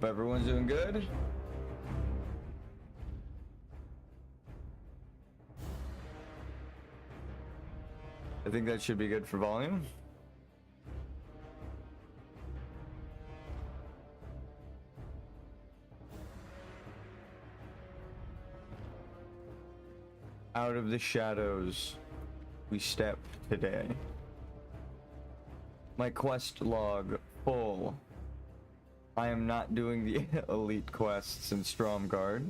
Hope everyone's doing good. I think that should be good for volume. Out of the shadows we step today. My quest log full. I am not doing the elite quests in Stromgarde.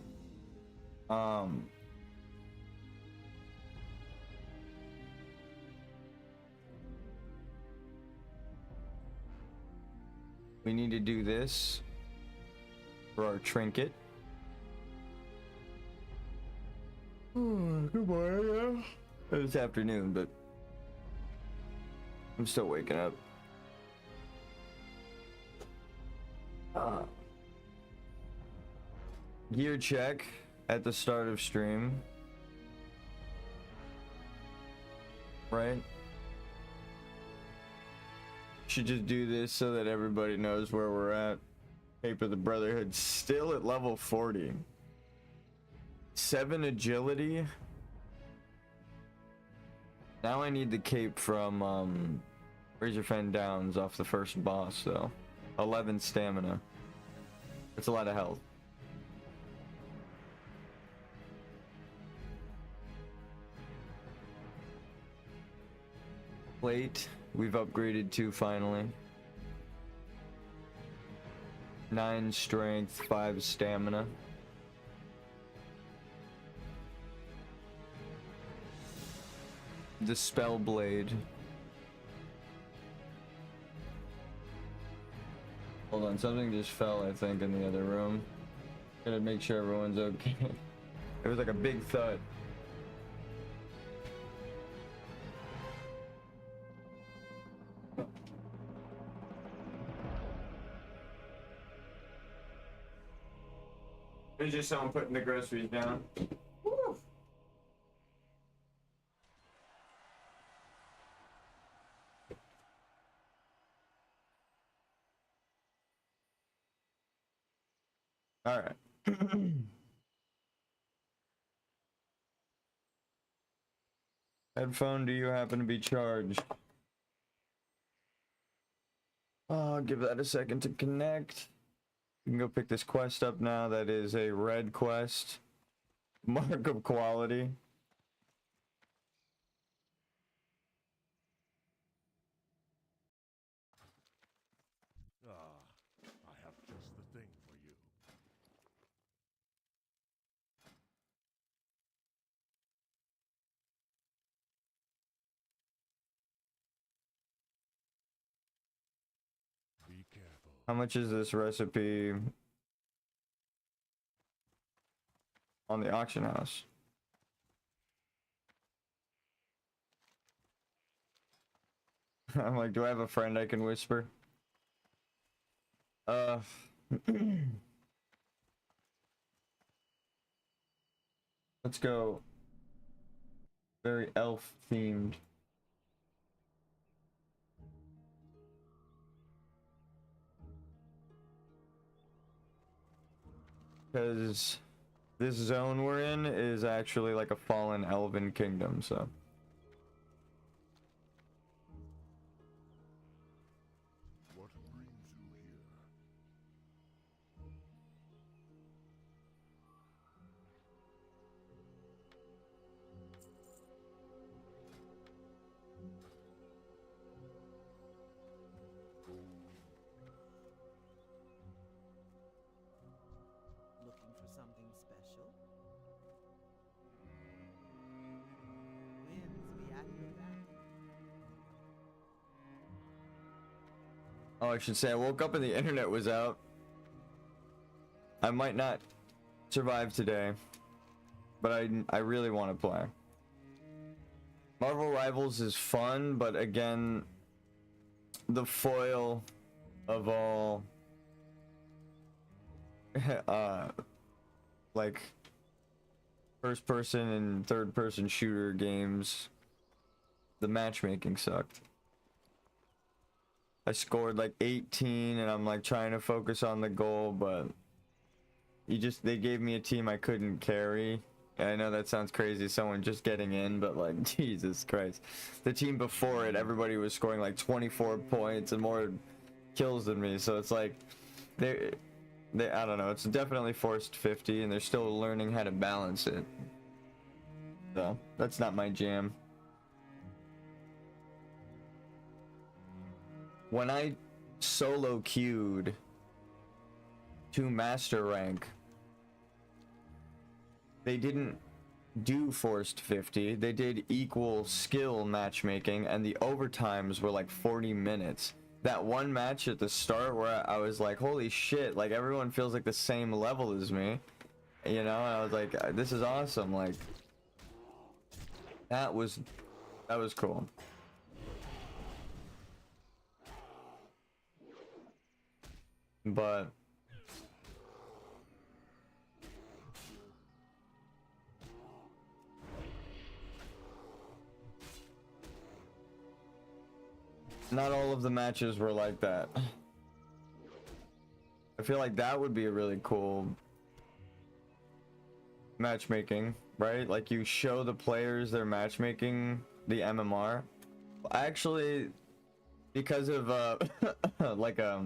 We need to do this for our trinket. Good morning. It's afternoon, but I'm still waking up. Gear check at the start of stream. Right? Should just do this so that everybody knows where we're at. Cape of the Brotherhood still at level 40. 7 agility. Now I need the cape from Razorfen Downs off the first boss, though. 11 stamina. That's a lot of health. Plate, we've upgraded to finally. 9 strength, 5 stamina. The spell blade. Hold on, something just fell, I think, in the other room. Gotta make sure everyone's okay. It was like a big thud. There's just someone putting the groceries down. Woo. All right. Headphone, do you happen to be charged? I'll give that a second to connect. You can go pick this quest up now. That is a red quest. Mark of quality. I have just the thing for you. Be careful. How much is this recipe on the auction house? I'm like, do I have a friend I can whisper? Let's go. Very elf themed. Because this zone we're in is actually like a fallen elven kingdom, so. What brings you here? Looking for something special? Winds be at your back. Oh, I should say I woke up and the internet was out. I might not survive today, but I really want to play. Marvel Rivals is fun, but again, the foil of all like first person and third person shooter games, the matchmaking sucked. I scored like 18 and I'm like trying to focus on the goal, but they gave me a team I couldn't carry. And I know that sounds crazy, someone just getting in, but like, Jesus Christ. The team before it, everybody was scoring like 24 points and more kills than me, so it's like, they I don't know, it's definitely forced 50 and they're still learning how to balance it. So, that's not my jam. When I solo queued to master rank, they didn't do forced 50, they did equal skill matchmaking, and the overtimes were like 40 minutes. That one match at the start where I was like, holy shit, like everyone feels like the same level as me, you know, and I was like, this is awesome. Like, that was cool. But not all of the matches were like that. I feel like that would be a really cool matchmaking, right? Like you show the players their matchmaking, the MMR. Actually, because of like a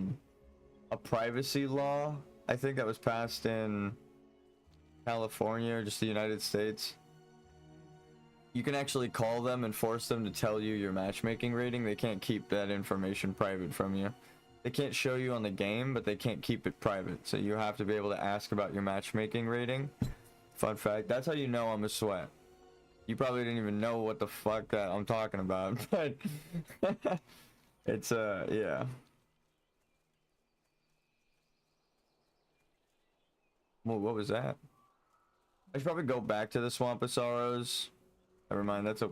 privacy law, I think that was passed in California or just the United States. You can actually call them and force them to tell you your matchmaking rating. They can't keep that information private from you. They can't show you on the game, but they can't keep it private. So you have to be able to ask about your matchmaking rating. Fun fact, that's how you know I'm a sweat. You probably didn't even know what the fuck that I'm talking about, but it's yeah. Well, what was that? I should probably go back to the Swamp of Sorrows. Never mind, that's a...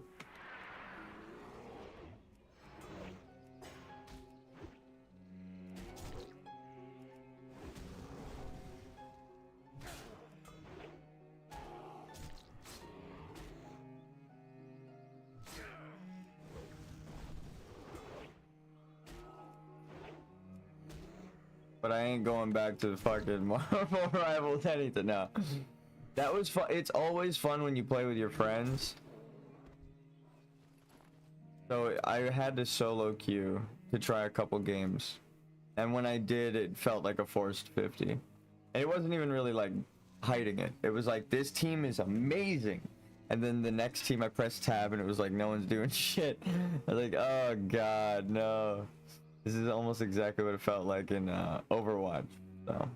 But I ain't going back to the fucking Marvel Rivals anything now. That was fun. It's always fun when you play with your friends. So I had to solo queue to try a couple games. And when I did, it felt like a forced 50. And it wasn't even really like hiding it. It was like, this team is amazing. And then the next team I pressed tab and it was like, no one's doing shit. I was like, oh god, no. This is almost exactly what it felt like in Overwatch. So.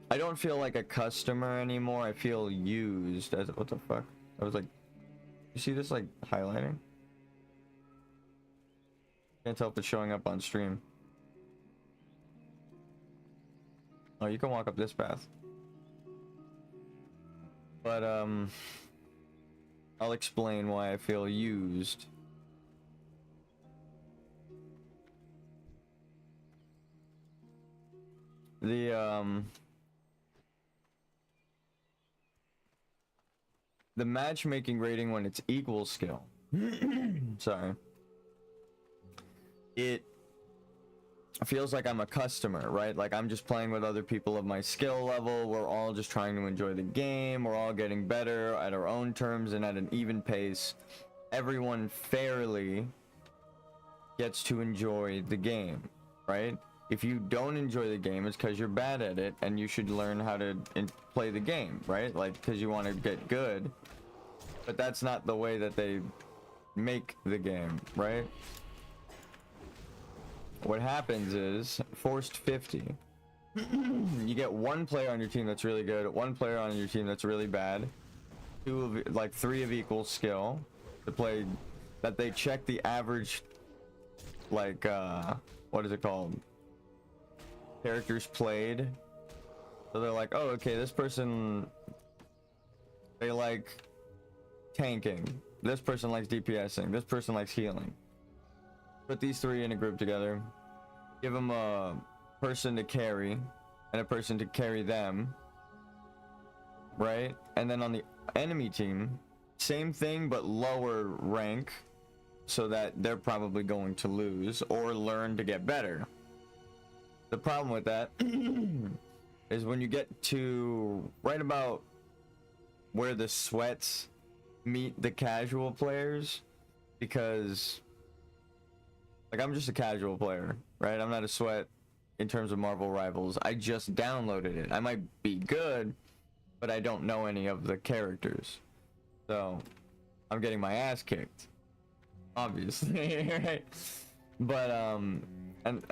I don't feel like a customer anymore. I feel used as... What the fuck? I was like... You see this like highlighting? Can't tell if it's showing up on stream. Oh, you can walk up this path. But I'll explain why I feel used. The matchmaking rating when it's equal skill. Sorry. It feels like I'm a customer, right? Like I'm just playing with other people of my skill level. We're all just trying to enjoy the game. We're all getting better at our own terms and at an even pace. Everyone fairly gets to enjoy the game, right? If you don't enjoy the game, it's because you're bad at it and you should learn how to play the game, right? Like, because you want to get good. But that's not the way that they make the game, right? What happens is, forced 50. You get one player on your team that's really good, one player on your team that's really bad, three of equal skill to play, that they check the average, like, what is it called? Characters played. So they're like, oh, okay, this person, they like tanking. This person likes DPSing. This person likes healing. Put these three in a group together. Give them a person to carry and a person to carry them. Right? And then on the enemy team, same thing but lower rank, so that they're probably going to lose or learn to get better. The problem with that is when you get to right about where the sweats meet the casual players, because like I'm just a casual player, right? I'm not a sweat in terms of Marvel Rivals. I just downloaded it. I might be good, but I don't know any of the characters, so I'm getting my ass kicked, obviously. Right? But and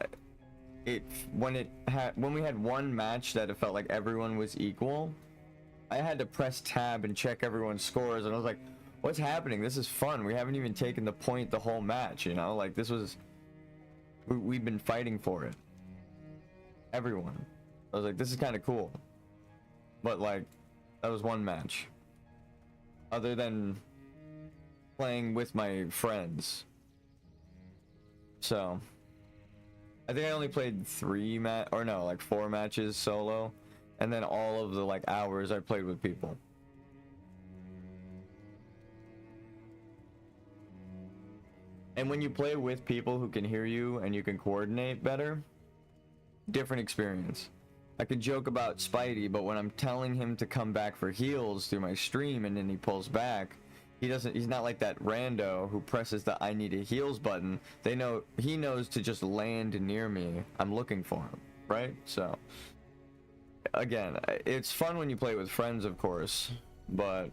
when we had one match that it felt like everyone was equal, I had to press tab and check everyone's scores, and I was like, what's happening? This is fun. We haven't even taken the point the whole match, you know? Like, this was, we've been fighting for it. Everyone. I was like, this is kind of cool. But like, that was one match. Other than playing with my friends. So I think I only played 4 matches solo, and then all of the like hours I played with people. And when you play with people who can hear you and you can coordinate better, different experience. I could joke about Spidey, but when I'm telling him to come back for heals through my stream and then he pulls back, he's not like that rando who presses the I need a heals button. He knows to just land near me. I'm looking for him, right? So again, it's fun when you play with friends, of course, but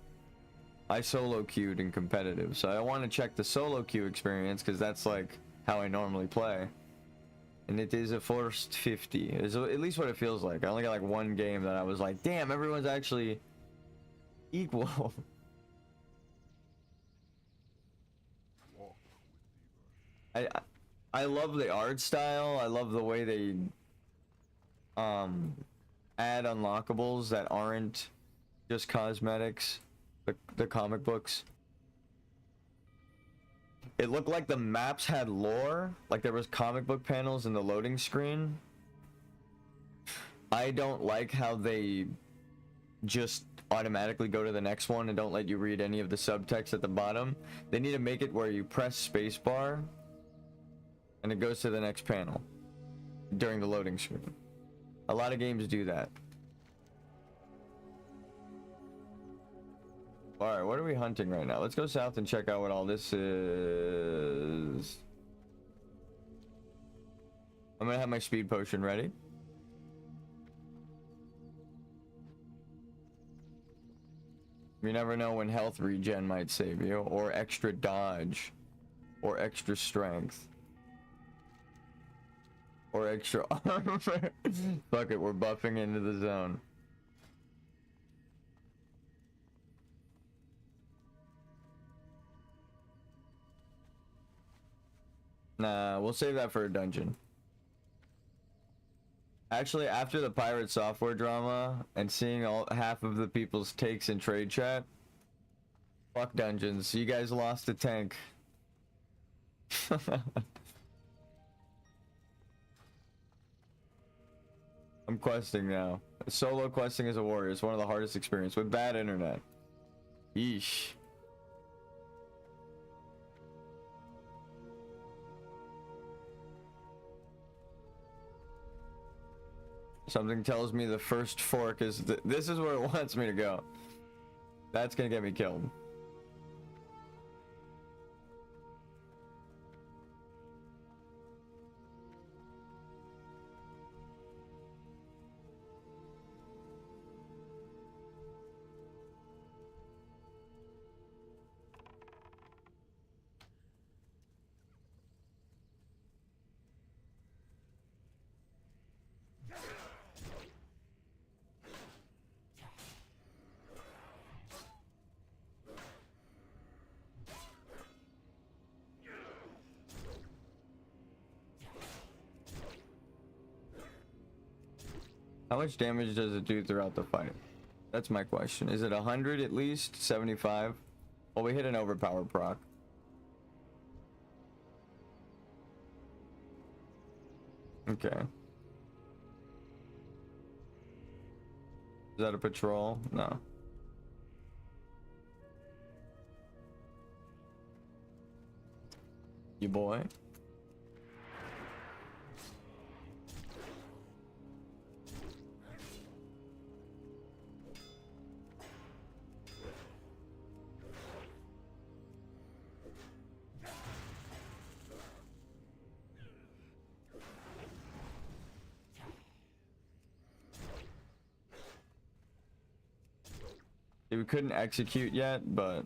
I solo queued in competitive, so I want to check the solo queue experience because that's like how I normally play. And it is a first 50. Is at least what it feels like. I only got like one game that I was like, damn, everyone's actually equal. I love the art style. I love the way they add unlockables that aren't just cosmetics. The comic books. It looked like the maps had lore, like there was comic book panels in the loading screen. I don't like how they just automatically go to the next one and don't let you read any of the subtext at the bottom. They need to make it where you press spacebar and it goes to the next panel during the loading screen. A lot of games do that. Alright, what are we hunting right now? Let's go south and check out what all this is. I'm gonna have my speed potion ready. You never know when health regen might save you, or extra dodge, or extra strength, or extra armor. Fuck it, we're buffing into the zone. Nah, we'll save that for a dungeon. Actually, after the pirate software drama and seeing half of the people's takes in trade chat, fuck dungeons. You guys lost a tank. I'm questing now. Solo questing as a warrior is one of the hardest experiences with bad internet. Yeesh. Something tells me the first fork is this is where it wants me to go. That's gonna get me killed. How much damage does it do throughout the fight? That's my question. Is it 100 at least? 75? Well, we hit an overpower proc. Okay. Is that a patrol? No. You boy. We couldn't execute yet, but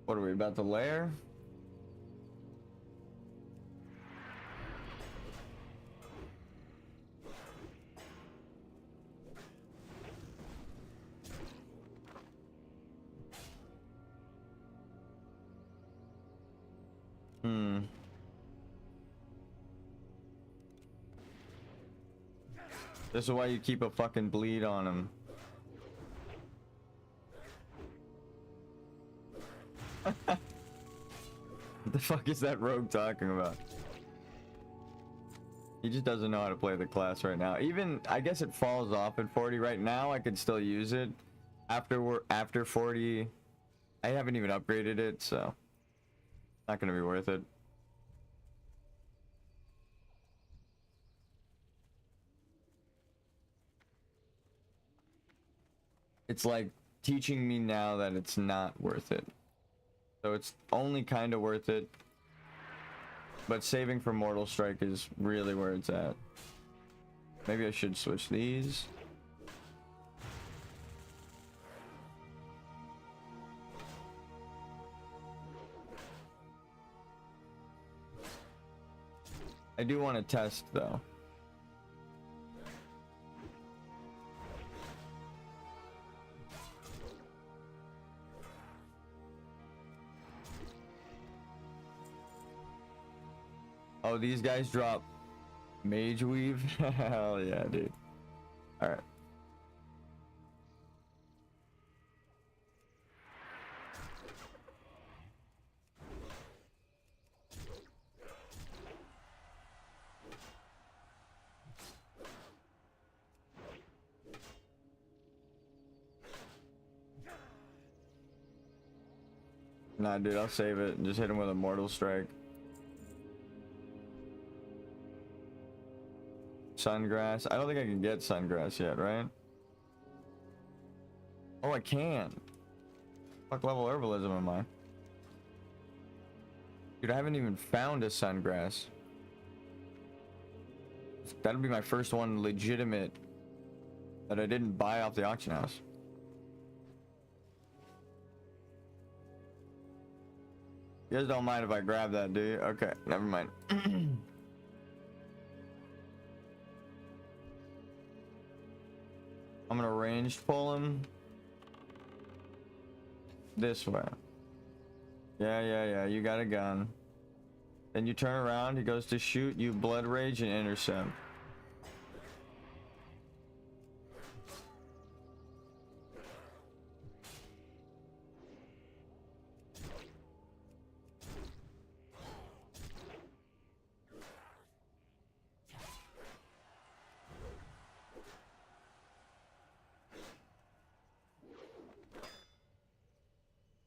what are we about to layer? This is why you keep a fucking bleed on him. What the fuck is that rogue talking about? He just doesn't know how to play the class right now. Even, I guess it falls off at 40. Right now, I could still use it. After 40, I haven't even upgraded it, so not gonna be worth it. It's like teaching me now that it's not worth it. So it's only kind of worth it. But saving for Mortal Strike is really where it's at. Maybe I should switch these. I do want to test though. Oh, these guys drop Mage Weave? Hell yeah, dude. Alright. Nah, dude, I'll save it and just hit him with a Mortal Strike. Sungrass. I don't think I can get Sungrass yet, right? Oh, I can. Fuck level herbalism am I? Dude, I haven't even found a Sungrass. That'll be my first one legitimate that I didn't buy off the auction house. You guys don't mind if I grab that, do you? Okay, never mind. I'm gonna ranged pull him this way. Yeah, you got a gun. Then you turn around, he goes to shoot, you blood rage and intercept.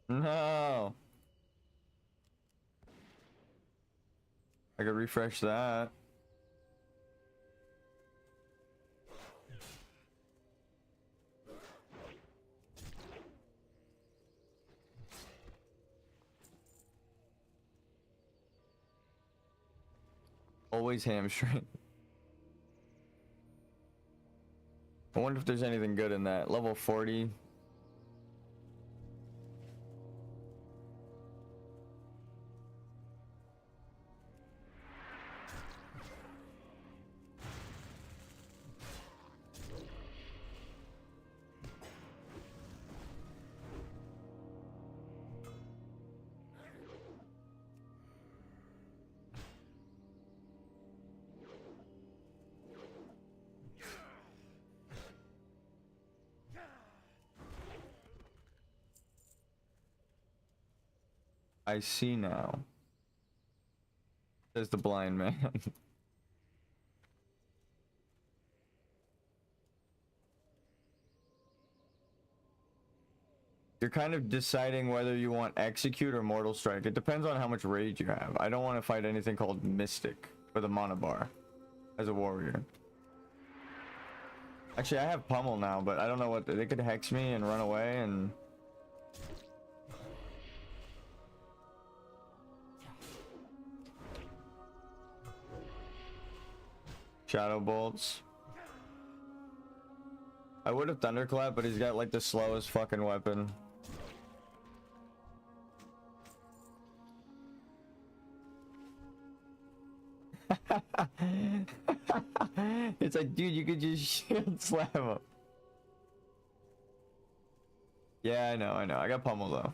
No. I could refresh that. Always hamstring. I wonder if there's anything good in that. Level 40. I see now. Says the blind man. You're kind of deciding whether you want execute or mortal strike. It depends on how much rage you have. I don't want to fight anything called mystic for the mana bar as a warrior. Actually, I have pummel now, but I don't know what they could hex me and run away and. Shadow bolts. I would have thunderclap, but he's got like the slowest fucking weapon. It's like, dude, you could just shield slam him. Yeah, I know. I got pummel though.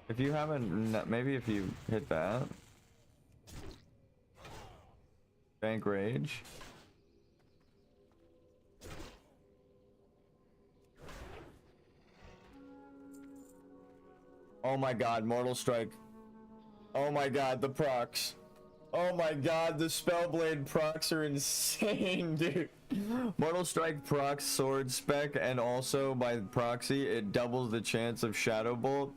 If you haven't, maybe if you hit that. Bank rage. Oh my god, mortal strike. Oh my god, the procs. Oh my god, the spellblade procs are insane, dude. Mortal strike procs sword spec, and also by proxy it doubles the chance of shadow bolt.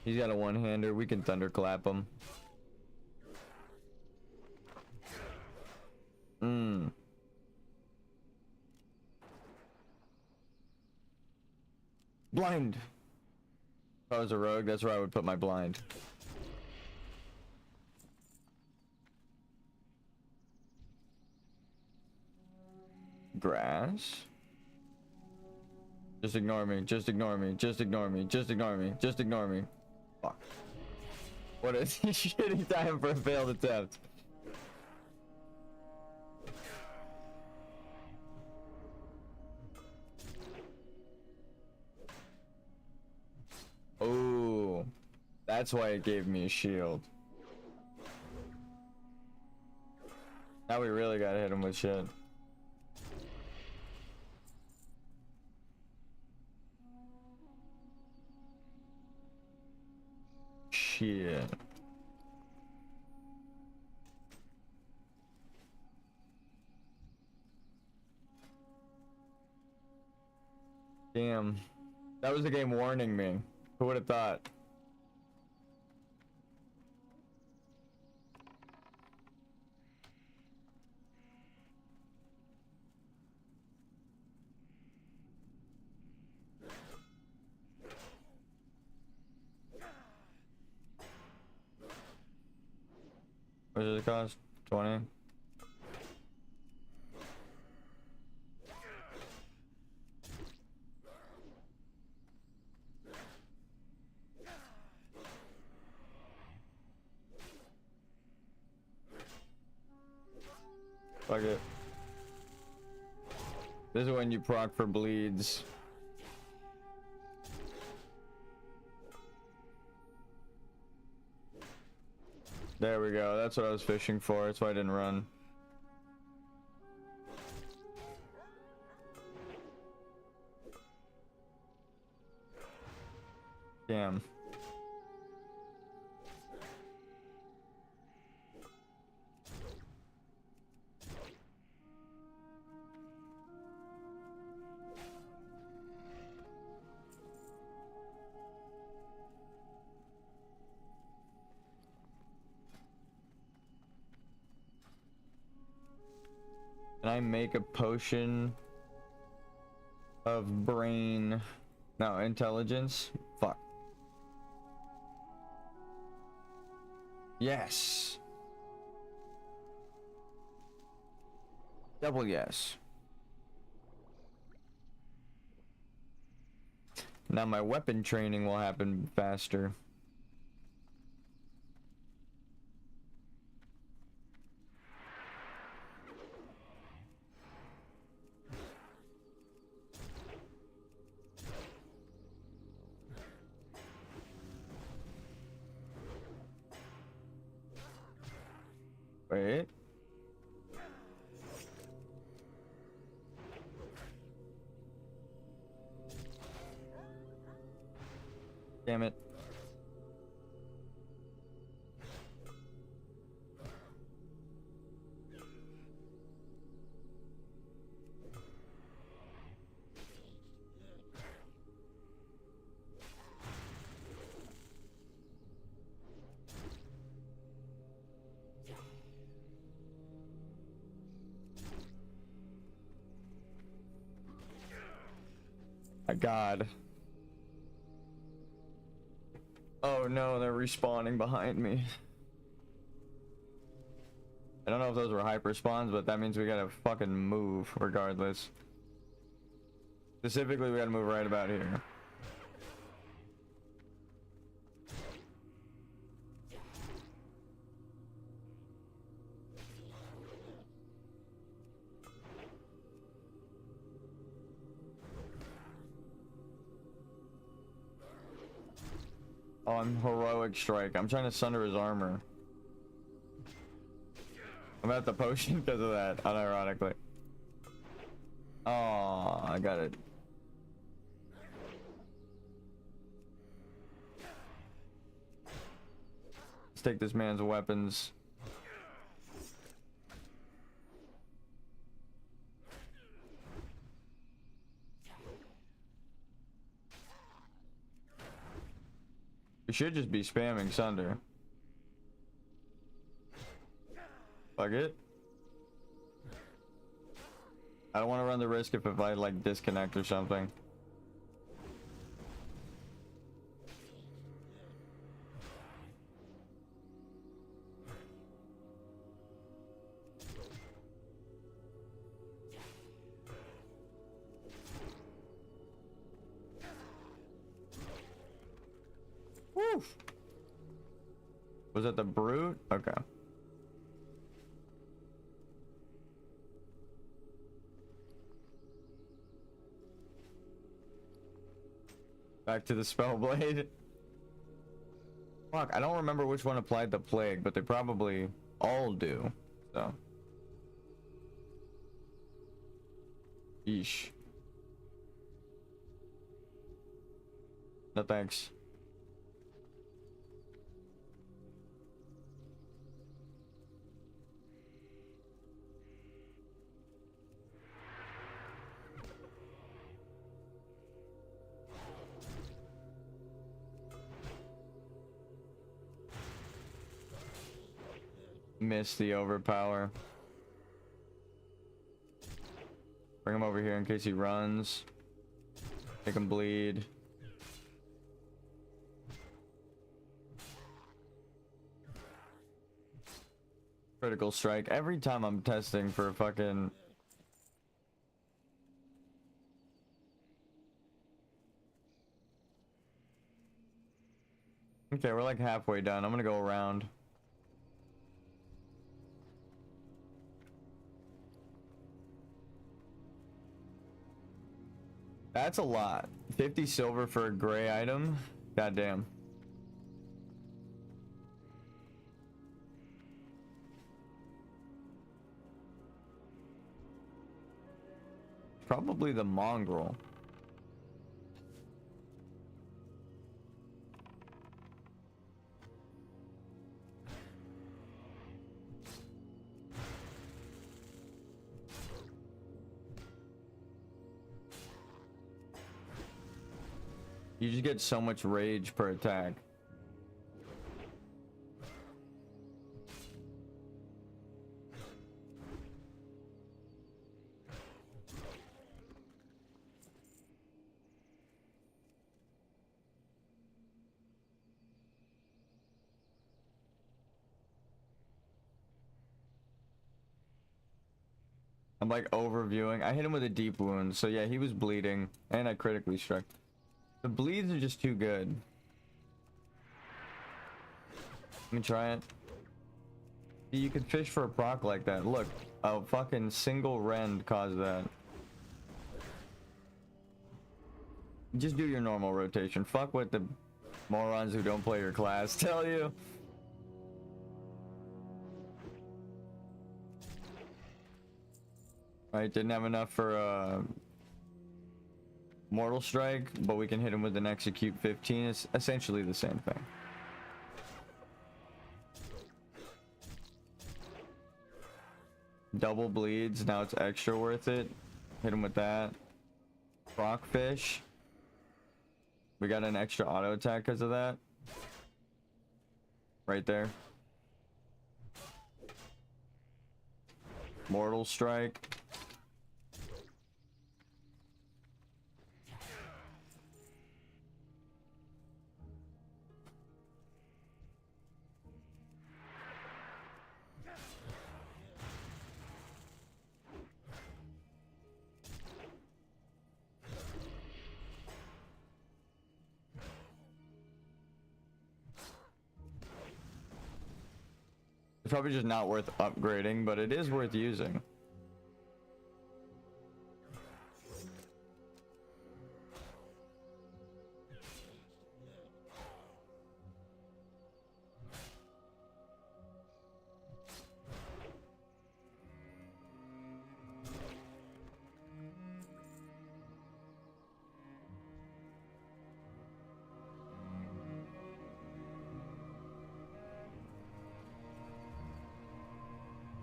He's got a one-hander. We can thunderclap him. Blind. If I was a rogue, that's where I would put my blind. Grass. Just ignore me. Just ignore me. Just ignore me. Just ignore me. Just ignore me. Fuck. What a shitty time for a failed attempt. Oh, that's why it gave me a shield. Now we really gotta hit him with shit. Shit. Damn. That was the game warning me. Who would have thought? What does it cost? 20? Fuck it. This is when you proc for bleeds. There we go. That's what I was fishing for. That's why I didn't run. Damn. Can I make a potion of brain? No, intelligence? Fuck. Yes. Double yes. Now my weapon training will happen faster. Wait. Damn it. My God. Oh no, they're respawning behind me. I don't know if those were hyper spawns, but that means we gotta fucking move regardless. Specifically, we gotta move right about here. Oh, I'm heroic strike. I'm trying to sunder his armor. I'm at the potion because of that, unironically. Oh, I got it. Let's take this man's weapons. We should just be spamming Sunder. Fuck it. I don't want to run the risk if I like disconnect or something. Woo! Was that the brute? Okay. Back to the spell blade. Fuck, I don't remember which one applied the plague, but they probably all do. So. Yeesh. No thanks. Miss the overpower. Bring him over here in case he runs. Make him bleed. Critical strike. Every time I'm testing for a fucking... Okay, we're like halfway done. I'm gonna go around. That's a lot. 50 silver for a gray item? Goddamn. Probably the mongrel. You just get so much rage per attack. I'm like overviewing. I hit him with a deep wound, so yeah, he was bleeding, and I critically struck. The bleeds are just too good. Let me try it. You could fish for a proc like that. Look, a fucking single rend caused that. Just do your normal rotation. Fuck what the morons who don't play your class tell you. Right, didn't have enough for Mortal Strike, but we can hit him with an Execute 15. It's essentially the same thing. Double bleeds, now it's extra worth it. Hit him with that. Rockfish. We got an extra auto attack because of that. Right there. Mortal Strike. It's probably just not worth upgrading, but it is worth using.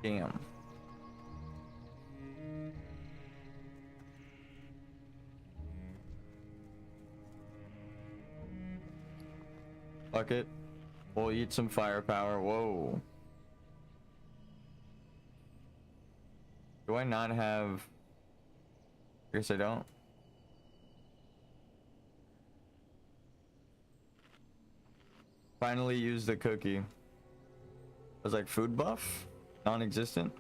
Damn. Fuck it. We'll eat some firepower. Whoa. Do I not have... I guess I don't. Finally used the cookie. I was like, food buff? Non-existent.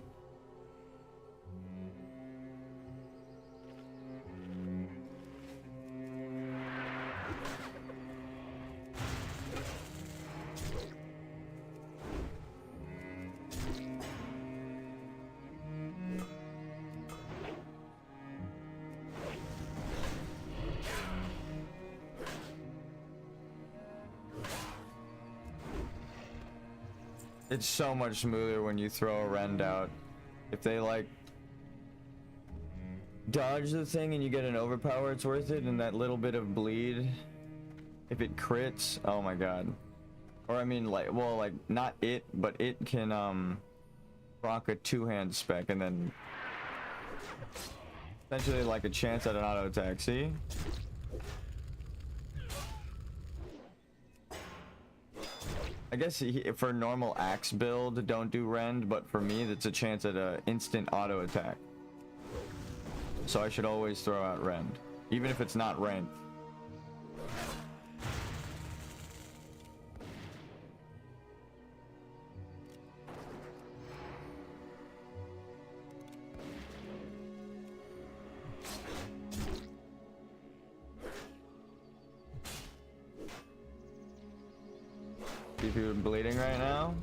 It's so much smoother when you throw a rend out. If they like dodge the thing and you get an overpower, it's worth it. And that little bit of bleed, if it crits, oh my god. Or I mean, like, well, like not it, but it can proc a two-hand spec and then essentially like a chance at an auto attack. See? I guess for normal axe build, don't do rend, but for me, that's a chance at an instant auto attack. So I should always throw out rend, even if it's not ranked. See if you're bleeding right now.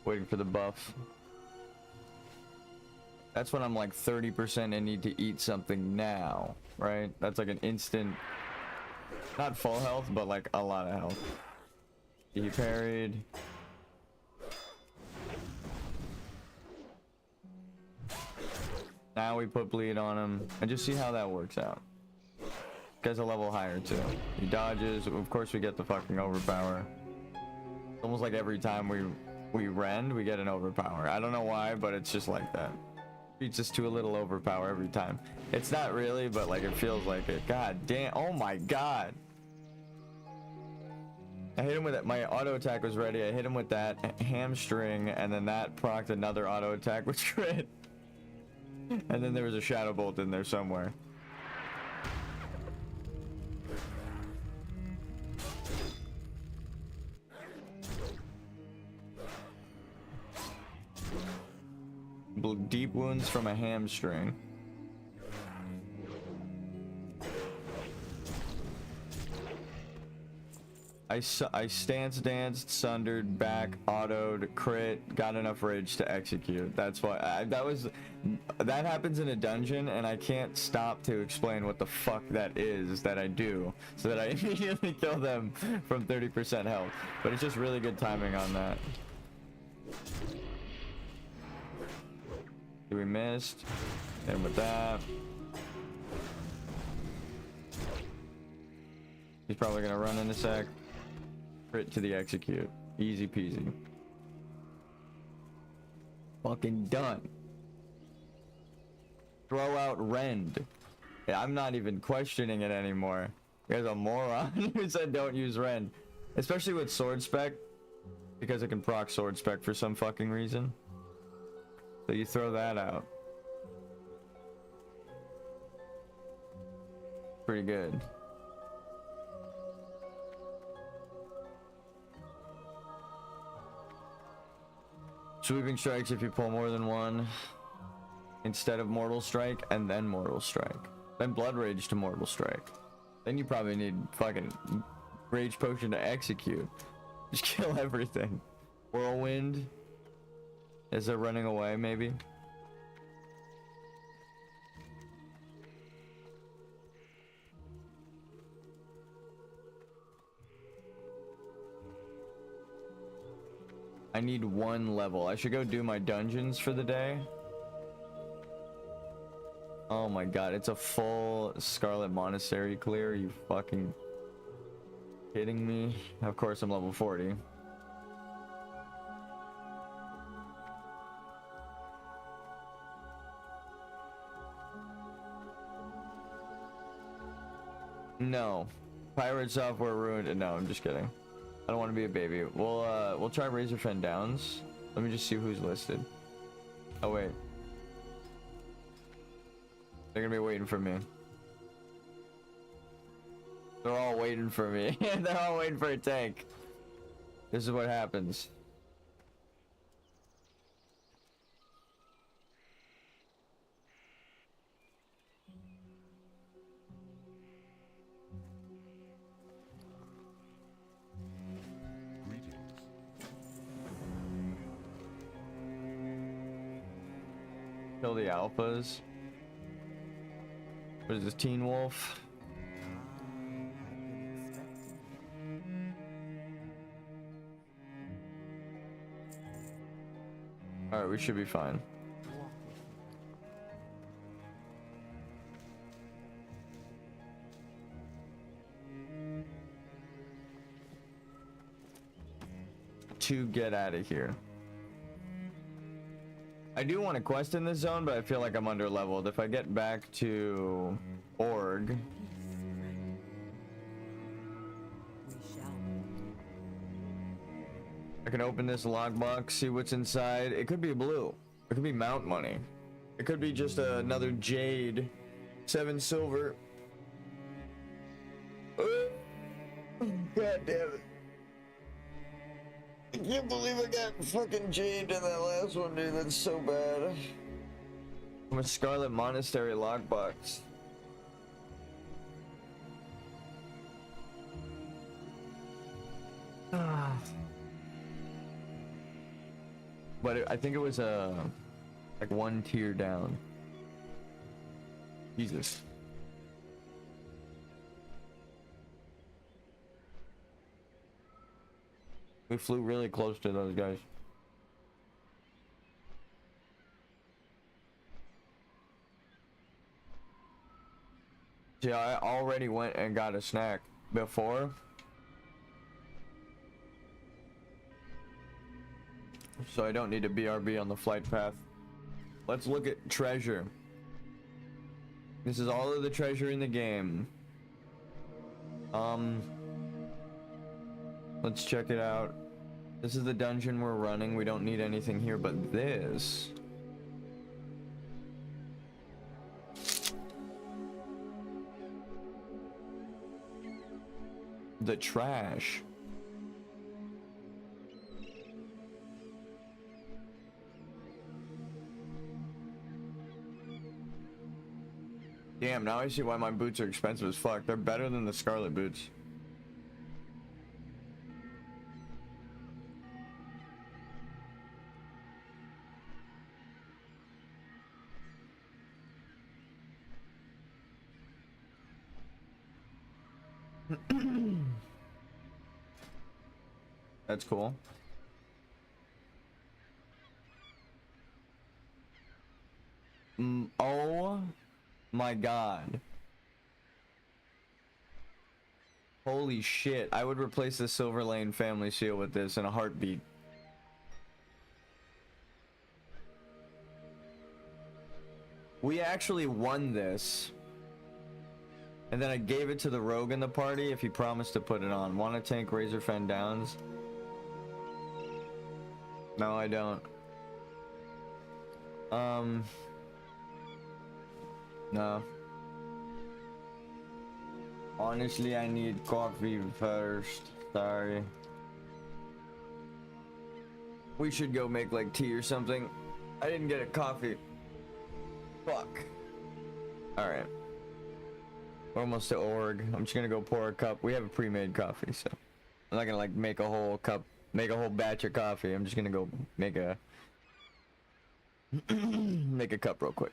Waiting for the buff. That's when I'm like 30% and need to eat something now, right? That's like an instant, not full health, but like a lot of health. He parried. Now we put bleed on him and just see how that works out. Guy's a level higher too. He dodges. Of course we get the fucking overpower. It's almost like every time we rend, we get an overpower. I don't know why, but it's just like that. Beats us to a little overpower every time. It's not really, but like it feels like it. God damn. Oh my god. I hit him with it. My auto attack was ready. I hit him with that hamstring, and then that procced another auto attack with crit. And then there was a shadow bolt in there somewhere. deep wounds from a hamstring. I stance danced, sundered, back, autoed, crit, got enough rage to execute. That's why that happens in a dungeon, and I can't stop to explain what the fuck that is that I do, so that I immediately kill them from 30% health. But it's just really good timing on that. We missed. And with that, he's probably gonna run in a sec. Crit to the execute. Easy peasy. Fucking done. Throw out rend. Yeah, I'm not even questioning it anymore. You guys a moron who said don't use rend. Especially with sword spec. Because it can proc sword spec for some fucking reason. So you throw that out. Pretty good. Sweeping strikes if you pull more than one instead of mortal strike, and then mortal strike, then blood rage to mortal strike. Then you probably need fucking rage potion to execute. Just kill everything. Whirlwind as they're running away, maybe. I need 1 level. I should go do my dungeons for the day. Oh my god, it's a full Scarlet Monastery clear. Are you fucking kidding me? Of course I'm level 40. No. Pirate software ruined. No, I'm just kidding. I don't want to be a baby. We'll try Razorfen Downs. Let me just see who's listed. Oh wait. They're gonna be waiting for me. They're all waiting for me. They're all waiting for a tank. This is what happens. Kill the alphas. What is this, Teen Wolf? Alright, we should be fine. To get out of here. I do want a quest in this zone, but I feel like I'm under leveled. If I get back to Org, I can open this lockbox, see what's inside. It could be blue. It could be mount money. It could be just another jade. 7 silver. God damn it. I can't believe I got fucking jade in that last one, dude. That's so bad. I'm a Scarlet Monastery lockbox. But I think it was like 1 tier down. Jesus. We flew really close to those guys. See, I already went and got a snack before. So I don't need a BRB on the flight path. Let's look at treasure. This is all of the treasure in the game. Let's check it out. This is the dungeon we're running. We don't need anything here but this. The trash. Damn, now I see why my boots are expensive as fuck. They're better than the Scarlet boots. That's cool. Oh my god. Holy shit. I would replace the Silver Lane family seal with this in a heartbeat. We actually won this. And then I gave it to the rogue in the party if he promised to put it on. Want to tank Razor Fen Downs? No, I don't. No. Honestly, I need coffee first. Sorry. We should go make like tea or something. I didn't get a coffee. Fuck. Alright. We're almost to org. I'm just gonna go pour a cup. We have a pre-made coffee, so I'm not gonna like make a whole cup, make a whole batch of coffee. I'm just gonna go make a make a cup real quick.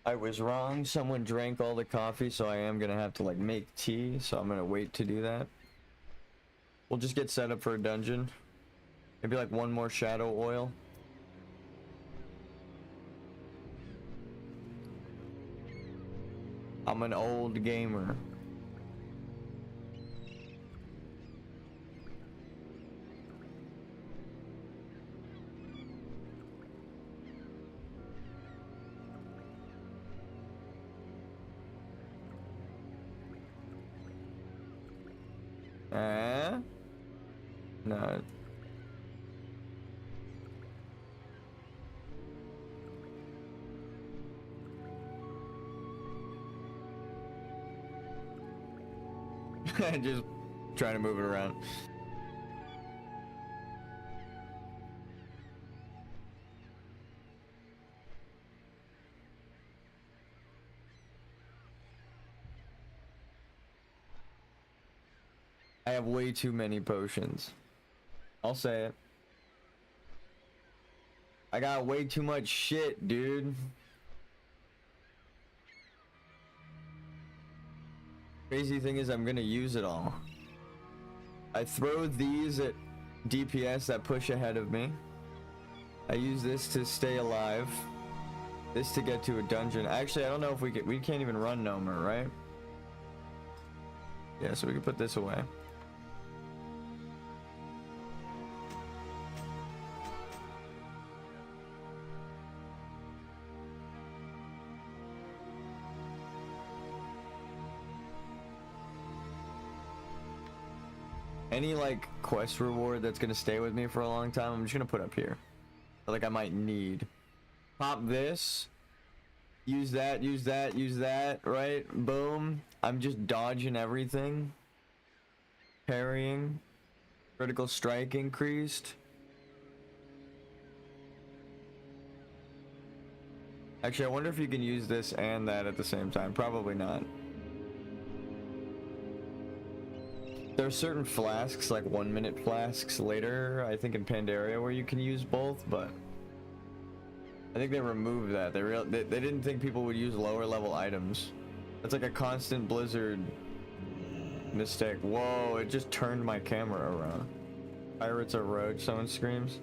I was wrong. Someone drank all the coffee, so I am gonna have to like make tea, so I'm gonna wait to do that. We'll just get set up for a dungeon. Maybe like one more shadow oil. I'm an old gamer. No. Just trying to move it around. I have way too many potions. I'll say it. I got way too much shit, dude. Crazy thing is I'm gonna use it all. I throw these at DPS that push ahead of me. I use this to stay alive. This to get to a dungeon. Actually, I don't know if we can't even run no more, right? Yeah, so we can put this away. Any like quest reward that's gonna stay with me for a long time, I'm just gonna put up here. Like I might need. Pop this. Use that, use that, use that, right? Boom. I'm just dodging everything. Parrying. Critical strike increased. Actually, I wonder if you can use this and that at the same time. Probably not. There are certain flasks, like 1 minute flasks later, I think in Pandaria, where you can use both, but I think they removed that. They didn't think people would use lower level items. That's like a constant Blizzard mistake. Whoa, it just turned my camera around. Pirates are rogue, someone screams.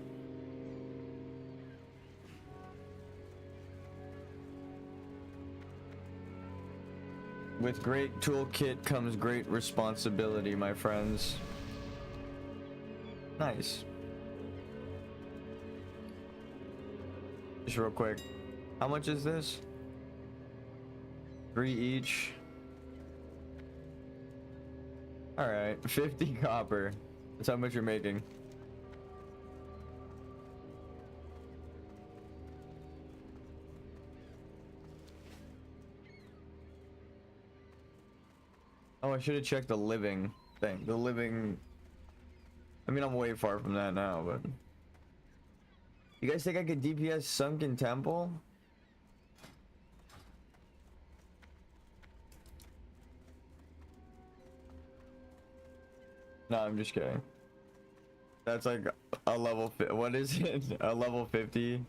With great toolkit comes great responsibility, my friends. Nice. Just real quick. How much is this? 3 each. Alright, 50 copper. That's how much you're making. Oh, I should have checked the living thing. The living... I mean, I'm way far from that now, but... You guys think I could DPS Sunken Temple? No, I'm just kidding. That's like a level... What is it? A level 50?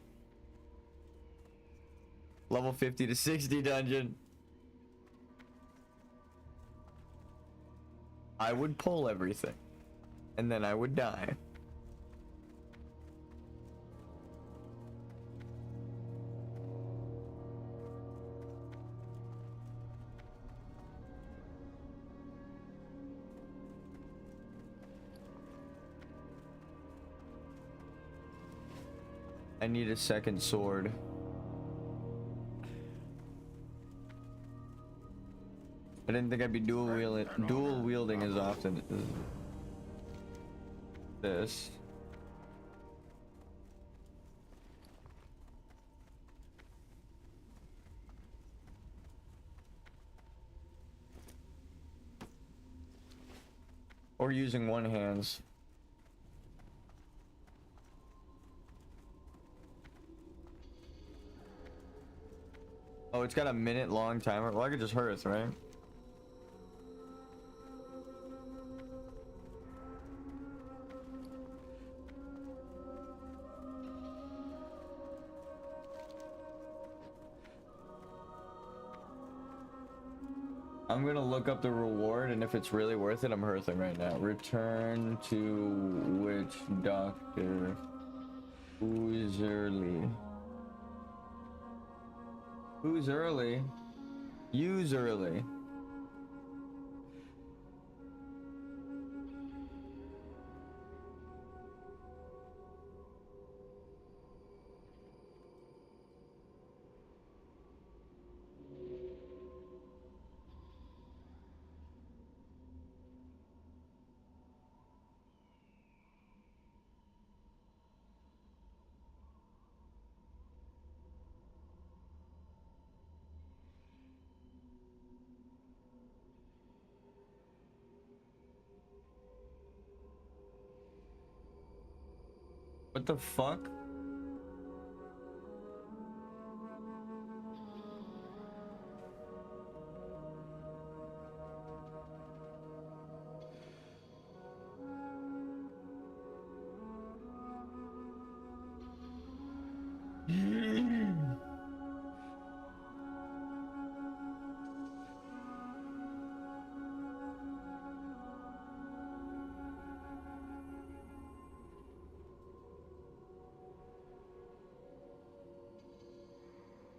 Level 50 to 60 dungeon. I would pull everything, and then I would die. I need a second sword. I didn't think I'd be dual wielding as often as this. Or using one hands. Oh, it's got a minute-long timer. Well, I could just hearth, right? I'm gonna look up the reward, and if it's really worth it, I'm hearthing right now. Return to witch doctor. Who's early? Who's early? Use early. What the fuck?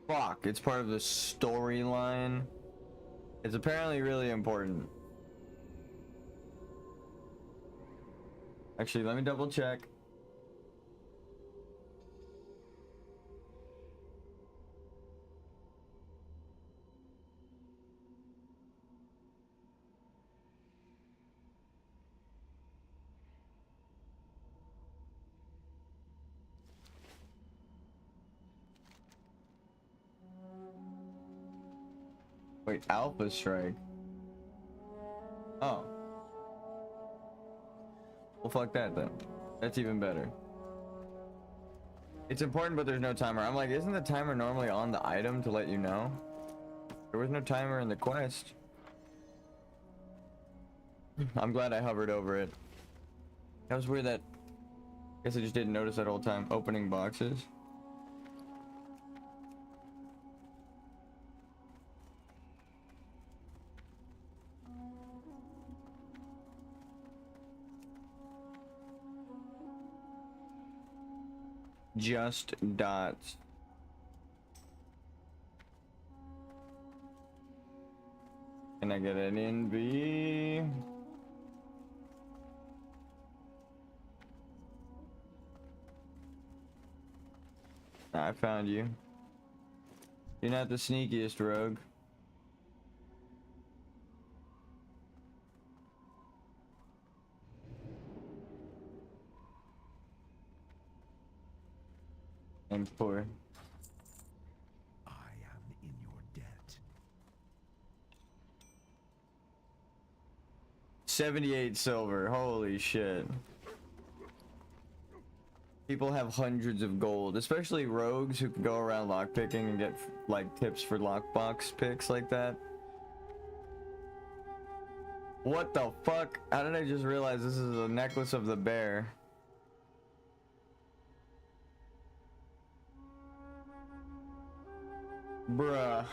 Fuck, it's part of the storyline. It's apparently really important. Actually, let me double check. Wait, Alpha Strike. Oh. Well, fuck that then. That's even better. It's important, but there's no timer. I'm like, isn't the timer normally on the item to let you know? There was no timer in the quest. I'm glad I hovered over it. That was weird that... I guess I just didn't notice that whole time. Opening boxes. just dots. Can I get an NV? I found you. You're not the sneakiest rogue. And poor. I am in your debt. 78 silver. Holy shit. People have hundreds of gold, especially rogues who can go around lockpicking and get like tips for lockbox picks like that. What the fuck? How did I just realize this is a necklace of the bear? Bruh.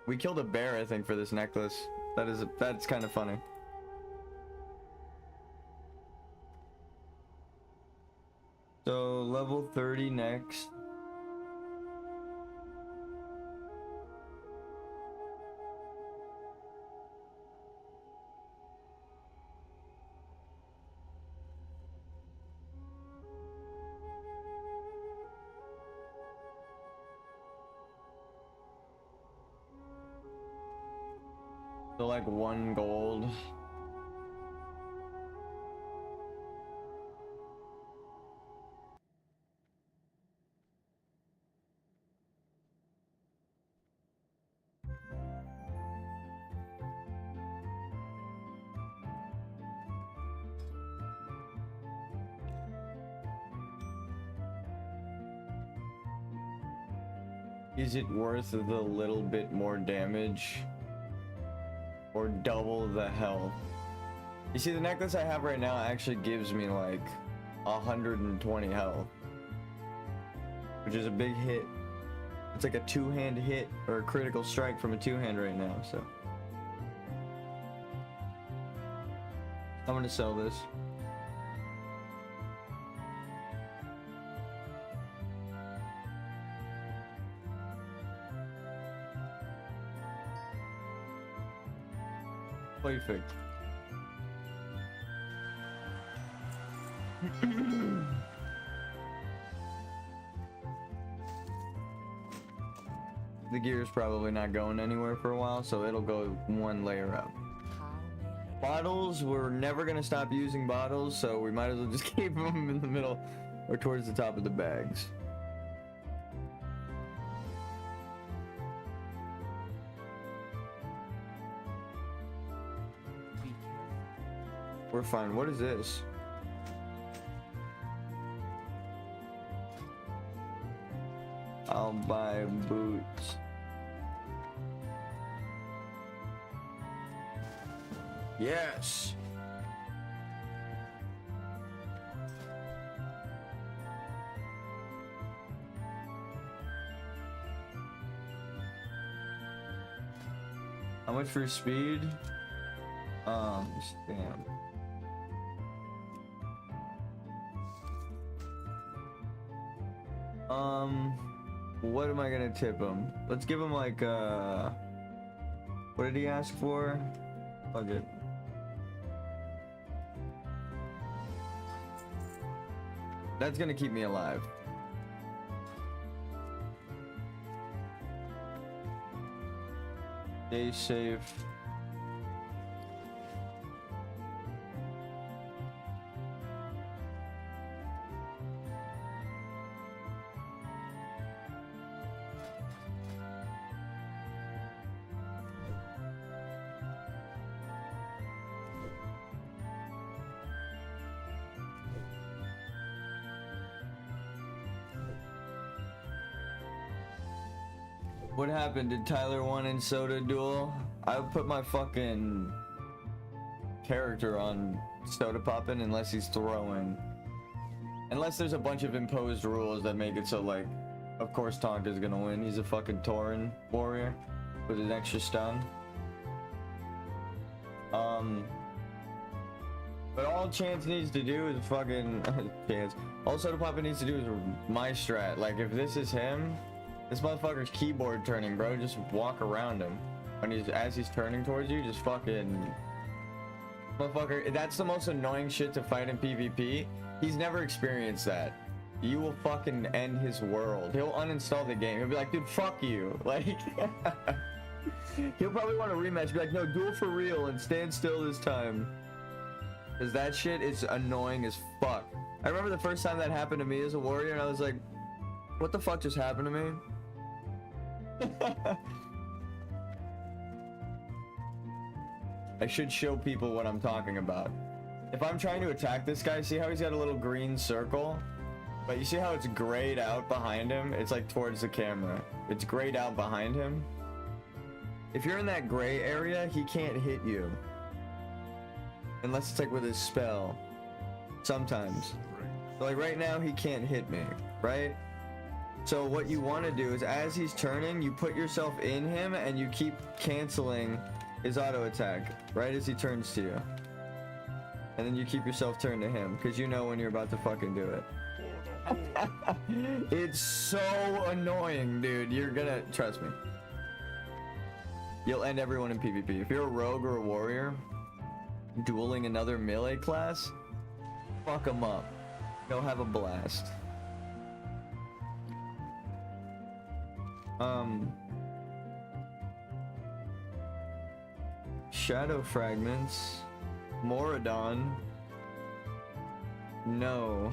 We killed a bear, I think, for this necklace. That's kind of funny. So level 30 next. So like 1 gold. Is it worth the little bit more damage? Or double the health? You see, the necklace I have right now actually gives me like 120 health. Which is a big hit. It's like a 2-hand hit or a critical strike from a 2-hand right now, so. I'm gonna sell this. Perfect. The gear is probably not going anywhere for a while, so it'll go 1 layer up. Bottles, we're never gonna stop using bottles, so we might as well just keep them in the middle or towards the top of the bags. We're fine. What is this? I'll buy boots. Yes. How much for speed? Damn. What am I gonna tip him? Let's give him like what did he ask for? Fuck it. That's gonna keep me alive. Stay safe. What happened? Did Tyler want in soda duel? I would put my fucking character on soda popping unless he's throwing. Unless there's a bunch of imposed rules that make it so like, of course Tonka's gonna win. He's a fucking Tauren warrior with an extra stun. But But all Chance needs to do is fucking Chance. All Soda Papa needs to do is my strat. Like if this is him, this motherfucker's keyboard turning, bro. Just walk around him. When he's as he's turning towards you, just fucking motherfucker. That's the most annoying shit to fight in PvP. He's never experienced that. You will fucking end his world. He'll uninstall the game. He'll be like, dude, fuck you. Like he'll probably want a rematch. Be like, no, duel for real and stand still this time. Cause that shit is annoying as fuck. I remember the first time that happened to me as a warrior, and I was like, what the fuck just happened to me? I should show people what I'm talking about. If I'm trying to attack this guy, see how he's got a little green circle? But you see how it's grayed out behind him? It's like towards the camera. It's grayed out behind him. If you're in that gray area, he can't hit you. Unless it's like with his spell. Sometimes. So like right now, he can't hit me, right? So what you want to do is as he's turning, you put yourself in him and you keep canceling his auto attack right as he turns to you. And then you keep yourself turned to him because you know when you're about to fucking do it. It's so annoying, dude. You're gonna trust me. You'll end everyone in PvP. If you're a rogue or a warrior dueling another melee class, fuck them up. Go have a blast. Shadow fragments. Moradon. No.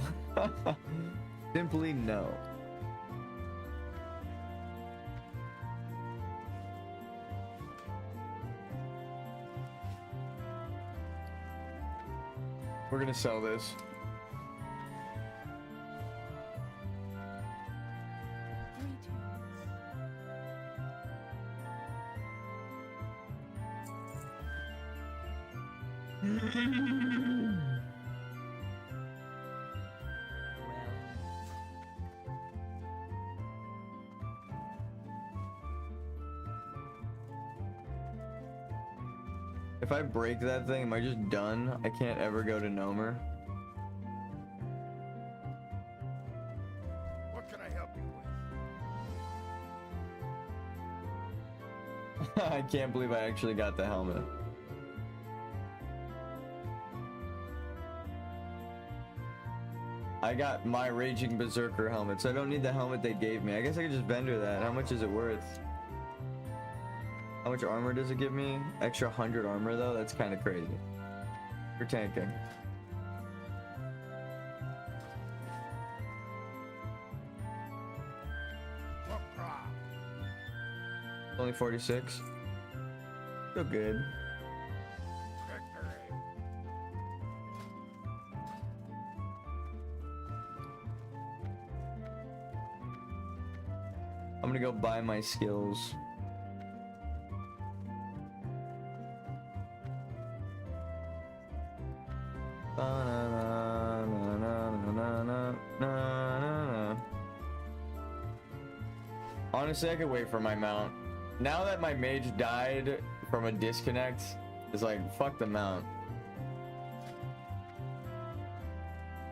Simply no. We're gonna sell this. If I break that thing, am I just done? I can't ever go to Nomer. What can I help you with? I can't believe I actually got the helmet. I got my Raging Berserker helmet, so I don't need the helmet they gave me. I guess I could just vendor that. How much is it worth? How much armor does it give me? Extra 100 armor though? That's kind of crazy. For tanking. Only 46. Still good. I'm gonna go buy my skills. Honestly, I could wait for my mount. Now that my mage died from a disconnect, it's like, fuck the mount.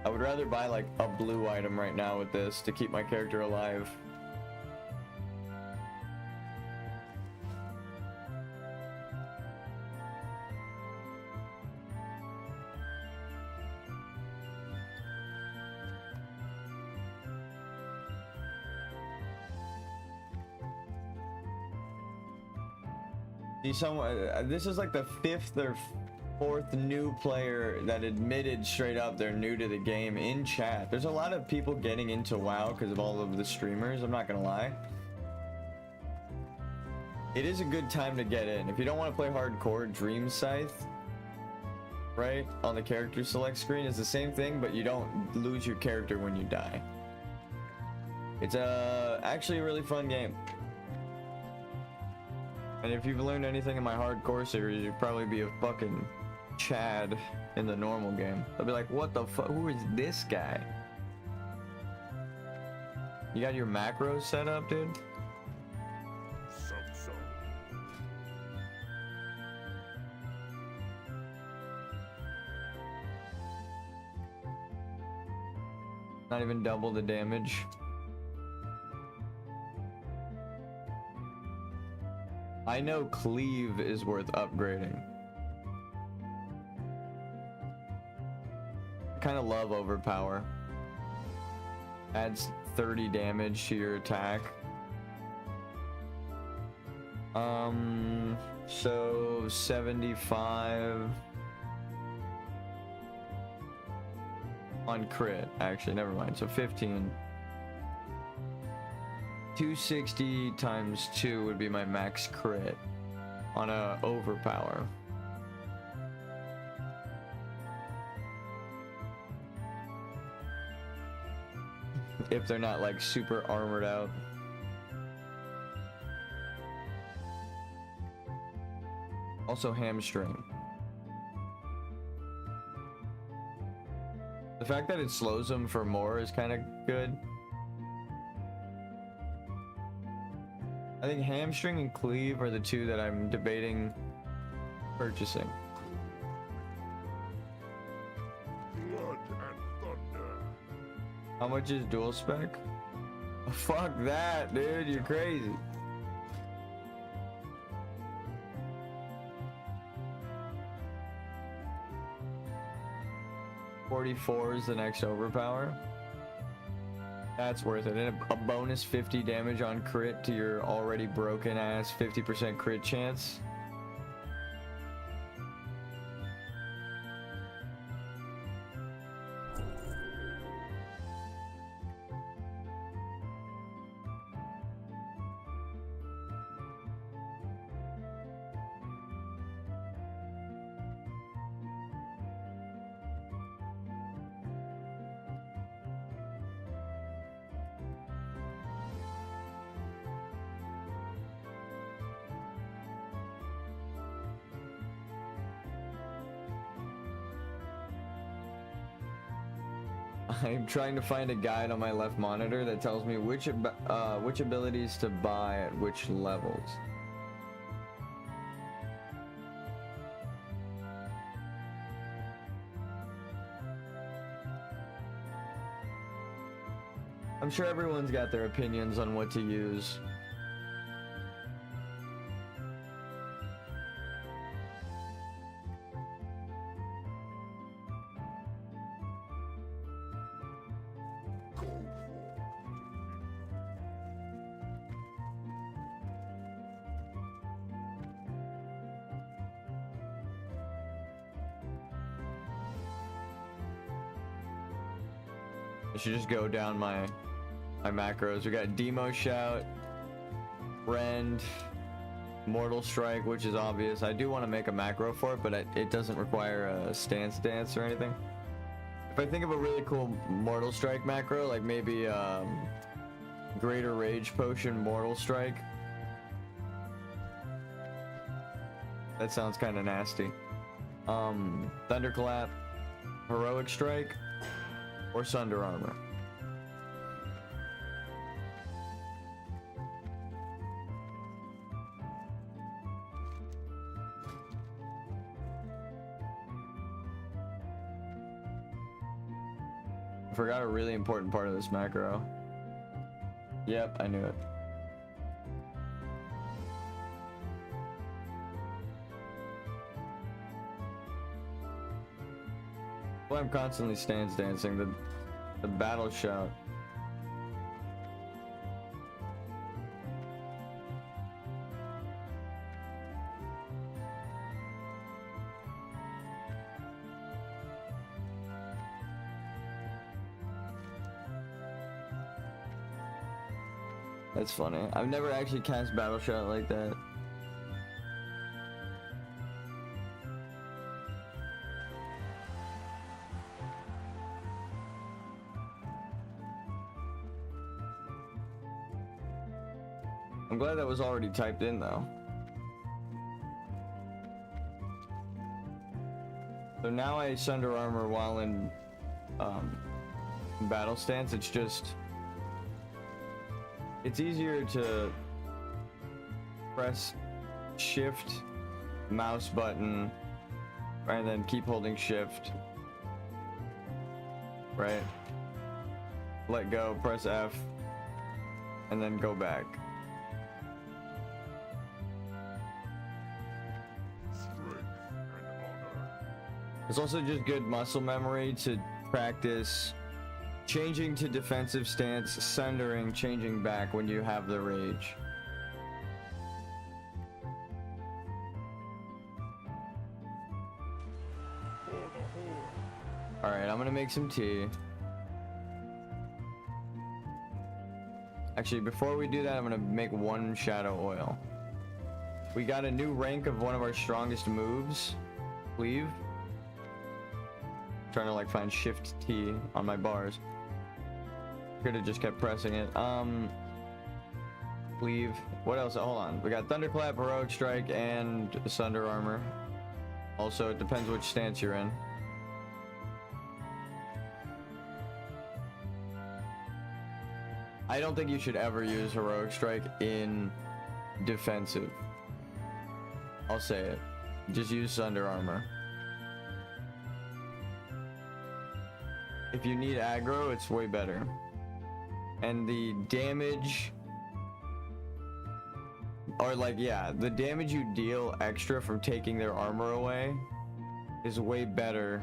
I would rather buy like a blue item right now with this to keep my character alive. This is like the 5th or 4th new player that admitted straight up they're new to the game in chat. There's a lot of people getting into WoW because of all of the streamers, I'm not gonna lie. It is a good time to get in. If you don't want to play hardcore, Dream Scythe, right, on the character select screen is the same thing, but you don't lose your character when you die. It's actually a really fun game. And if you've learned anything in my hardcore series, you'd probably be a fucking Chad in the normal game. They'll be like, what the fuck? Who is this guy? You got your macros set up, dude? So. Not even double the damage. I know cleave is worth upgrading. I kind of love overpower. Adds 30 damage to your attack. So 75 on crit. Actually, never mind. So 15. 260 times 2 would be my max crit on a overpower. If they're not like super armored out. Also hamstring. The fact that it slows them for more is kind of good. I think hamstring and cleave are the two that I'm debating purchasing. Blood and thunder. How much is dual spec? Fuck that, dude. You're crazy. $44 is the next overpower. That's worth it. And a bonus 50 damage on crit to your already broken ass 50% crit chance. I'm trying to find a guide on my left monitor that tells me which abilities to buy at which levels. I'm sure everyone's got their opinions on what to use. I should just go down my macros. We got Demo Shout, Rend, Mortal Strike, which is obvious. I do want to make a macro for it, but it doesn't require a stance dance or anything. If I think of a really cool Mortal Strike macro, like maybe Greater Rage Potion Mortal Strike. That sounds kind of nasty. Thunderclap, Heroic Strike, or Sunder Armor. I forgot a really important part of this macro. Yep, I knew it. Well, I'm constantly stance dancing. The battle shout. That's funny. I've never actually cast battle shout like that. I'm glad that was already typed in though. So now I Sunder Armor while in battle stance. It's easier to press shift, mouse button, and then keep holding shift, right? let go, press F, and then go back. Strength and honor. It's also just good muscle memory to practice changing to defensive stance, sundering, changing back when you have the rage. For the Horde. Alright, I'm gonna make some tea. Actually, before we do that, I'm gonna make one shadow oil. We got a new rank of one of our strongest moves, Cleave. Trying to like find Shift T on my bars. Could have just kept pressing it. Cleave. What else? Hold on. We got Thunderclap, Heroic Strike, and Sunder Armor. Also, it depends which stance you're in. I don't think you should ever use Heroic Strike in defensive. I'll say it. Just use Sunder Armor. If you need aggro, it's way better. And the damage, or like, yeah, the damage you deal extra from taking their armor away is way better,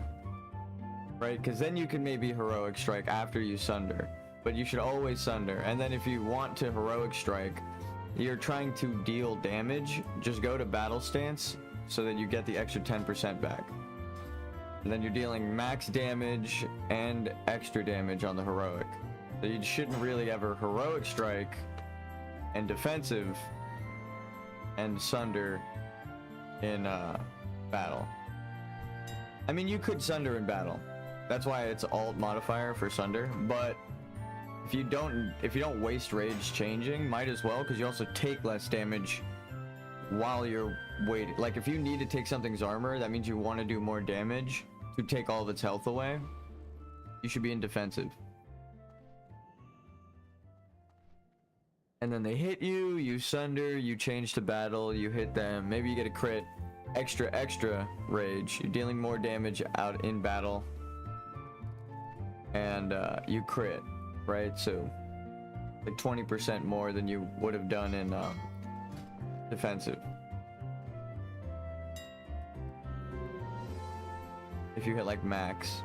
right? Because then you can maybe Heroic Strike after you Sunder, but you should always Sunder. And then if you want to Heroic Strike, you're trying to deal damage, just go to Battle Stance so that you get the extra 10% back. And then you're dealing max damage and extra damage on the Heroic. So you shouldn't really ever Heroic Strike and defensive and Sunder in battle. I mean, you could Sunder in battle. That's why it's alt modifier for Sunder. But if you don't waste rage changing, might as well, because you also take less damage while you're waiting. Like if you need to take something's armor, that means you want to do more damage to take all of its health away. You should be in defensive. And then they hit you, you Sunder, you change to battle, you hit them, maybe you get a crit, extra rage, you're dealing more damage out in battle, and you crit, right? So like 20% more than you would have done in defensive. If you hit like max.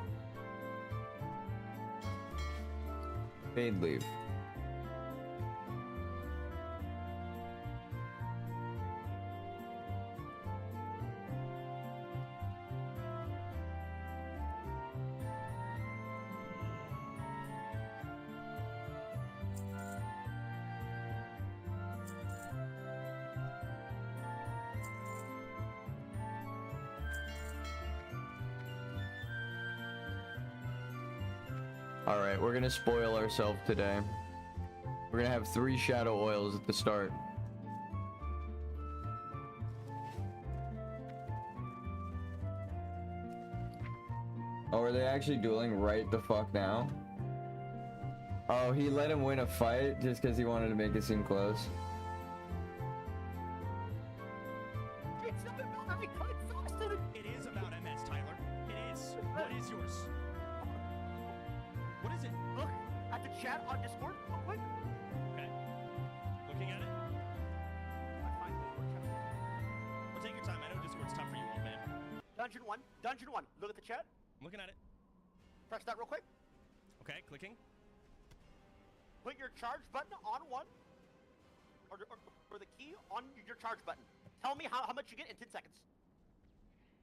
Fade leave. Alright, we're gonna spoil ourselves today. We're gonna have 3 shadow oils at the start. Oh, are they actually dueling right the fuck now? Oh, he let him win a fight just because he wanted to make it seem close. It's not about having fight faster. It is about MS, Tyler. It is. What is yours? What is it? Look at the chat on Discord real quick. Okay. Looking at it. I find Discord chat. Well, take your time. I know Discord's tough for you, old man. Dungeon 1. Dungeon 1. Look at the chat. I'm looking at it. Press that real quick. Okay, clicking. Put your charge button on 1. Or the key on your charge button. Tell me how much you get in 10 seconds.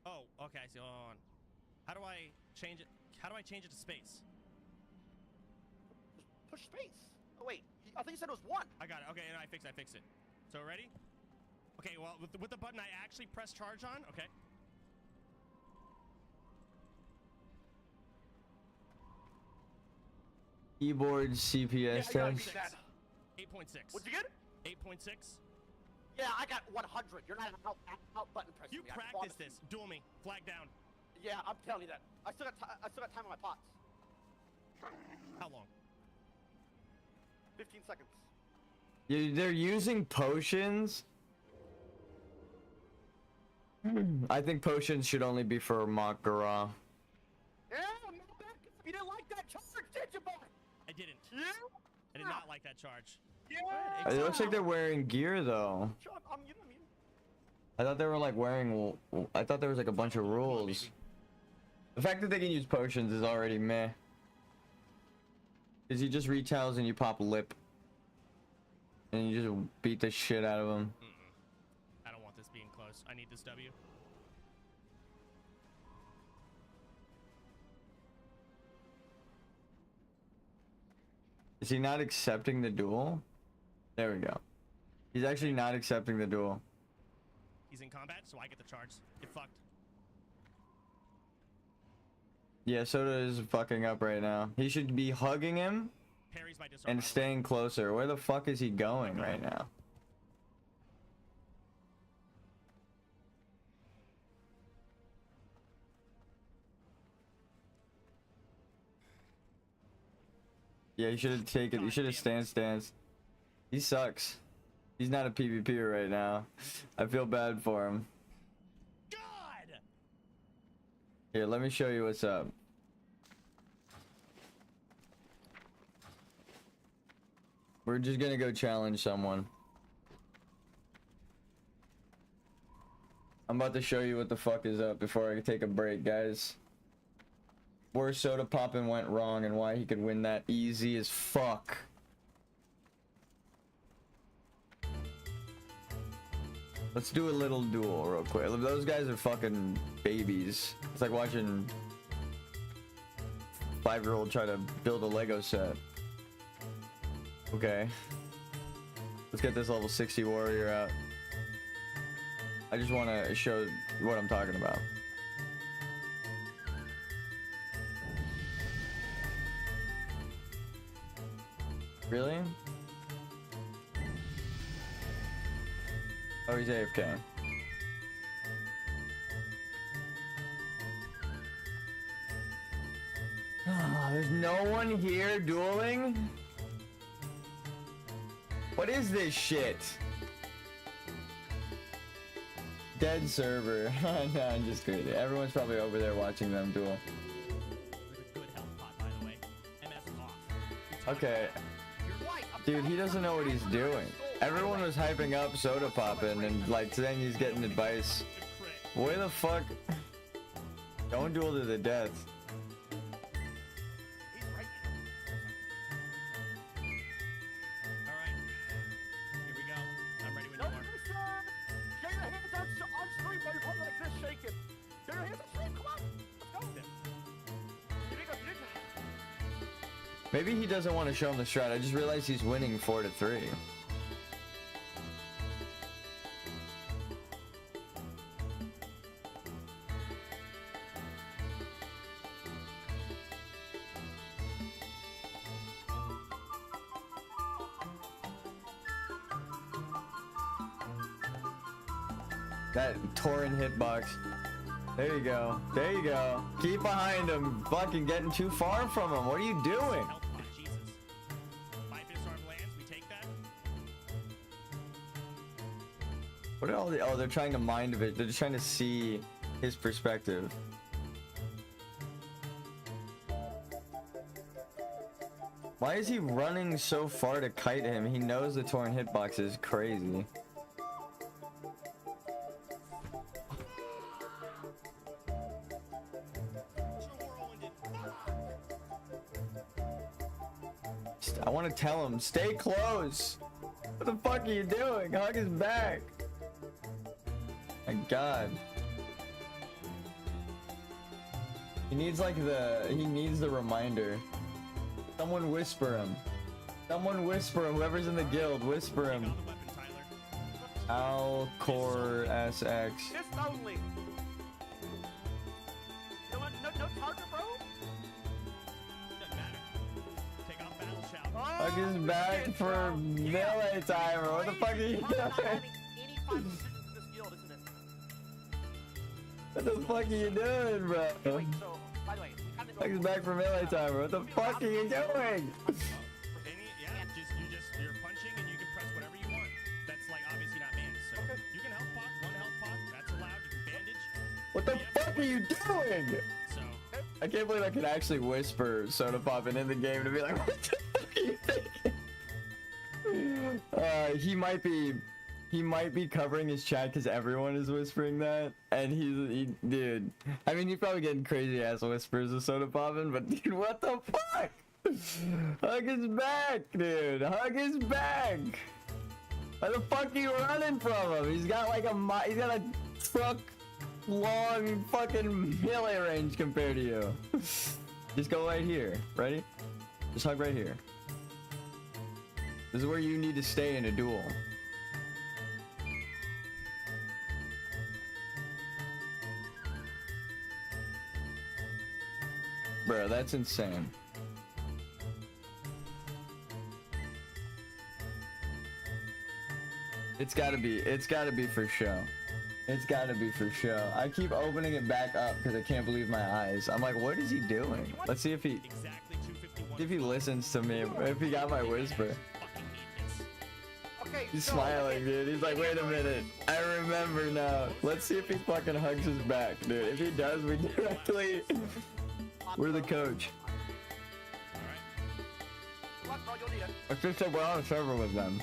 Oh, okay, I see. Hold on. How do I change it? How do I change it to space? Just push space. Oh, wait. I think you said it was 1. I got it. Okay, and I fixed it. So, ready? Okay, well, with the button I actually press charge on. Okay. Keyboard CPS test. 8.6. What'd you get? 8.6. Yeah, I got 100. You're not out button pressing. You practice this. Duel me. Flag down. Yeah, I'm telling you that. I still got time on my pots. How long? 15 seconds. They're using potions. I think potions should only be for Makara. Yeah, I'm not back. You didn't like that charge, did you, boy? I didn't. I did not like that charge. It looks like they're wearing gear though. Sure, I'm muted. I thought they were like wearing. I thought there was like a bunch of rules. The fact that they can use potions is already meh. Cause you just retails and you pop lip, and you just beat the shit out of them. I don't want this being close. I need this W. Is he not accepting the duel? There we go. He's actually not accepting the duel. He's in combat, so I get the charge. Get fucked. Yeah, Soda is fucking up right now. He should be hugging him Parries my disarm. and staying closer. Where the fuck is he going right now? Yeah, you should have taken. You should have stance. He sucks. He's not a PvPer right now. I feel bad for him. God! Here, let me show you what's up. We're just gonna go challenge someone. I'm about to show you what the fuck is up before I take a break, guys. Where Soda Poppin' went wrong and why he could win that easy as fuck. Let's do a little duel real quick. Those guys are fucking babies. It's like watching 5-year-old try to build a Lego set. Okay. Let's get this level 60 warrior out. I just want to show what I'm talking about. Really? Oh, he's AFK. There's no one here dueling? What is this shit? Dead server. No, I'm just kidding. Everyone's probably over there watching them duel. With a good health pot, by the way. MS off. Okay. Dude, he doesn't know what he's doing. Everyone was hyping up Soda Poppin' and like saying he's getting advice. Where the fuck? Don't duel to the death. He's right here. Alright. Here we go. I'm ready when you are. Get your hands on stream, buddy. Hold like this, shaking. Get your hands on stream. Come on. Let's go. You did good. Maybe he doesn't want to show him the strat. I just realized he's winning 4-3. That torrent hitbox. There you go. There you go. Keep behind him. Fucking getting too far from him. What are you doing? Health pot, Jesus. 5 disarm lands, we take that. What are all the? Oh, they're trying to mind of it. They're just trying to see his perspective. Why is he running so far to kite him? He knows the torrent hitbox is crazy. I want to tell him, stay close. What the fuck are you doing? Hug his back. My God. He needs like he needs the reminder. Someone whisper him. Someone whisper him. Whoever's in the guild, whisper him. Found the weapon, Tyler. Alcor SX. Just only. No target, bro? Doesn't matter. Take off battle shout. Hug his back for melee timer. What the fuck are you doing? What the fuck are you doing, bro? Wait, so, by the way, we kinda Hug his back for melee timer. What the fuck are you doing? You're punching and you can press whatever you want. That's like obviously not manned, so Okay. you can health pot, 1 health pot, that's allowed. You can bandage. What the fuck are you doing? So I can't believe I can actually whisper Soda Poppin' in the game to be like, what the he might be covering his chat because everyone is whispering that, and dude. I mean, you're probably getting crazy ass whispers of soda popping, but dude, what the fuck? Hug his back, dude. Hug his back. Why the fuck are you running from him? He's got like he's got a truck long fucking melee range compared to you. Just go right here. Ready? Just hug right here. This is where you need to stay in a duel. Bro, that's insane. It's gotta be for show. It's gotta be for show. I keep opening it back up because I can't believe my eyes. I'm like, what is he doing? Let's see if he listens to me, if he got my whisper. Okay, He's so, smiling, dude. He's like, wait a minute. I remember now. Let's see if he fucking hugs his back, dude. If he does, we directly... We're the coach. Good luck, bro, you'll need it. It's just that we're on a server with them.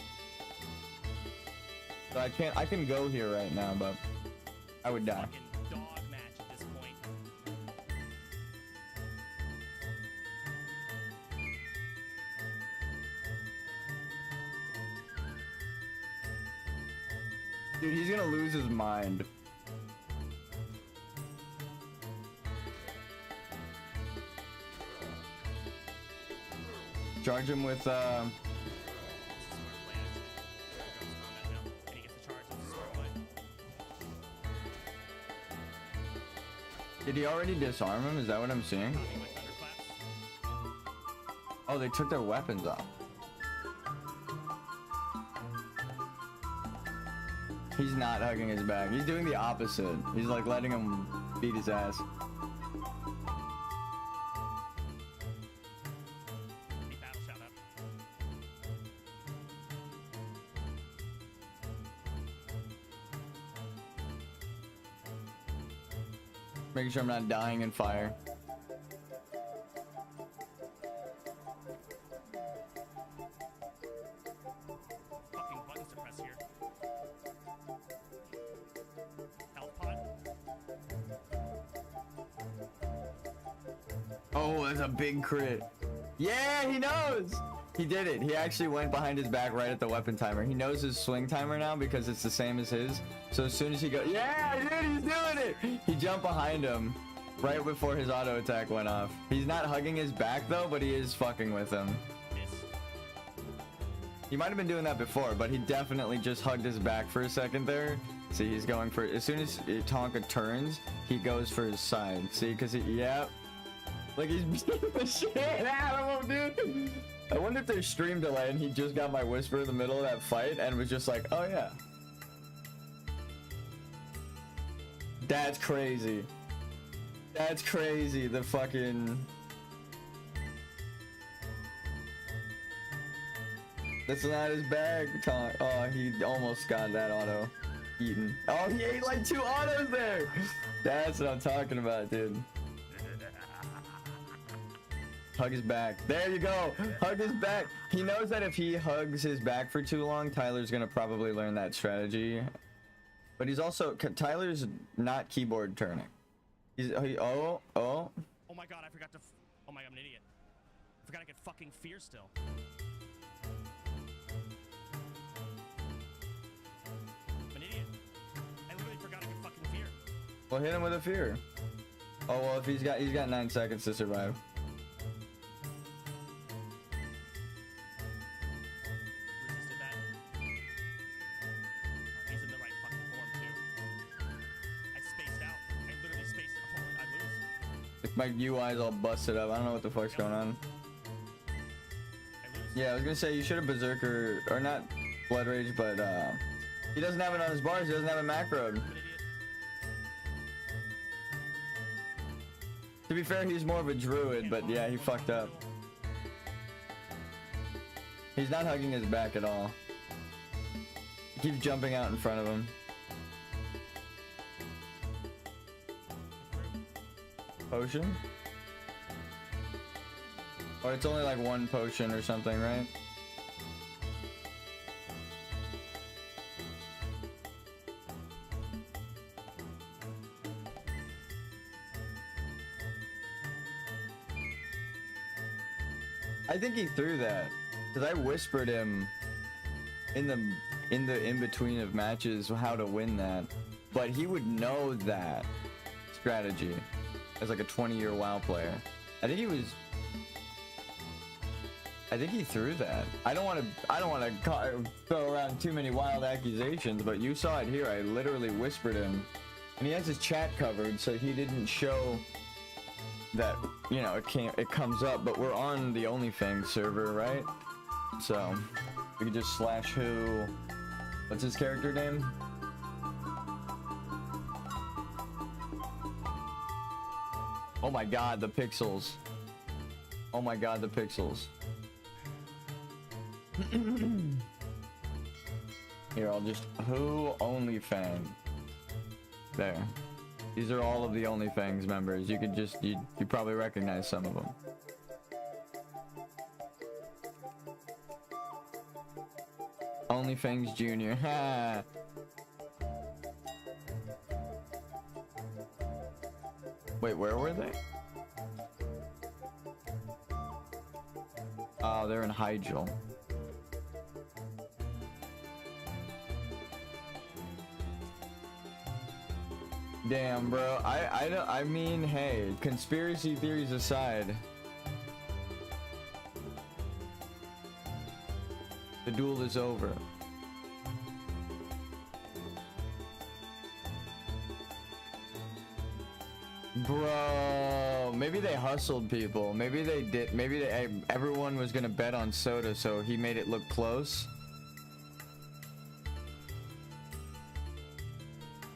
So I can go here right now, but I would die. Dog match at this point. Dude, he's gonna lose his mind. Charge him with Did he already disarm him? Is that what I'm seeing? Oh, they took their weapons off. He's not hugging his back. He's doing the opposite. He's like letting him beat his ass. Making sure I'm not dying in fire. Fucking buttons to press here. Health pod. Oh, that's a big crit. Yeah, he knows. He did it. He actually went behind his back right at the weapon timer. He knows his swing timer now because it's the same as his. So as soon as he goes, yeah, dude, he's doing it. He jumped behind him right before his auto attack went off. He's not hugging his back though, but he is fucking with him. He might have been doing that before, but he definitely just hugged his back for a second there. See, he's going for, as soon as Tonka turns, he goes for his side. See, because yep. Like he's beating the shit out of him, dude. I wonder if there's stream delay and he just got my whisper in the middle of that fight and was just like, oh yeah. That's crazy. That's crazy. The fucking... That's not his bag, Tom. Oh, he almost got that auto eaten. Oh, he ate like 2 autos there. That's what I'm talking about, dude. Hug his back. There you go. Hug his back. He knows that if he hugs his back for too long, Tyler's gonna probably learn that strategy. But he's also, Tyler's not keyboard turning. Oh my god, I forgot to, oh my god, I'm an idiot. I forgot I could fucking fear still. I'm an idiot. I literally forgot I could fucking fear. Well, hit him with a fear. Oh well, if he's got 9 seconds to survive. Resisted that. He's in the right fucking form too. I spaced out. I literally spaced. Oh, I lose. If my UI's all busted up, I don't know what the fuck's going on. I lose. Yeah, I was gonna say you should have Berserker, or not Blood Rage, but he doesn't have it on his bars. He doesn't have a macro. I'm an idiot. To be fair, he's more of a druid, but yeah, he fucked up. He's not hugging his back at all. He keeps jumping out in front of him. Potion? Or it's only like 1 potion or something, right? I think he threw that because I whispered him in the in between of matches how to win that, but he would know that strategy as like a 20-year WoW player. I think he threw that. I don't want to throw around too many wild accusations, but you saw it here. I literally whispered him, and he has his chat covered, so he didn't show that, you know, it comes up. But we're on the OnlyFans server, right? So we can just slash who. What's his character name? Oh my god, the pixels. Oh my god, the pixels. Here, I'll just who OnlyFans. There. These are all of the OnlyFans members. You could just you probably recognize some of them. OnlyFans Junior. Ha. Wait, where were they? Oh, they're in Hyjal. Damn, bro. I mean, hey, conspiracy theories aside, the duel is over. Bro, maybe they hustled people. Maybe they did. Maybe everyone was gonna bet on Soda, so he made it look close.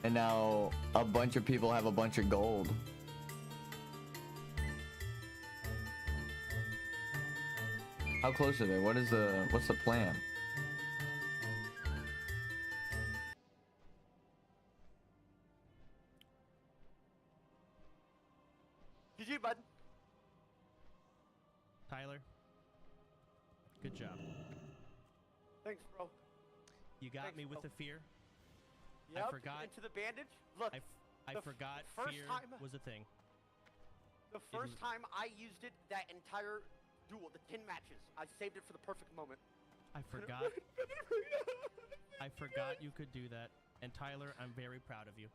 And now a bunch of people have a bunch of gold. How close are they? What's the plan? GG, bud. Tyler, good job. Thanks, bro. You got Thanks, me with bro. the fear. Yep, forgot- into the bandage. Look, I the forgot first fear time- was a thing. the first time I used it, that entire duel, the 10 matches, I saved it for the perfect moment. I forgot. I forgot you could do that. And Tyler, I'm very proud of you.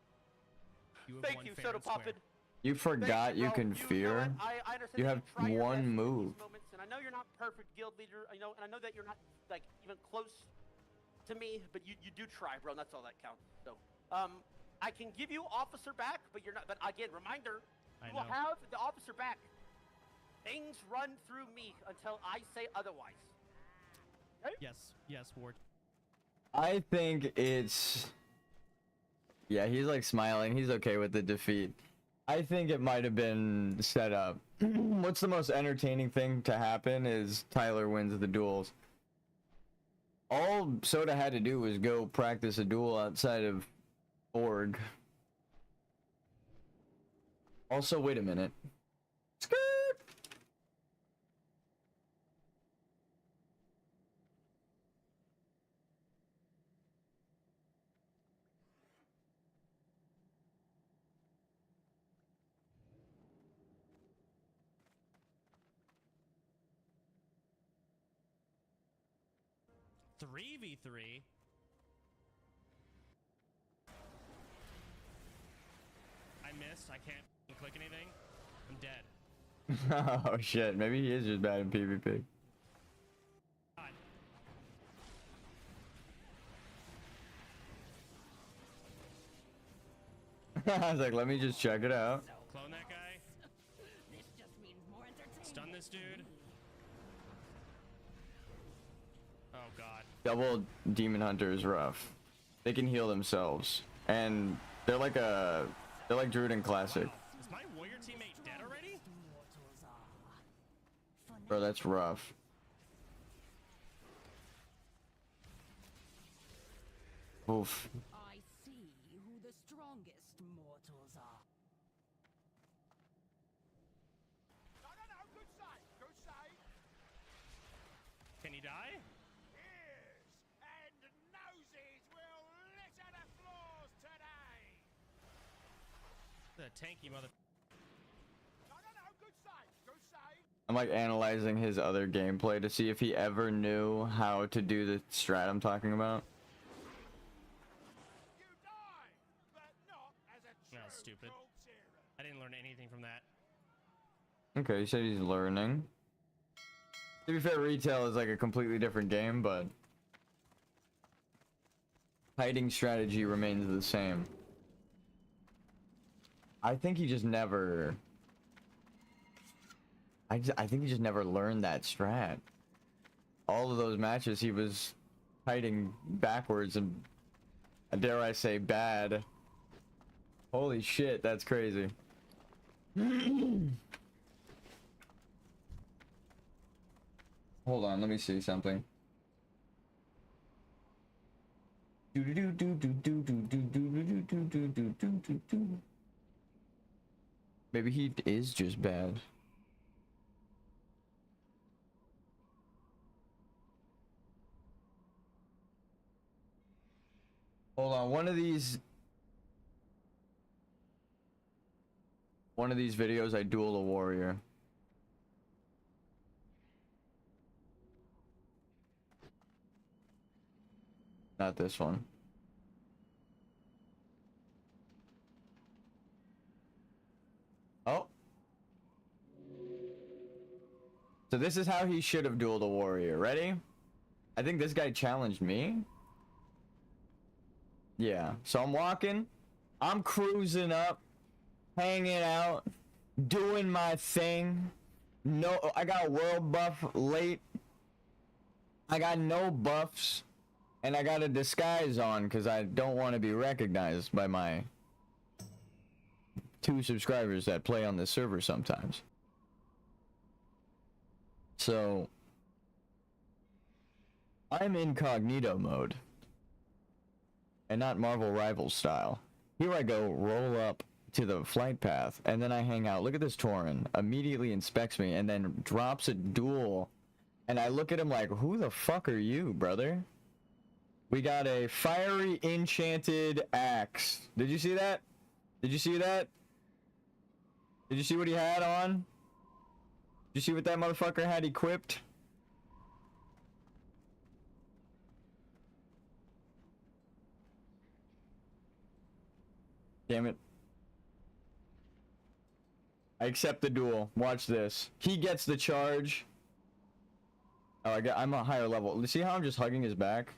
You have Thank won you, fair Soda and square. Poppin. You forgot Thank you bro. can know fear? what? I understand You that have try your one best in these move. moments, and I know you're not perfect guild leader, you know, and I know that you're not like even close to me, but you do try, bro, and that's all that counts. So, I can give you officer back, but you're not. But again, reminder, I you will know. have the officer back. Things run through me until I say otherwise. Yes, Ward. I think it's... Yeah, he's like smiling. He's okay with the defeat. I think it might have been set up. What's the most entertaining thing to happen is Tyler wins the duels. All Soda had to do was go practice a duel outside of Org. Also, wait a minute. Skirt! Three v 3. I missed. I can't click anything. I'm dead. Oh shit, maybe he is just bad in PvP. God. I was like, let me just check it out. Clone that guy. This just means more entertainment. Stun this dude. Oh god. Double Demon Hunter is rough. They can heal themselves. And they're like Druiden Classic. Is my warrior teammate dead already? Mortals are. Bro, that's rough. Oof. I see who the strongest mortals are. No, good save, good save. Can he die? Ears and noses will litter the floors today. The tanky mother. No, good save, good save. I'm like analyzing his other gameplay to see if he ever knew how to do the strat I'm talking about. You die, but not as a true That's stupid. cult hero. I didn't learn anything from that. Okay, you said he's learning. To be fair, retail is like a completely different game, but hiding strategy remains the same. I think he just never... I think he just never learned that strat. All of those matches he was hiding backwards and, dare I say, bad. Holy shit, that's crazy. Hold on, let me see something. Maybe he is just bad. Hold on, one of these videos I duel a warrior. Not this one. Oh. So this is how he should have dueled a warrior. Ready? I think this guy challenged me. Yeah. So I'm walking. I'm cruising up. Hanging out. Doing my thing. No, I got a world buff late. I got no buffs. And I got a disguise on because I don't want to be recognized by my 2 subscribers that play on this server sometimes. So I'm incognito mode. And not Marvel Rivals style. Here I go, roll up to the flight path, and then I hang out. Look at this Tauren. Immediately inspects me and then drops a duel. And I look at him like, who the fuck are you, brother? We got a fiery enchanted axe. Did you see that? Did you see that? Did you see what he had on? Did you see what that motherfucker had equipped? Damn it. I accept the duel. Watch this. He gets the charge. Oh, I'm a higher level. See how I'm just hugging his back?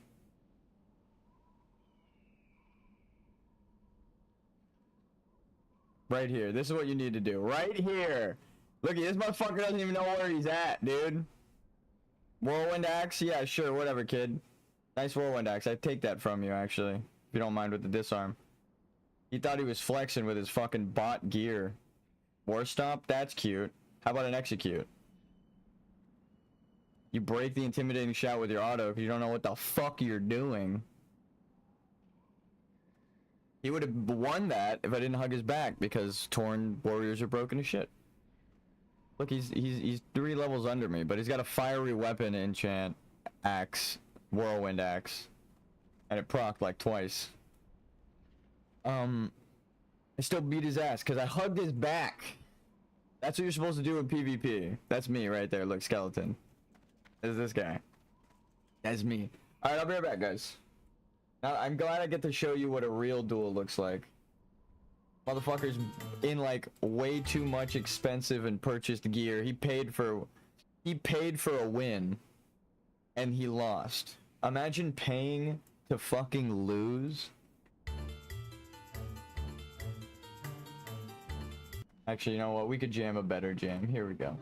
Right here. This is what you need to do. Right here. Look, this motherfucker doesn't even know where he's at, dude. Whirlwind axe? Yeah, sure. Whatever, kid. Nice whirlwind axe. I'd take that from you, actually. If you don't mind with the disarm. He thought he was flexing with his fucking bot gear. War Stomp? That's cute. How about an execute? You break the intimidating shout with your auto because you don't know what the fuck you're doing. He would have won that if I didn't hug his back because Tauren warriors are broken as shit. Look, he's 3 levels under me, but he's got a fiery weapon enchant axe, whirlwind axe, and it procced like twice. I still beat his ass because I hugged his back. That's what you're supposed to do in PvP. That's me right there. Look, skeleton. That's this guy. That's me. All right, I'll be right back, guys. Now, I'm glad I get to show you what a real duel looks like. Motherfucker's in like way too much expensive and purchased gear. He paid for a win and he lost. Imagine paying to fucking lose. Actually, you know what? We could jam a better jam. Here we go.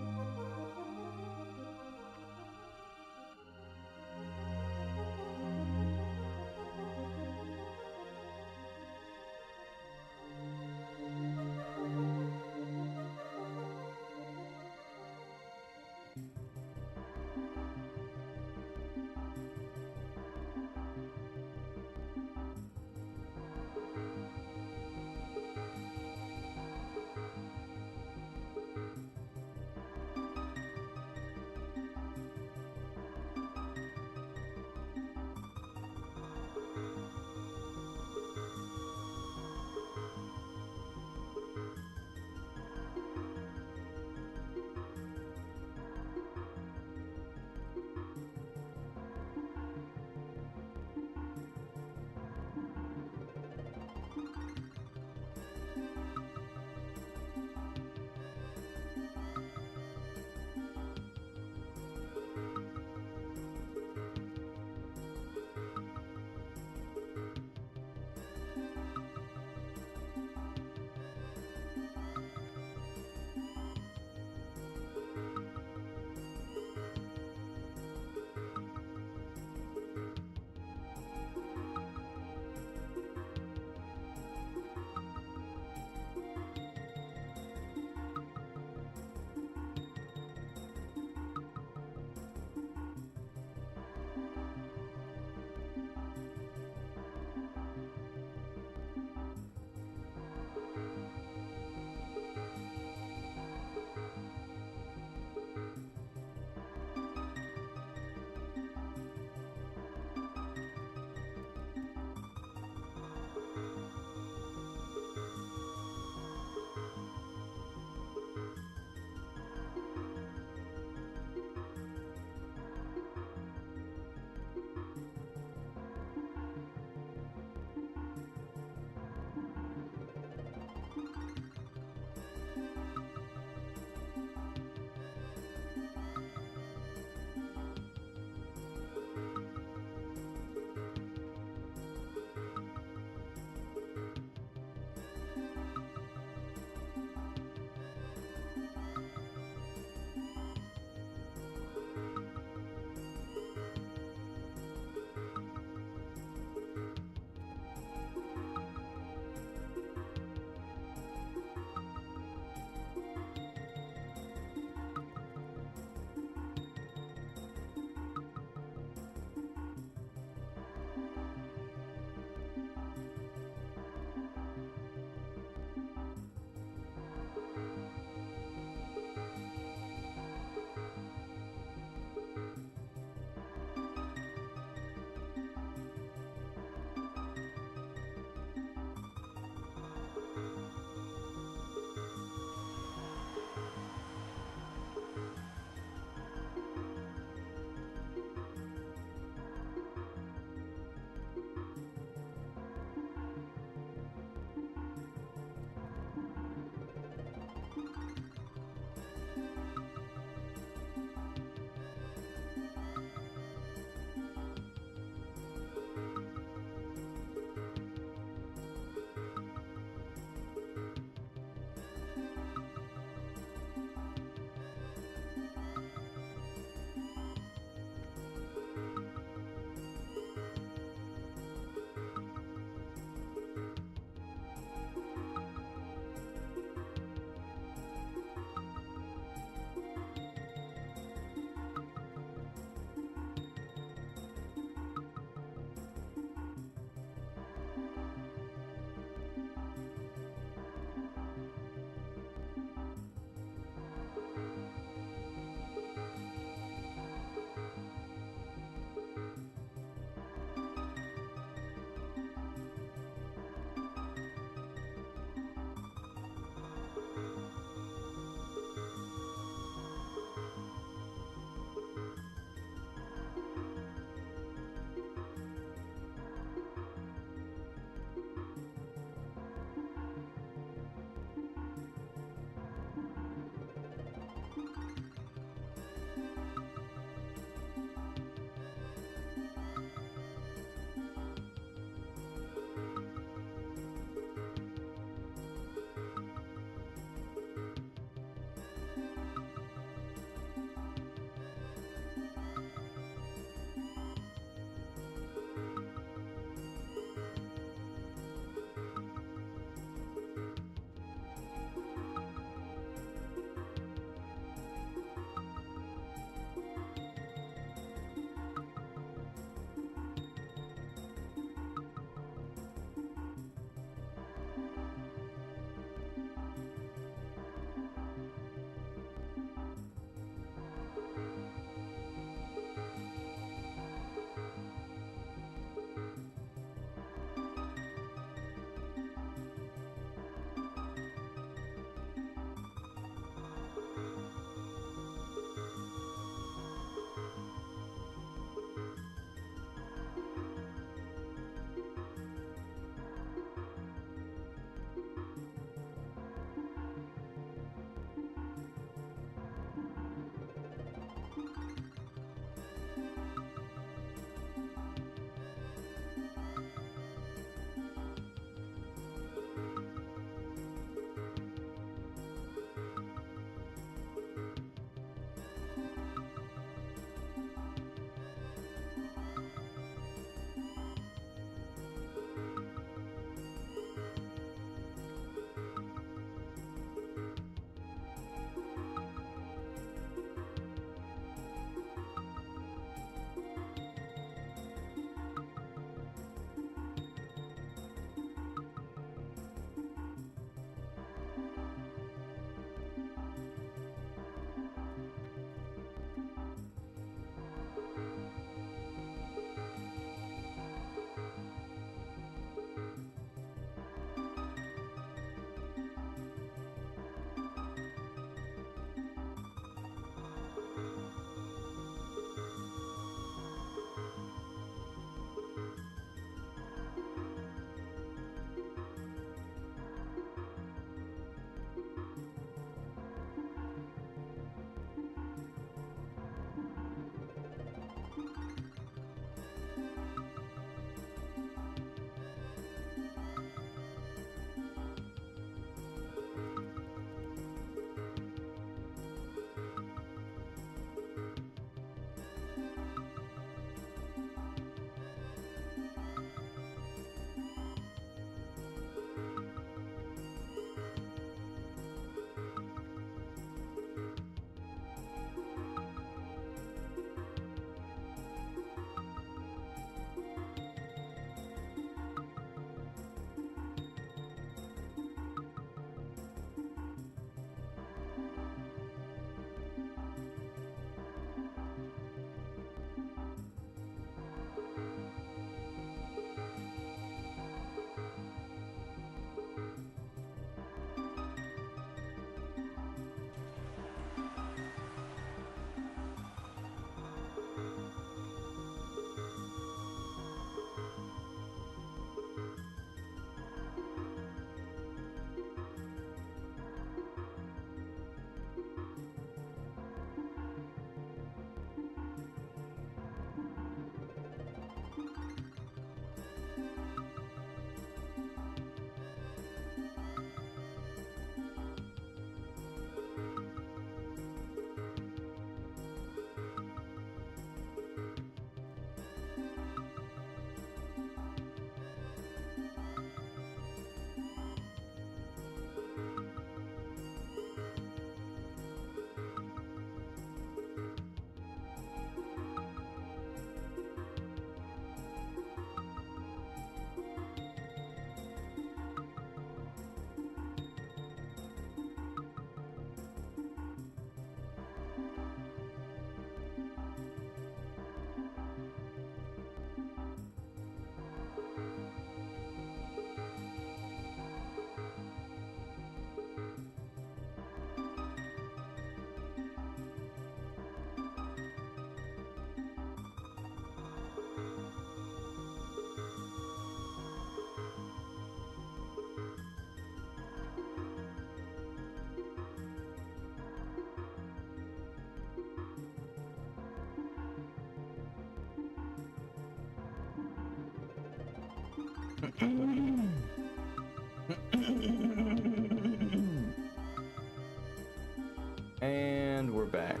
And we're back.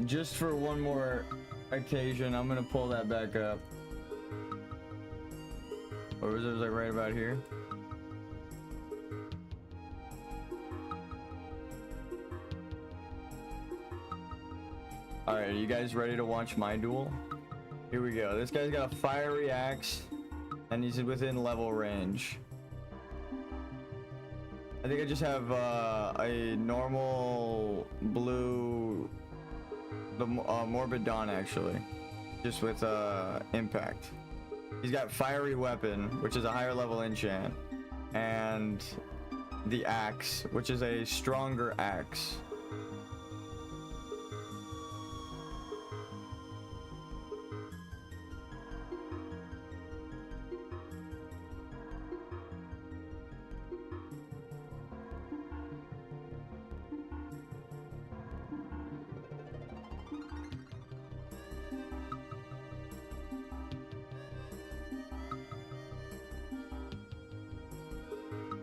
Just for one more occasion, I'm gonna pull that back up. Or was it like right about here? Alright, are you guys ready to watch my duel? Here we go. This guy's got a fiery axe, and he's within level range. I think I just have a normal blue, the Morbid Dawn actually, just with impact. He's got fiery weapon, which is a higher level enchant, and the axe, which is a stronger axe.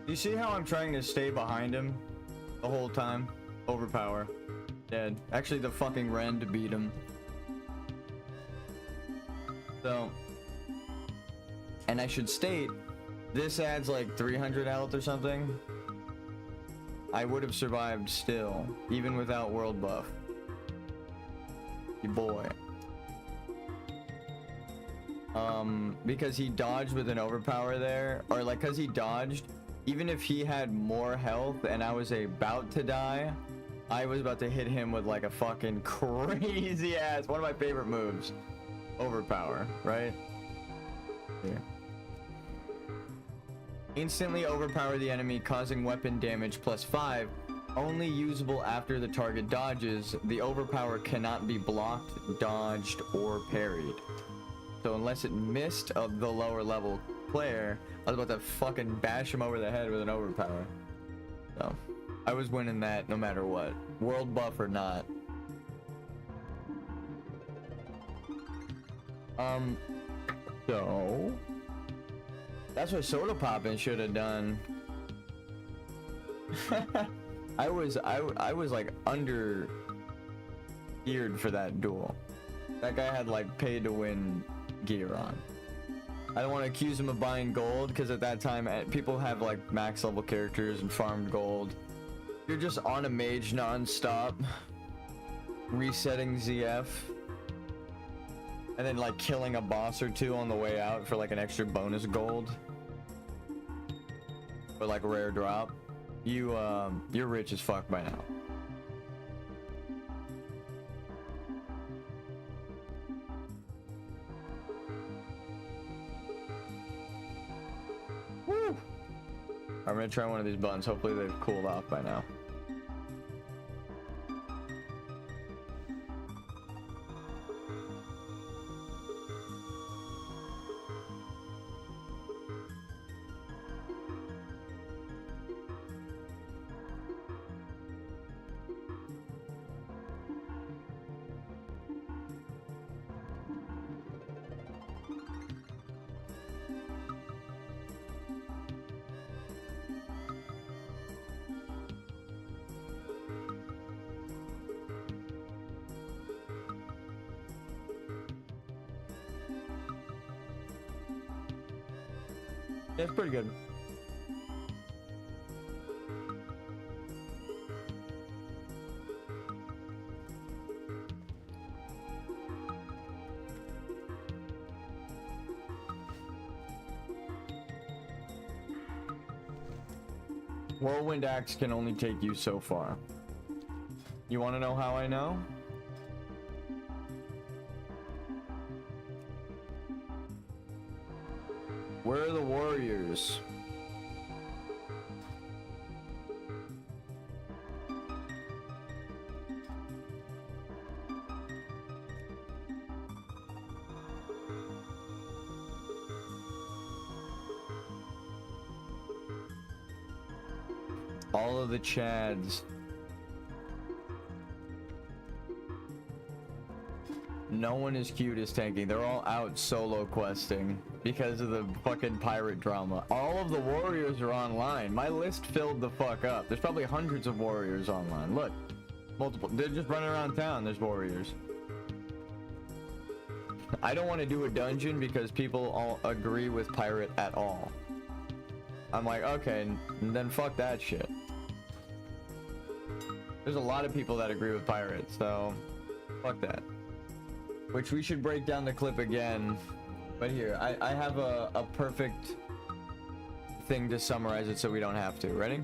You see how I'm trying to stay behind him the whole time? Overpower. Dead. Actually, the fucking Ren to beat him. So, and I should state, this adds like 300 health or something. I would have survived still, even without world buff. You boy. Because he dodged with an overpower there, or like, cause he dodged, even if he had more health and I was about to die, I was about to hit him with like a fucking crazy ass, one of my favorite moves. Overpower, right? Here. Instantly overpower the enemy, causing weapon damage +5. Only usable after the target dodges. The overpower cannot be blocked, dodged, or parried. So unless it missed of the lower level player, I was about to fucking bash him over the head with an overpower. So I was winning that no matter what, world buff or not. So that's what Soda Poppin' should have done. I was like under geared for that duel. That guy had like pay to win gear on. I don't want to accuse him of buying gold, because at that time people have like max level characters and farmed gold. You're just on a mage non-stop, resetting ZF, and then like killing a boss or two on the way out for like an extra bonus gold, or like a rare drop. You're rich as fuck by now. Woo! I'm gonna try one of these buttons. Hopefully they've cooled off by now. Yeah, it's pretty good. Whirlwind Axe can only take you so far. You want to know how I know? Where are the warriors? All of the Chads. No one is cute as tanking. They're all out solo questing because of the fucking pirate drama. All of the warriors are online. My list filled the fuck up. There's probably hundreds of warriors online. Look, multiple. They're just running around town. There's warriors. I don't want to do a dungeon because people all agree with pirate at all. I'm like, okay, then fuck that shit. There's a lot of people that agree with pirate, so fuck that. Which we should break down the clip again. But here, I have a perfect thing to summarize it so we don't have to. Ready?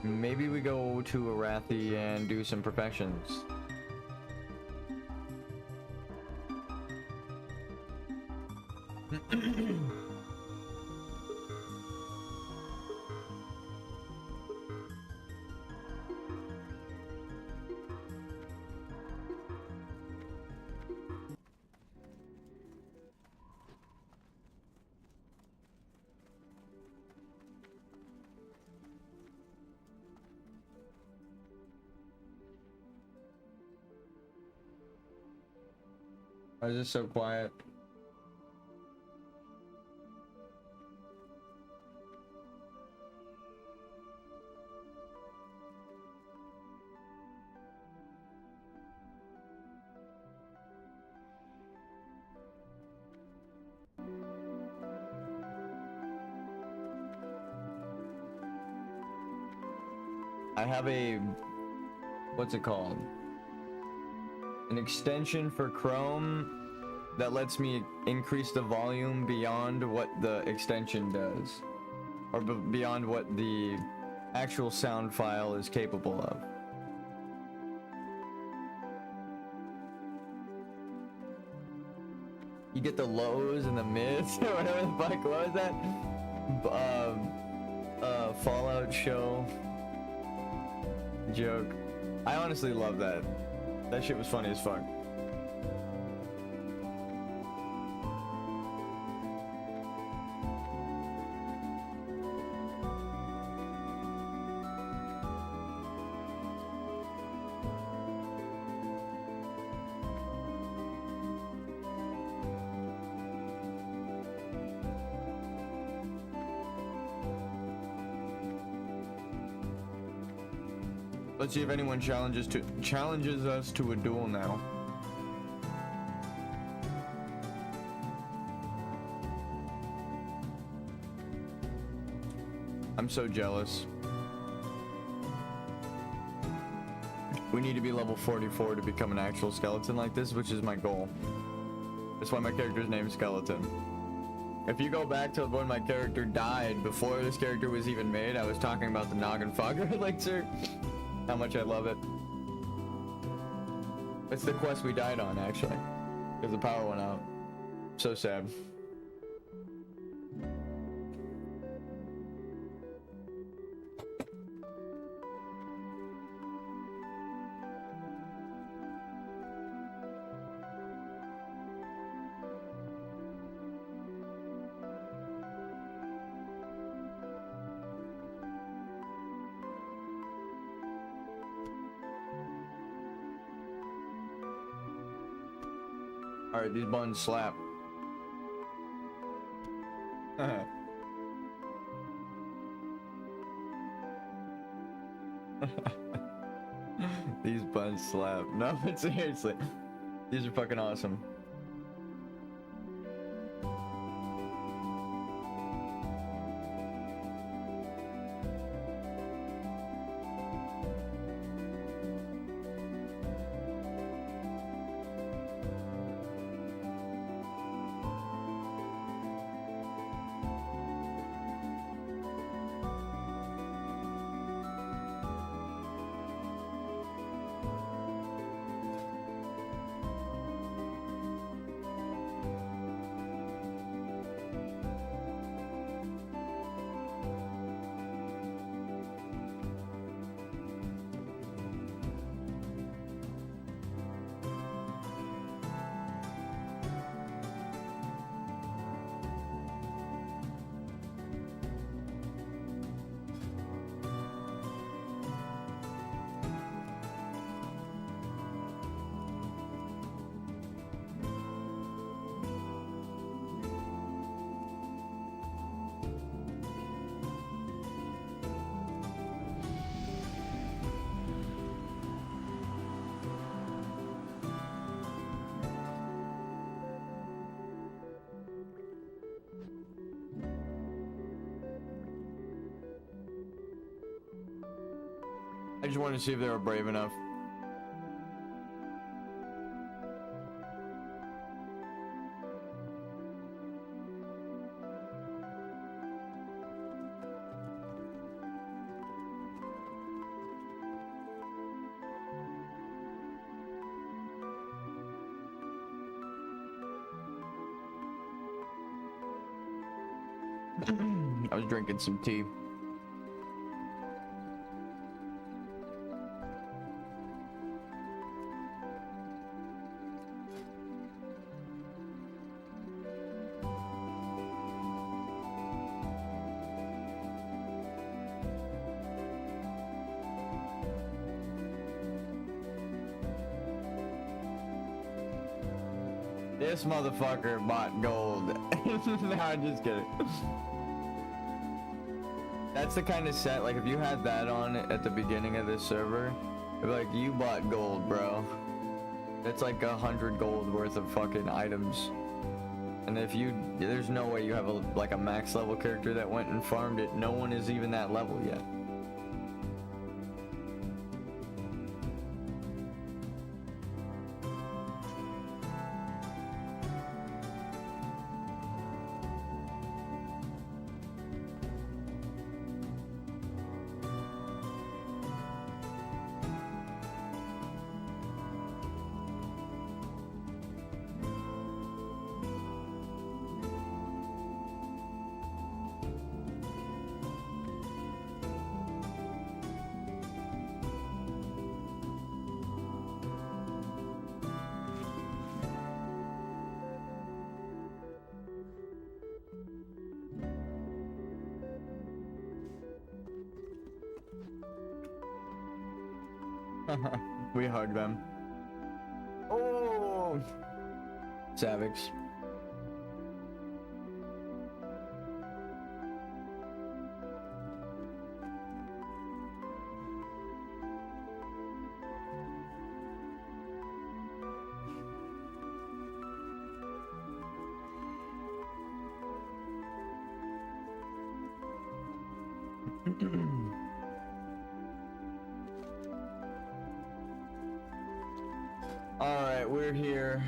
Maybe we go to Arathi and do some professions. Why is this so quiet? I have a, what's it called? An extension for Chrome that lets me increase the volume beyond what the extension does, or beyond what the actual sound file is capable of. You get the lows and the mids, or whatever the fuck was that? Fallout show joke. I honestly love that. That shit was funny as fuck. Let's see if anyone challenges us to a duel now. I'm so jealous. We need to be level 44 to become an actual skeleton like this, which is my goal. That's why my character's name is Skeleton. If you go back to when my character died, before this character was even made, I was talking about the Noggin Fogger elixir. How much I love it. It's the quest we died on, actually, because the power went out. So sad. Alright, these buns slap. These buns slap. No, but seriously. These are fucking awesome. I just wanted to see if they were brave enough. I was drinking some tea. This motherfucker bought gold. No, I'm just kidding. That's the kind of set, like if you had that on at the beginning of this server, it'd be like, you bought gold, bro. That's like 100 gold worth of fucking items. And if you, there's no way you have like a max level character that went and farmed it. No one is even that level yet. We hug them. Oh, savage. All right, we're here.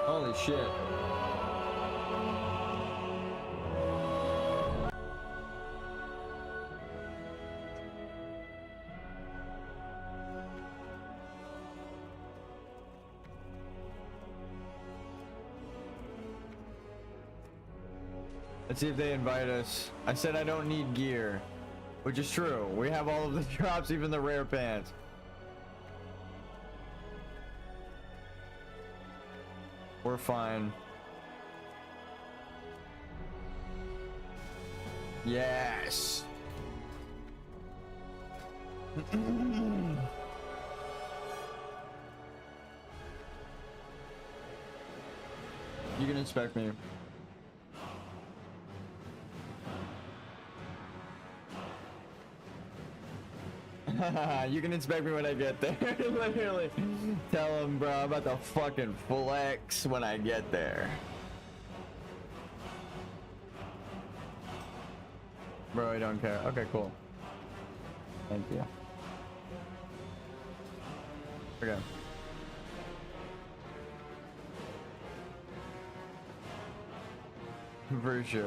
Holy shit. Let's see if they invite us. I said I don't need gear, which is true. We have all of the drops, even the rare pants. We're fine. Yes. You can inspect me. You can inspect me when I get there. Literally. Tell him, bro, I'm about to fucking flex when I get there. Bro, I don't care. Okay, cool. Thank you. Okay. For sure.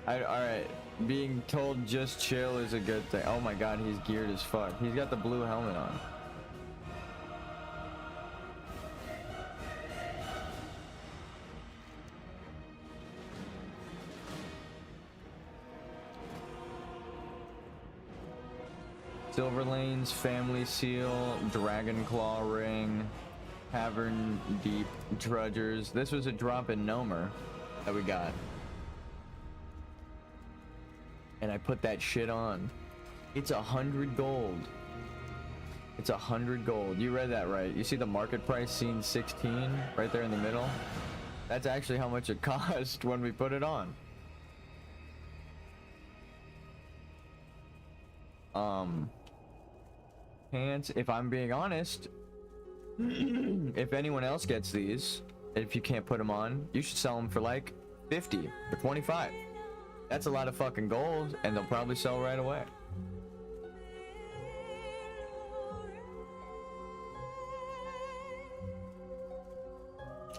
Alright. Being told just chill is a good thing. Oh my god, he's geared as fuck. He's got the blue helmet on. Silver Lanes, Family Seal, Dragon Claw Ring, Cavern Deep Trudgers. This was a drop in Nomer that we got. And I put that shit on. It's 100 gold. It's 100 gold. You read that right. You see the market price scene 16 right there in the middle? That's actually how much it cost when we put it on. Pants, if I'm being honest, if anyone else gets these, if you can't put them on, you should sell them for like 50 or 25. That's a lot of fucking gold, and they'll probably sell right away.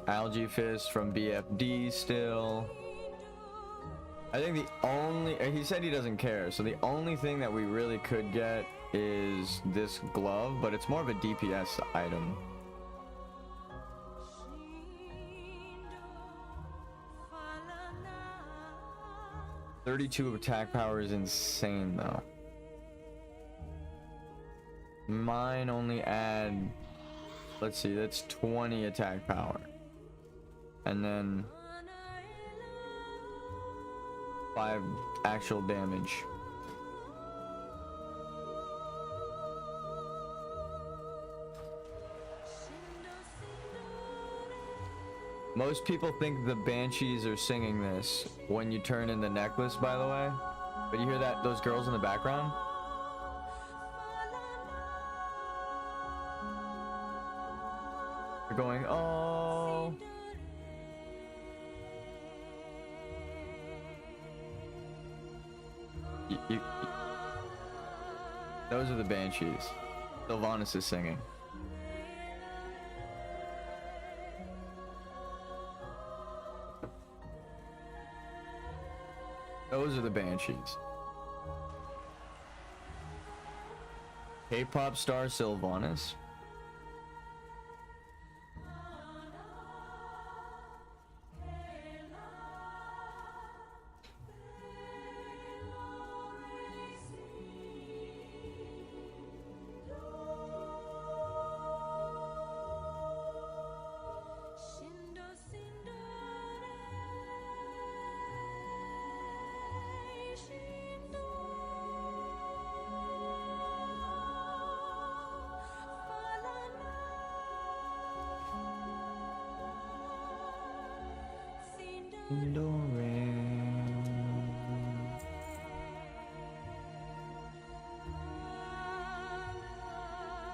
Algae Fist from BFD still. I think the only, he said he doesn't care, so the only thing that we really could get is this glove, but it's more of a DPS item. .32 attack power is insane though. Mine only add, let's see, that's 20 attack power. And then 5 actual damage. Most people think the banshees are singing this when you turn in the necklace, by the way. But you hear that, those girls in the background? They're going, oh. Those are the banshees. Sylvanas is singing. Those are the banshees. K-pop star Sylvanas.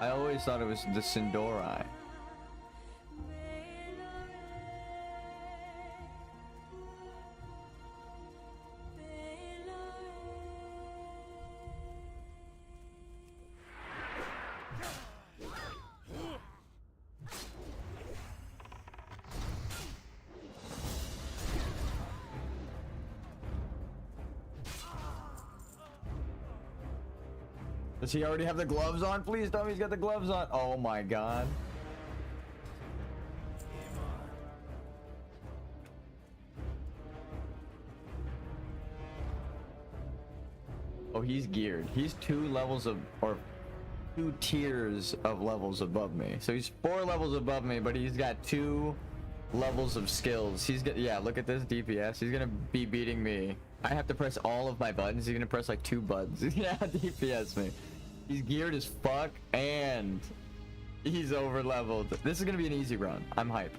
I always thought it was the Sindori. Does he already have the gloves on? Please tell me he's got the gloves on. Oh my god. Oh, he's geared. He's 2 levels of, or 2 tiers of levels above me. So he's 4 levels above me, but he's got 2 levels of skills. He's got, yeah, look at this DPS. He's gonna be beating me. I have to press all of my buttons. He's gonna press like 2 buttons. Yeah, DPS me. He's geared as fuck, and he's over leveled. This is gonna be an easy run. I'm hype.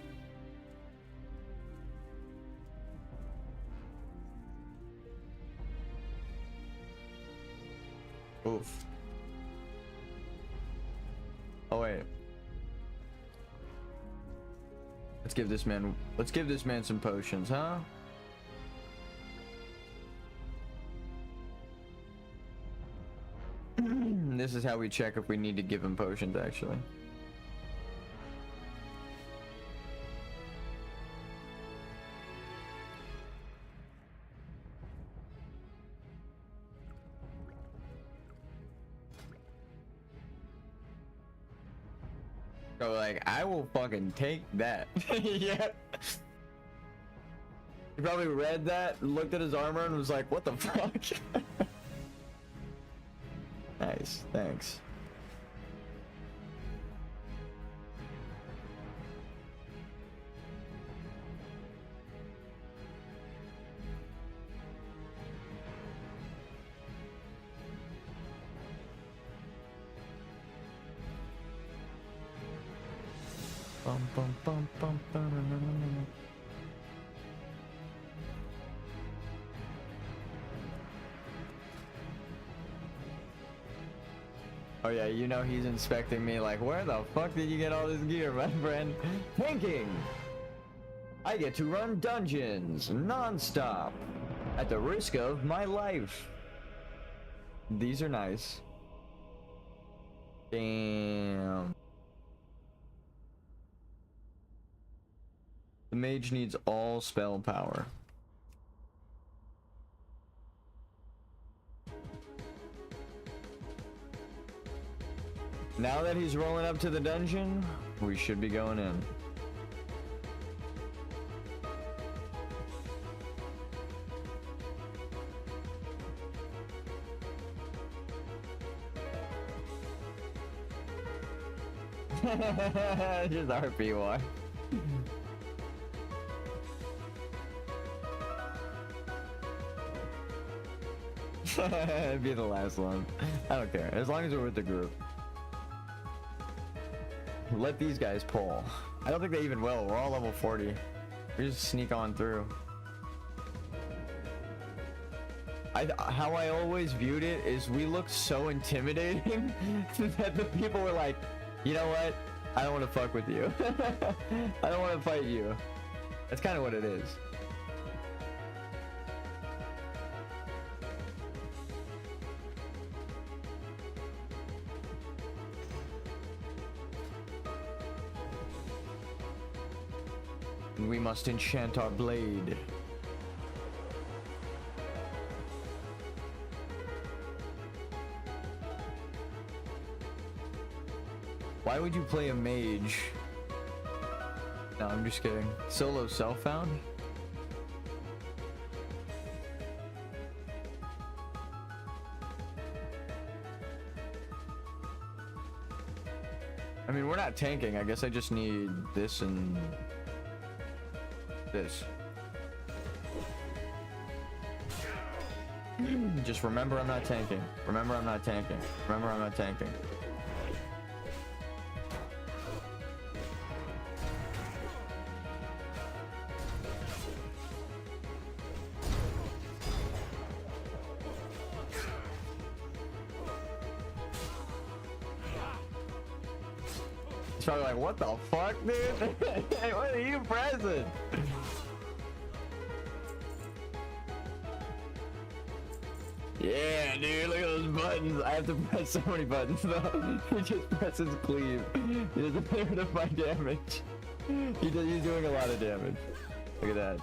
Oof. Oh wait. Let's give this man some potions, huh? This is how we check if we need to give him potions, actually. So like, I will fucking take that. Yeah. He probably read that, looked at his armor, and was like, "What the fuck?" Nice, thanks. Bum, bum, bum, bum, ba-da-na-na-na-na. Oh yeah, you know he's inspecting me like, where the fuck did you get all this gear, my friend? Thinking! I get to run dungeons non-stop at the risk of my life. These are nice. Damn. The mage needs all spell power. Now that he's rolling up to the dungeon, we should be going in. Just RPY. It'd be the last one. I don't care. As long as we're with the group. Let these guys pull. I don't think they even will. We're all level 40. We just sneak on through. How I always viewed it is we looked so intimidating that the people were like, you know what? I don't want to fuck with you. I don't want to fight you. That's kind of what it is. We must enchant our blade. Why would you play a mage? No, I'm just kidding. Solo self-found? I mean, we're not tanking. I guess I just need this and this. Just remember I'm not tanking. Remember I'm not tanking. Remember I'm not tanking. He's probably like, what the fuck, dude? Hey, what are you pressing? Yeah, dude, look at those buttons. I have to press so many buttons though. He just presses cleave. He doesn't pay enough my damage. He's doing a lot of damage. Look at that.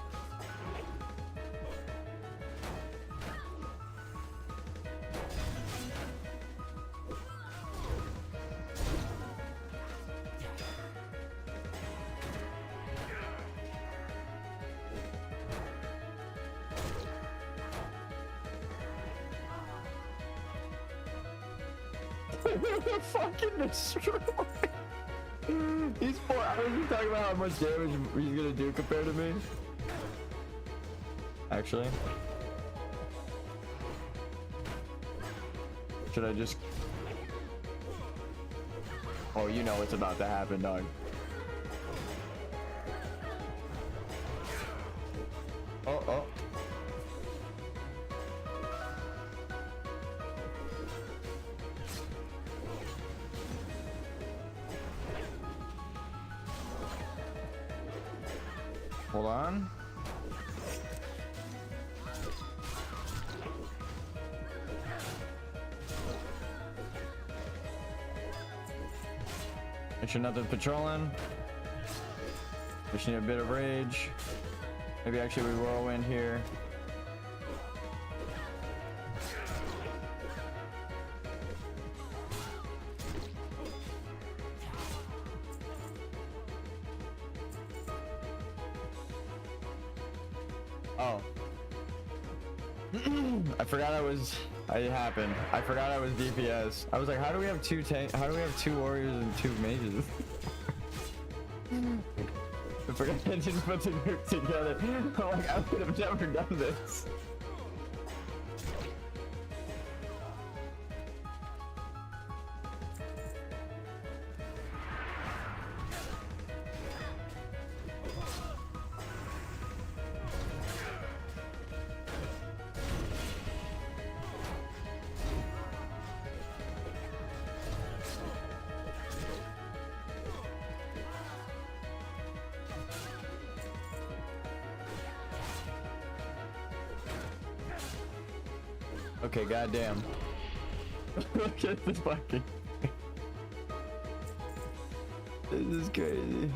Fucking destroy. He's four. I was just talking about how much damage he's gonna do compared to me. Actually, should I just? Oh, you know what's about to happen, dog. Oh, oh. Hold on. Mission nothing patrolling. Mission a bit of rage. Maybe actually we whirlwind here. Oh. I forgot it happened. I forgot I was DPS. I was like, how do we have two warriors and two mages? I forgot I didn't put the group together. I'm like, I would have never done this. Okay, goddamn. Look at this fucking. This is crazy.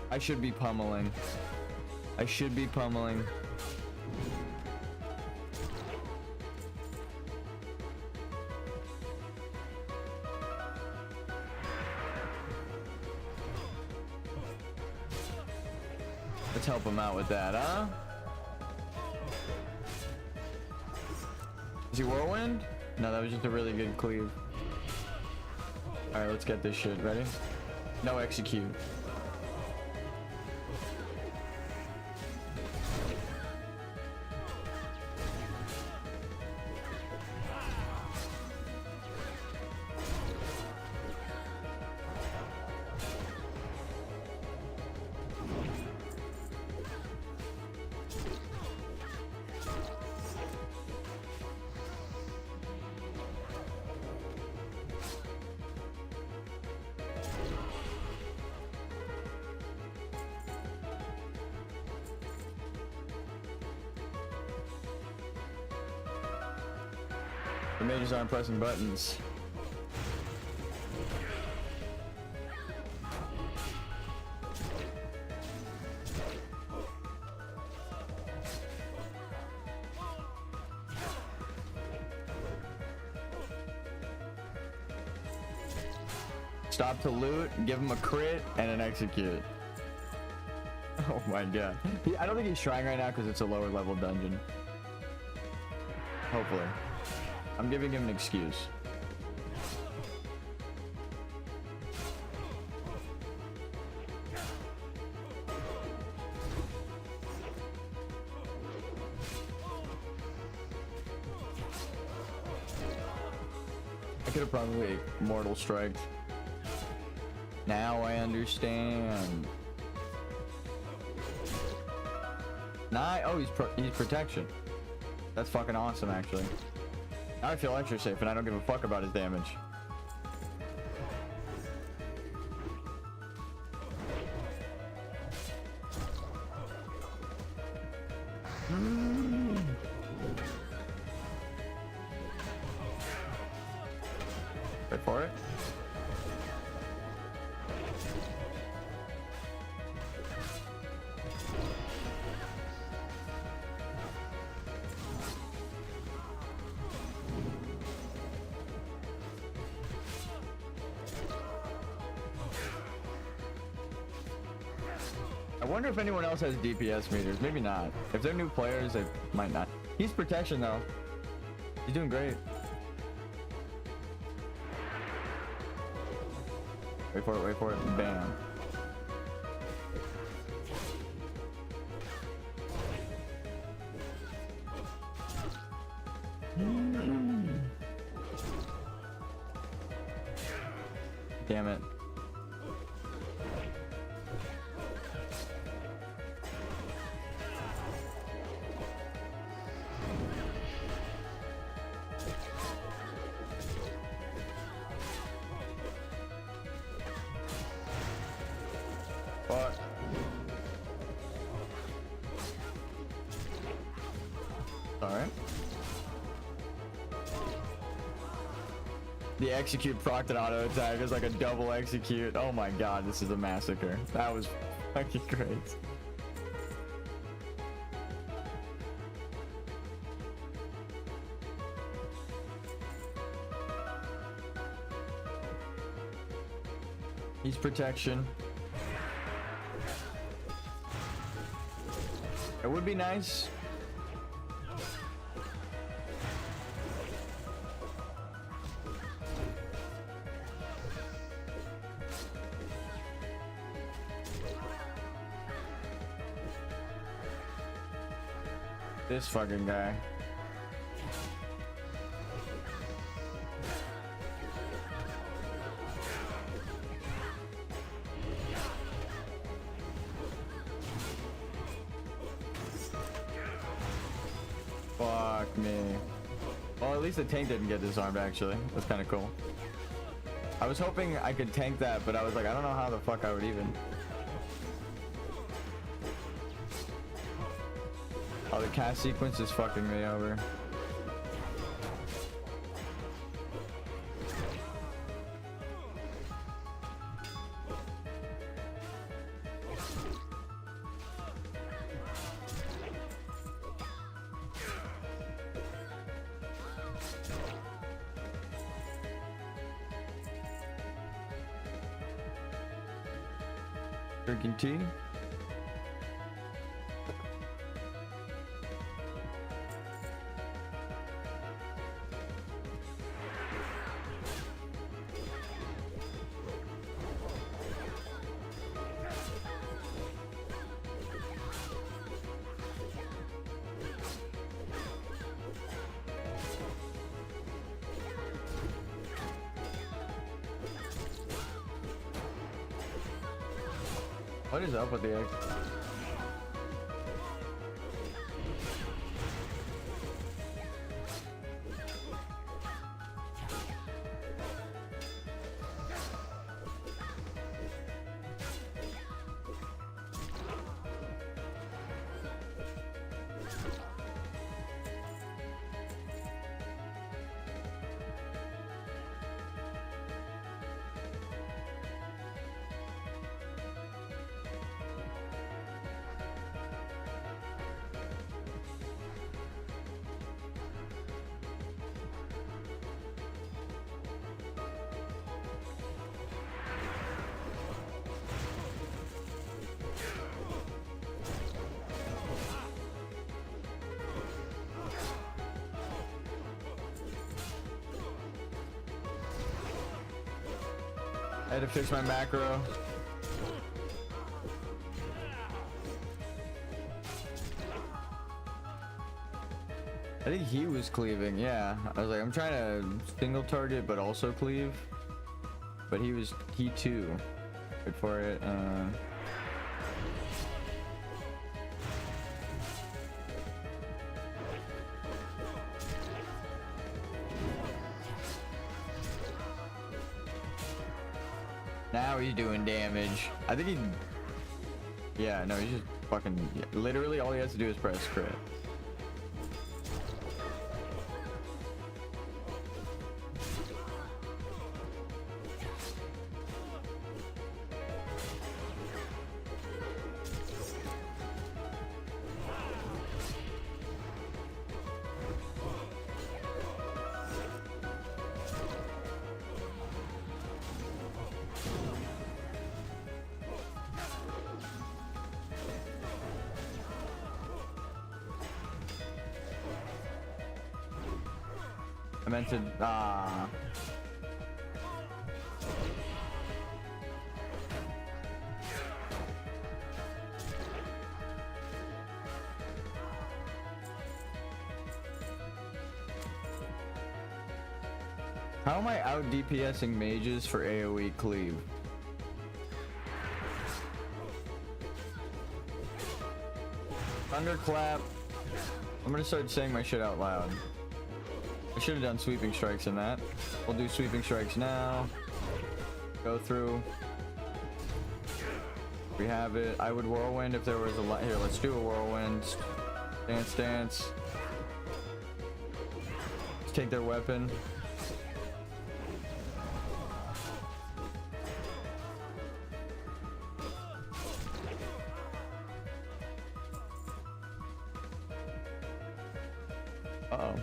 I should be pummeling. I should be pummeling. Let's help him out with that, huh? Is he whirlwind? No, that was just a really good cleave. All right, let's get this shit ready. No execute. The mages aren't pressing buttons. Stop to loot, give him a crit, and an execute. Oh my god. I don't think he's trying right now because it's a lower level dungeon. Hopefully. I'm giving him an excuse. I could have probably mortal striked. Now I understand. Oh, he's protection. That's fucking awesome, actually. Now I feel extra safe, and I don't give a fuck about his damage. Wait for it. I wonder if anyone else has DPS meters. Maybe not. If they're new players, they might not. He's protection though. He's doing great. Wait for it, wait for it. Bam. Damn it. Fuck. Alright. The execute procced an auto attack is like a double execute. Oh my god, this is a massacre. That was fucking great. He's protection. It would be nice. This fucking guy. Fuck me. Well, at least the tank didn't get disarmed, actually. That's kind of cool. I was hoping I could tank that, but I was like, I don't know how the fuck I would even. Oh, the cast sequence is fucking me over. Drinking tea. What is up with the egg? I had to fix my macro. I think he was cleaving, yeah. I was like, I'm trying to single target but also cleave. But he too. Wait for it. Now he's doing damage. I think he... Yeah, no, he's just fucking... Yeah, literally all he has to do is press crit. I meant to, How am I out DPSing mages for AoE cleave? Thunderclap. I'm gonna start saying my shit out loud. I should have done sweeping strikes in that. We'll do sweeping strikes now. Go through. We have it. I would whirlwind if there was a lot. Here, let's do a whirlwind. Dance, dance. Let's take their weapon. Uh-oh.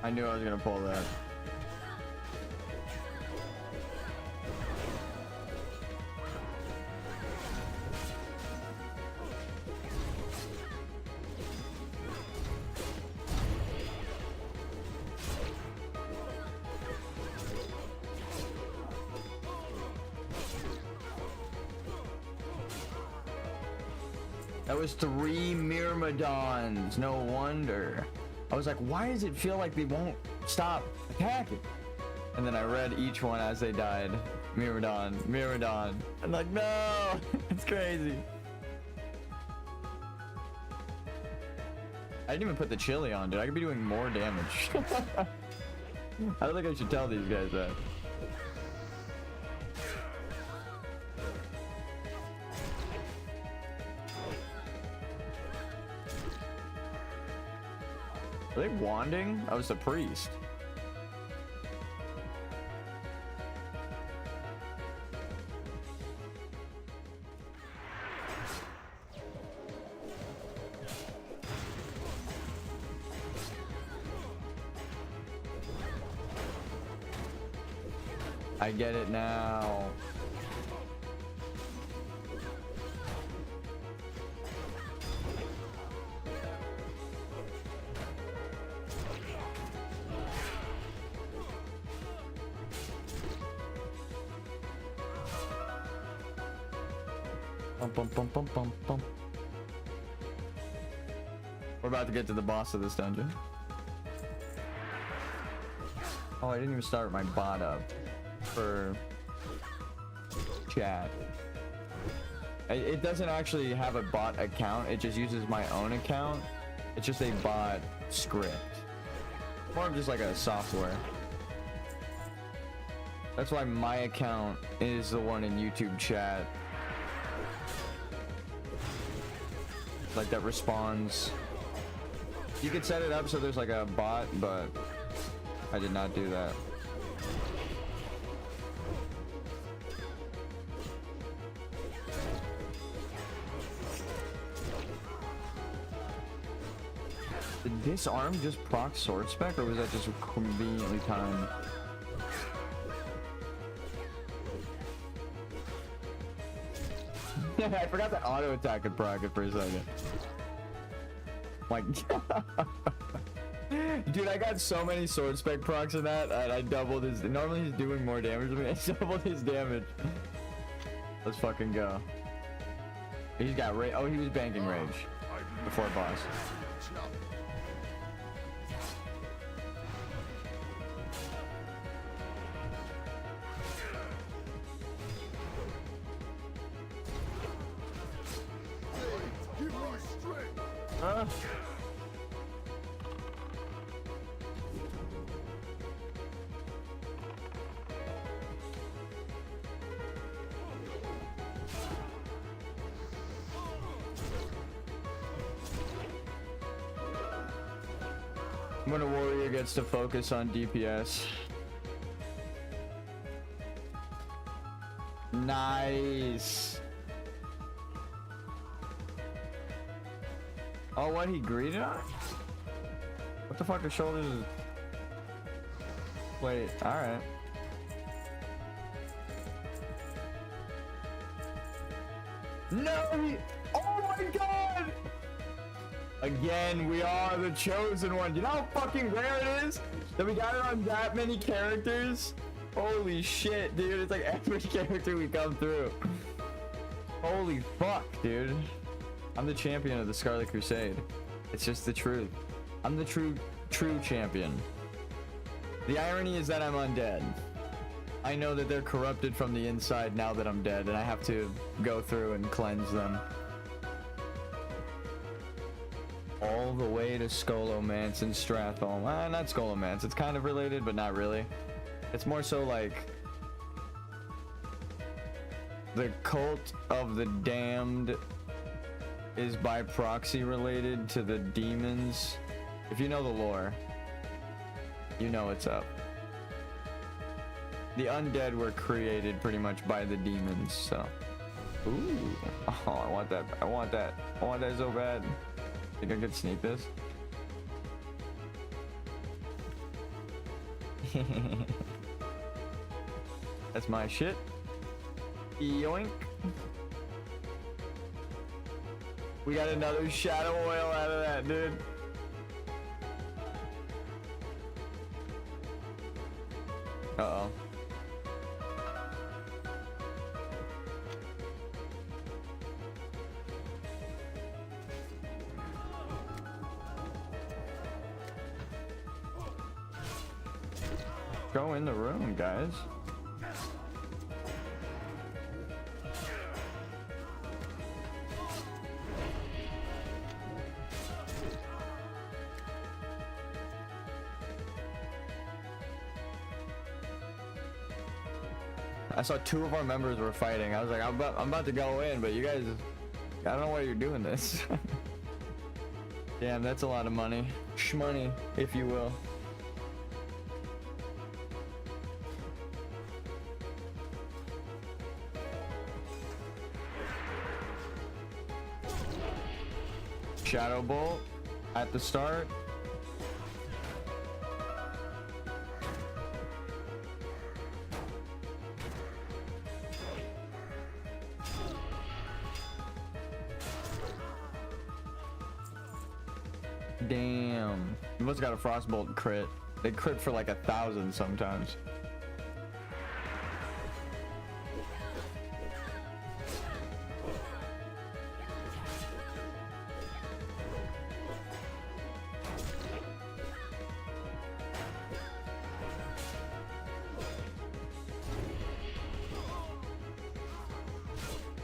I knew I was gonna pull that. That was 3 Myrmidons. No wonder. I was like, why does it feel like they won't stop attacking? And then I read each one as they died. Myrmidon, Myrmidon. I'm like, no, it's crazy. I didn't even put the chili on, dude. I could be doing more damage. I don't think I should tell these guys that. Are they wanding? I was the priest. I get it now. Bum, bum, bum, bum, bum, bum. We're about to get to the boss of this dungeon. Oh, I didn't even start my bot up for chat. It doesn't actually have a bot account. It just uses my own account. It's just a bot script. More of just like a software. That's why my account is the one in YouTube chat. Like that responds. You could set it up so there's like a bot, but I did not do that. Did disarm just proc sword spec, or was that just conveniently timed? I forgot that auto attack could proc it for a second. Like, dude, I got so many sword spec procs in that, and I doubled his. Normally he's doing more damage than me. I doubled his damage. Let's fucking go. He's got rage. Oh, he was banking rage before boss. Huh? When a warrior gets to focus on DPS. Nice. Oh, what, he greeted us? What the fuck, his shoulders is... Wait, alright. No! Oh my god! Again, we are the chosen one. You know how fucking rare it is that we got it on that many characters? Holy shit, dude. It's like every character we come through. Holy fuck, dude. I'm the champion of the Scarlet Crusade. It's just the truth. I'm the true champion. The irony is that I'm undead. I know that they're corrupted from the inside now that I'm dead, and I have to go through and cleanse them. All the way to Scholomance and Stratholme. Not Scholomance. It's kind of related, but not really. It's more so like the cult of the damned is by proxy related to the demons. If you know the lore, you know what's up. The undead were created pretty much by the demons, so. Ooh. Oh, I want that. I want that. I want that so bad. Think I could sneak this? That's my shit. Yoink. We got another shadow oil out of that, dude. Uh-oh. Go in the room, guys. I saw 2 of our members were fighting. I was like, I'm about to go in, but you guys, I don't know why you're doing this. Damn, that's a lot of money. Shmoney, if you will. Shadow Bolt at the start. Damn. You must have got a Frostbolt crit. They crit for like 1,000 sometimes.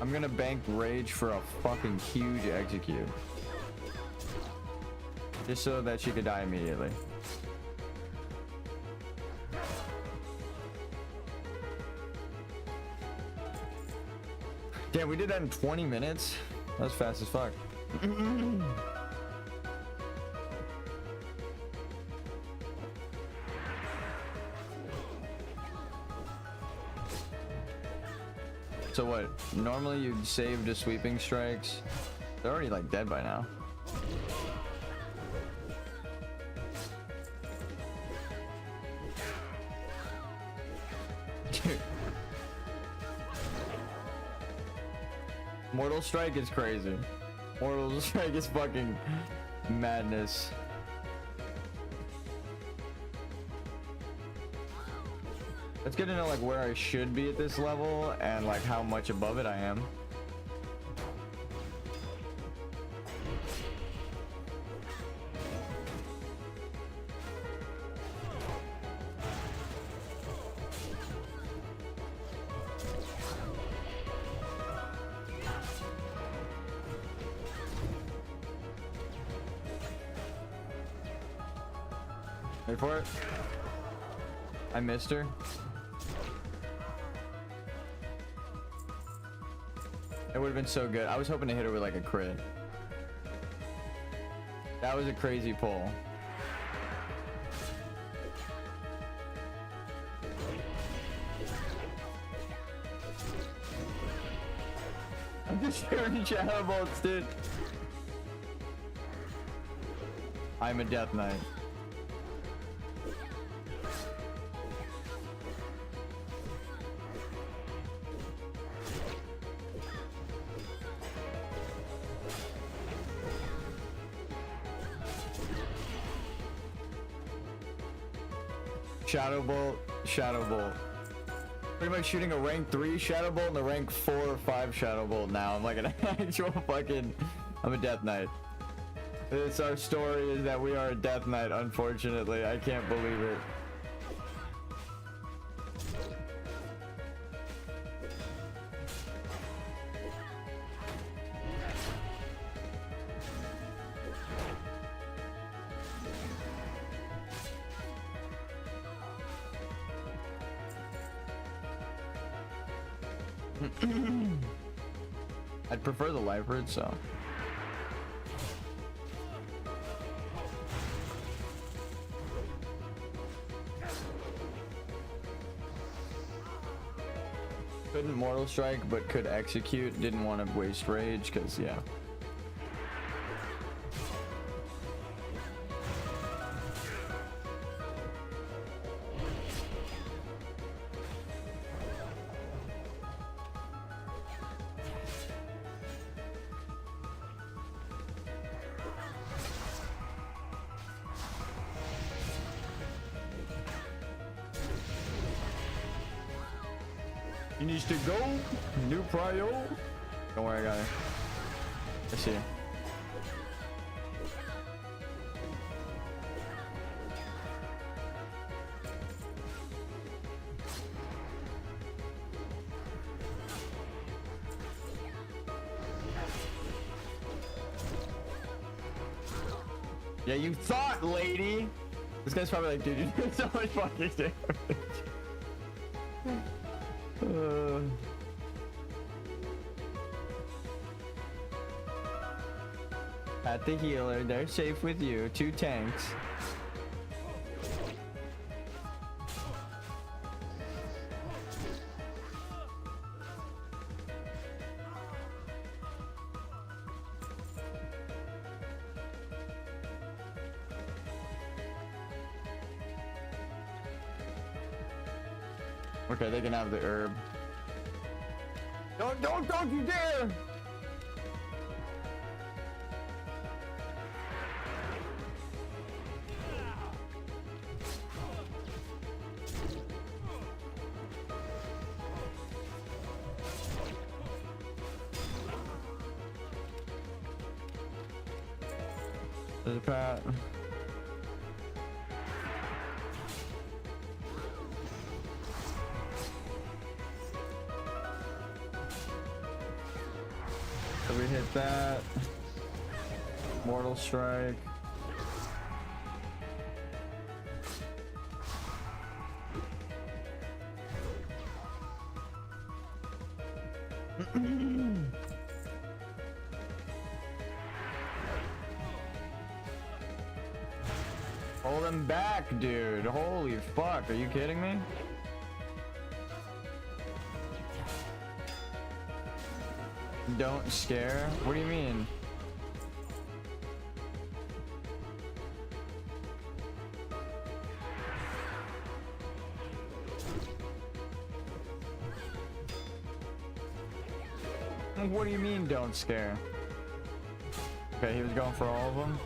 I'm gonna bank rage for a fucking huge execute. Just so that she could die immediately. Damn, we did that in 20 minutes? That was fast as fuck. So what? Normally you'd save to sweeping strikes. They're already like dead by now. Dude. Mortal Strike is crazy. Mortal Strike is fucking madness. It's good to know like where I should be at this level and like how much above it I am. Wait for it. I missed her. It would have been so good. I was hoping to hit her with like a crit. That was a crazy pull. I'm just hearing shadow bolts, dude. I'm a Death Knight. Shadow Bolt, Shadow Bolt. Pretty much shooting a rank 3 Shadow Bolt and a rank 4 or 5 Shadow Bolt now. I'm like an actual fucking... I'm a Death Knight. It's our story is that we are a Death Knight, unfortunately. I can't believe it. I'd prefer the life route, so. Couldn't Mortal Strike, but could execute. Didn't want to waste rage, because, yeah. He needs to go. New prio. Don't worry, I got it. I see you. Yeah, you thought, lady. This guy's probably like, dude, you did so much fucking damage. At the healer, they're safe with you. 2 tanks. Okay, they can have the herb. Don't you dare! There's a pat. So we hit that. Mortal strike. Hold him back, dude. Holy fuck, are you kidding me? Don't scare? What do you mean? What do you mean, don't scare? Okay, he was going for all of them.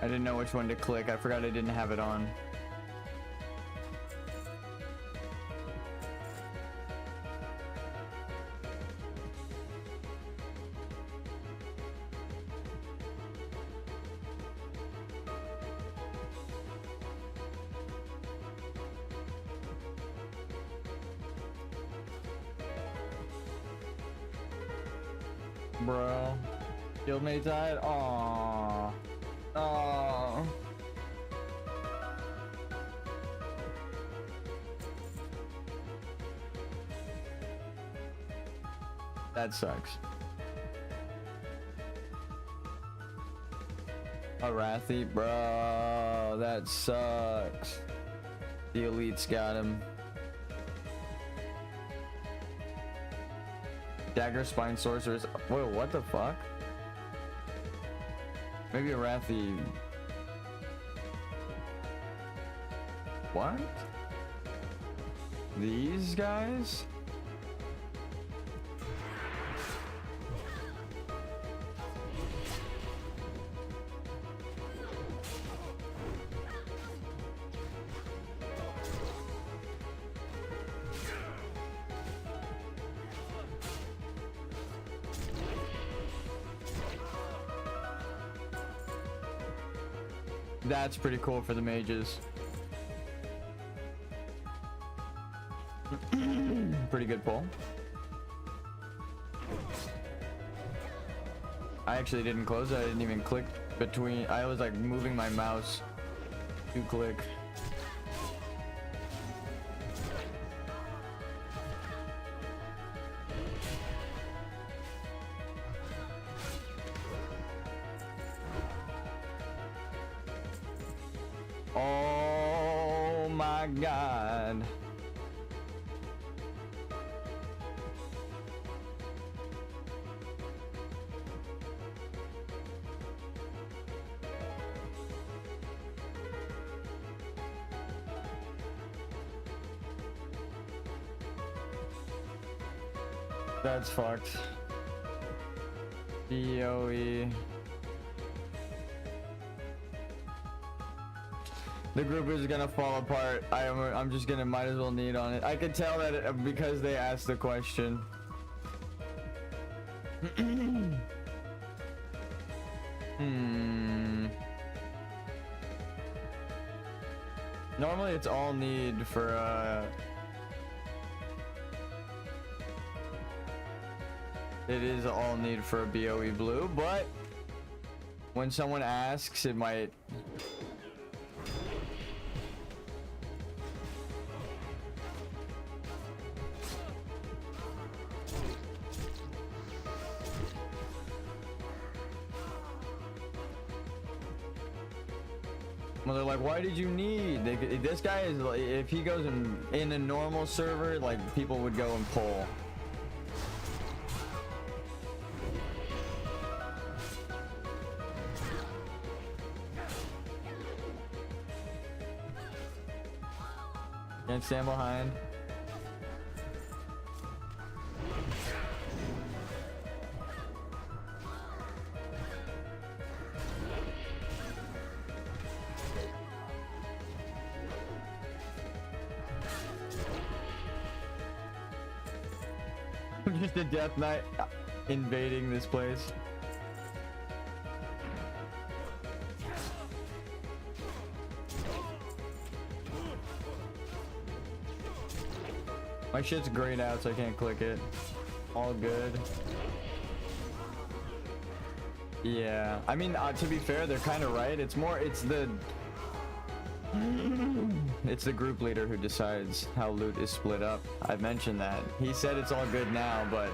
I didn't know which one to click. I forgot I didn't have it on. Bro. Guildmate died? Aww. Aww. That sucks. Arathi, bro. That sucks. The elites got him. Dagger, spine, sorcerers. Whoa, what the fuck? Maybe Arathi. What? These guys? That's pretty cool for the mages. Pretty good pull. I actually didn't close it. I didn't even click between. I was like moving my mouse to click. Oh my god. That's fucked. DOE. The group is gonna fall apart. I'm just gonna might as well need on it. I could tell that because they asked the question. Normally it's all need for it is all need for a BOE blue, but when someone asks, it might. Well, they're like, why did you need? This guy is, if he goes in a normal server, like, people would go and pull. Can't stand behind. Just a death knight invading this place. My shit's grayed out, so I can't click it. All good. Yeah, I mean, to be fair, they're kind of right. It's the group leader who decides how loot is split up. I mentioned that. He said it's all good now, but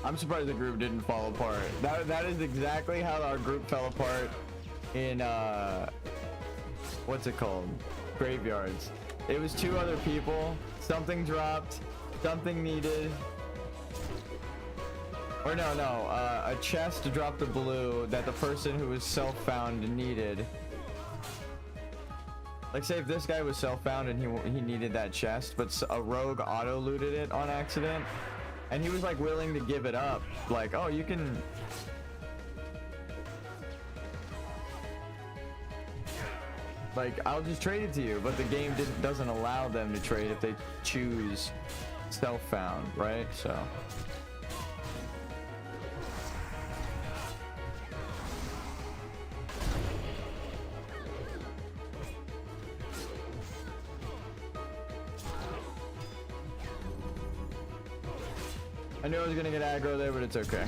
I'm surprised the group didn't fall apart. That is exactly how our group fell apart in what's it called? Graveyards. It was 2 other people. Something dropped. Something needed. Or no, a chest dropped a blue that the person who was self-found needed. Like, say if this guy was self-found and he needed that chest, but a rogue auto-looted it on accident. And he was like willing to give it up, like, oh, you can. Like, I'll just trade it to you, but the game doesn't allow them to trade if they choose self-found, right? So. I knew I was gonna get aggro there, but it's okay.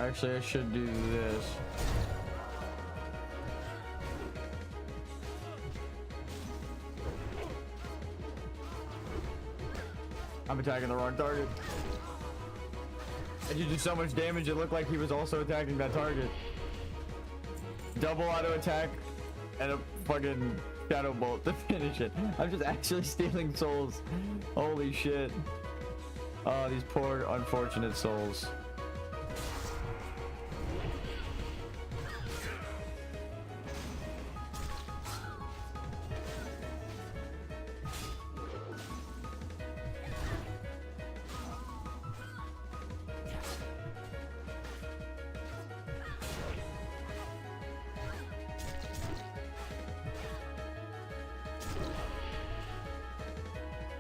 Actually, I should do this. I'm attacking the wrong target. And you do so much damage, it looked like he was also attacking that target. Double auto attack and a fucking shadow bolt to finish it. I'm just actually stealing souls. Holy shit. Oh, these poor unfortunate souls.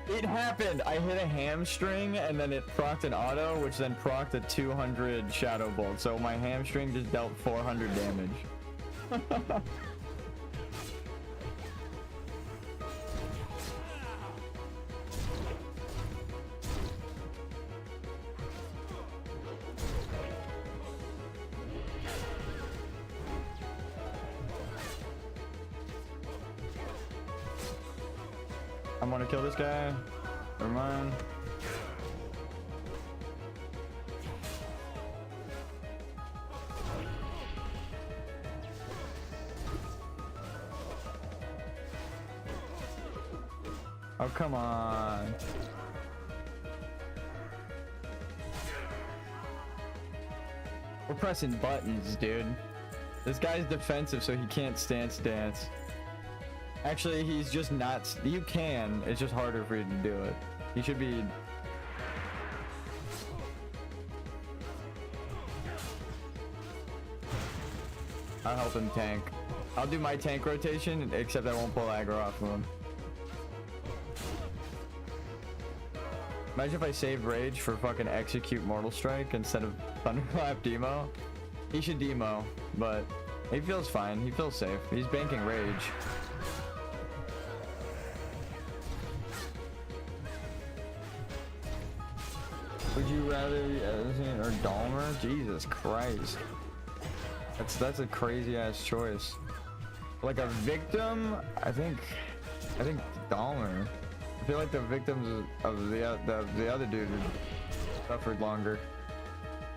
It happened. I hit a hamstring and then it procced an auto, which then procced a 200 shadow bolt. So my hamstring just dealt 400 damage. I'm gonna kill this guy. Never mind. Oh, come on. We're pressing buttons, dude. This guy's defensive, so he can't stance dance. Actually, he's just not. You can. It's just harder for you to do it. He should be. I'll help him tank. I'll do my tank rotation, except I won't pull aggro off of him. Imagine if I save rage for fucking execute Mortal Strike instead of Thunderclap demo. He should demo, but he feels fine. He feels safe. He's banking rage. Would you rather be Edison or Dahmer? Jesus Christ. That's a crazy ass choice. Like a victim, I think Dahmer. I feel like the victims of the other dude suffered longer.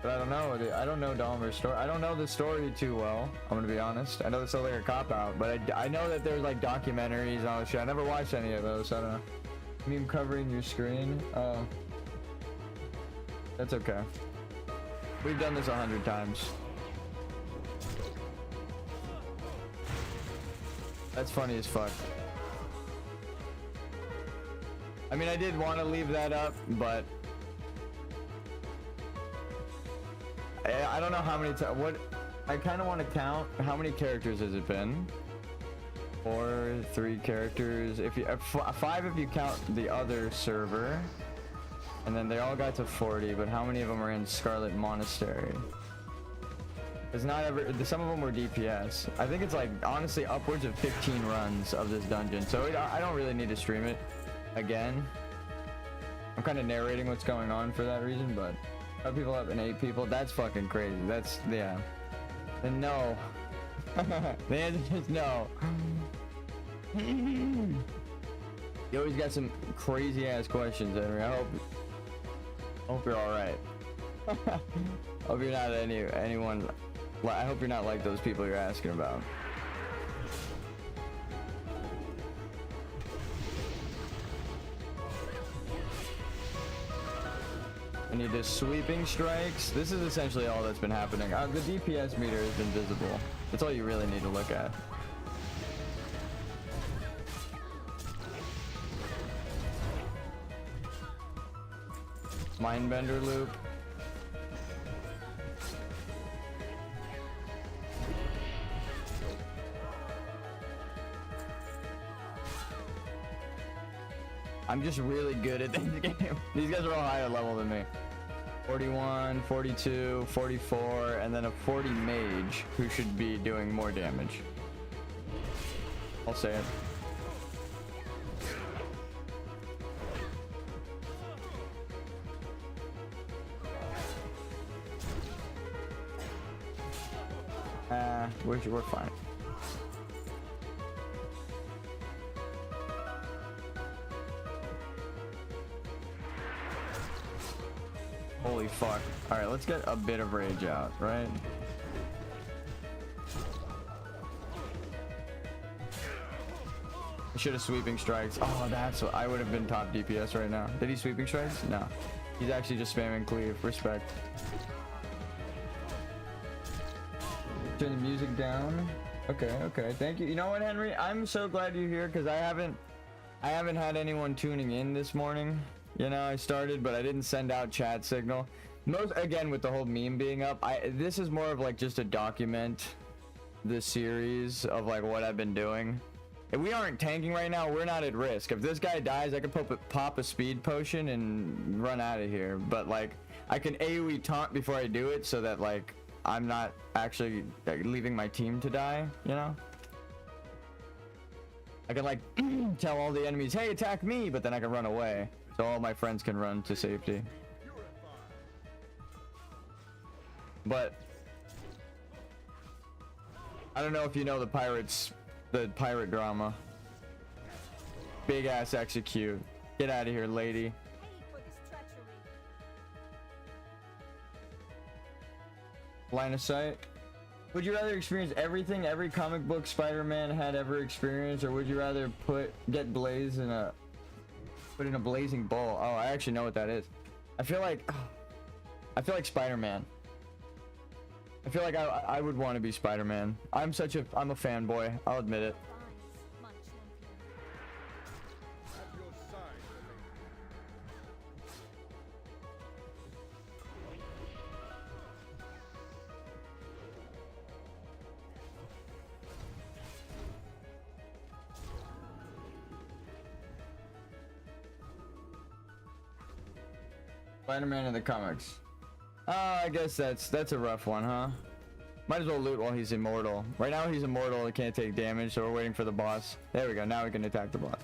But I don't know. I don't know Dahmer's story. I don't know the story too well. I'm gonna be honest. I know this sounds like a cop out, but I know that there's like documentaries and all this shit. I never watched any of those. So I don't know. Meme covering your screen. Oh. That's okay. We've done this 100 times. That's funny as fuck. I mean, I did want to leave that up, but I don't know how many times. What I kind of want to count. How many characters has it been? 4, 3 characters. If you 5 if you count the other server. And then they all got to 40, but how many of them are in Scarlet Monastery? It's not ever. Some of them were DPS. I think it's like honestly upwards of 15 runs of this dungeon. So I don't really need to stream it again. I'm kind of narrating what's going on for that reason, but 5 people up and 8 people. That's fucking crazy. That's yeah. Then no. The answer is no. You always got some crazy ass questions, Henry. I hope you're all right. Hope you're not anyone. I hope you're not like those people you're asking about. I need the sweeping strikes. This is essentially all that's been happening. The DPS meter has been visible. That's all you really need to look at. Mindbender loop. I'm just really good at this game. These guys are all higher level than me. 41, 42, 44, and then a 40 mage who should be doing more damage. I'll say it. We're fine. Holy fuck. Alright, let's get a bit of rage out, right? I should have sweeping strikes. Oh, that's what I would have been top DPS right now. Did he sweeping strikes? No. He's actually just spamming cleave. Respect. Turn the music down. Okay. Thank you. You know what, Henry? I'm so glad you're here because I haven't had anyone tuning in this morning. You know, I started, but I didn't send out chat signal. Again, with the whole meme being up, this is more of like just to document the series of like what I've been doing. If we aren't tanking right now, we're not at risk. If this guy dies, I could pop a speed potion and run out of here. But like, I can AoE taunt before I do it so that like I'm not actually like, leaving my team to die, you know? I can like tell all the enemies, hey, attack me, but then I can run away. So all my friends can run to safety. But I don't know if you know the pirate drama. Big ass execute. Get out of here, lady. Pay for this treachery. Line of sight. Would you rather experience everything every comic book Spider-Man had ever experienced, or would you rather get Blaze in a blazing bowl? Oh, I actually know what that is. I feel like Spider-Man. I feel like I would want to be Spider-Man. I'm a fanboy. I'll admit it. Fines, my champion. At your side, Spider-Man in the comics. I guess that's a rough one, huh? Might as well loot while he's immortal. Right now he's immortal, he can't take damage, so we're waiting for the boss. There we go, now we can attack the boss.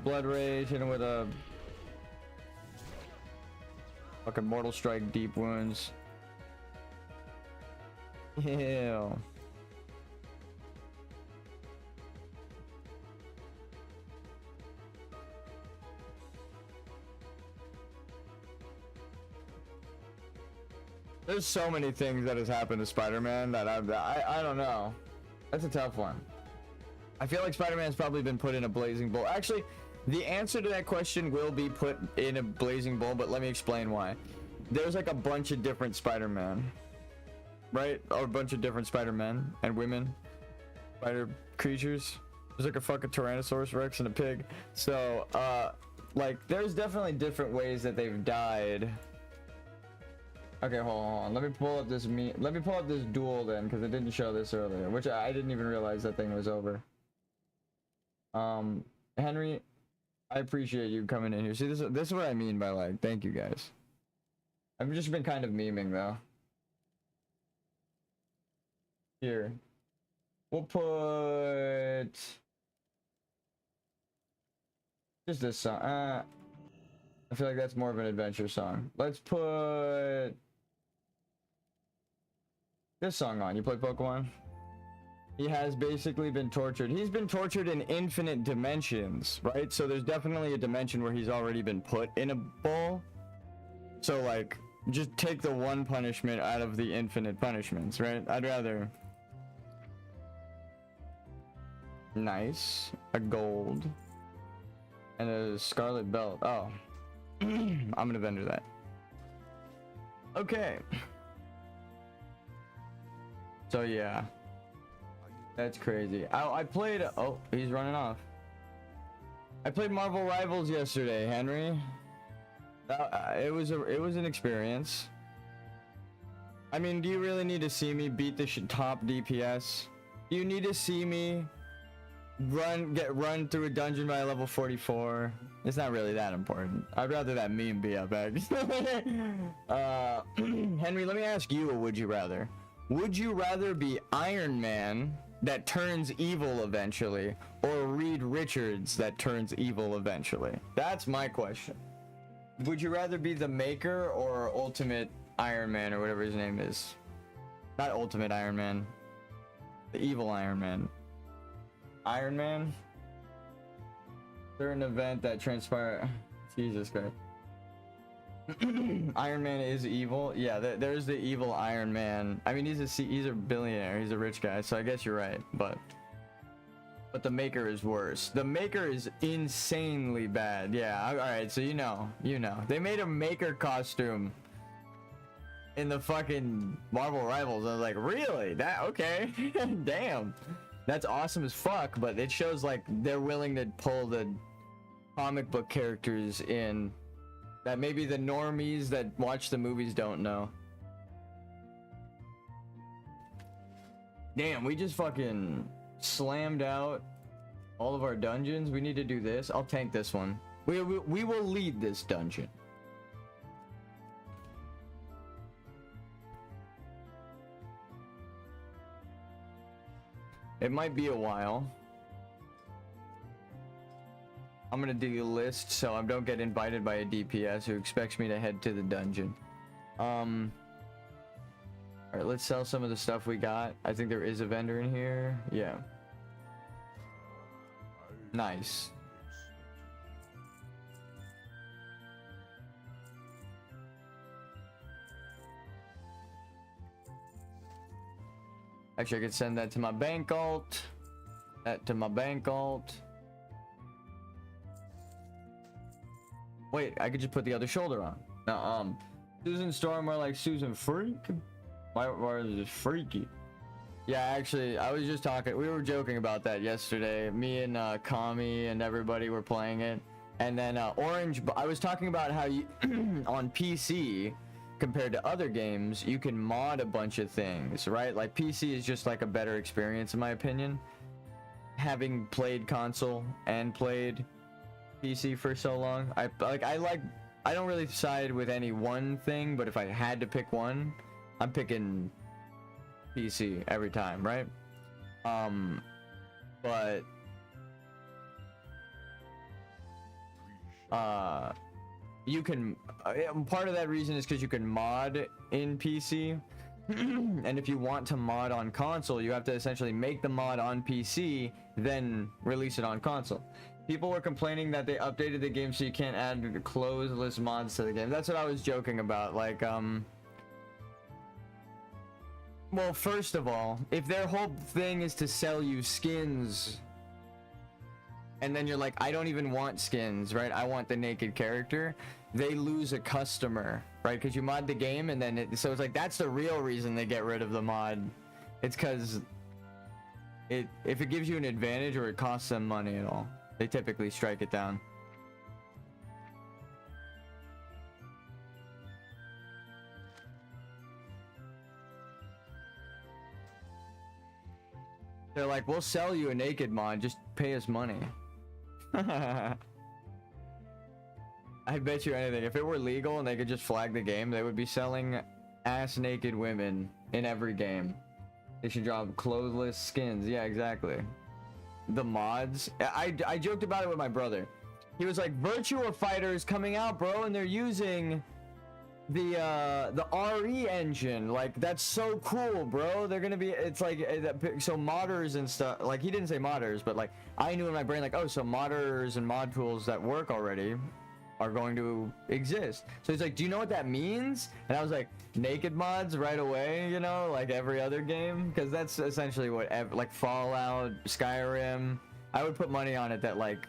Blood Rage, hit him with a fucking Mortal Strike, deep wounds. Ew. There's so many things that has happened to Spider-Man that I don't know. That's a tough one. I feel like Spider-Man's probably been put in a blazing bowl. Actually, the answer to that question will be put in a blazing bowl, but let me explain why. There's like a bunch of different Spider-Man, right? Or a bunch of different Spider-Men and women, spider creatures. There's like a fucking Tyrannosaurus Rex and a pig. So, like, there's definitely different ways that they've died. Okay, hold on. Let me pull up this duel then, because it didn't show this earlier, which I didn't even realize that thing was over. Henry, I appreciate you coming in here. See, this is what I mean by like, thank you guys. I've just been kind of memeing though. Here, we'll put just this song. I feel like that's more of an adventure song. Let's put this song on. You play Pokemon? He has basically been tortured. He's been tortured in infinite dimensions, right? So there's definitely a dimension where he's already been put in a bowl. So like, just take the one punishment out of the infinite punishments, right? I'd rather... Nice. A gold. And a scarlet belt. Oh. I'm gonna vendor that. Okay. So yeah. That's crazy. I played... Oh, he's running off. I played Marvel Rivals yesterday, Henry. It was an experience. I mean, do you really need to see me beat the top DPS? Do you need to see me run through a dungeon by level 44? It's not really that important. I'd rather that meme be up, actually. Henry, let me ask you a would you rather. Would you rather be Iron Man that turns evil eventually, or Reed Richards that turns evil eventually? That's my question. Would you rather be the Maker or Ultimate Iron Man, or whatever his name is? Not Ultimate Iron Man. The evil Iron Man. Iron Man? Certain event that transpired. Jesus Christ. Iron Man is evil. Yeah, there's the evil Iron Man. I mean, he's a billionaire. He's a rich guy, so I guess you're right. But the Maker is worse. The Maker is insanely bad. Yeah. All right. So you know, they made a Maker costume in the fucking Marvel Rivals. I was like, really? That okay? Damn. That's awesome as fuck. But it shows like they're willing to pull the comic book characters in that maybe the normies that watch the movies don't know. Damn, we just fucking slammed out All of our dungeons. We need to do this. I'll tank this one. We will lead this dungeon. It might be a while. I'm gonna do a list so I don't get invited by a DPS who expects me to head to the dungeon. Alright, let's sell some of the stuff we got. I think there is a vendor in here. Yeah. Nice. Actually, I could send that to my bank alt. That to my bank alt. Wait, I could just put the other shoulder on. Now, Susan Storm are like Susan Freak? Why is it freaky? Yeah, actually, I was just talking. We were joking about that yesterday. Me and Kami and everybody were playing it. And then Orange, I was talking about how you on PC, compared to other games, you can mod a bunch of things, right? Like PC is just like a better experience in my opinion. Having played console and played PC for so long, I don't really side with any one thing, but if I had to pick one, I'm picking PC every time, right? But you can part of that reason is because you can mod in PC. And if you want to mod on console, you have to essentially make the mod on PC, then release it on console. People were complaining that they updated the game so you can't add closed list mods to the game. That's what I was joking about. Like, well, first of all, if their whole thing is to sell you skins, and then you're like, I don't even want skins, right? I want the naked character. They lose a customer, right? Because you mod the game, and then so it's like that's the real reason they get rid of the mod. It's because if it gives you an advantage or it costs them money at all, they typically strike it down. They're like, we'll sell you a naked mod, just pay us money. I bet you anything. If it were legal and they could just flag the game, they would be selling ass naked women in every game. They should drop clothless skins. Yeah, exactly. The mods. I joked about it with my brother. He was like, Virtua Fighter is coming out, bro, and they're using the RE engine. Like, that's so cool, bro. They're gonna be, it's like, so modders and stuff, like, he didn't say modders, but like, I knew in my brain, like, oh, so modders and mod tools that work already are going to exist. So he's like, do you know what that means? And I was like, naked mods right away, you know, like every other game, because that's essentially what, like Fallout, Skyrim, I would put money on it that like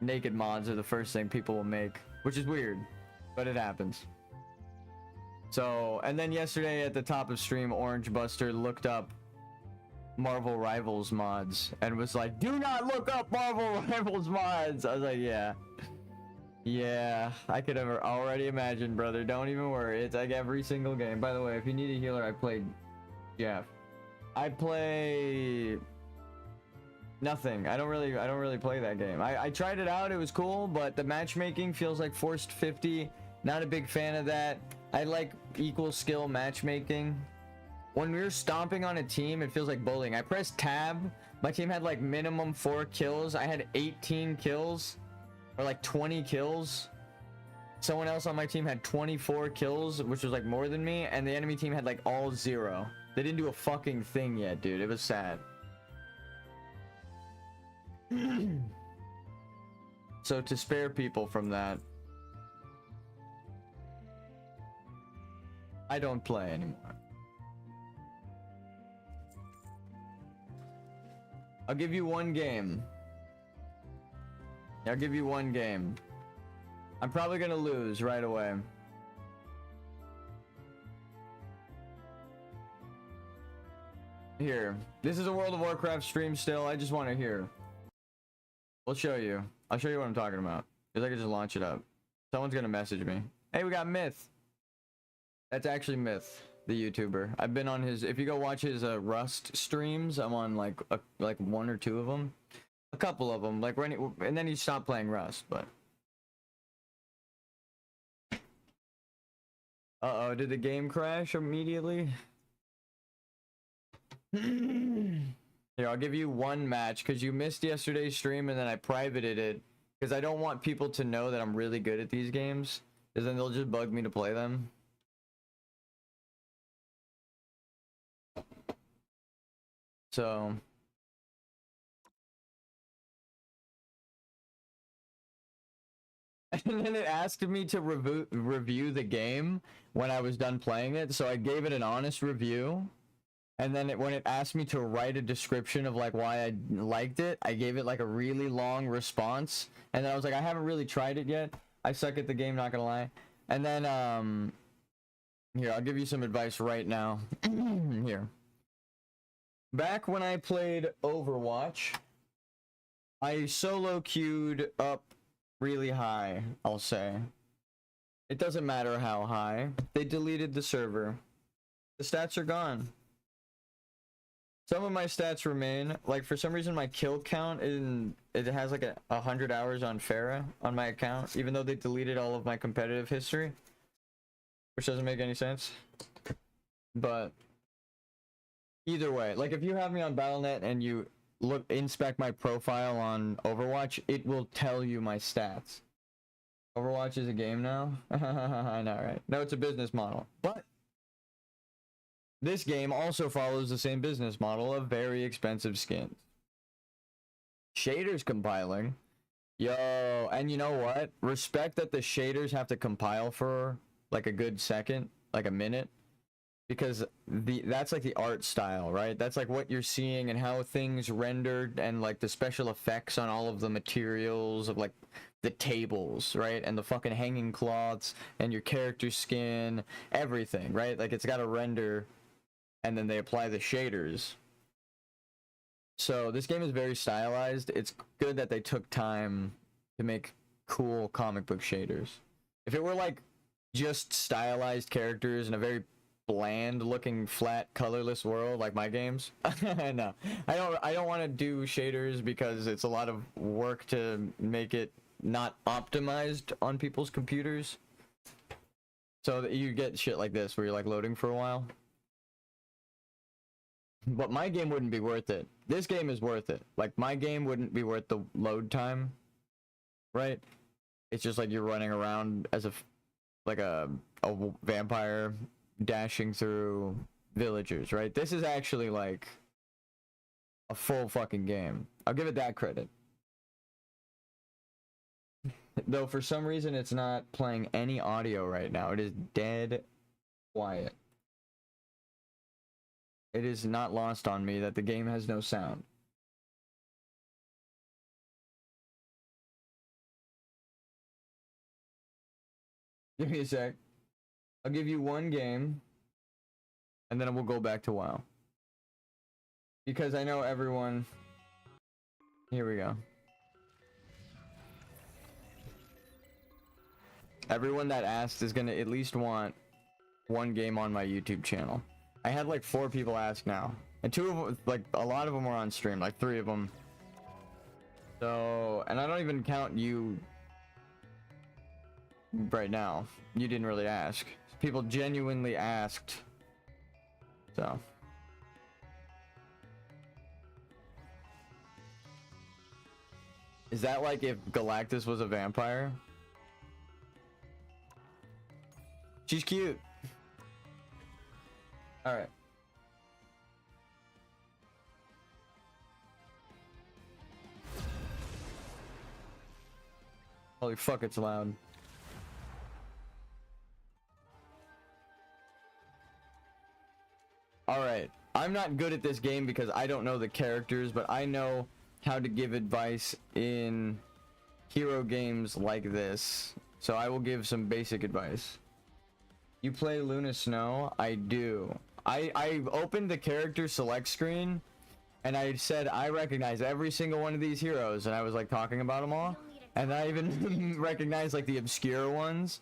naked mods are the first thing people will make, which is weird, but it happens. So, and then yesterday at the top of stream, Orange Buster looked up Marvel Rivals mods and was like, do not look up Marvel Rivals mods. I was like, yeah, I could have already imagined, brother. Don't even worry. It's like every single game. By the way, if you need a healer, I played Jeff. I play nothing. I don't really play that game. I tried it out. It was cool, but the matchmaking feels like forced 50. Not a big fan of that. I like equal skill matchmaking. When we were stomping on a team, it feels like bullying. I pressed tab. My team had like minimum 4 kills. I had 18 kills. Or like 20 kills. Someone else on my team had 24 kills, which was like more than me, and the enemy team had like all 0. They didn't do a fucking thing yet, dude. It was sad. So to spare people from that, I don't play anymore. I'll give you one game. I'll give you one game. I'm probably gonna lose right away. Here. This is a World of Warcraft stream still. I just want to hear. We'll show you. I'll show you what I'm talking about. Because I can just launch it up. Someone's gonna message me. Hey, we got Myth. That's actually Myth, the YouTuber. I've been on his... If you go watch his Rust streams, I'm on like 1 or 2 of them. A couple of them, like and then he stopped playing Rust, but. Uh-oh, did the game crash immediately? Here, I'll give you one match, because you missed yesterday's stream, and then I privated it, because I don't want people to know that I'm really good at these games, because then they'll just bug me to play them. So... And then it asked me to review the game when I was done playing it, so I gave it an honest review. And then when it asked me to write a description of like why I liked it, I gave it like a really long response. And then I was like, I haven't really tried it yet. I suck at the game, not gonna lie. And then here, I'll give you some advice right now. Here. Back when I played Overwatch, I solo queued up really high, I'll say. It doesn't matter how high. They deleted the server. The stats are gone. Some of my stats remain. Like, for some reason, my kill count it has like 100 hours on Pharah on my account, even though they deleted all of my competitive history, which doesn't make any sense. But either way, like if you have me on Battle.net and you inspect my profile on Overwatch, it will tell you my stats. Overwatch is a game now? I know, right? No, it's a business model. But this game also follows the same business model of very expensive skins. Shaders compiling. Yo, and you know what? Respect that the shaders have to compile for like a good second, like a minute. Because that's like the art style, right? That's like what you're seeing and how things rendered and like the special effects on all of the materials of like the tables, right? And the fucking hanging cloths and your character skin, everything, right? Like it's got to render and then they apply the shaders. So this game is very stylized. It's good that they took time to make cool comic book shaders. If it were like just stylized characters in a very bland looking flat colorless world like my games, no, I don't want to do shaders because it's a lot of work to make it not optimized on people's computers, so that you get shit like this where you're like loading for a while. But my game wouldn't be worth it. This game is worth it. Like my game wouldn't be worth the load time, right? It's just like you're running around as a vampire dashing through villagers, right? This is actually like a full fucking game. I'll give it that credit. Though for some reason it's not playing any audio right now. It is dead quiet. It is not lost on me that the game has no sound. Give me a sec. I'll give you one game, and then we'll go back to WoW. Because I know everyone... Here we go. Everyone that asked is gonna at least want one game on my YouTube channel. I had like 4 people ask now. And 2 of them, like a lot of them were on stream, like 3 of them. So, and I don't even count you right now. You didn't really ask. People genuinely asked. So. Is that like if Galactus was a vampire? She's cute. Alright. Holy fuck, it's loud. Alright. I'm not good at this game because I don't know the characters, but I know how to give advice in hero games like this. So I will give some basic advice. You play Luna Snow? I do. I opened the character select screen and I said I recognize every single one of these heroes, and I was like talking about them all, and I even recognized like the obscure ones,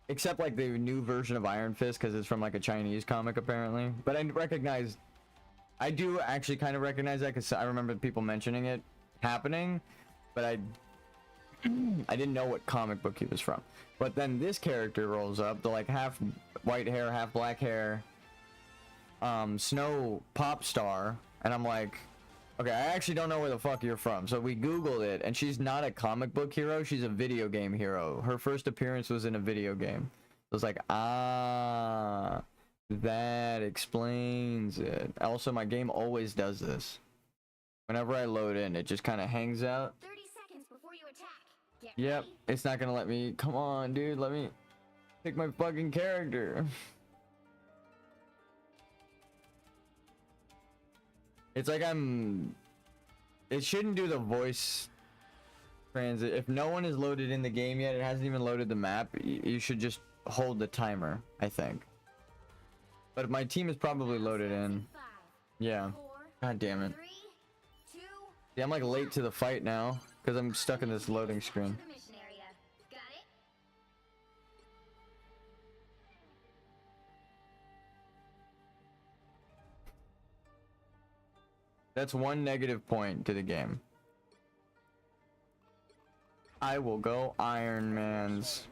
except like the new version of Iron Fist because it's from like a Chinese comic apparently. But I do actually kind of recognize that because I remember people mentioning it happening, but I didn't know what comic book he was from. But then this character rolls up, the like half white hair, half black hair, snow pop star, and I'm like, okay, I actually don't know where the fuck you're from. So we Googled it, and she's not a comic book hero, she's a video game hero. Her first appearance was in a video game. I was like, ah, that explains it. Also, my game always does this. Whenever I load in, it just kind of hangs out. 30 seconds before you attack. Get Yep, ready. it's not gonna let me. Come on, dude, let me pick my fucking character. It's like it shouldn't do the voice transit. If no one is loaded in the game yet, it hasn't even loaded the map, you should just hold the timer, I think. But my team is probably loaded in. 5, Yeah. 4, God damn it. 3, 2, Yeah, I'm like late to the fight now because I'm stuck in this loading screen. the mission area. Got it? That's one negative point to the game. I will go Iron Man's.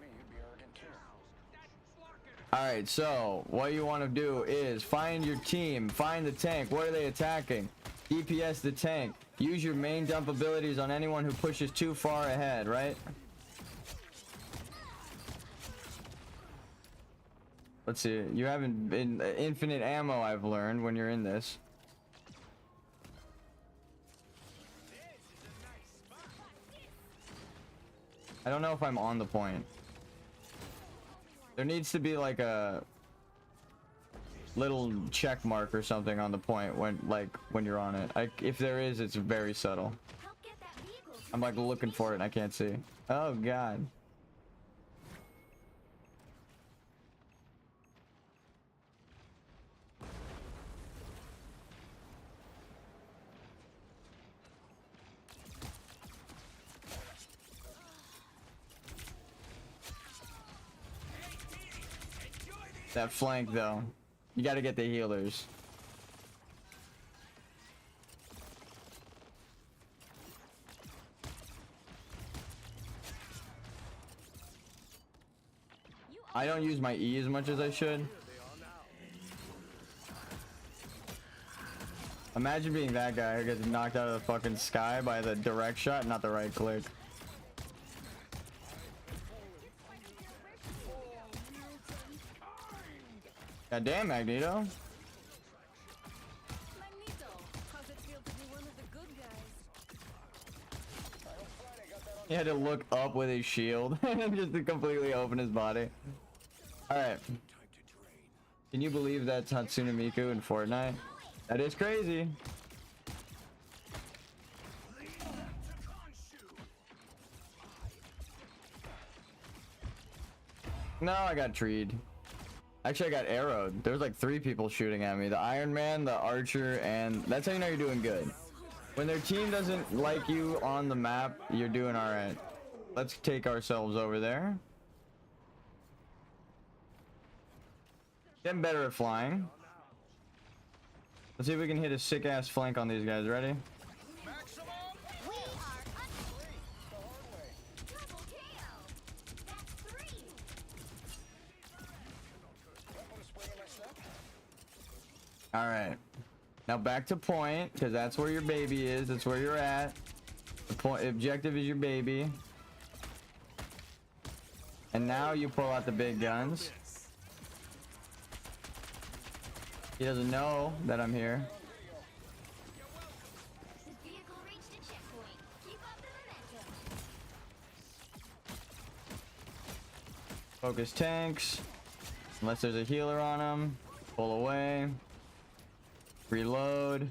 Alright, so what you want to do is find your team, find the tank. What are they attacking? DPS the tank. Use your main dump abilities on anyone who pushes too far ahead, right? Let's see. You haven't been infinite ammo, I've learned, when you're in this. I don't know if I'm on the point. There needs to be like a little check mark or something on the point when you're on it. If there is, it's very subtle. Help get that vehicle to I'm like looking for it and I can't see. Oh god. That flank though. You gotta get the healers. I don't use my E as much as I should. Imagine being that guy who gets knocked out of the fucking sky by the direct shot, not the right click. God damn, Magneto. Magneto, how's it feel to be one of the good guys? He had to look up with his shield just to completely open his body. Alright. Can you believe that's Hatsune Miku in Fortnite? That is crazy. No, I got treed. Actually, I got arrowed. There was like 3 people shooting at me. The Iron Man, the Archer, and that's how you know you're doing good. When their team doesn't like you on the map, you're doing alright. Let's take ourselves over there. Getting better at flying. Let's see if we can hit a sick-ass flank on these guys. Ready? We are double KO. That's 3. Alright. Now back to point, because that's where your baby is. That's where you're at. The point objective is your baby. And now you pull out the big guns. He doesn't know that I'm here. The vehicle reached a checkpoint. Keep up the momentum. Focus tanks. Unless there's a healer on them. Pull away. Reload.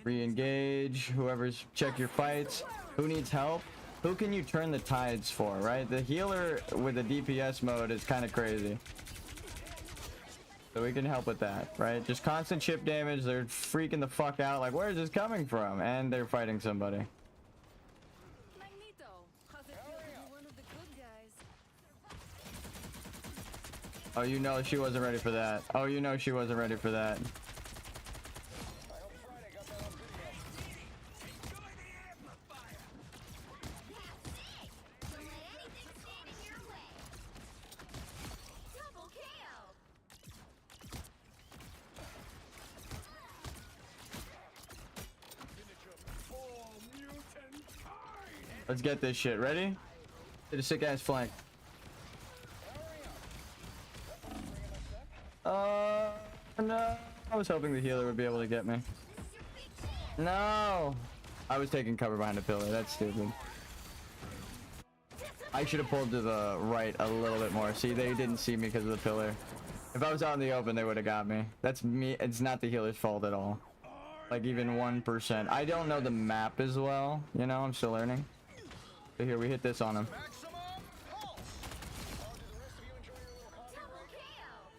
Re-engage. Whoever's check your fights. Who needs help? Who can you turn the tides for, right? The healer with the DPS mode is kind of crazy. So we can help with that, right? Just constant chip damage. They're freaking the fuck out. Like, where is this coming from? And they're fighting somebody. Magneto, how's it feel to be one of the good guys? Oh, you know she wasn't ready for that. Oh, you know she wasn't ready for that. Let's get this shit. Ready? Hit a sick ass flank. No. I was hoping the healer would be able to get me. No. I was taking cover behind a pillar. That's stupid. I should have pulled to the right a little bit more. See, they didn't see me because of the pillar. If I was out in the open, they would have got me. That's me. It's not the healer's fault at all. Like even 1%. I don't know the map as well. You know, I'm still learning. But here, we hit this on him. Double kill!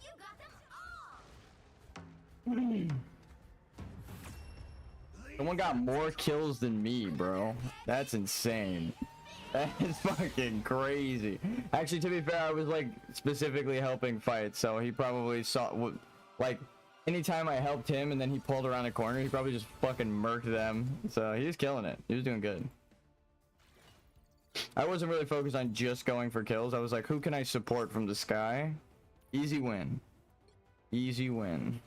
You got them all! Someone got more kills than me, bro. That's insane. That is fucking crazy. Actually, to be fair, I was like specifically helping fight, so he probably saw like anytime I helped him and then he pulled around a corner, he probably just fucking murked them. So he was killing it. He was doing good. I wasn't really focused on just going for kills. I was like, who can I support from the sky? Easy win. Easy win.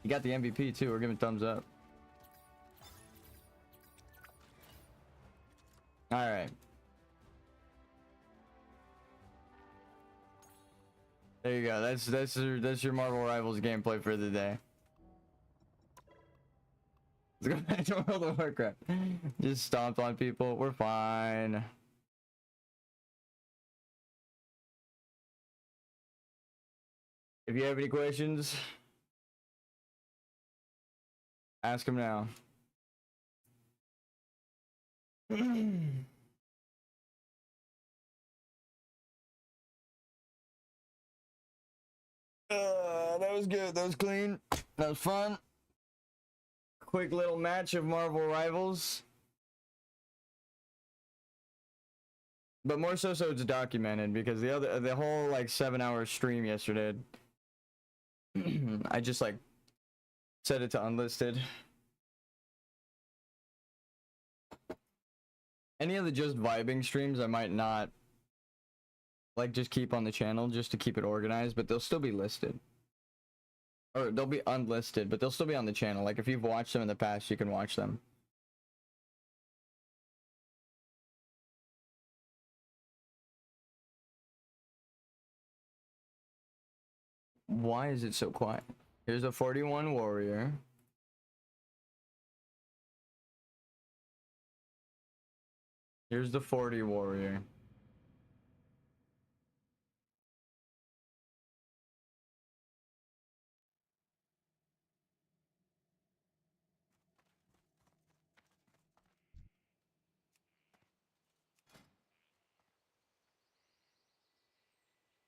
He got the MVP too. We're giving thumbs up. All right. There you go. That's your Marvel Rivals gameplay for the day. Let's go back to World of Warcraft. Just stomped on people. We're fine. If you have any questions, ask them now. That was good. That was clean. That was fun. Quick little match of Marvel Rivals. But more so it's documented because the whole like 7-hour stream yesterday I just like set it to unlisted. Any of the just vibing streams I might not like just keep on the channel just to keep it organized, but they'll still be listed. Or they'll be unlisted, but they'll still be on the channel. Like if you've watched them in the past, you can watch them. Why is it so quiet? Here's a 41 warrior. Here's the 40 warrior.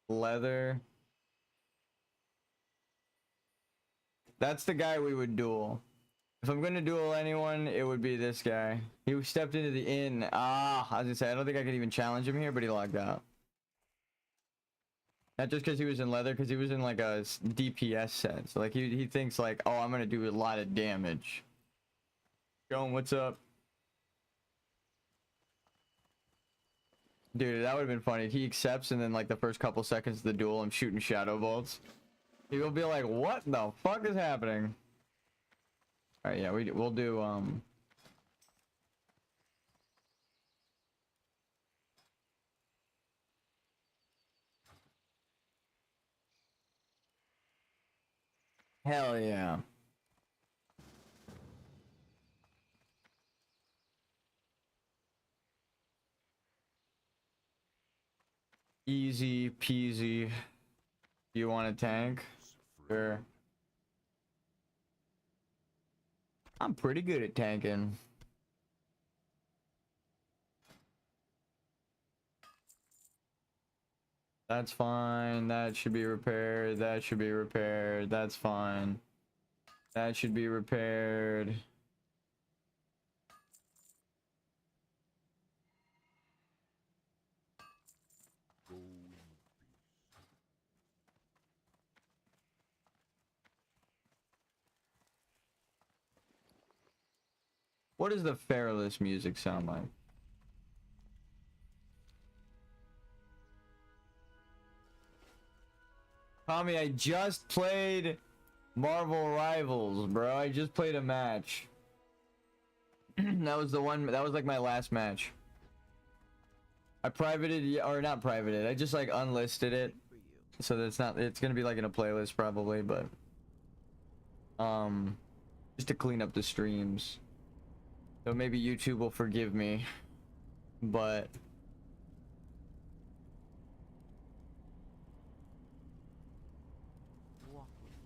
Leather. That's the guy we would duel. If I'm gonna duel anyone, it would be this guy. He stepped into the inn. I was gonna say, I don't think I could even challenge him here, but he logged out. Not just because he was in leather, because he was in like a DPS set. So like he thinks like, oh, I'm gonna do a lot of damage. Going, what's up? Dude, that would have been funny. He accepts and then like the first couple seconds of the duel, I'm shooting shadow bolts. He will be like, what the fuck is happening? Alright, yeah, we'll do hell yeah. Easy peasy. You want a tank? Sure. I'm pretty good at tanking. That's fine. That should be repaired. That should be repaired. That's fine. That should be repaired. What does the Fairless music sound like? Tommy, I just played Marvel Rivals, bro. I just played a match. That was the one. That was like my last match. I privated, or not privated. I just like unlisted it, so that it's not. It's gonna be like in a playlist probably, but just to clean up the streams. So maybe YouTube will forgive me, but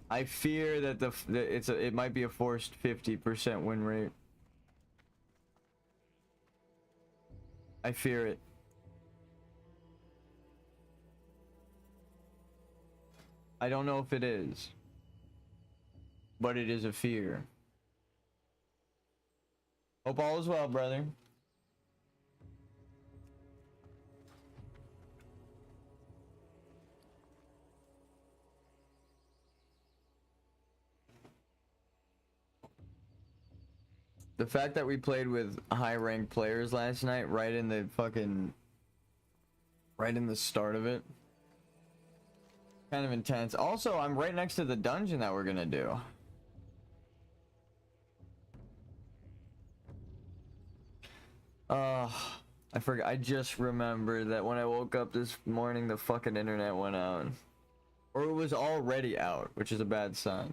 I fear that it might be a forced 50% win rate. I fear it. I don't know if it is, but it is a fear. Hope all is well, brother. The fact that we played with high-ranked players last night, right in the start of it, kind of intense. Also, I'm right next to the dungeon that we're gonna do. I forgot. I just remembered that when I woke up this morning, the fucking internet went out, or it was already out, which is a bad sign.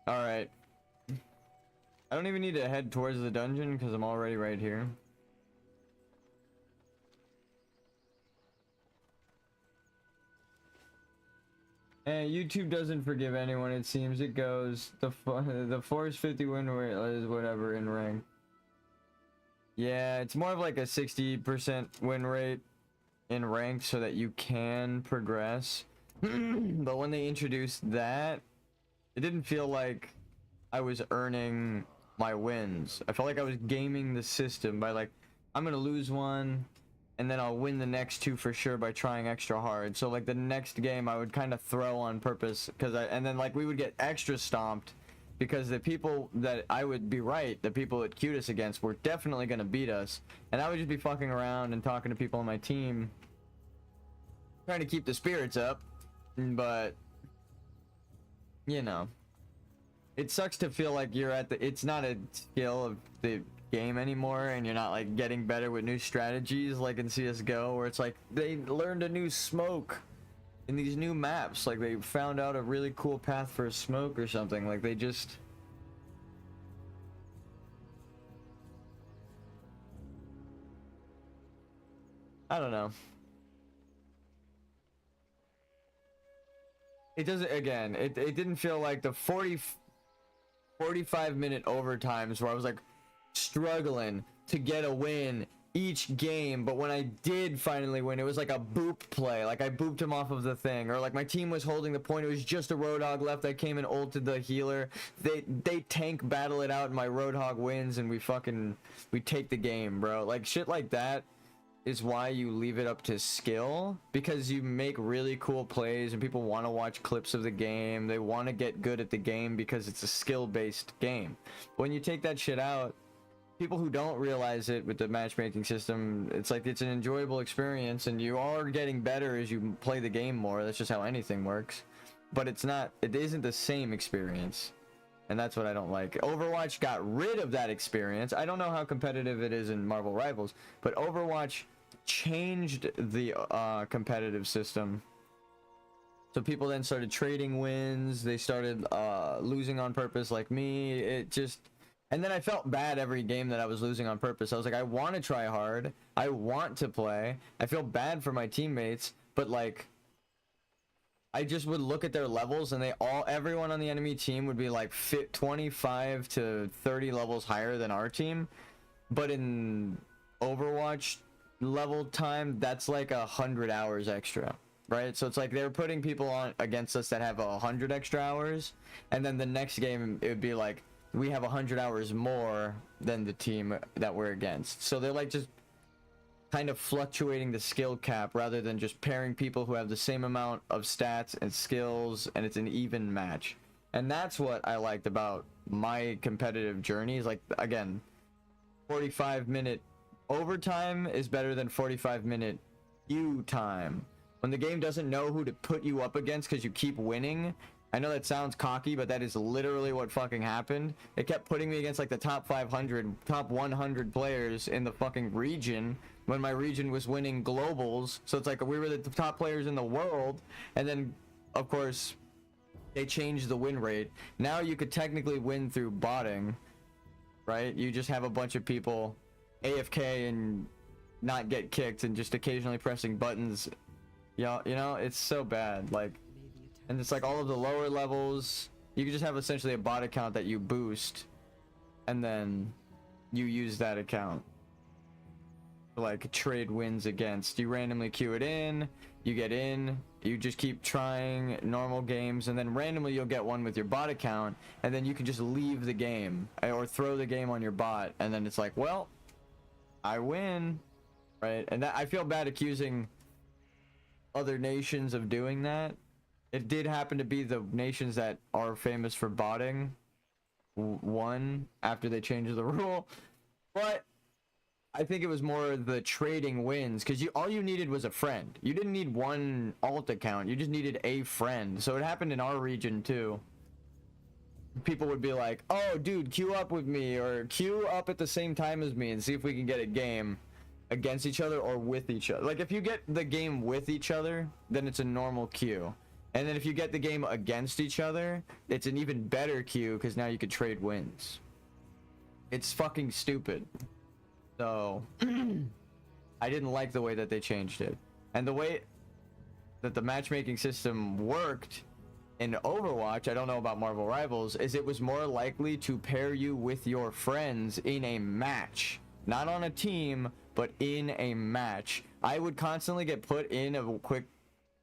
All right. I don't even need to head towards the dungeon because I'm already right here. And YouTube doesn't forgive anyone, it seems. It goes, the force 50 win rate is whatever in rank. Yeah, it's more of like a 60% win rate in rank so that you can progress. But when they introduced that, it didn't feel like I was earning my wins. I felt like I was gaming the system by like, I'm gonna lose one and then I'll win the next two for sure by trying extra hard. So like the next game I would kind of throw on purpose and then like we would get extra stomped because the people that I would be right, the people that queued us against were definitely gonna beat us, and I would just be fucking around and talking to people on my team trying to keep the spirits up. But you know, it sucks to feel like you're at it's not a skill of the game anymore and you're not like getting better with new strategies like in CSGO, where it's like they learned a new smoke in these new maps, like they found out a really cool path for a smoke or something. Like they just I don't know. It doesn't, again, it didn't feel like the 45-minute overtimes where I was like struggling to get a win each game, but when I did finally win, it was like a boop play, like I booped him off of the thing, or like my team was holding the point, it was just a Roadhog left, I came and ulted the healer, they tank battle it out and my Roadhog wins and we take the game, bro. Like shit like that is why you leave it up to skill, because you make really cool plays and people want to watch clips of the game, they want to get good at the game because it's a skill-based game. When you take that shit out, people who don't realize it with the matchmaking system, it's like it's an enjoyable experience and you are getting better as you play the game more. That's just how anything works, but it isn't the same experience, and that's what I don't like. Overwatch got rid of that experience. I don't know how competitive it is in Marvel Rivals, but Overwatch changed the competitive system. So people then started trading wins, they started losing on purpose like me. And then I felt bad every game that I was losing on purpose. I was like, I want to try hard, I want to play, I feel bad for my teammates, but like I just would look at their levels and everyone on the enemy team would be like 25 to 30 levels higher than our team. But in Overwatch level time, that's like 100 hours extra, right? So it's like they're putting people on against us that have 100 extra hours, and then the next game it would be like we have 100 hours more than the team that we're against. So they're like just kind of fluctuating the skill cap rather than just pairing people who have the same amount of stats and skills and it's an even match. And that's what I liked about my competitive journey is like, again, 45-minute overtime is better than 45-minute queue time. When the game doesn't know who to put you up against because you keep winning. I know that sounds cocky, but that is literally what fucking happened. It kept putting me against like the top 500, top 100 players in the fucking region when my region was winning globals. So it's like we were the top players in the world. And then, of course, they changed the win rate. Now you could technically win through botting, right? You just have a bunch of people AFK and not get kicked and just occasionally pressing buttons. You know, it's so bad. Like, and it's like all of the lower levels, you can just have essentially a bot account that you boost, and then you use that account to like trade wins against. You randomly queue it in, you get in, you just keep trying normal games, and then randomly you'll get one with your bot account, and then you can just leave the game or throw the game on your bot, and then it's like, well, I win, right? And that, I feel bad accusing other nations of doing that. It did happen to be the nations that are famous for botting won after they changed the rule, but I think it was more the trading wins, because all you needed was a friend. You didn't need one alt account, you just needed a friend. So it happened in our region too. People would be like, oh dude, queue up with me, or queue up at the same time as me and see if we can get a game against each other or with each other. Like if you get the game with each other, then it's a normal queue. And then if you get the game against each other, it's an even better queue because now you could trade wins. It's fucking stupid. So I didn't like the way that they changed it. And the way that the matchmaking system worked in Overwatch, I don't know about Marvel Rivals, is it was more likely to pair you with your friends in a match. Not on a team, but in a match. I would constantly get put in a quick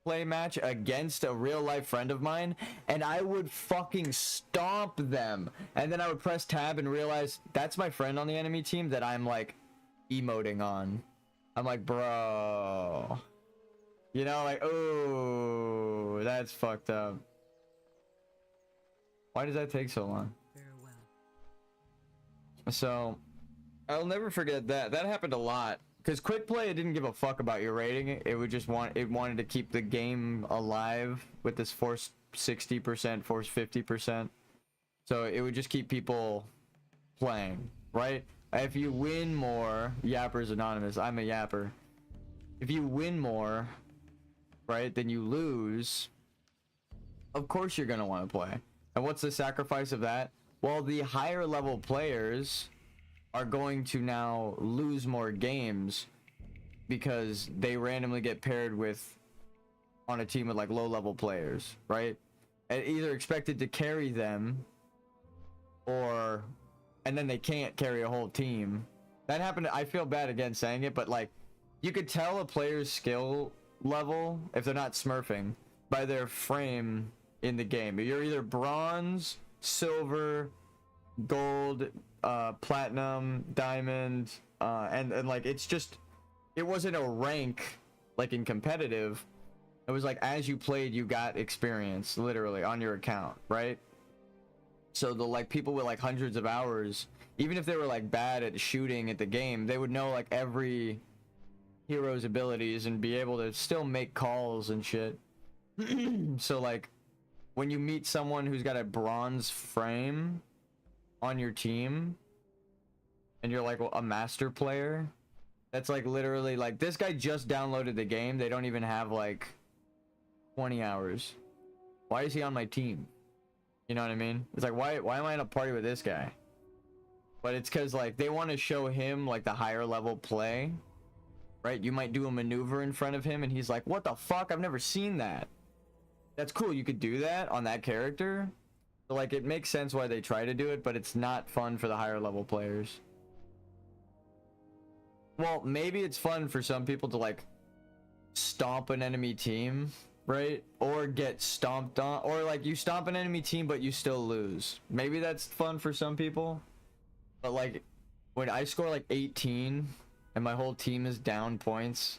play match against a real life friend of mine, and I would fucking stomp them, and then I would press tab and realize that's my friend on the enemy team that I'm like emoting on. I'm like, bro, you know, like, oh, that's fucked up. Why does that take so long? So I'll never forget that happened a lot. Because quick play, it didn't give a fuck about your rating. It would just wanted to keep the game alive with this force 60%, force 50%. So it would just keep people playing, right? If you win more, Yapper's anonymous, I'm a Yapper. If you win more, right, than you lose, of course you're gonna want to play. And what's the sacrifice of that? Well, the higher level players are going to now lose more games because they randomly get paired with on a team with like low level players, right? And either expected to carry them or and then they can't carry a whole team. That happened. I feel bad again saying it, but like you could tell a player's skill level if they're not smurfing by their frame in the game. You're either bronze, silver, gold, platinum, diamond, and like it's just, it wasn't a rank like in competitive. It was like as you played you got experience literally on your account, right? So the like people with like hundreds of hours, even if they were like bad at shooting at the game, they would know like every hero's abilities and be able to still make calls and shit. So like when you meet someone who's got a bronze frame on your team and you're like a master player, that's like literally like this guy just downloaded the game, they don't even have like 20 hours. Why is he on my team? You know what I mean? It's like why am I in a party with this guy? But it's because like they want to show him like the higher level play, right? You might do a maneuver in front of him and he's like, what the fuck, I've never seen that. That's cool, you could do that on that character. So like it makes sense why they try to do it, but it's not fun for the higher level players. Well, maybe it's fun for some people to like stomp an enemy team, right? Or get stomped on, or like you stomp an enemy team but you still lose. Maybe that's fun for some people. But like when I score like 18 and my whole team is down points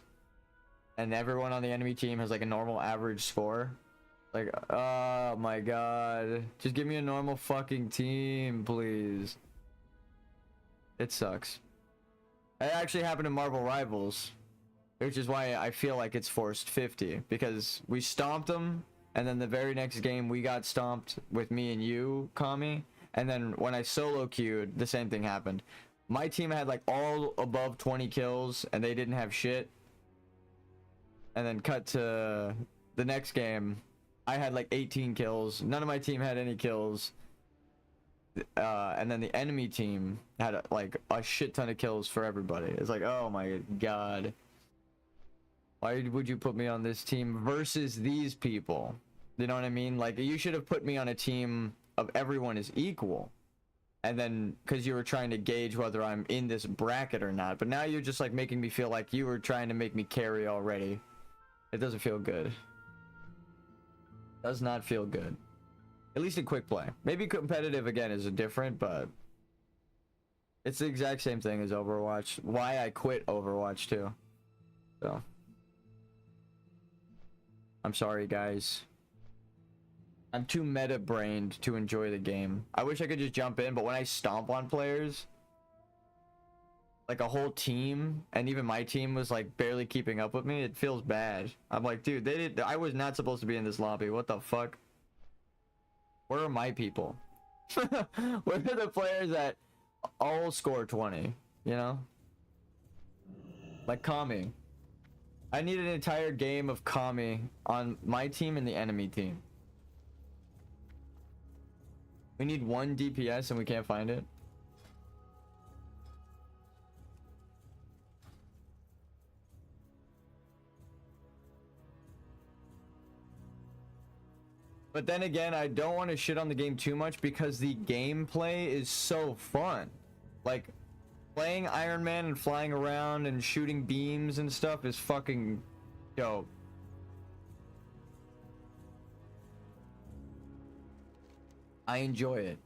and everyone on the enemy team has like a normal average score, Like, oh my god. Just give me a normal fucking team, please. It sucks. It actually happened in Marvel Rivals, which is why I feel like it's forced 50, because we stomped them, and then the very next game we got stomped with me and you, Kami, and then when I solo queued, the same thing happened. My team had like all above 20 kills, and they didn't have shit. And then cut to the next game, I had like 18 kills. None of my team had any kills. And then the enemy team had like a shit ton of kills for everybody. It's like, oh my god. Why would you put me on this team versus these people? You know what I mean? Like, you should have put me on a team of everyone is equal. And then, because you were trying to gauge whether I'm in this bracket or not. But now you're just like making me feel like you were trying to make me carry already. It doesn't feel good. Does not feel good. At least in quick play. Maybe competitive again is different, but it's the exact same thing as Overwatch. Why I quit Overwatch too. So I'm sorry, guys. I'm too meta-brained to enjoy the game. I wish I could just jump in, but when I stomp on players, like a whole team, and even my team was like barely keeping up with me, it feels bad. I'm like, dude, I was not supposed to be in this lobby. What the fuck? Where are my people? Where are the players that all score 20, you know? Like Kami. I need an entire game of Kami on my team and the enemy team. We need one DPS and we can't find it. But then again, I don't want to shit on the game too much because the gameplay is so fun. Like, playing Iron Man and flying around and shooting beams and stuff is fucking dope. I enjoy it.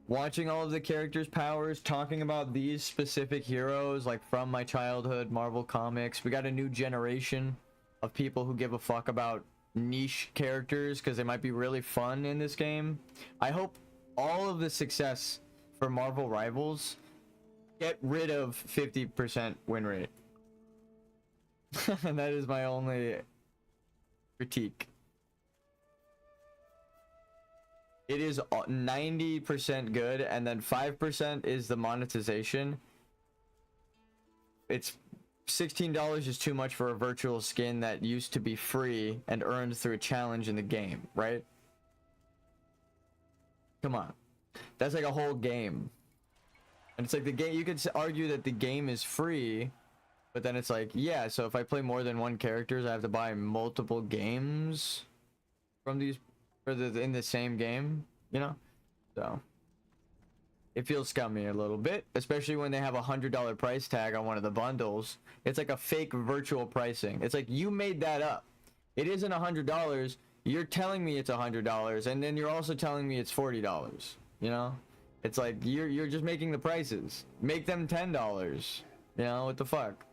Watching all of the characters' powers, talking about these specific heroes, like from my childhood, Marvel Comics. We got a new generation of people who give a fuck about niche characters because they might be really fun in this game. I hope all of the success for Marvel Rivals get rid of 50% win rate. And that is my only critique. It is 90% good, and then 5% is the monetization. It's $16 is too much for a virtual skin that used to be free and earned through a challenge in the game, right? Come on. That's like a whole game. And it's like the game, you could argue that the game is free, but then it's like, yeah, so if I play more than one characters, I have to buy multiple games from these, or in the same game, you know? So it feels scummy a little bit, especially when they have a $100 price tag on one of the bundles. It's like a fake virtual pricing. It's like, you made that up. It isn't $100. You're telling me it's $100, and then you're also telling me it's $40. You know, it's like you're just making the prices. Make them $10. You know, what the fuck?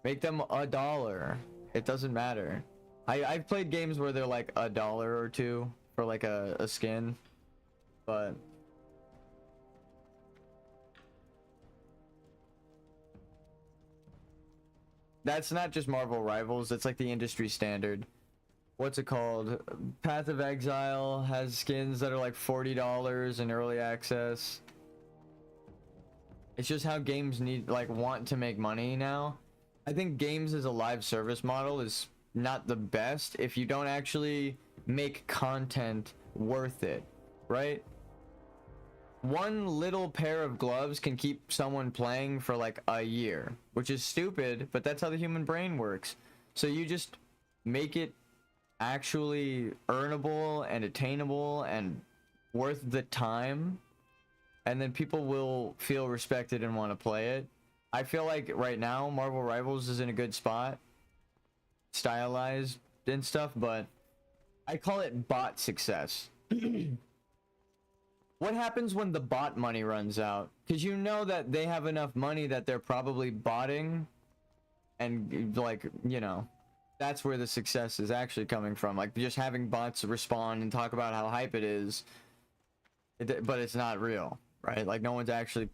Make them $1. It doesn't matter. I've played games where they're like $1 or $2 for like a skin, but that's not just Marvel Rivals. It's like the industry standard. What's it called? Path of Exile has skins that are like $40 in early access. It's just how games want to make money now. I think games as a live service model is not the best if you don't actually make content worth it, right? One little pair of gloves can keep someone playing for like a year, which is stupid, but that's how the human brain works. So you just make it actually earnable and attainable and worth the time, and then people will feel respected and want to play it. I feel like right now Marvel Rivals is in a good spot, stylized and stuff, but I call it bot success. What happens when the bot money runs out? Because you know that they have enough money that they're probably botting, and like, you know, That's where the success is actually coming from. Like just having bots respond and talk about how hype it is, but it's not real, right? Like no one's actually.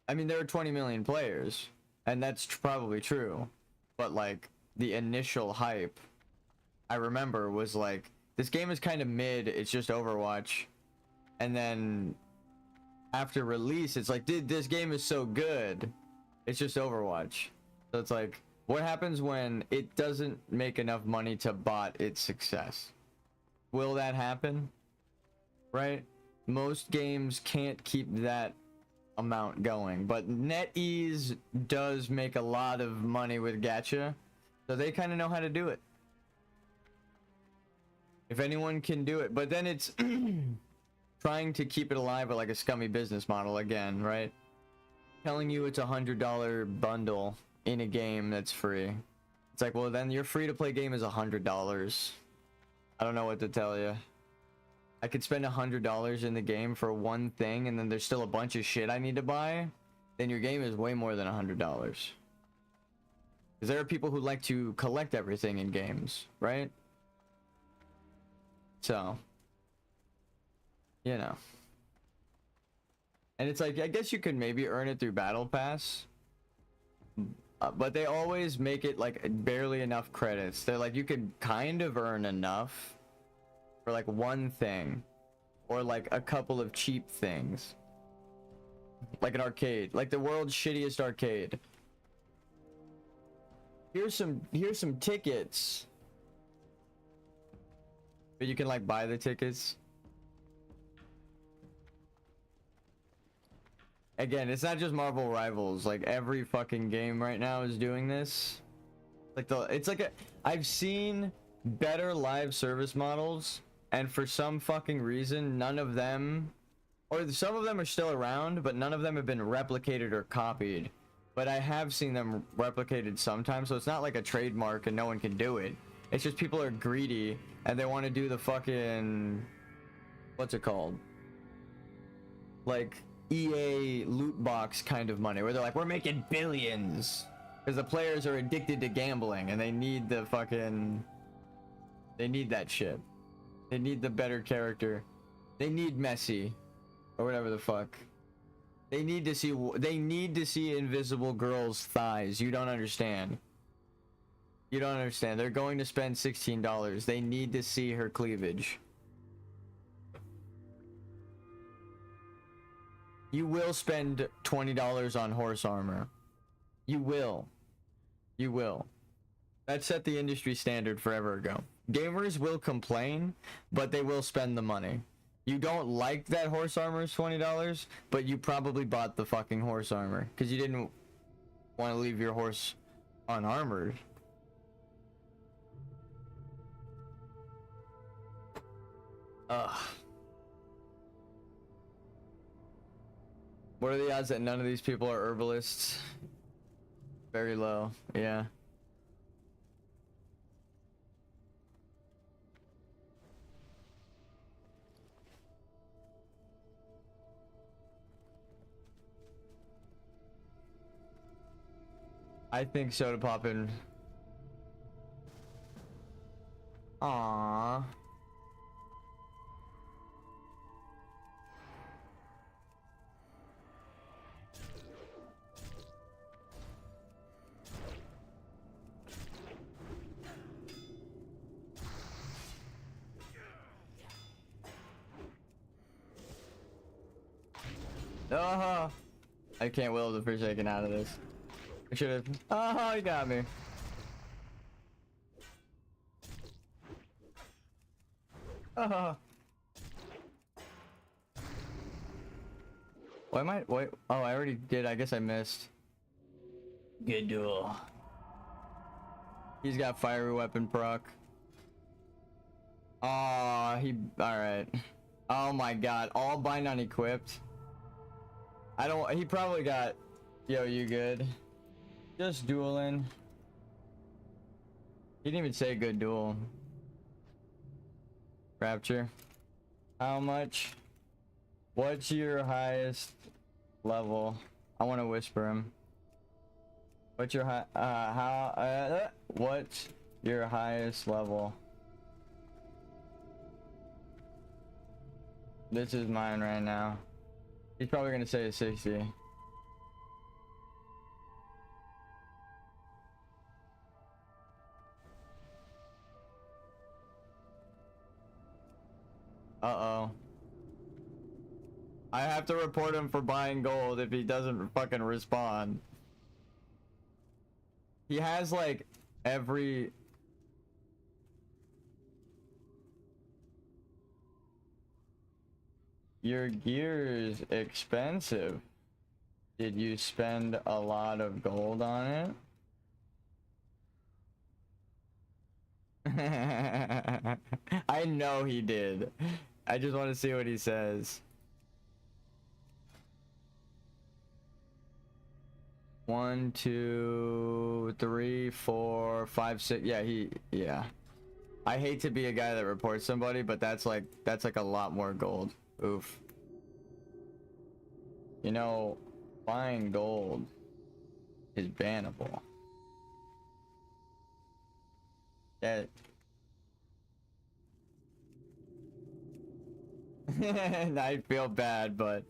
I mean, there are 20 million players, and that's probably true, but like the initial hype, I remember was like, this game is kind of mid. It's just Overwatch, and then after release, it's like, dude, this game is so good. It's just Overwatch. So it's like, what happens when it doesn't make enough money to bot its success? Will that happen? Right? Most games can't keep that amount going, but NetEase does make a lot of money with gacha, so they kind of know how to do it. If anyone can do it, but then it's trying to keep it alive with like a scummy business model again, right? Telling you it's $100 bundle in a game that's free. It's like, well, then your free to play game is $100. I don't know what to tell you. I could spend $100 in the game for one thing, and then there's still a bunch of shit I need to buy. Then your game is way more than $100. Because there are people who like to collect everything in games, right? So, you know. And it's like, I guess you could maybe earn it through Battle Pass. But they always make it like barely enough credits. They're like, you could kind of earn enough for like one thing. Or like a couple of cheap things. Like an arcade. Like the world's shittiest arcade. Here's some tickets. But you can like buy the tickets. Again, it's not just Marvel Rivals. Like every fucking game right now is doing this. Like I've seen better live service models, and for some fucking reason, none of them, or some of them are still around, but none of them have been replicated or copied. But I have seen them replicated sometimes, so it's not like a trademark and no one can do it. It's just people are greedy and they want to do the fucking, what's it called? Like EA loot box kind of money, where they're like, we're making billions, because the players are addicted to gambling and they need the fucking, they need that shit. They need the better character. They need Messi or whatever the fuck. They need to see invisible girls' thighs. You don't understand. You don't understand. They're going to spend $16. They need to see her cleavage. You will spend $20 on horse armor. You will. You will. That set the industry standard forever ago. Gamers will complain, but they will spend the money. You don't like that horse armor is $20, but you probably bought the fucking horse armor because you didn't want to leave your horse unarmored. Ugh. What are the odds that none of these people are herbalists? Very low, yeah. I think soda poppin'. Aww. Oh, I can't will the first second out of this. I should have. Oh, he got me. Oh. Why am I? Wait. Oh, I already did. I guess I missed. Good duel. He's got fiery weapon proc. Oh, he. All right. Oh my God. All bind unequipped. I don't. He probably got. Yo, you good? Just dueling. He didn't even say good duel. Rapture. How much? What's your highest level? I want to whisper him. What's your high? What's your highest level? This is mine right now. He's probably gonna say 60. Uh-oh. I have to report him for buying gold if he doesn't fucking respond. He has like every... Your gear is expensive. Did you spend a lot of gold on it? I know he did. I just want to see what he says. 1, 2, 3, 4, 5, 6. Yeah. I hate to be a guy that reports somebody, but that's like a lot more gold. Oof. You know, buying gold is bannable. Yeah. I feel bad, but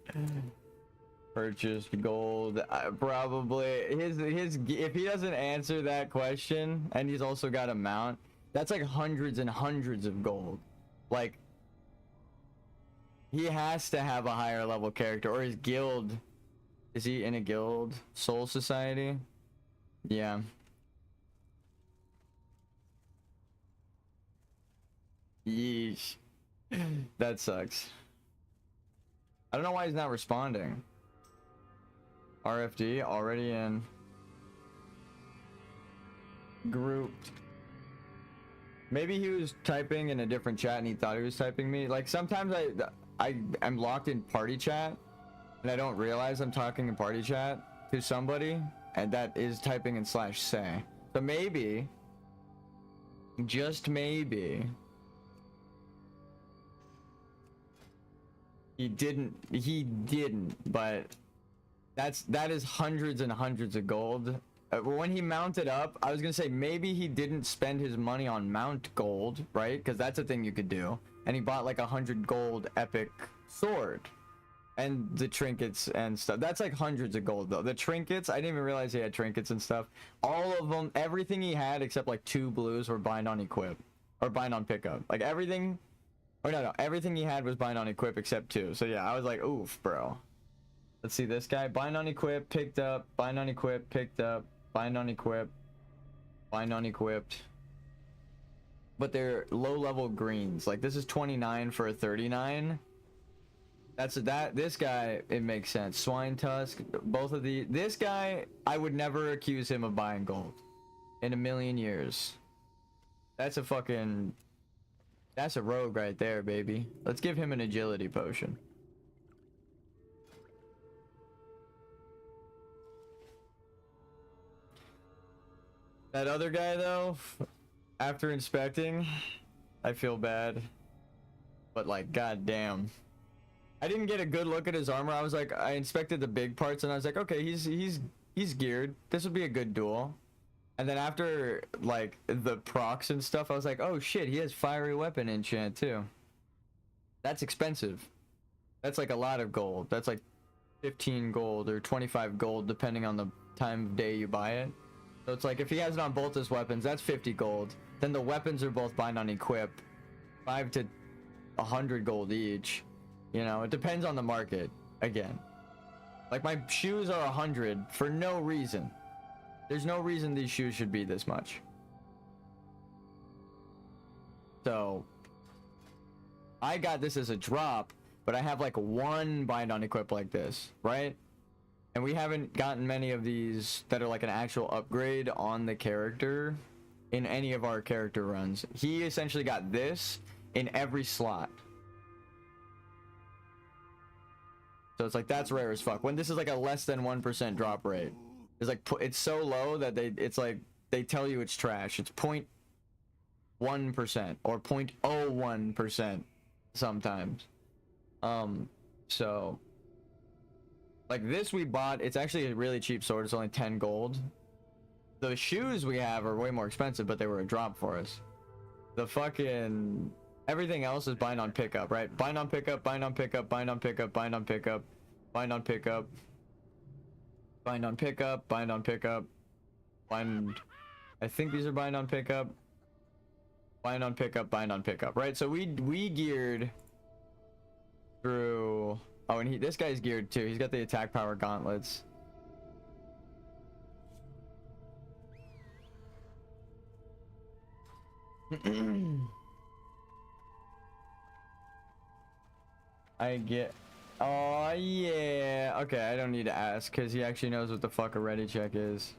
purchase gold. Probably his if he doesn't answer that question, and he's also got a mount, that's like hundreds and hundreds of gold. Like, he has to have a higher level character, or his guild. Is he in a guild? Soul Society? Yeah. Yeesh. That sucks. I don't know why he's not responding. RFD already in. Grouped. Maybe he was typing in a different chat and he thought he was typing me. Like, sometimes I'm locked in party chat and I don't realize I'm talking in party chat to somebody, and that is typing in /say. So maybe, just maybe, he didn't, but that is hundreds and hundreds of gold. When he mounted up, I was gonna say maybe he didn't spend his money on mount gold, right? Because that's a thing you could do. And he bought like 100 gold epic sword and the trinkets and stuff. That's like hundreds of gold though. The trinkets, I didn't even realize he had trinkets and stuff. All of them, everything he had except like 2 blues were bind on equip or bind on pickup. Like everything, or no, everything he had was bind on equip except 2. So yeah, I was like, oof, bro. Let's see this guy. Bind on equip, picked up. Bind on equip, picked up. Bind on equip. Bind on equipped. But they're low level greens. Like this is 29 for a 39. This guy, it makes sense. Swine Tusk, both of this guy, I would never accuse him of buying gold in a million years. That's a rogue right there, baby. Let's give him an agility potion. That other guy though, after inspecting, I feel bad. But like, goddamn. I didn't get a good look at his armor. I was like, I inspected the big parts and I was like, okay, he's geared. This would be a good duel. And then after like the procs and stuff, I was like, oh shit, he has fiery weapon enchant too. That's expensive. That's like a lot of gold. That's like 15 gold or 25 gold depending on the time of day you buy it. So it's like if he has it on both his weapons, that's 50 gold. Then the weapons are both bind on equip, 5 to 100 gold each. You know, it depends on the market. Again, like my shoes are 100 for no reason. There's no reason these shoes should be this much. So I got this as a drop, but I have like 1 bind on equip like this, right? And we haven't gotten many of these that are like an actual upgrade on the character in any of our character runs. He essentially got this in every slot. So it's like, that's rare as fuck. When this is like a less than 1% drop rate. It's like, it's so low that it's like, they tell you it's trash. It's 0.1% or 0.01% sometimes. So like this we bought, it's actually a really cheap sword. It's only 10 gold. The shoes we have are way more expensive, but they were a drop for us. The fucking everything else is bind on pickup, right? Bind on pickup, bind on pickup, bind on pickup, bind on pickup, bind on pickup, bind on pickup, bind on pickup, bind. I think these are bind on pickup, bind on pickup, bind on pickup, right? So we geared through. Oh, and this guy's geared too. He's got the attack power gauntlets. I get. Oh yeah. Okay, I don't need to ask because he actually knows what the fuck a ready check is.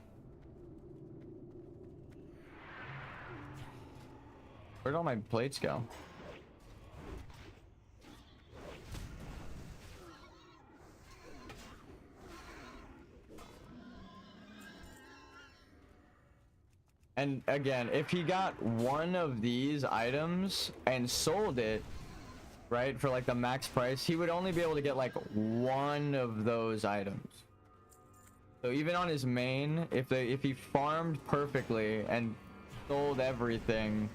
Where'd all my plates go? And again, if he got one of these items and sold it, right, for like the max price, he would only be able to get like one of those items. So even on his main, if he farmed perfectly and sold everything,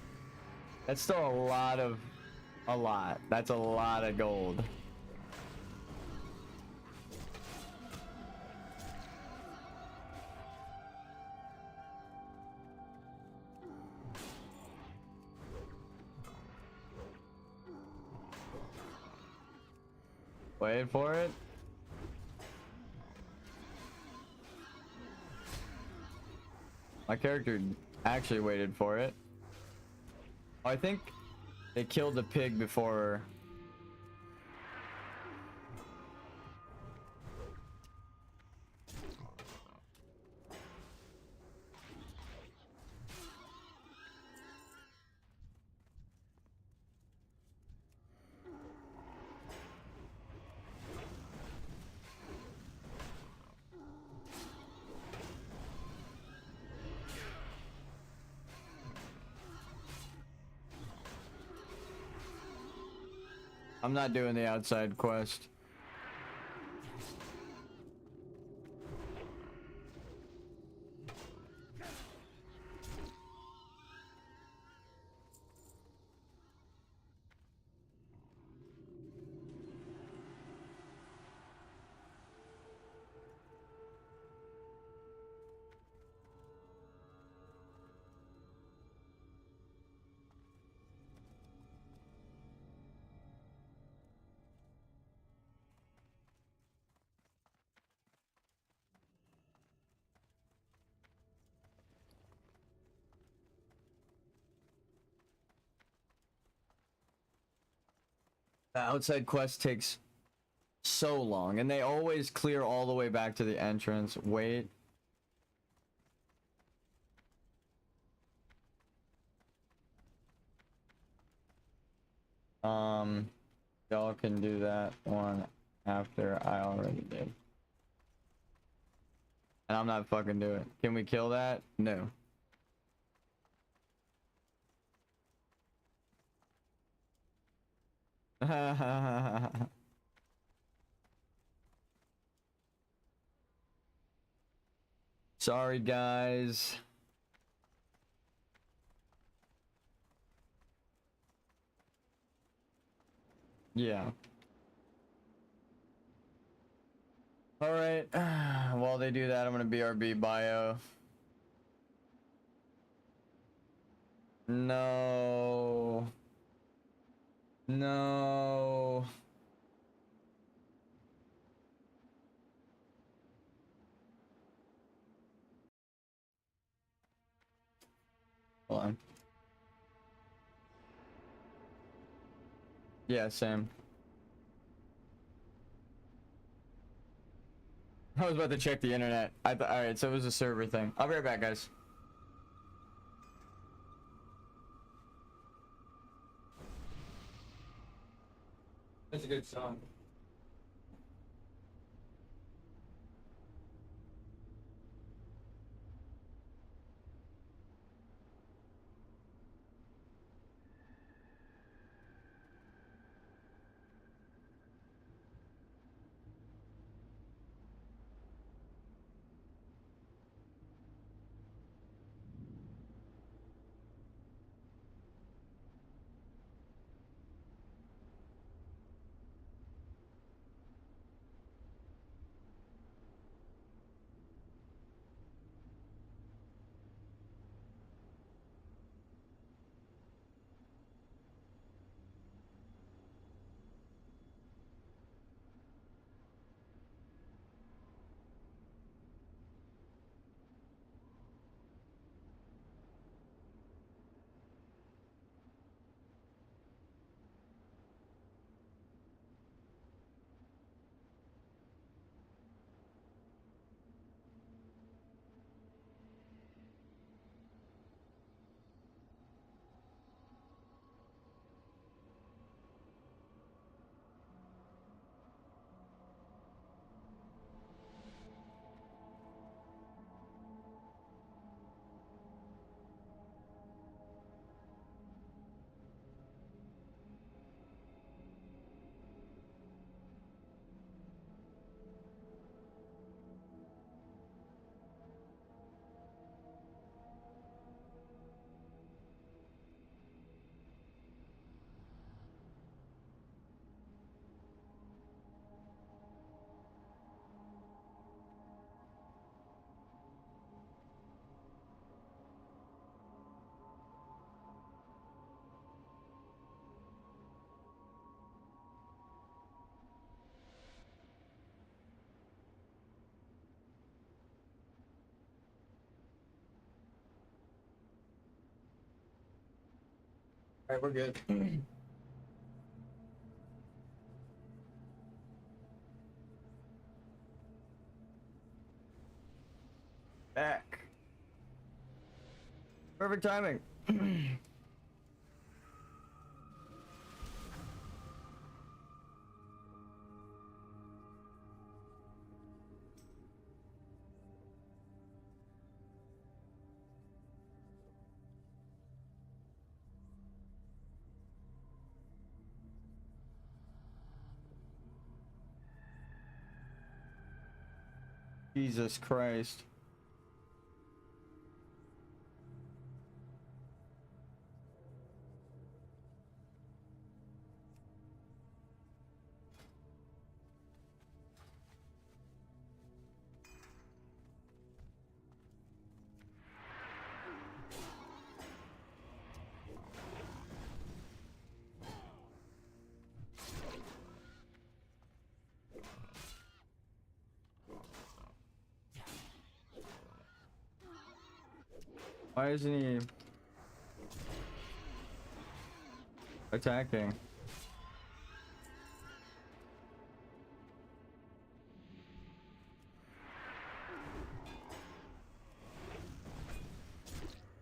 that's still a lot. That's a lot of gold. Wait for it. My character actually waited for it. Oh, I think they killed the pig before. I'm not doing the outside quest. The outside quest takes so long, and they always clear all the way back to the entrance. Wait. Y'all can do that one after I already did. And I'm not fucking doing it. Can we kill that? No. Sorry, guys. Yeah. All right. While they do that, I'm gonna BRB bio. No. No. Hold on. Yeah, same. I was about to check the internet. Alright, so it was a server thing. I'll be right back, guys. That's a good song. Alright, we're good. Back. Perfect timing. Jesus Christ. Why isn't he attacking?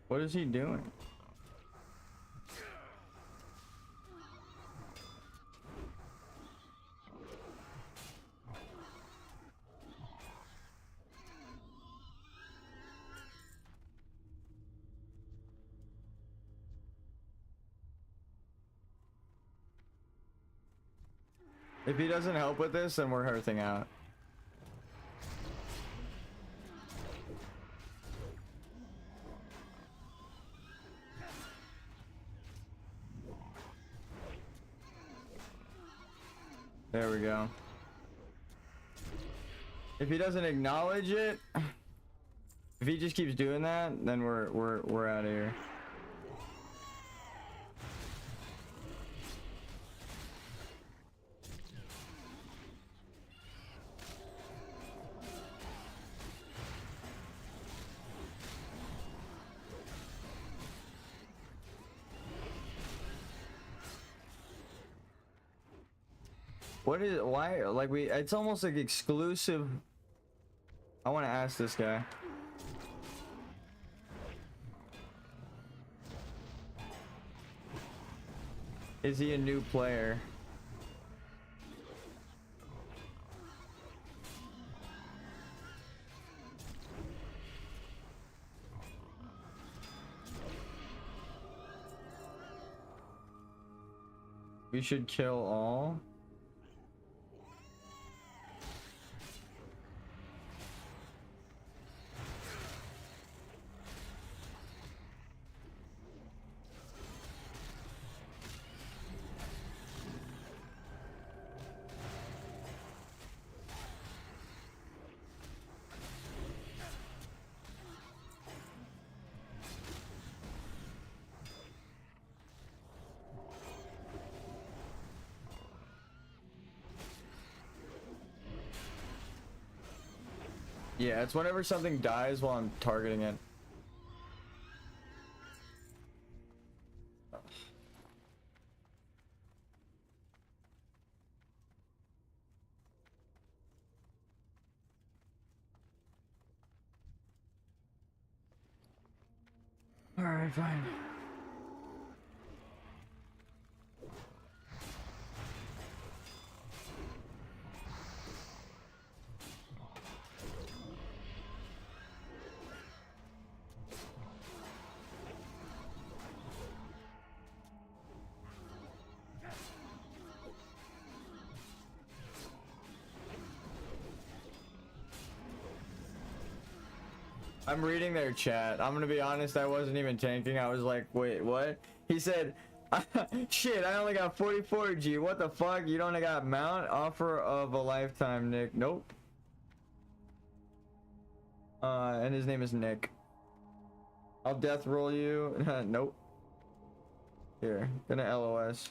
What is he doing? If he doesn't help with this, then we're hurting out. There we go. If he doesn't acknowledge it, if he just keeps doing that, then we're out of here. What is why like it's almost like exclusive. I want to ask this guy. Is he a new player? We should kill all. Yeah, it's whenever something dies while I'm targeting it. All right, fine. I'm reading their chat. I'm gonna be honest, I wasn't even tanking. I was like, wait, what? He said, shit, I only got 44 G. What the fuck? You don't got mount? Offer of a lifetime, Nick. Nope. And his name is Nick. I'll death roll you. Nope. Here, gonna LOS.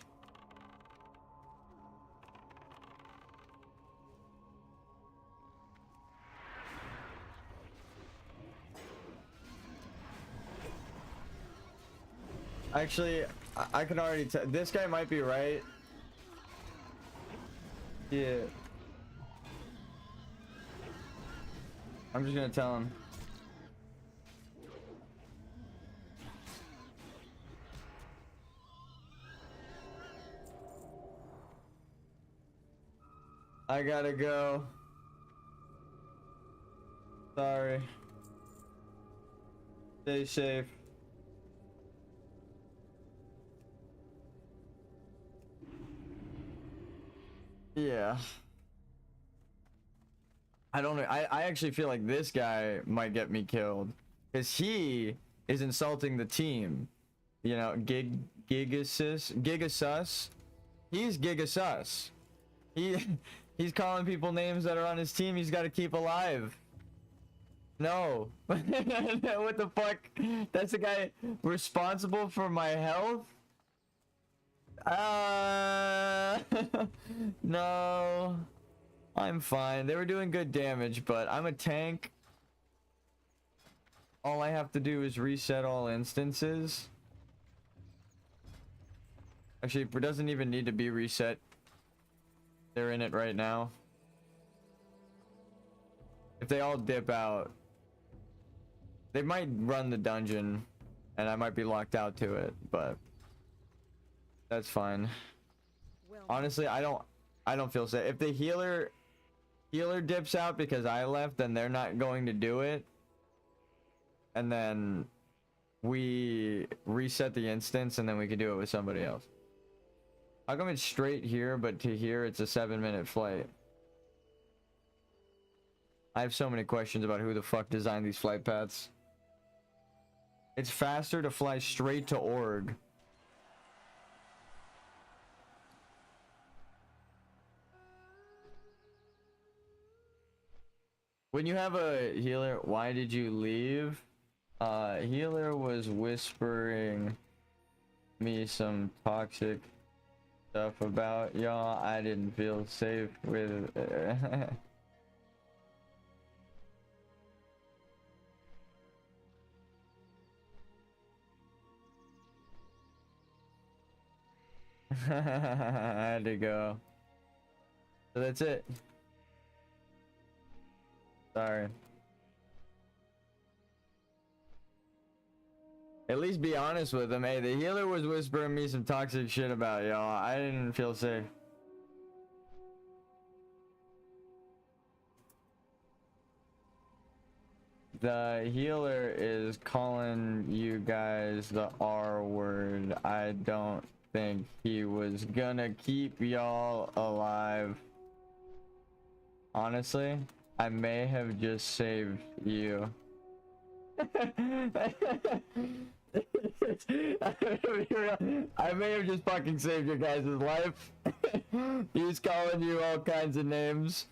Actually, I can already tell. This guy might be right. Yeah. I'm just gonna tell him. I gotta go. Sorry. Stay safe. Yeah. I don't know. I actually feel like this guy might get me killed. Because he is insulting the team. You know, Gigasus. He's Gigasus. He's calling people names that are on his team he's got to keep alive. No. What the fuck? That's the guy responsible for my health? No. I'm fine. They were doing good damage, but I'm a tank. All I have to do is reset all instances. Actually, it doesn't even need to be reset. They're in it right now. If they all dip out, they might run the dungeon, and I might be locked out to it, but that's fine. Well, Honestly, I don't feel safe. If the healer dips out because I left, then they're not going to do it. And then we reset the instance, and then we can do it with somebody else. How come it's straight here, but to here it's a 7-minute flight? I have so many questions about who the fuck designed these flight paths. It's faster to fly straight to Org. When you have a healer, why did you leave? Healer was whispering me some toxic stuff about y'all. I didn't feel safe with I had to go. So that's it. Sorry. At least be honest with him. Hey, the healer was whispering me some toxic shit about y'all. I didn't feel safe. The healer is calling you guys the R word. I don't think he was gonna keep y'all alive. Honestly, I may have just saved you. I may have just fucking saved your guys' life. He's calling you all kinds of names.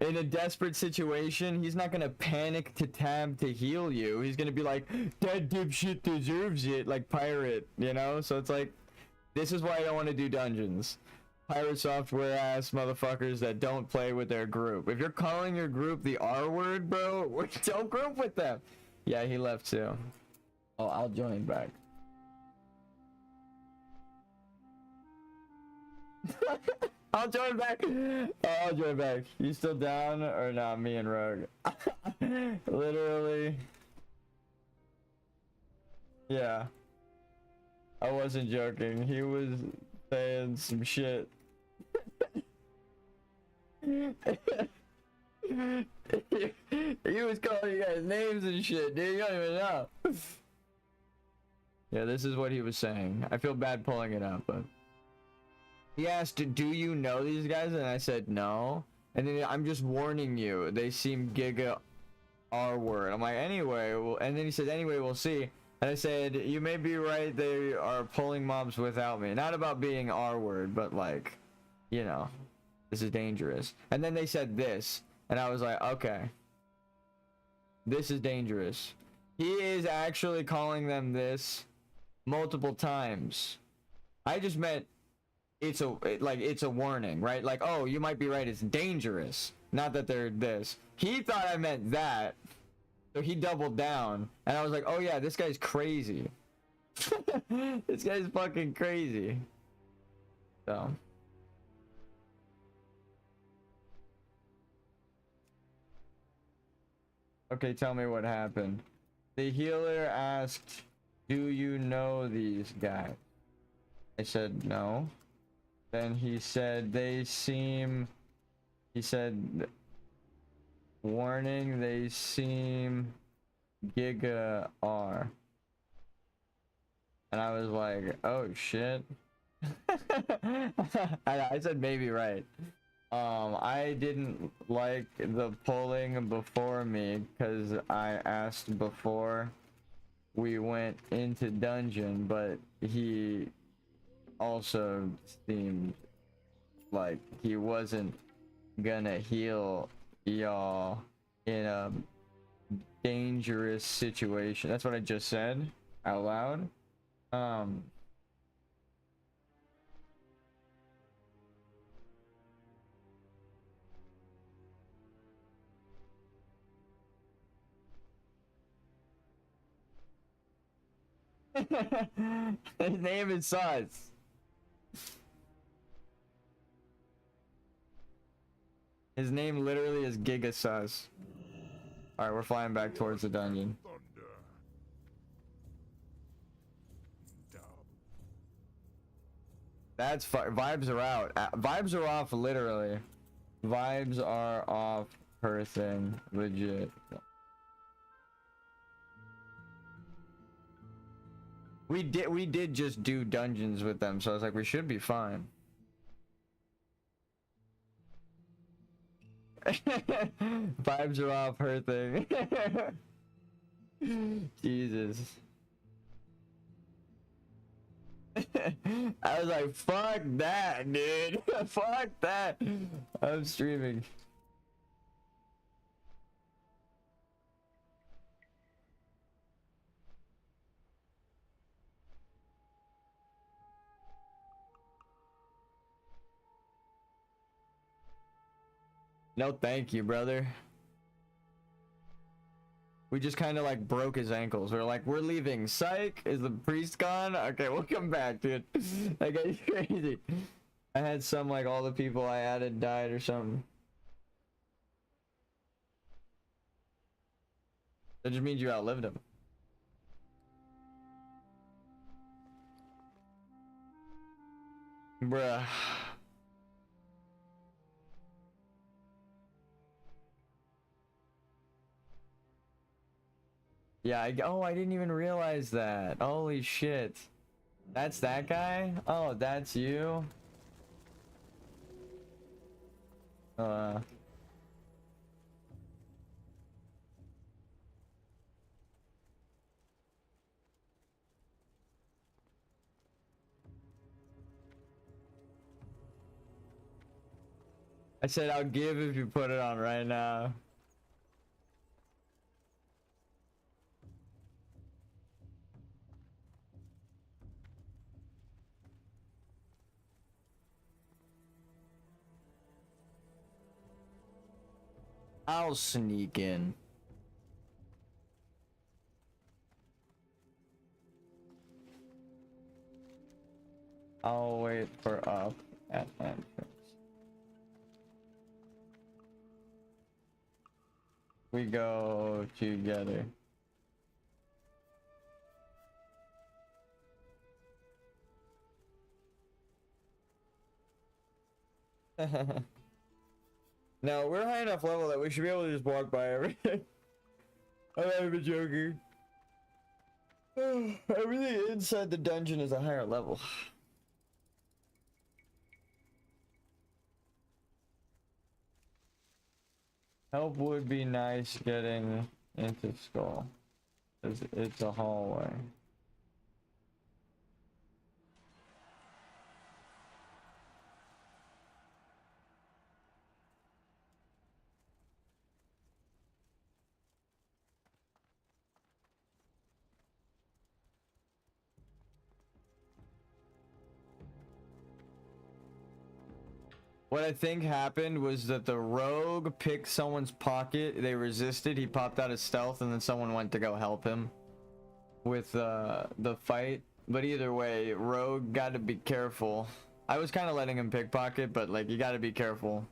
In a desperate situation, he's not gonna panic to tab to heal you. He's gonna be like, that dipshit deserves it, like pirate, you know? So it's like, this is why I don't want to do dungeons. Pirate software ass motherfuckers that don't play with their group. If you're calling your group the R word, bro, don't group with them. Yeah, he left too. Oh, I'll join back. I'll join back. Oh, I'll join back. You still down or not? Me and Rogue. Literally. Yeah. I wasn't joking. He was saying some shit. He was calling you guys names and shit, dude. You don't even know. Yeah, this is what he was saying. I feel bad pulling it up, but he asked, do you know these guys? And I said no. And then I'm just warning you. They seem giga R word. I'm like, anyway. Well, and then he said, anyway, we'll see. And I said, you may be right. They are pulling mobs without me. Not about being R word, but like, you know, this is dangerous. And then they said this. And I was like, okay. This is dangerous. He is actually calling them this multiple times. I just meant it's a warning, right? Like, oh, you might be right. It's dangerous. Not that they're this. He thought I meant that. So he doubled down. And I was like, oh yeah, this guy's crazy. This guy's fucking crazy. So. Okay, tell me what happened. The healer asked, "Do you know these guys?" I said no. Then he said, "They seem," he said, "Warning, they seem Giga R." And I was like, oh shit. I said maybe right. I didn't like the polling before me because I asked before we went into dungeon, but he also seemed like he wasn't gonna heal y'all in a dangerous situation. That's what I just said out loud. His name is Sus. His name literally is Giga Sus. Alright, we're flying back towards the dungeon. That's vibes are out. Vibes are off, literally. Vibes are off her thing, legit. We did just do dungeons with them, so I was like, we should be fine. Vibes are off her thing. Jesus. I was like, fuck that, dude. Fuck that. I'm streaming. No, thank you, brother. We just kind of like broke his ankles. We're like, we're leaving. Psych, is the priest gone? Okay, we'll come back, dude. That guy's crazy. I had some, like, all the people I added died or something. That just means you outlived him. Bruh. Yeah, I didn't even realize that. Holy shit. That's that guy? Oh, that's you? I said I'll give if you put it on right now. I'll sneak in. I'll wait for up at entrance. We go together. No, we're high enough level that we should be able to just walk by everything. I'm not even joking. Everything inside the dungeon is a higher level. Help would be nice getting into Skull. It's a hallway. What I think happened was that the rogue picked someone's pocket, they resisted, he popped out his stealth, and then someone went to go help him. with the fight. But either way, Rogue got to be careful. I was kind of letting him pickpocket, but like you got to be careful.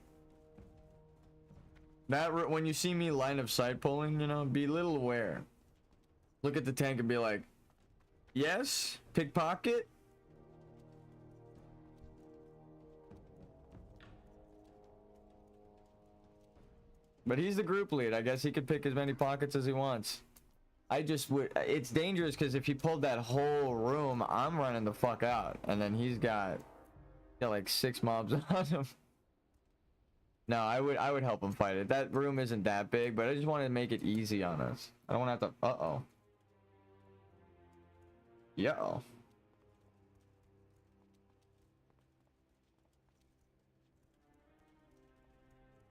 That when you see me line of sight pulling, you know, be a little aware. Look at the tank and be like, yes, pickpocket. But he's the group lead. I guess he could pick as many pockets as he wants. I just would. It's dangerous because if he pulled that whole room, I'm running the fuck out, and then he's got like 6 mobs on him. No, I would help him fight it. That room isn't that big, but I just wanted to make it easy on us. I don't want to have to. Uh-oh. Yo.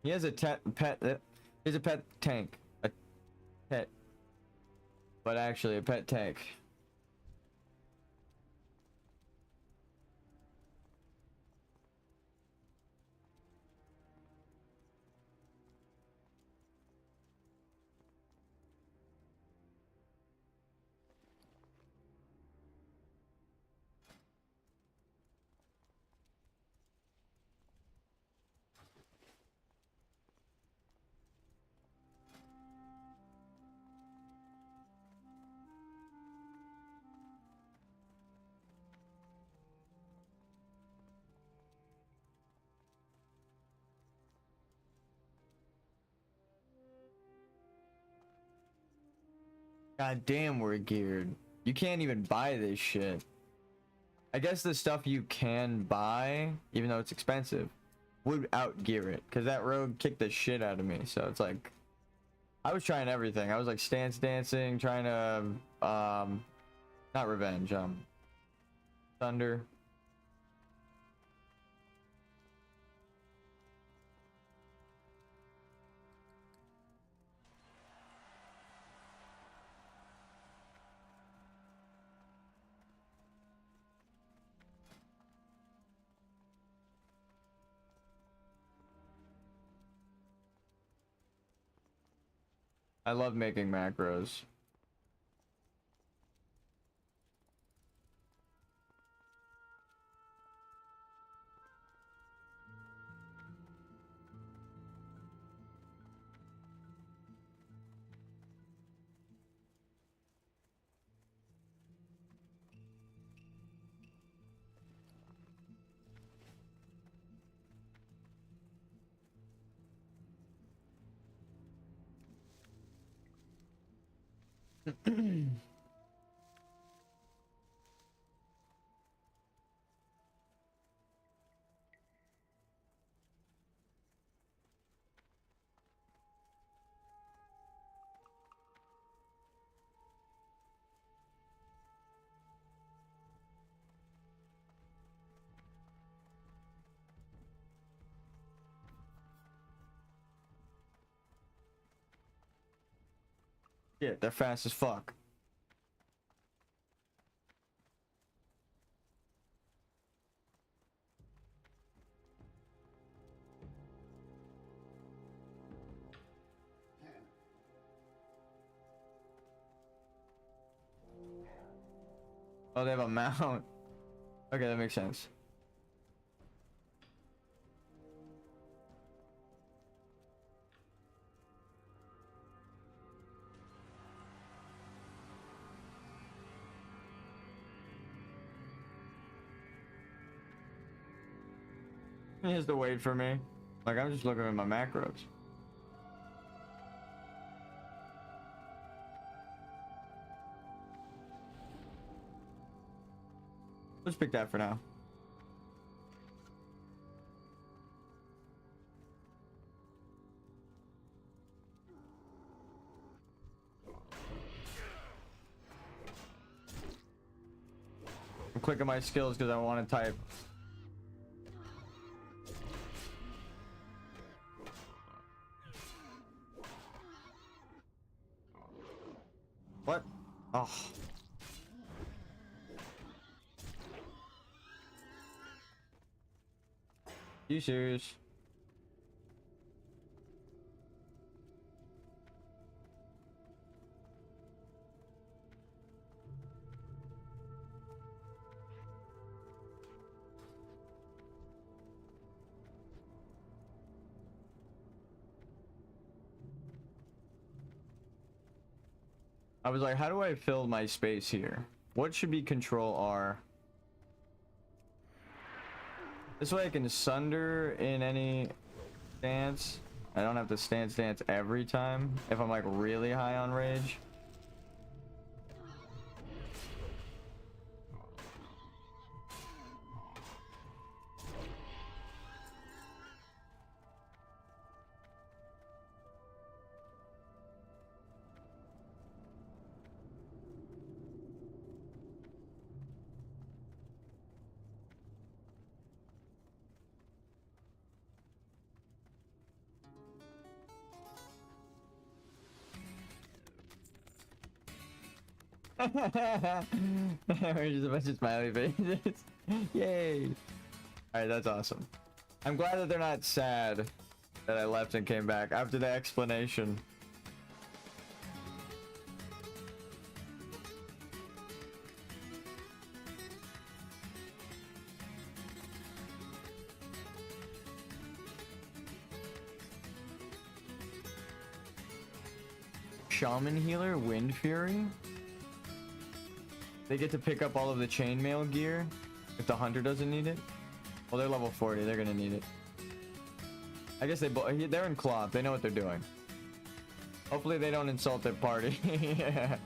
He has a pet. He's a pet tank. A pet. But actually, a pet tank. God damn, we're geared. You can't even buy this shit. I guess the stuff you can buy, even though it's expensive, would outgear it. Because that rogue kicked the shit out of me. So it's like, I was trying everything. I was like stance dancing, trying to, not revenge, thunder. I love making macros. Yeah, they're fast as fuck. Oh, they have a mount. Okay, that makes sense. He has to wait for me. Like, I'm just looking at my macros. Let's pick that for now. I'm clicking my skills because I want to type. What? Oh. You serious? I was like, how do I fill my space here? What should be control R? This way I can sunder in any stance. I don't have to stance every time if I'm like really high on rage. We're just a bunch of smiley faces. Yay! Alright, that's awesome. I'm glad that they're not sad that I left and came back after the explanation. Shaman healer, Wind Fury. They get to pick up all of the chainmail gear if the hunter doesn't need it. Well, they're level 40. They're gonna need it. I guess they're in cloth. They know what they're doing. Hopefully they don't insult their party. Yeah.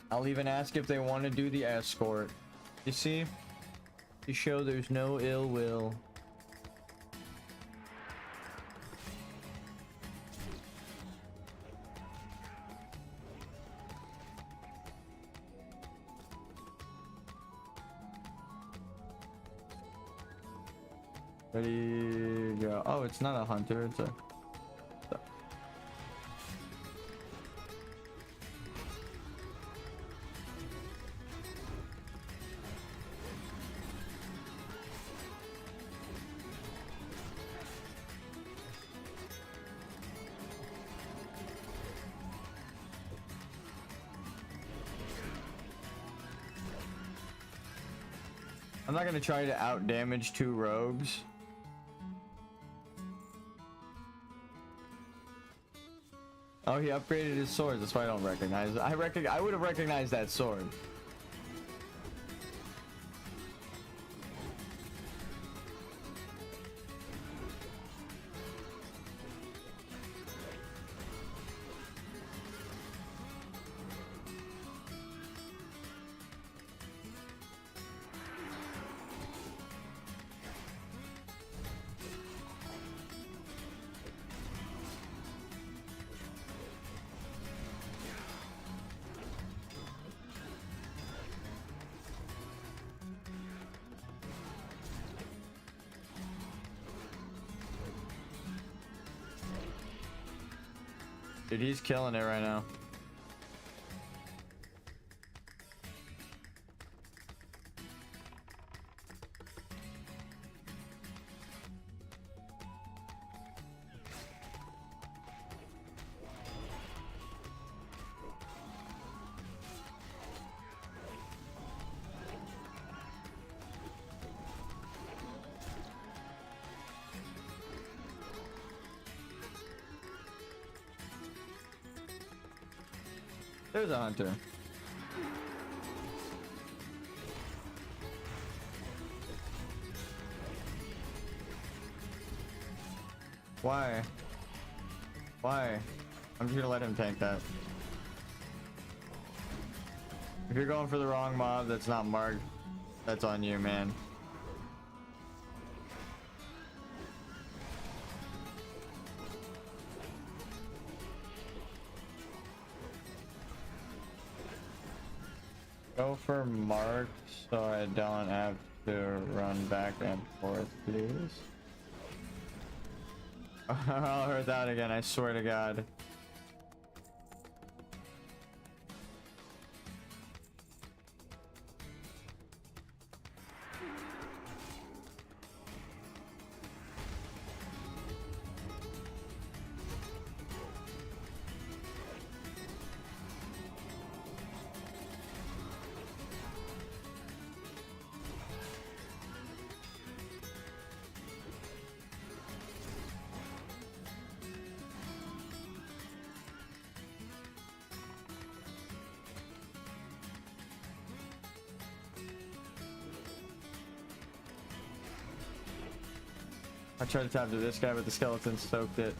I'll even ask if they want to do the escort. You see? To show there's no ill will. Ready, go. Oh, it's not a hunter, it's a... I'm not gonna try to out damage two rogues. Oh, he upgraded his swords. That's why I don't recognize it. I would have recognized that sword. Dude, he's killing it right now. There's a hunter. Why? Why? I'm just gonna let him tank that. If you're going for the wrong mob that's not marked, that's on you, man. Go for marked so I don't have to run back and forth, please. I'll hurt that again, I swear to God. I tried to tap to this guy, but the skeleton soaked it.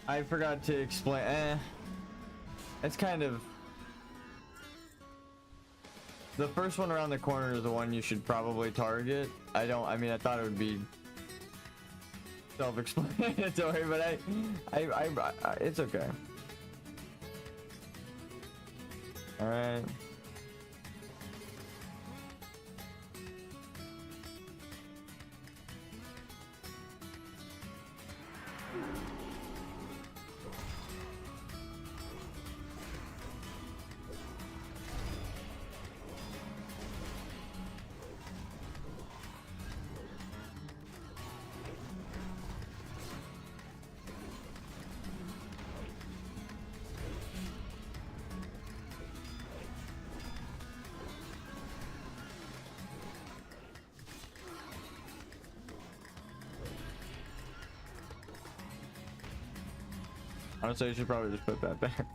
I forgot to explain. It's kind of the first one around the corner is the one you should probably target. I mean, I thought it would be self-explanatory, but I it's okay. All right. Honestly, you should probably just put that there.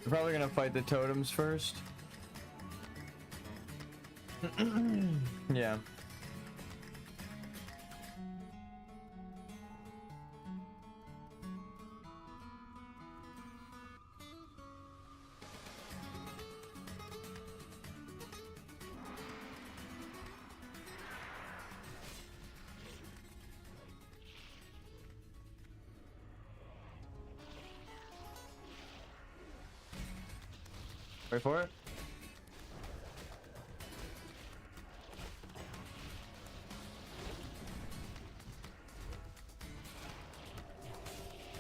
We're probably gonna fight the totems first. Yeah. Wait for it.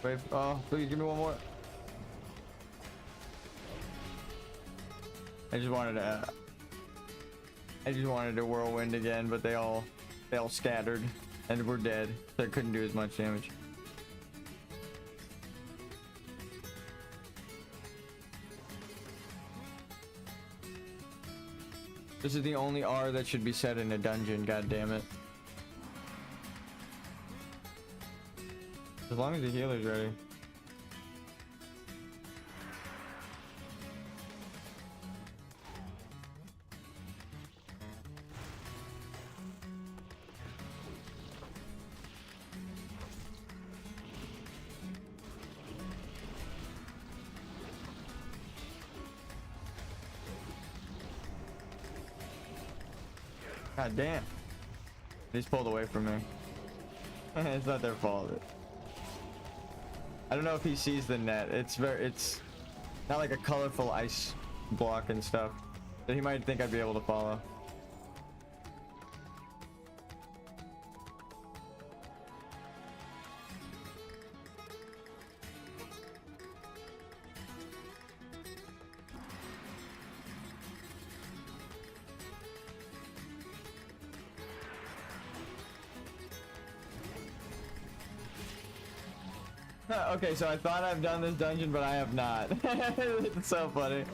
Wait, oh, please give me one more. I just wanted to whirlwind again, but they all scattered and were dead, so I couldn't do as much damage. This is the only R that should be said in a dungeon, god damn it. As long as the healer's ready. God damn. He's pulled away from me. It's not their fault. I don't know if he sees the net. It's not like a colorful ice block and stuff. So he might think I'd be able to follow. Okay, so I thought I've done this dungeon, but I have not. It's so funny.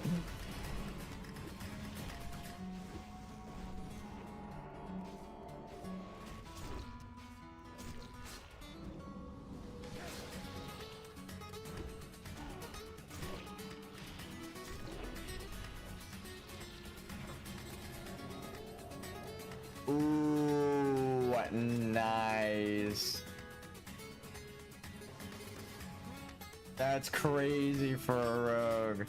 That's crazy for a rogue.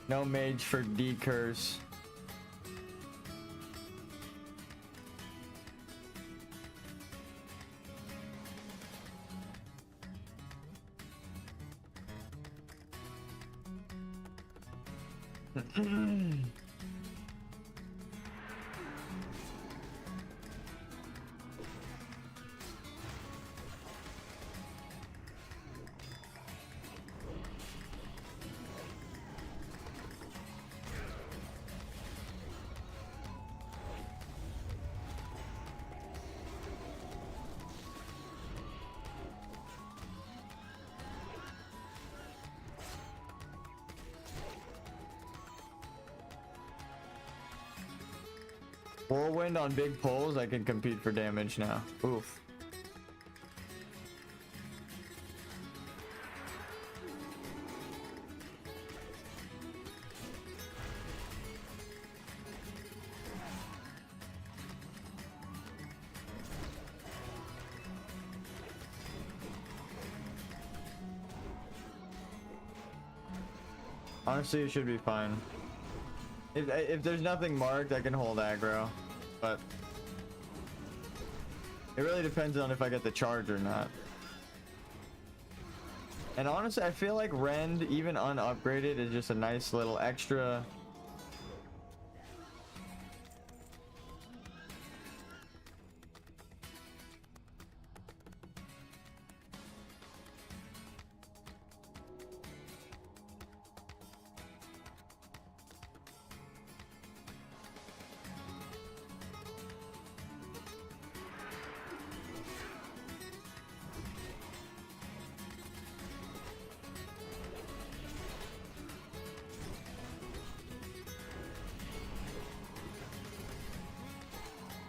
No mage for D-curse. Whirlwind on big poles, I can compete for damage now. Oof. Honestly, it should be fine. If there's nothing marked, I can hold aggro, but it really depends on if I get the charge or not. And honestly, I feel like Rend, even unupgraded, is just a nice little extra.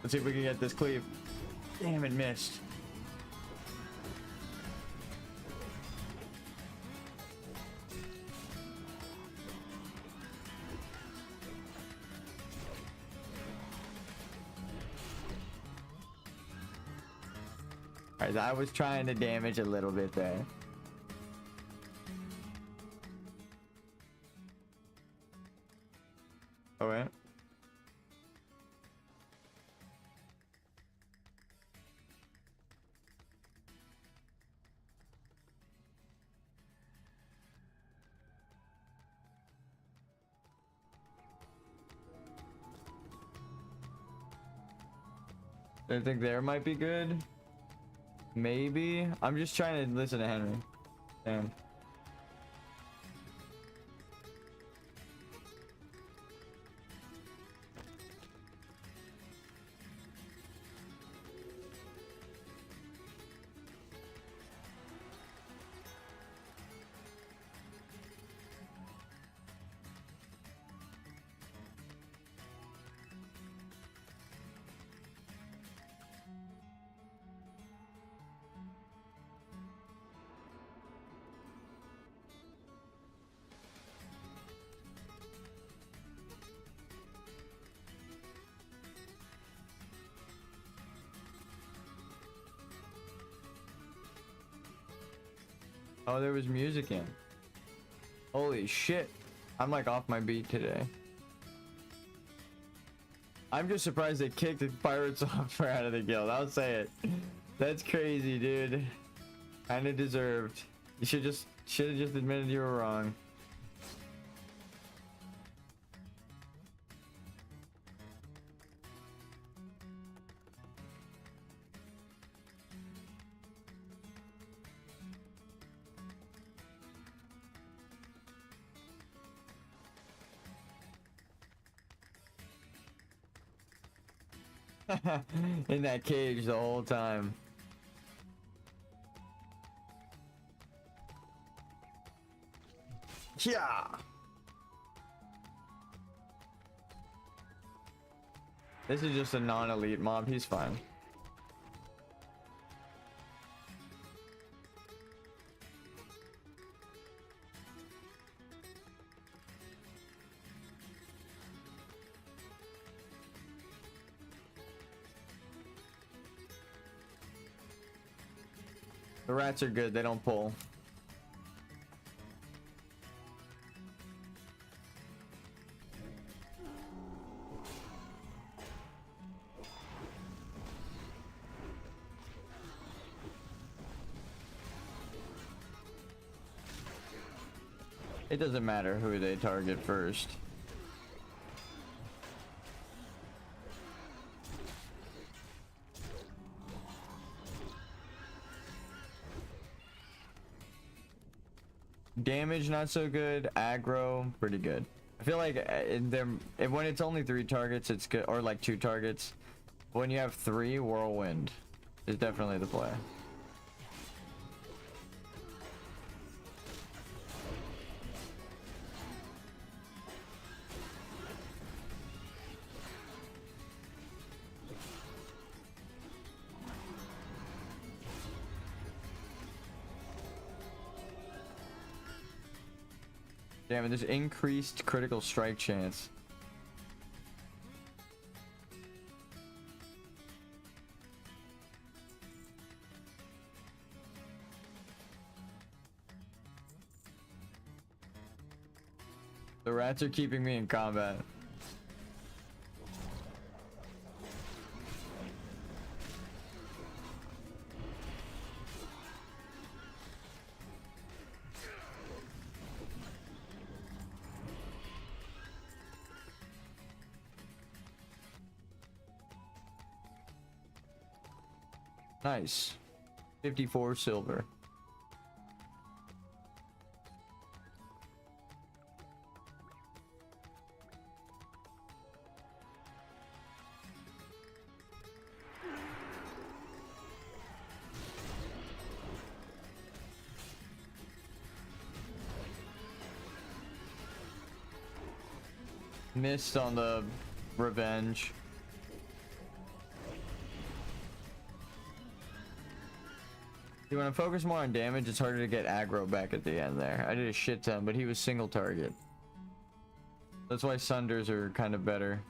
Let's see if we can get this cleave. Damn, it missed. Alright, I was trying to damage a little bit there. Oh, wait. I think there might be good. Maybe. I'm just trying to listen to Henry. Damn. Oh, there was music in. Holy shit. I'm like off my beat today. I'm just surprised they kicked the pirate software out of the guild. I'll say it. That's crazy, dude. Kinda deserved. You should have just admitted you were wrong. In that cage the whole time. Yeah. This is just a non-elite mob. He's fine. The rats are good, they don't pull. It doesn't matter who they target first. Damage not so good, aggro pretty good. I feel like when it's only 3 targets it's good, or like 2 targets. When you have 3, whirlwind is definitely the play. Damn it, there's increased critical strike chance. The rats are keeping me in combat. Nice. 54 silver. Missed on the revenge. See, when I focus more on damage, it's harder to get aggro back at the end there. I did a shit ton, but he was single target. That's why Sunders are kind of better.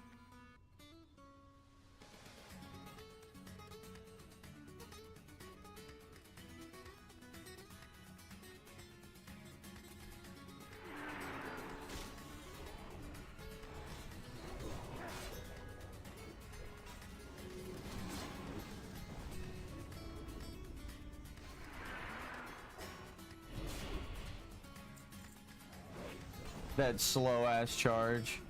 That slow ass charge.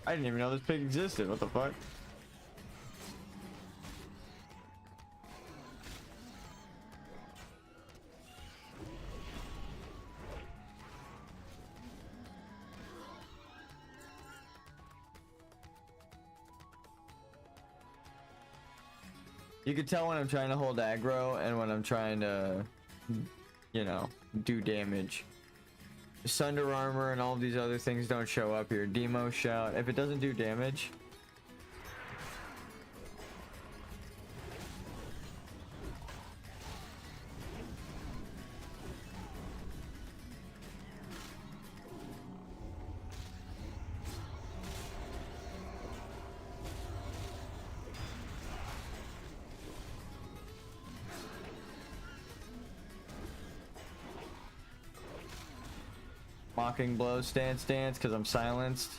I didn't even know this pig existed. What the fuck? You can tell when I'm trying to hold aggro and when I'm trying to, you know, do damage. Sunder armor and all these other things don't show up here. Demo shout. If it doesn't do damage, mocking blow, stance because I'm silenced.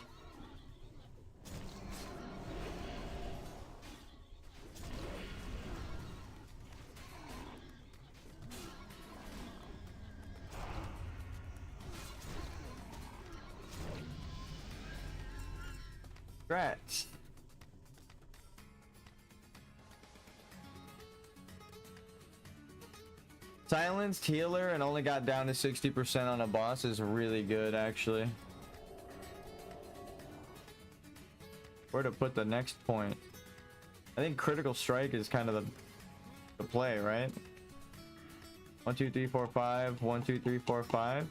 Congrats. Silenced healer and only got down to 60% on a boss is really good, actually. Where to put the next point? I think critical strike is kind of the play, right? 1 2 3 4 5 1 2 3 4 5.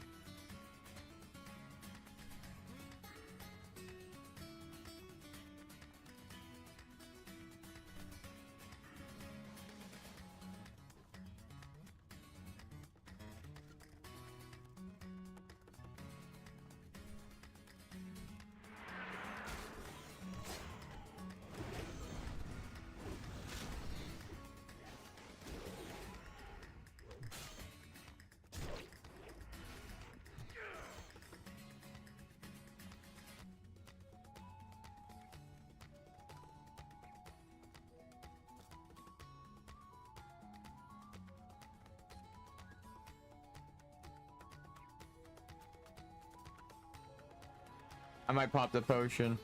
I might pop the potion.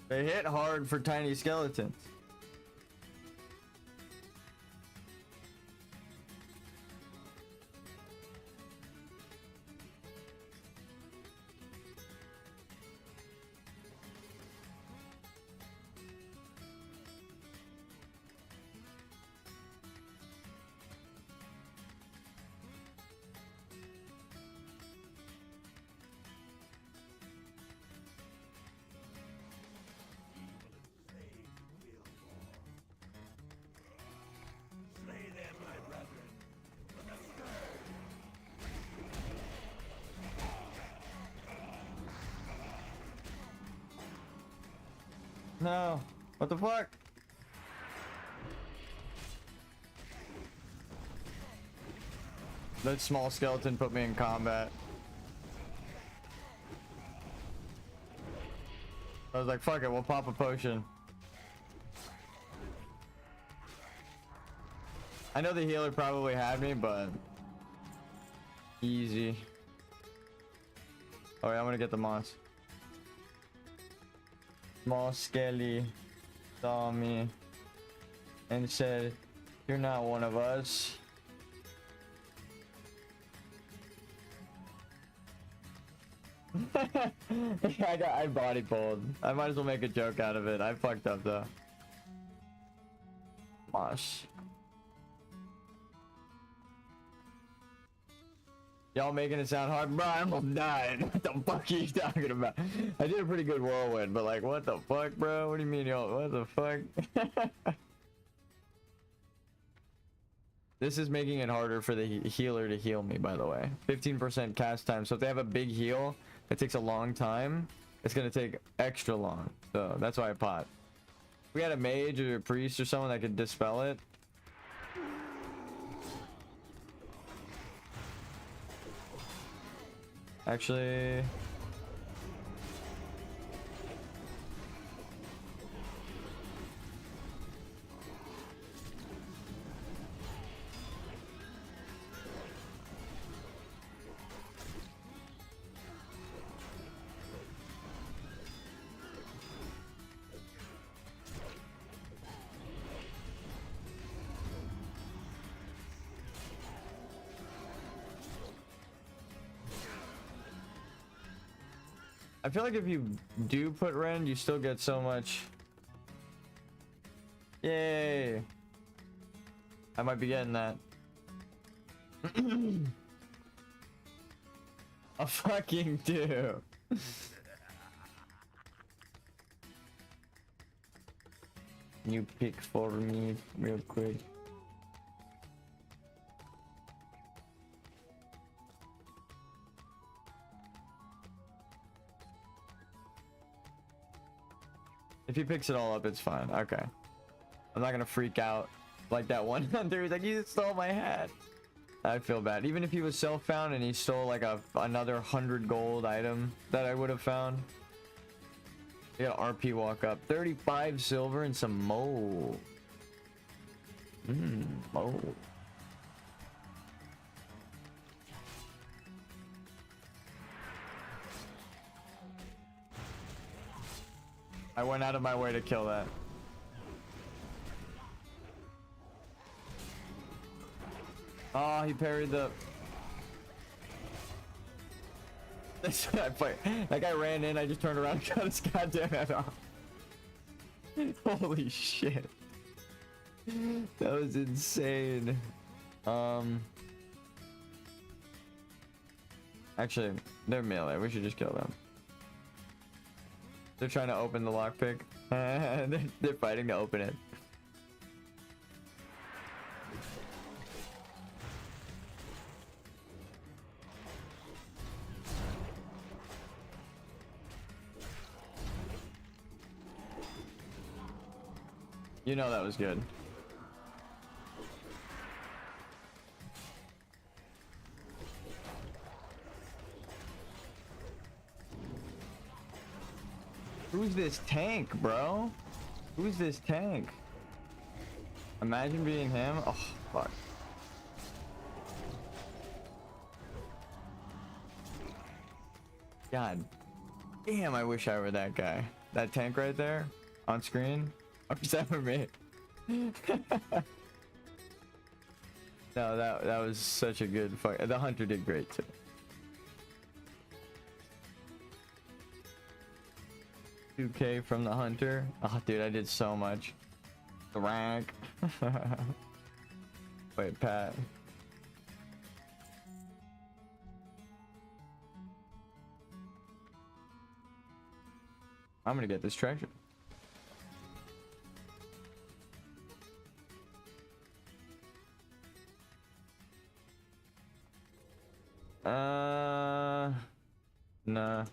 They hit hard for tiny skeletons. No. What the fuck? That small skeleton put me in combat. I was like, fuck it, we'll pop a potion. I know the healer probably had me, but easy. Oh yeah, I'm gonna get the moss. Small skelly saw me and said, "You're not one of us." I body pulled. I might as well make a joke out of it. I fucked up though. Mosh. Y'all making it sound hard? Bro, I'm almost dying. What the fuck are you talking about? I did a pretty good whirlwind, but like, what the fuck, bro? What do you mean, y'all? What the fuck? This is making it harder for the healer to heal me, by the way. 15% cast time. So if they have a big heal that takes a long time, it's gonna take extra long. So that's why I pot. If we had a mage or a priest or someone that could dispel it. Actually, I feel like if you do put rend, you still get so much. Yay! I might be getting that. I fucking do. You pick for me real quick. If he picks it all up, it's fine. Okay. I'm not gonna freak out like that one hunter. He's like, you stole my hat. I feel bad. Even if he was self-found and he stole like another 100 gold item that I would have found. Yeah, RP walk up. 35 silver and some mold. Mold. I went out of my way to kill that. Oh, he parried the... That guy ran in, I just turned around and cut his goddamn head off. Holy shit. That was insane. Actually, they're melee. We should just kill them. They're trying to open the lockpick. They're fighting to open it. You know that was good. Who's this tank, bro? Who's this tank? Imagine being him. Oh, fuck. God damn, I wish I were that guy. That tank right there on screen. I wish that were me. No, that was such a good fight. The hunter did great too. $2K from the hunter. Oh, dude, I did so much. The rank. Wait, Pat. I'm gonna get this treasure. Nah.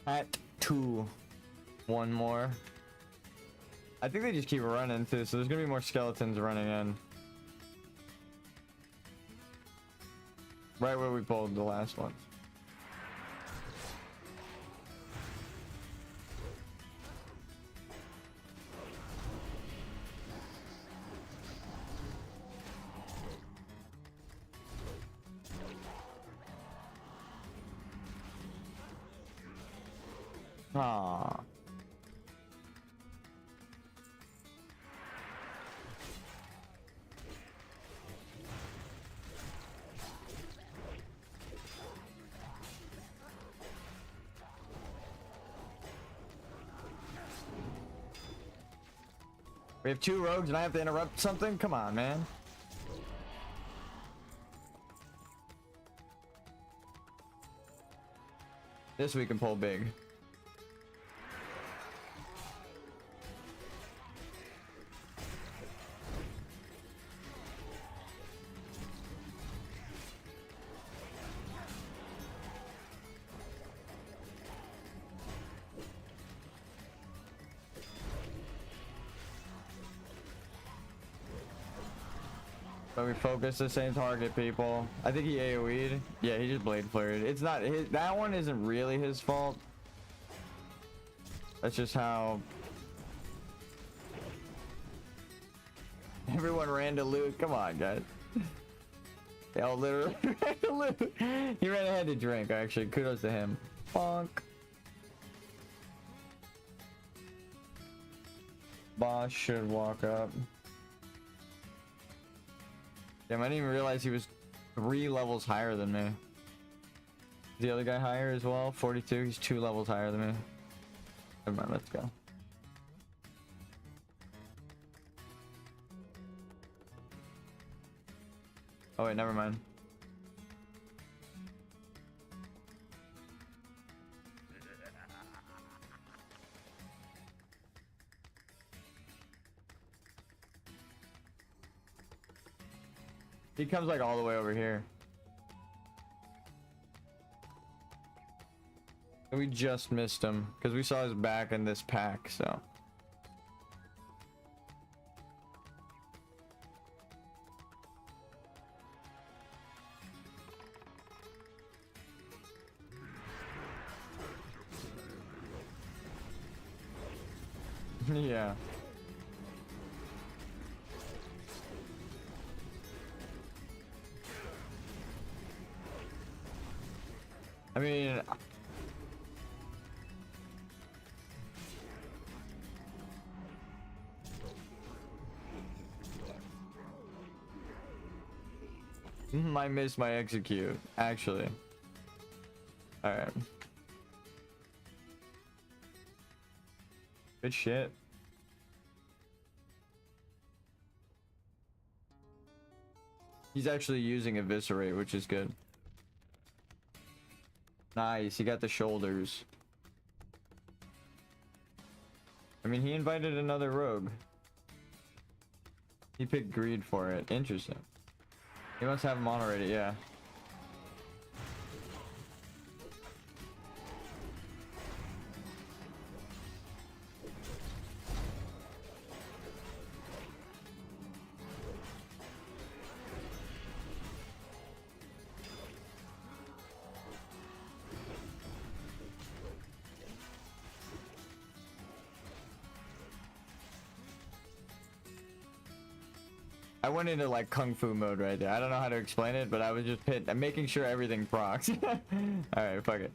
At 2. One more. I think they just keep running too, so there's gonna be more skeletons running in. Right where we pulled the last one. Ah. We have 2 rogues and I have to interrupt something? Come on, man. This we can pull big. But we focus the same target, people. I think he AoE'd. Yeah, he just blade flared. It's not his. That one isn't really his fault. That's just how everyone ran to loot. Come on, guys. They all literally ran to loot. He ran ahead to drink, actually. Kudos to him. Bonk. Boss should walk up. Damn, I didn't even realize he was 3 levels higher than me. The other guy higher as well? 42. He's 2 levels higher than me. Never mind, let's go. Oh wait, never mind. He comes like all the way over here. And we just missed him because we saw his back in this pack, so. Yeah. I mean, I missed my execute, actually. Alright. Good shit. He's actually using Eviscerate, which is good. Nice, he got the shoulders. I mean, he invited another rogue. He picked Greed for it. Interesting. He must have him on already, yeah. I went into like kung fu mode right there. I don't know how to explain it, but I was just I'm making sure everything procs. All right, fuck it.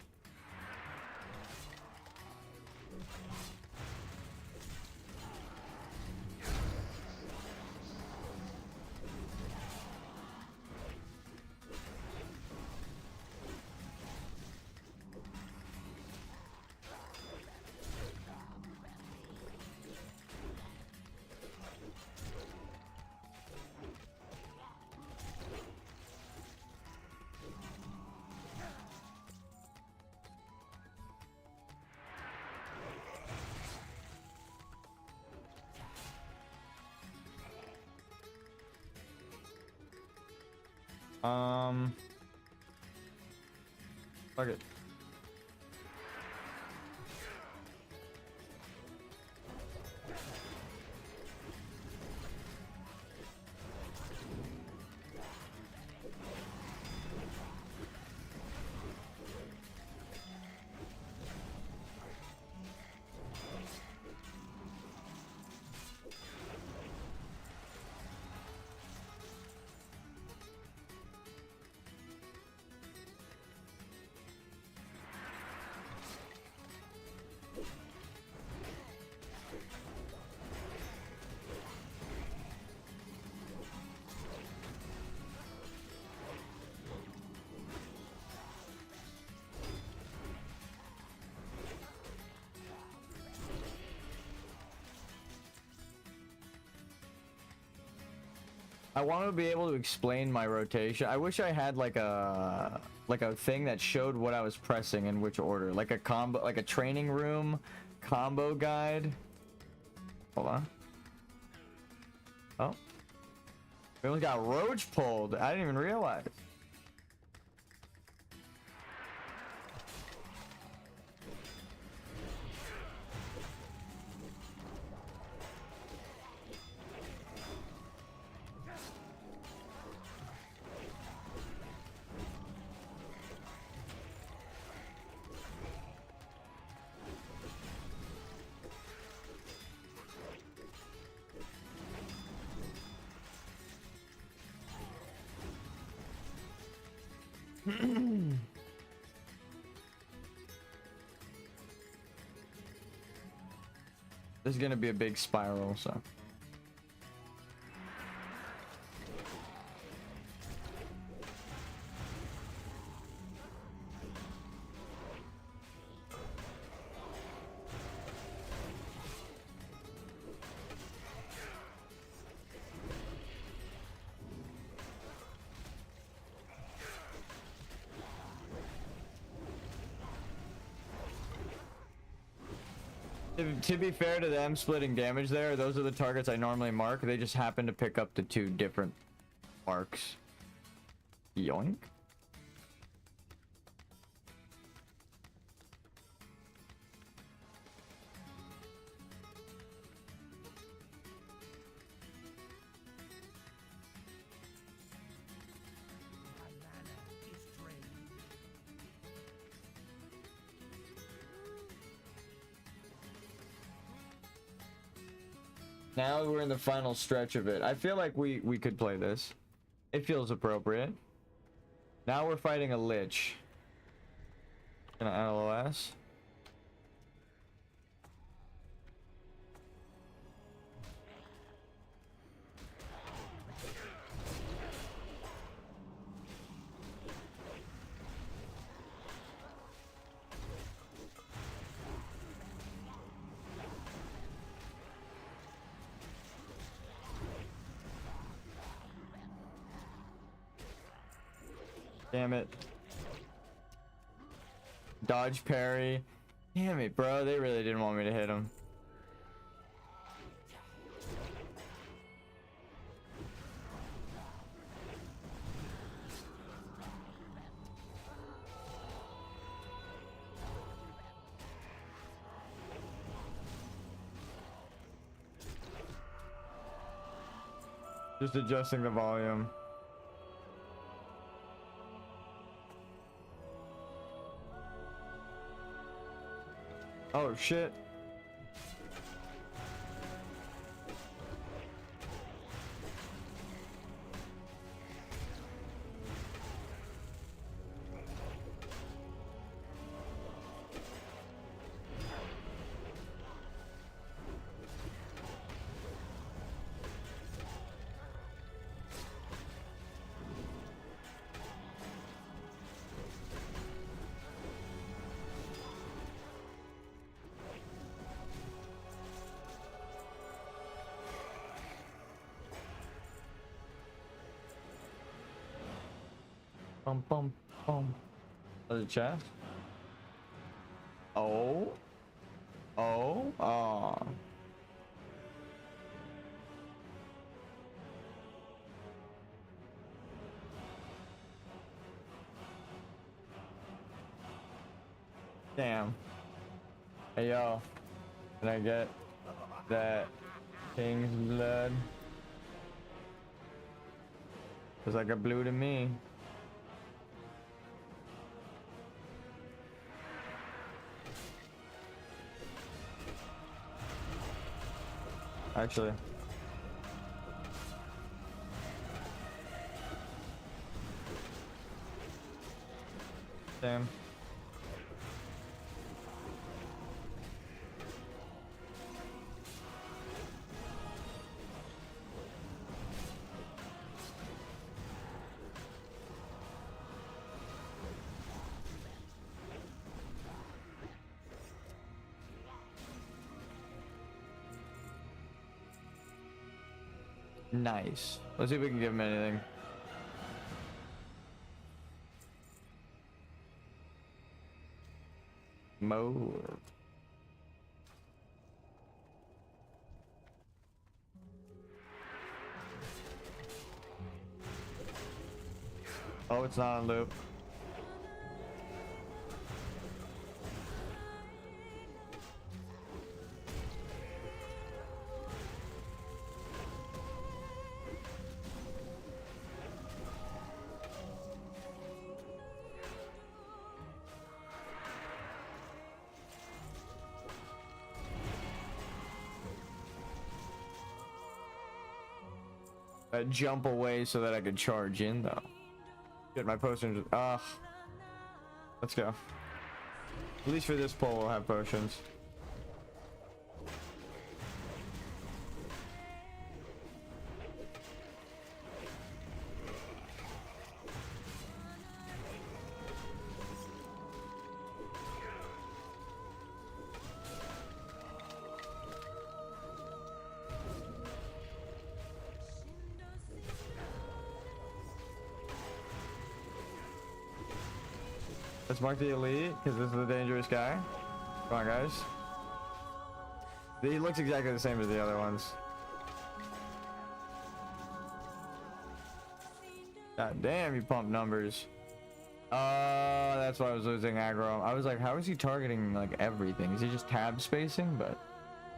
Fuck it. I want to be able to explain my rotation. I wish I had like a thing that showed what I was pressing in which order, like a combo, like a training room combo guide. Hold on. Oh, we almost got roach pulled. I didn't even realize. This is gonna be a big spiral, so. To be fair to them splitting damage there, those are the targets I normally mark. They just happen to pick up the two different marks. Yoink. Now we're in the final stretch of it. I feel like we could play this. It feels appropriate. Now we're fighting a lich. Gonna LOS. Damn it. Dodge parry. Damn it, bro. They really didn't want me to hit him. Just adjusting the volume. Oh shit. Bum bum bum. There's a chest. Oh. Oh. Ah. Damn. Hey yo. Can I get that king's blood? Looks like a blue to me. Actually. Damn. Nice. Let's see if we can give him anything. More. Oh, it's not on loop. Jump away so that I could charge in though. Get my potions. Let's go. At least for this pole we'll have potions. Let's mark the elite, because this is the dangerous guy. Come on, guys. He looks exactly the same as the other ones. God damn, he pumped numbers. That's why I was losing aggro. I was like, how is he targeting like everything? Is he just tab spacing? But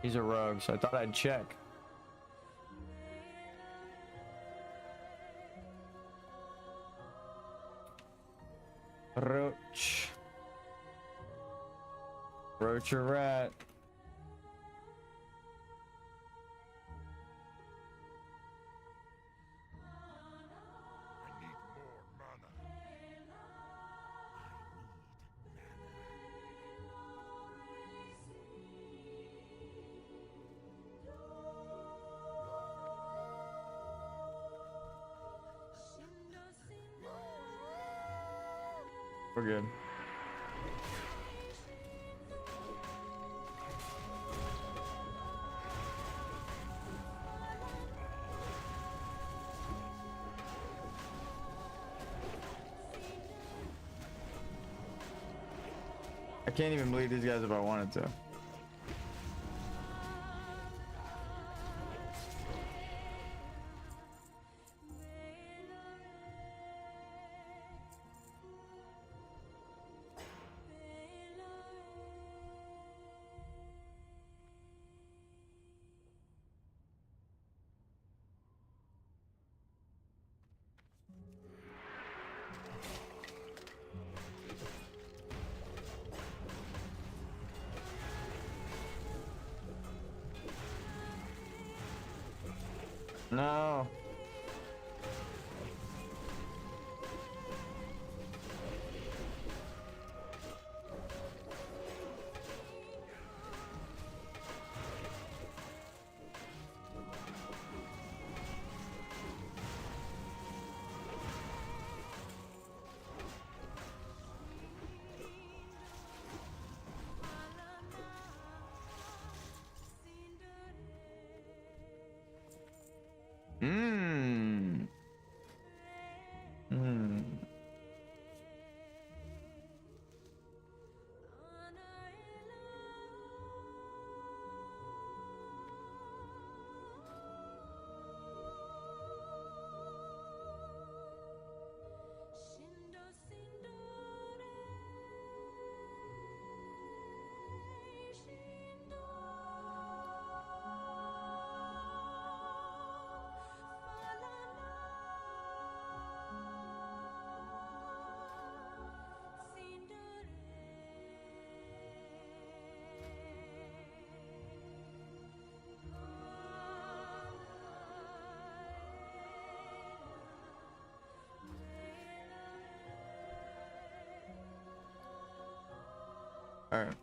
he's a rogue, so I thought I'd check. Roach. Roach or rat. We're good. I can't even believe these guys if I wanted to. No. Mmm. Hmm. All right.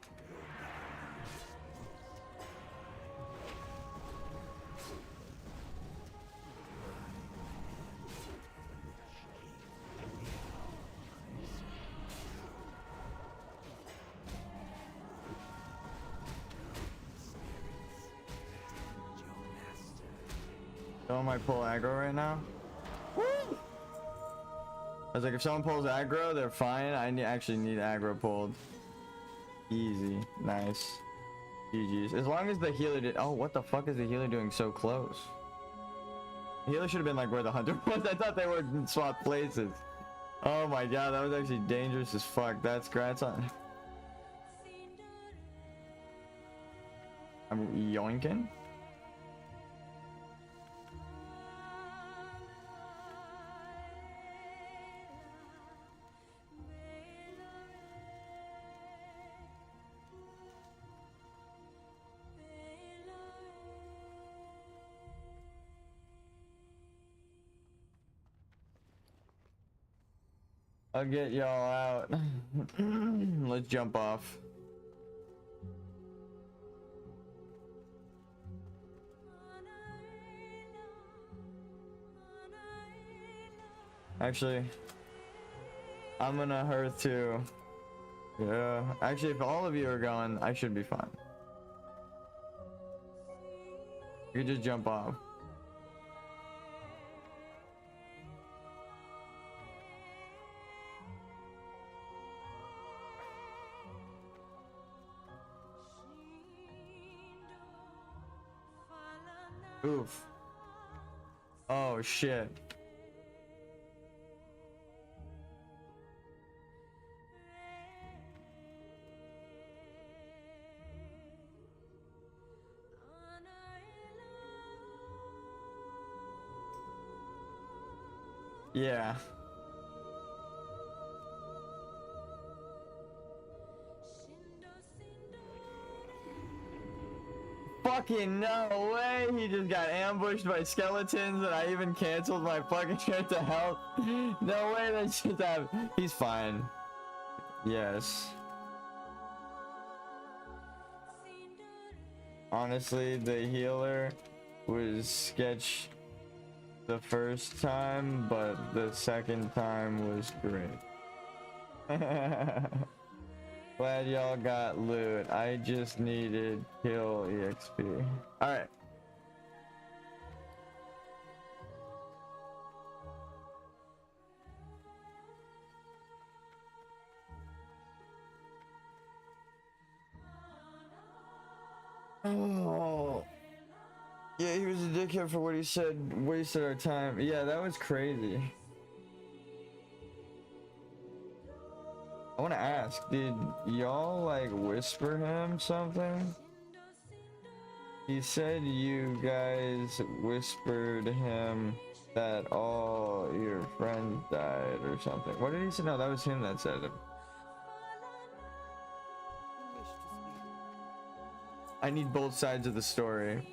Someone might pull aggro right now. Woo! I was like, if someone pulls aggro, they're fine. Actually need aggro pulled. Easy. Nice. GG's. As long as the healer did. Oh, what the fuck is the healer doing so close? The healer should have been like where the hunter was. I thought they were in swap places. Oh my god, that was actually dangerous as fuck. That's grats on. I'm yoinking. I'll get y'all out. Let's jump off. Actually, I'm gonna hurt too. Yeah. Actually, if all of you are going, I should be fine. You can just jump off. Oof. Oh shit. Yeah. Fucking no way, he just got ambushed by skeletons and I even canceled my fucking trip to help. No way that just happened. He's fine. Yes. Honestly, the healer was sketch the first time, but the second time was great. Glad y'all got loot. I just needed kill EXP. Alright. Oh. Yeah, he was a dickhead for what he said. Wasted our time. Yeah, that was crazy. I want to ask, did y'all like whisper him something? He said you guys whispered him that all your friends died or something. What did he say? No, that was him that said it. I need both sides of the story.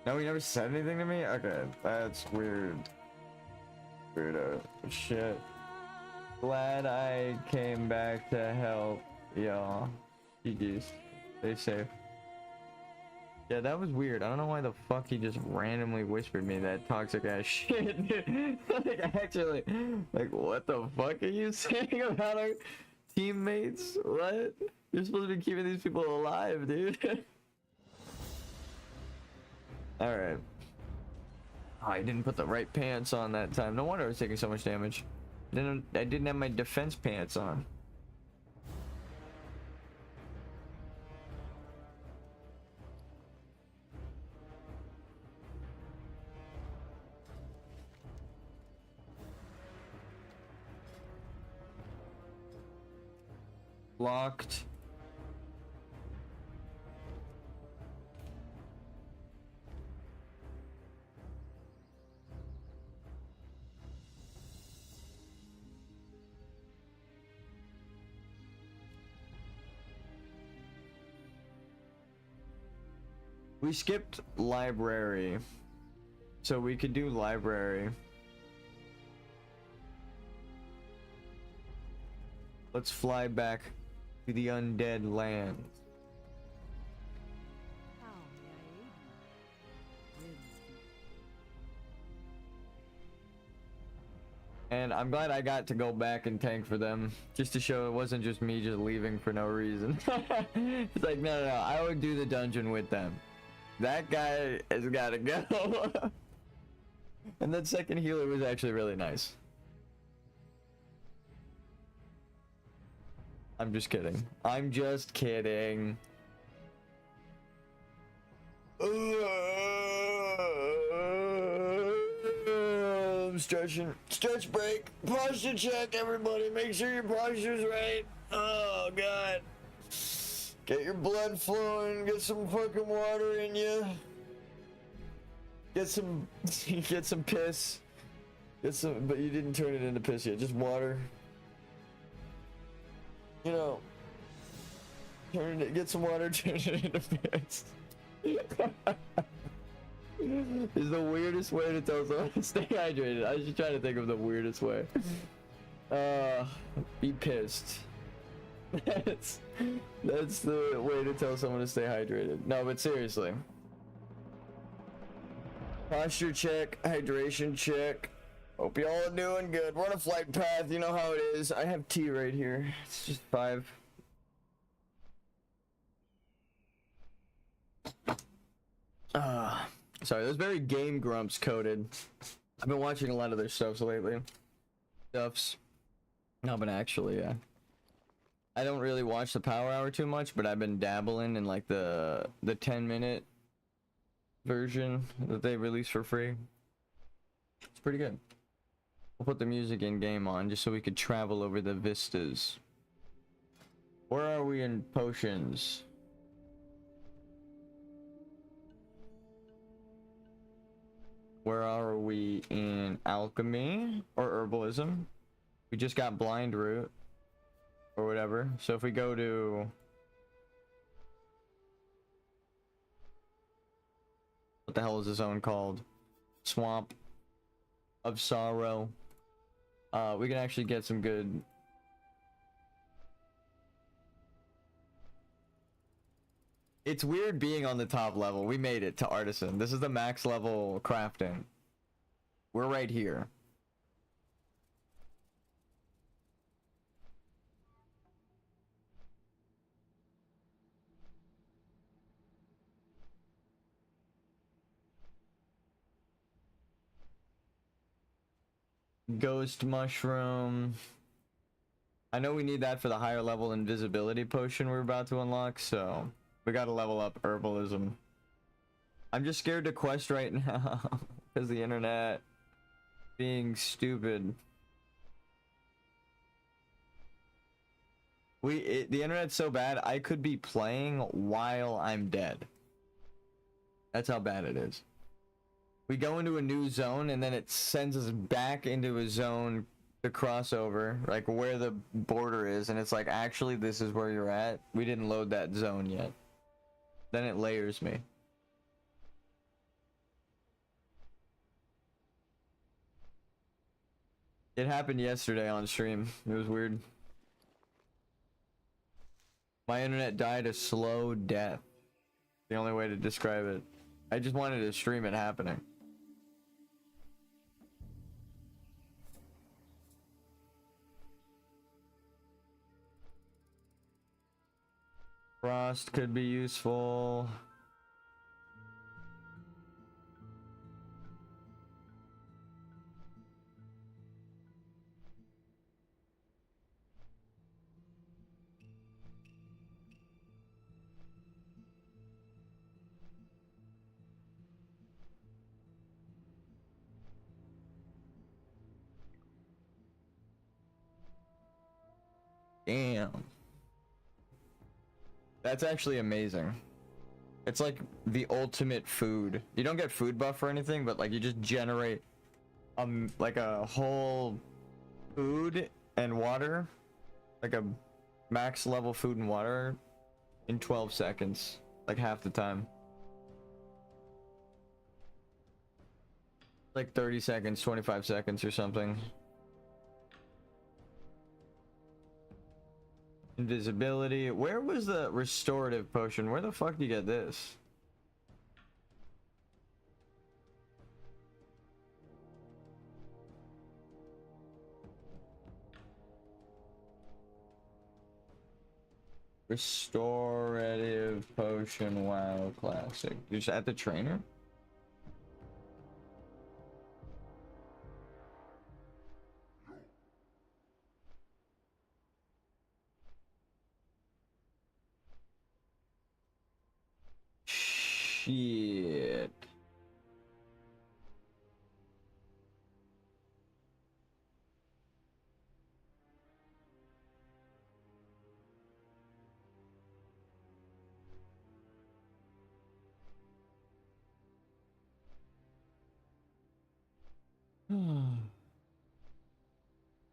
No, he never said anything to me? Okay, that's weird. Weirdo. Shit. Glad I came back to help y'all. GG's. Stay safe. Yeah, that was weird. I don't know why the fuck he just randomly whispered me that toxic ass shit, dude. Like, actually, like, what the fuck are you saying about our teammates? What? You're supposed to be keeping these people alive, dude. Alright. Oh, I didn't put the right pants on that time. No wonder I was taking so much damage. Then I didn't have my defense pants on. Locked. We skipped library, so we could do library. Let's fly back to the undead land. How may I aid you? And I'm glad I got to go back and tank for them, just to show it wasn't just me just leaving for no reason. It's like, no, I would do the dungeon with them. That guy has got to go. And that second healer was actually really nice. I'm just kidding. I'm just kidding. I'm stretching. Stretch break. Posture check, everybody. Make sure your posture's right. Oh, God. Get your blood flowing. Get some fucking water in you. Get some piss. Get some, but you didn't turn it into piss yet. Just water. You know, get some water, turn it into piss. Is the weirdest way to tell someone to stay hydrated. I was just trying to think of the weirdest way. Be pissed. That's the way to tell someone to stay hydrated. No, but seriously. Posture check, hydration check. Hope y'all are doing good. We're on a flight path, you know how it is. I have tea right here. It's just 5. Sorry, that's very Game Grumps coded. I've been watching a lot of their stuffs lately. No, but actually, yeah. I don't really watch the Power Hour too much, but I've been dabbling in like the 10-minute version that they release for free. It's pretty good. We'll put the music in game on just so we could travel over the vistas. Where are we in potions? Where are we in alchemy or herbalism? We just got blind root or whatever. So if we go to what the hell is this zone called? Swamp of Sorrow. We can actually get some good. It's weird being on the top level. We made it to artisan. This is the max level crafting. We're right here. Ghost mushroom. I know we need that for the higher level invisibility potion we're about to unlock, so We gotta level up herbalism. I'm just scared to quest right now because the internet being stupid. The internet's so bad, I could be playing while I'm dead. That's how bad it is. We go into a new zone and then it sends us back into a zone to crossover, like where the border is, and it's like, actually, this is where you're at. We didn't load that zone yet. Then it layers me. It happened yesterday on stream. It was weird. My internet died a slow death. The only way to describe it. I just wanted to stream it happening. Frost could be useful. Damn. That's actually amazing. It's like the ultimate food. You don't get food buff or anything, but like you just generate like a whole food and water, like a max level food and water in 12 seconds, like half the time. Like 30 seconds, 25 seconds or something. Invisibility. Where was the restorative potion? Where the fuck do you get this? Restorative potion. WoW classic. You're just at the trainer? Shit.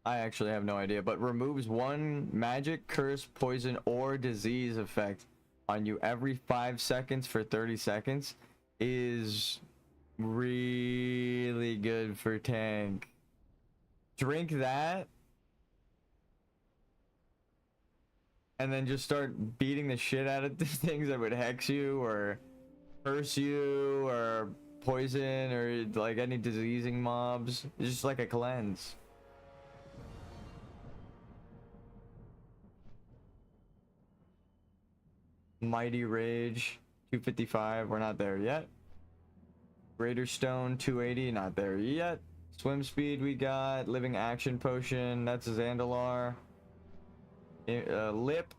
I actually have no idea, but removes one magic, curse, poison, or disease effect on you every 5 seconds for 30 seconds is really good for tank. Drink that and then just start beating the shit out of the things that would hex you or curse you or poison or like any diseasing mobs. It's just like a cleanse. Mighty Rage 255, we're not there yet. Greater Stone 280, not there yet. Swim Speed we got. Living Action Potion, that's a Zandalar. Lip.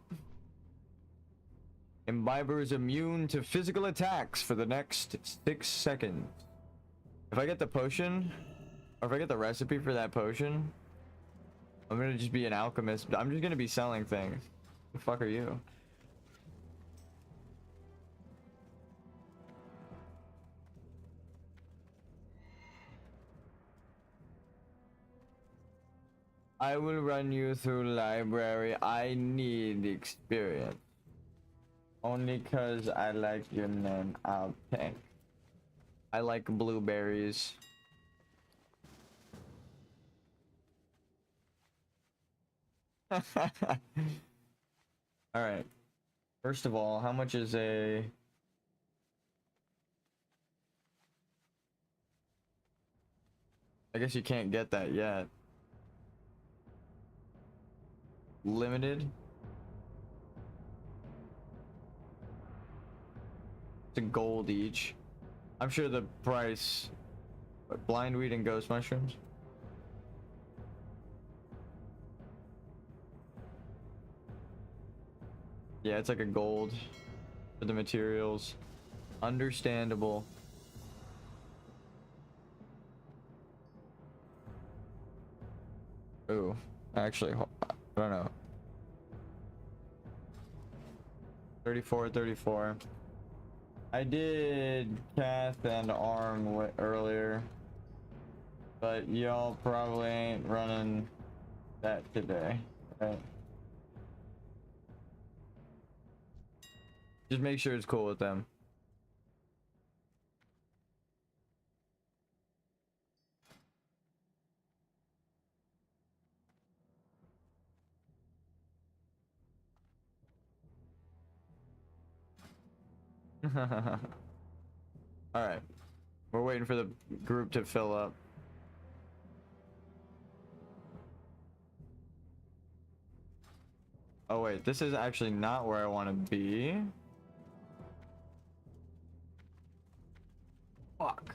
Imbiber is immune to physical attacks for the next 6 seconds. If I get the potion, or if I get the recipe for that potion, I'm gonna just be an alchemist. I'm just gonna be selling things. The fuck are you? I will run you through library. I need experience. Only cause I like your name. I'll tank. I like blueberries. Alright. First of all, how much is a... I guess you can't get that yet. Limited. It's a gold each. I'm sure the price. What, blindweed and ghost mushrooms? Yeah, it's like a gold. for the materials. Understandable. Ooh, actually, I don't know. 34, 34. I did Cath and Arm earlier, but y'all probably ain't running that today, right? Just make sure it's cool with them. All right, we're waiting for the group to fill up. Oh wait, this is actually not where I want to be. Fuck.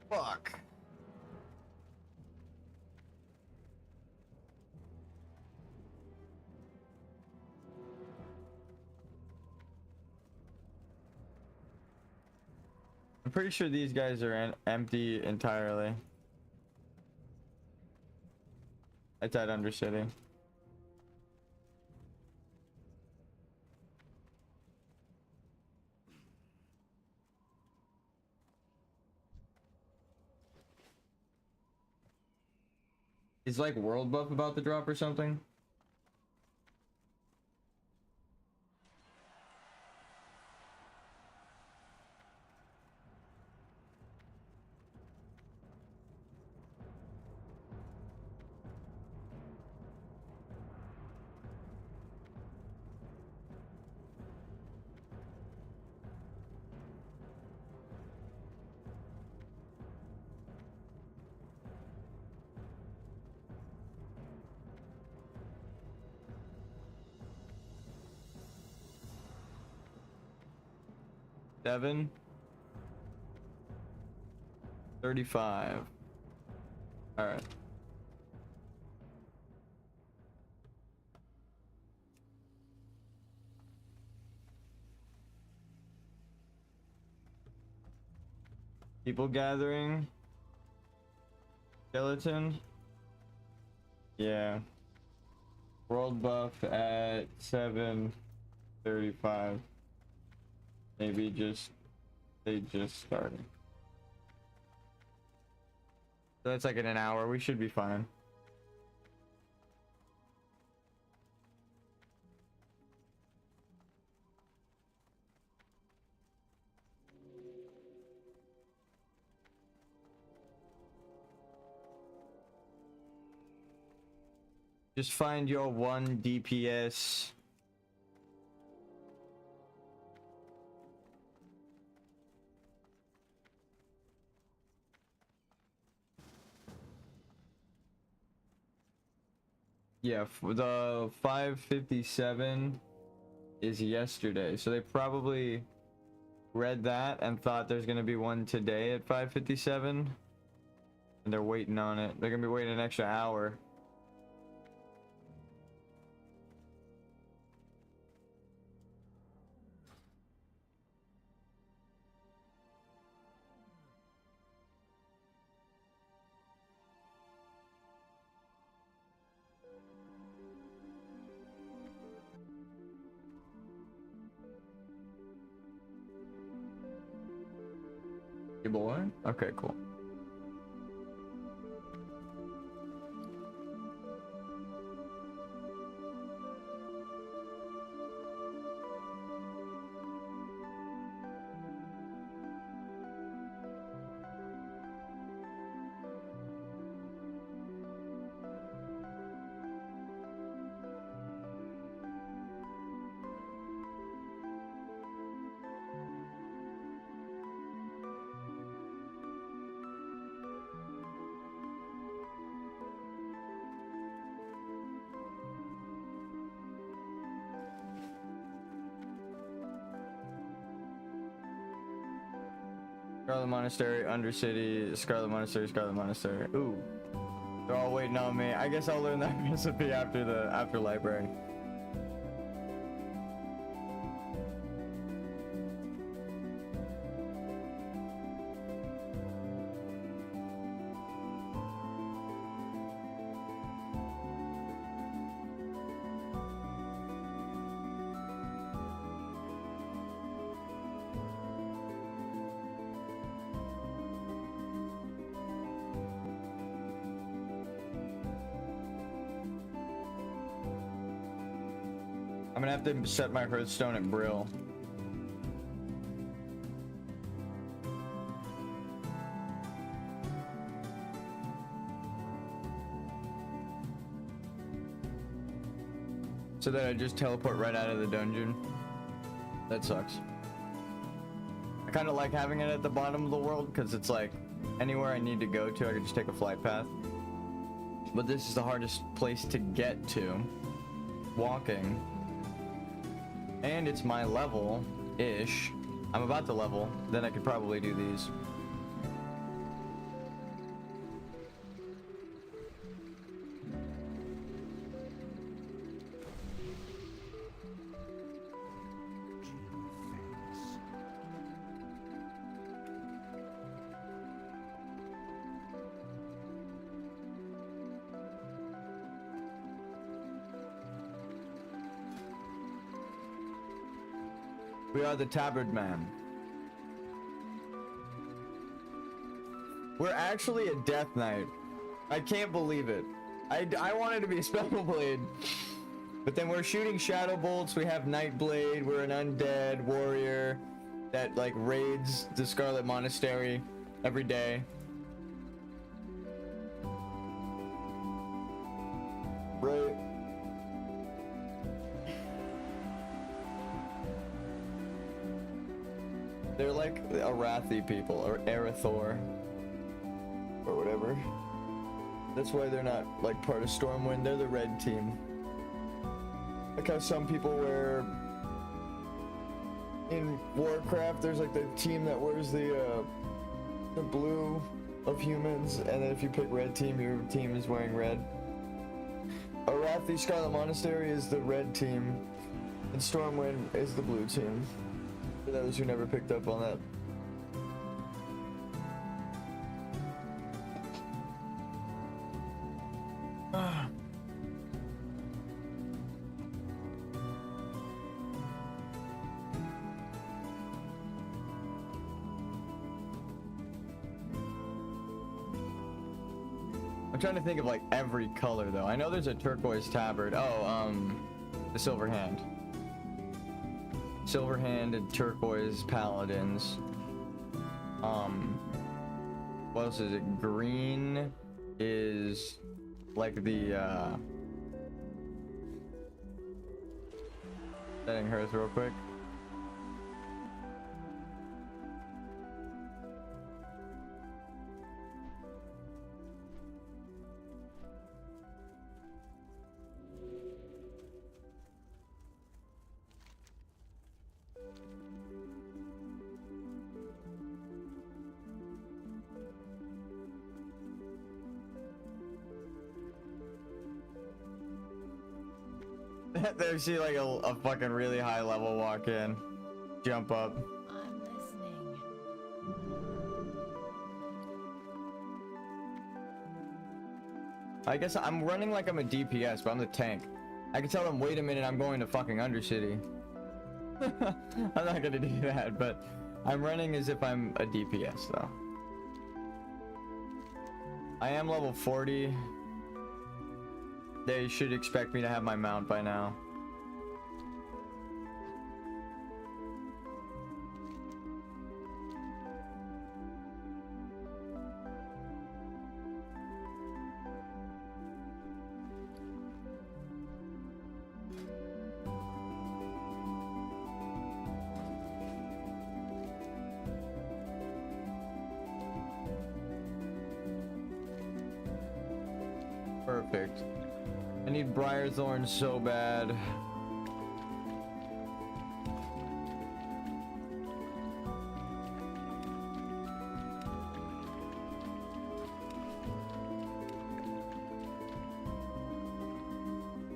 Fuck. I'm pretty sure these guys are empty entirely. It's at Undercity. Is like world buff about the drop or something? Seven. 35. All right. People gathering. Skeleton. Yeah. World buff at 7:35. Maybe they just started. So that's like in an hour. We should be fine. Just find your one DPS. Yeah, the 557 is yesterday, so they probably read that and thought there's gonna be one today at 557, and they're waiting on it. They're gonna be waiting an extra hour. You boy? Okay, cool. Scarlet Monastery, Undercity, Scarlet Monastery, Scarlet Monastery. Ooh. They're all waiting on me. I guess I'll learn that recipe after library. I'm gonna have to set my Hearthstone at Brill. So that I just teleport right out of the dungeon. That sucks. I kind of like having it at the bottom of the world because it's like anywhere I need to go to, I can just take a flight path. But this is the hardest place to get to, walking. And it's my level-ish. I'm about to level, then I could probably do these. We are the Tabard Man. We're actually a Death Knight. I can't believe it. I wanted to be a Spellblade. But then we're shooting Shadow Bolts, we have Nightblade, we're an undead warrior that like raids the Scarlet Monastery every day. Right. They're like Arathi people, or Arathor, or whatever. That's why they're not like part of Stormwind. They're the red team. Like how some people wear in Warcraft. There's like the team that wears the blue of humans, and then if you pick red team, your team is wearing red. Arathi Scarlet Monastery is the red team, and Stormwind is the blue team. For those who never picked up on that. I'm trying to think of like every color though. I know there's a turquoise tabard. Oh, the silver hand. Silver hand and turquoise paladins. What else is it? Green is like the setting hearth real quick. There, see like a fucking really high level walk in, jump up. I'm listening. I guess I'm running like I'm a DPS, but I'm the tank. I can tell them, wait a minute, I'm going to fucking Undercity. I'm not gonna do that, but I'm running as if I'm a DPS though. I am level 40. They should expect me to have my mount by now. Perfect. I need Briarthorn so bad.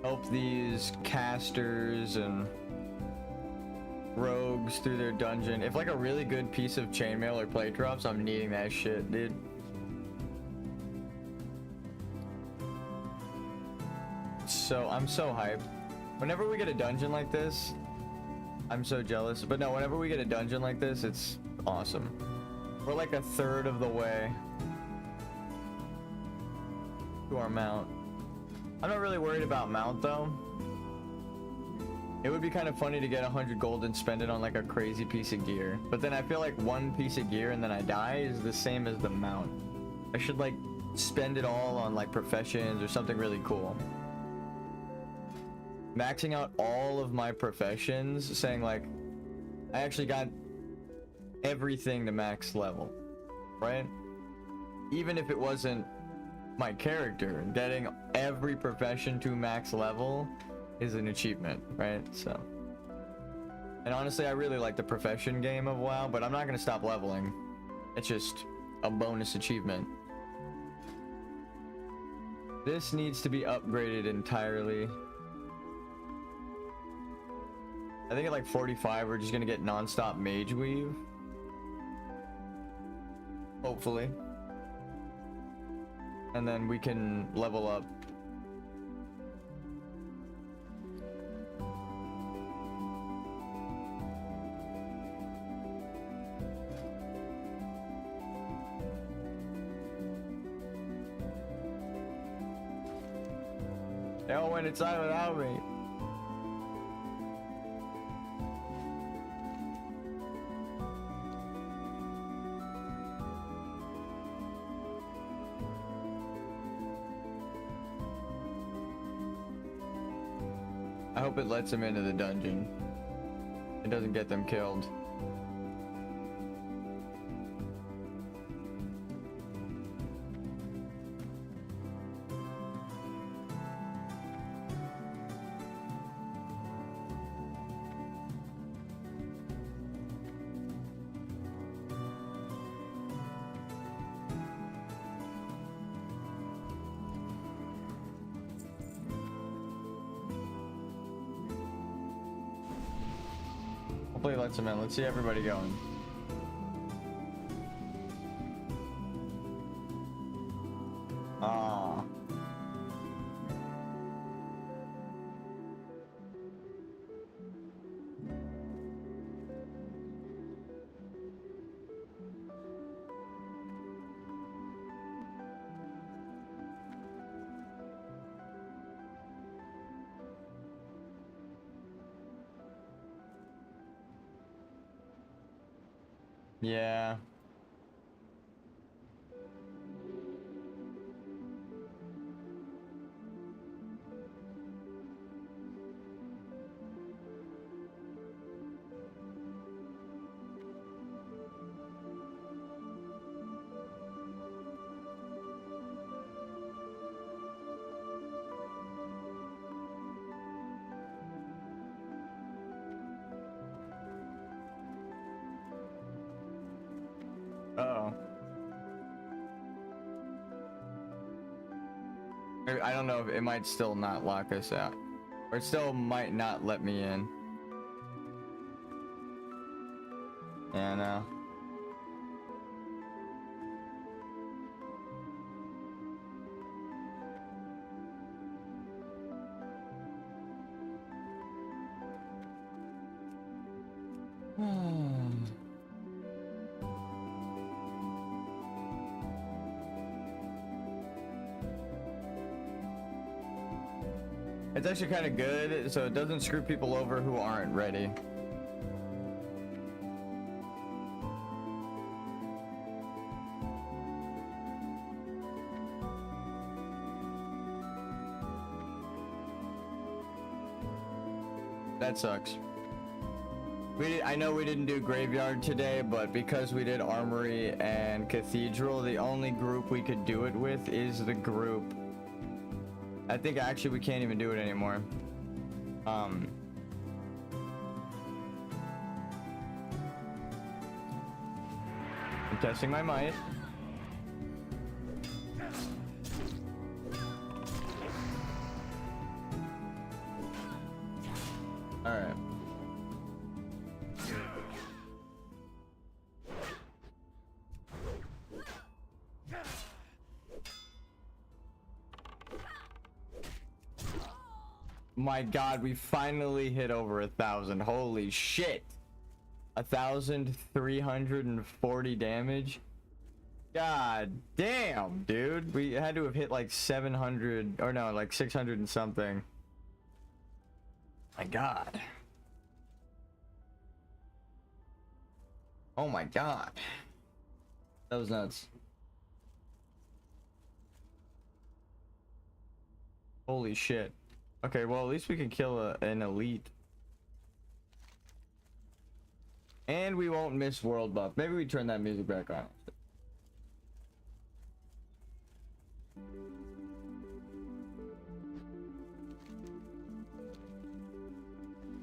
Help these casters and rogues through their dungeon. If like a really good piece of chainmail or plate drops, I'm needing that shit, dude. So I'm so hyped. Whenever we get a dungeon like this, I'm so jealous. But no, whenever we get a dungeon like this, it's awesome. We're like a third of the way to our mount. I'm not really worried about mount though. It would be kind of funny to get 100 gold and spend it on like a crazy piece of gear. But then I feel like one piece of gear and then I die is the same as the mount. I should like spend it all on like professions or something really cool. Maxing out all of my professions, saying like, I actually got everything to max level, right? Even if it wasn't my character, getting every profession to max level is an achievement, right? So, and honestly, I really like the profession game of WoW, but I'm not gonna stop leveling. It's just a bonus achievement. This needs to be upgraded entirely. I think at like 45, we're just gonna get non-stop mage weave. Hopefully. And then we can level up. They all went inside without me. I hope it lets them into the dungeon. It doesn't get them killed. Hopefully it lets them in. Let's see everybody going. Ah. Yeah. Uh-oh. I don't know if it might still not lock us out. Or it still might not let me in. Yeah, no. It's actually kind of good, so it doesn't screw people over who aren't ready. That sucks. I know we didn't do Graveyard today, but because we did Armory and Cathedral, the only group we could do it with is the group. I think actually we can't even do it anymore. I'm testing my might. All right. My God, we finally hit over 1,000. Holy shit. 1,340 damage. God damn, dude. We had to have hit like 700, or no, like 600 and something. My God. Oh my God. That was nuts. Holy shit. Okay, well, at least we can kill an elite. And we won't miss world buff. Maybe we turn that music back on.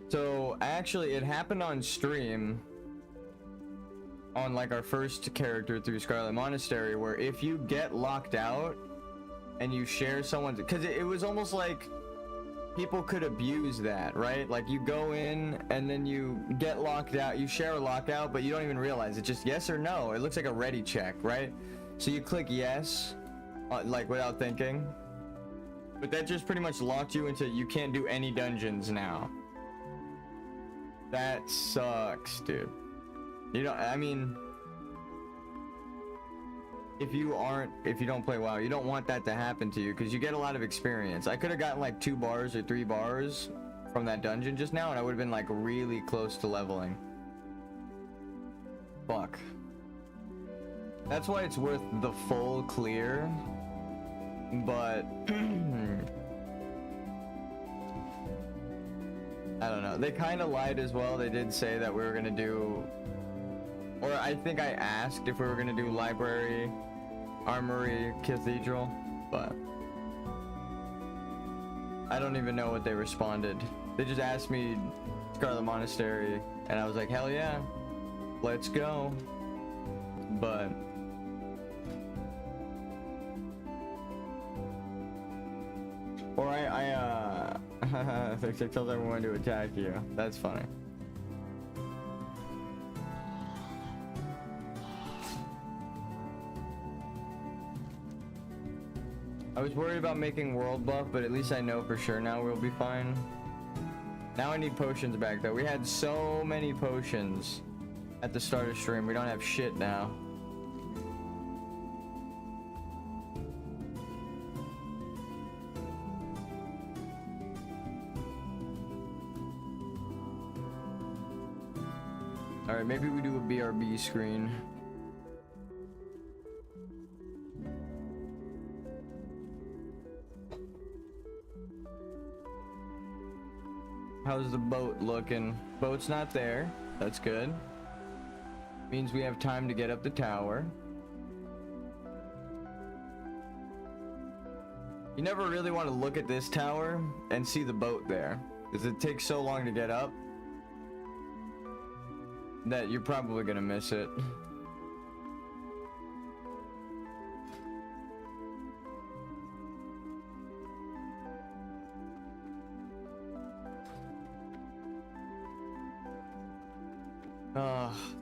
So, actually, it happened on stream. On, like, our first character through Scarlet Monastery, where if you get locked out and you share someone's... Because it was almost like people could abuse that, right? Like, you go in and then you get locked out, you share a lockout, but you don't even realize it's just yes or no. It looks like a ready check, right? So you click yes, like, without thinking. But that just pretty much locked you into you can't do any dungeons now. That sucks, dude. You know, I mean, if you don't play WoW, you don't want that to happen to you because you get a lot of experience. I could have gotten like 2 bars or 3 bars from that dungeon just now and I would have been like really close to leveling. Fuck. That's why it's worth the full clear, but I don't know. They kind of lied as well. They did say that we were gonna do, or I think I asked if we were gonna do library, armory, cathedral, but I don't even know what they responded. They just asked me Scarlet Monastery, and I was like, hell yeah, let's go. But or I told everyone to attack you. That's funny. I was worried about making world buff, but at least I know for sure now we'll be fine. Now I need potions back though. We had so many potions at the start of stream. We don't have shit now. Alright, maybe we do a BRB screen. How's the boat looking? Boat's not there. That's good. Means we have time to get up the tower. You never really want to look at this tower and see the boat there, because it takes so long to get up that you're probably gonna miss it.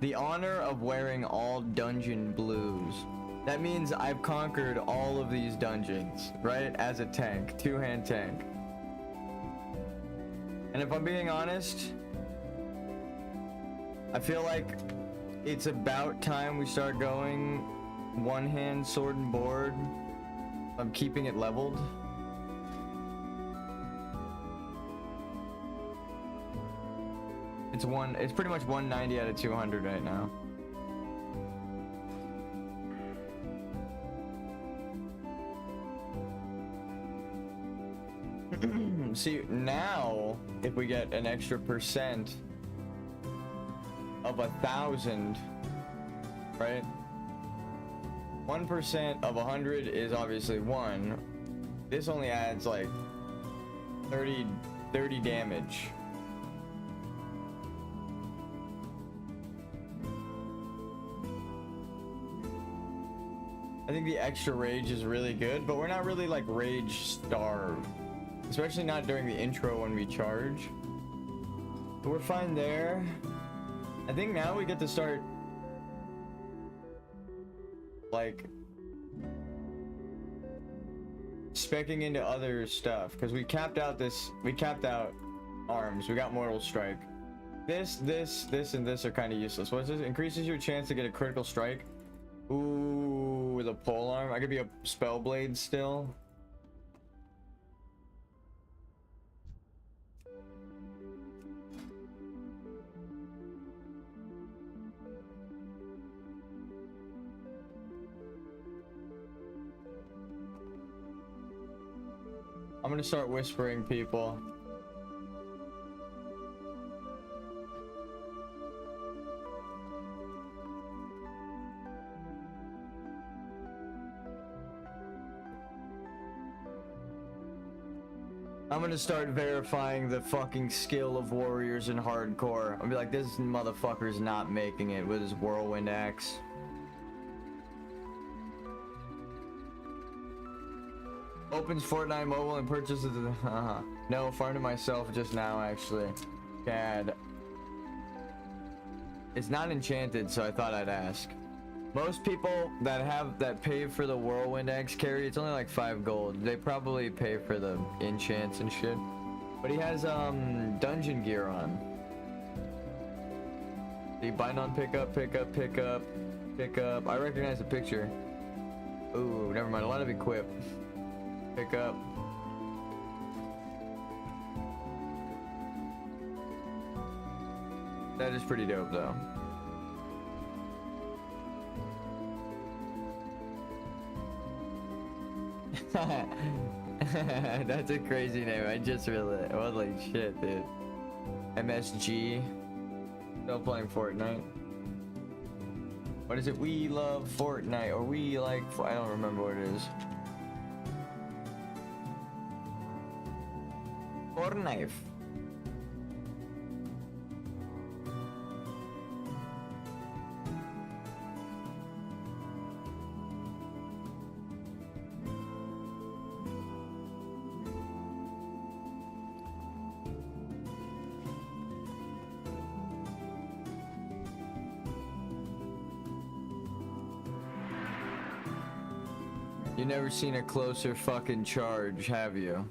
The honor of wearing all dungeon blues. That means I've conquered all of these dungeons, right? As a tank, 2-hand tank. And if I'm being honest, I feel like it's about time we start going 1-hand sword and board. I'm keeping it leveled. It's pretty much 190 out of 200 right now. See, now if we get an extra percent of 1,000, right? 1% of 100 is obviously 1. This only adds like 30 damage. I think the extra rage is really good, but we're not really like rage starved, especially not during the intro when we charge. But we're fine there. I think now we get to start like speccing into other stuff, because we capped out arms. We got Mortal Strike. This, and this are kind of useless. What's this? Increases your chance to get a critical strike. Ooh, with a pole arm. I could be a Spellblade still. I'm gonna start whispering people. I'm gonna start verifying the fucking skill of warriors in hardcore. I'll be like, this motherfucker's not making it with his whirlwind axe. Opens Fortnite mobile and purchases No, farmed it myself just now actually. God. It's not enchanted, so I thought I'd ask. Most people that pay for the whirlwind axe carry, it's only like 5 gold. They probably pay for the enchants and shit. But he has dungeon gear on. The bind on pickup. I recognize the picture. Ooh, never mind. A lot of equip. Pick up. That is pretty dope though. That's a crazy name. I just realized. I was like, shit, dude. MSG. Still playing Fortnite. What is it? We love Fortnite, or we like. I don't remember what it is. Fortnite. You never seen a closer fucking charge, have you?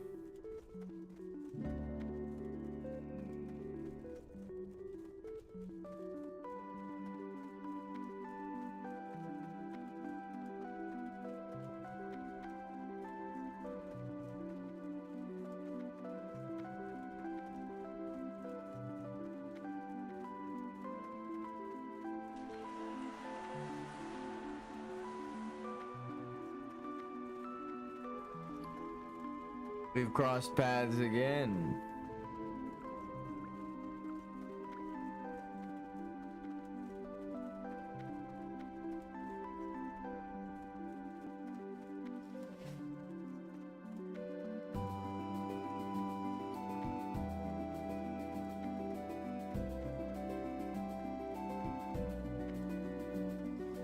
We've crossed paths again.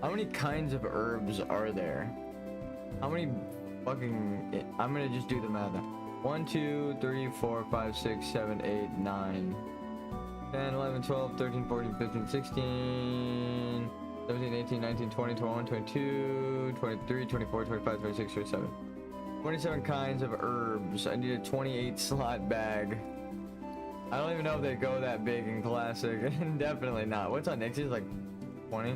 How many kinds of herbs are there? How many fucking... I'm gonna just do the math. 1, 2, 3, 4, 5, 6, 7, 8, 9, 10, 11, 12, 13, 14, 15, 16, 17, 18, 19, 20, 21, 22, 23, 24, 25, 26, 27. 27 kinds of herbs. I need a 28 slot bag. I don't even know if they go that big in Classic. Definitely not. What's on Nixie's? Like 20?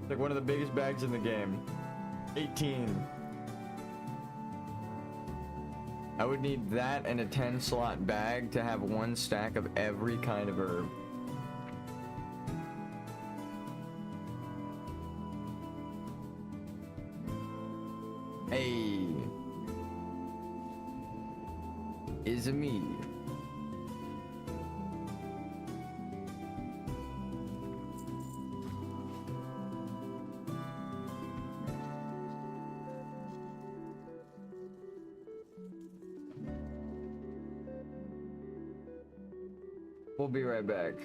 Like one of the biggest bags in the game. 18. I would need that and a 10 slot bag to have 1 stack of every kind of herb. Hey. Is-a me. We'll be right back.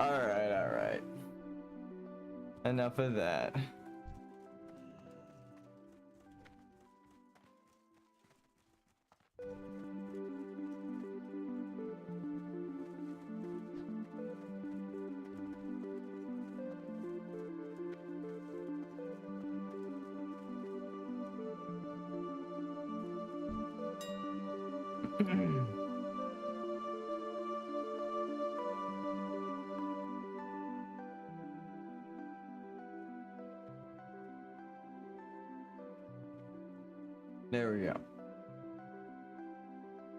Alright, alright. Enough of that. There we go.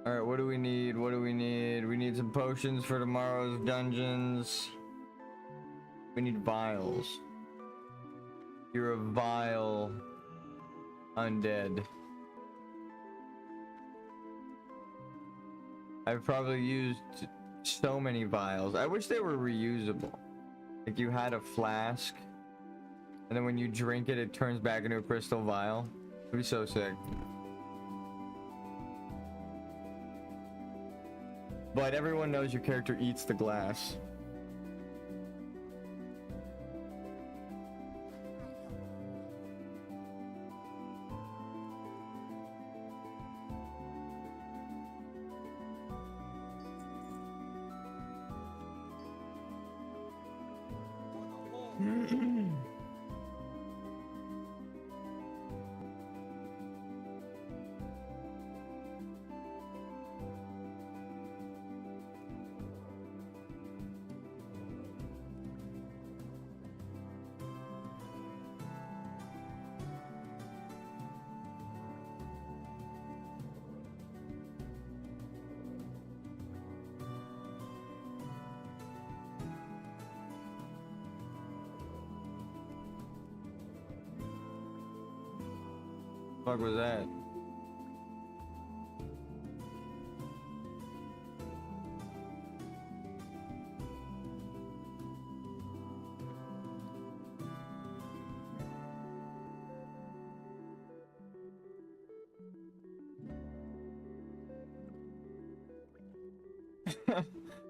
Alright, what do we need? What do we need? We need some potions for tomorrow's dungeons. We need vials. You're a vile undead. I've probably used so many vials. I wish they were reusable. Like you had a flask, and then when you drink it, it turns back into a crystal vial. It'd be so sick. But everyone knows your character eats the glass. Fuck was that?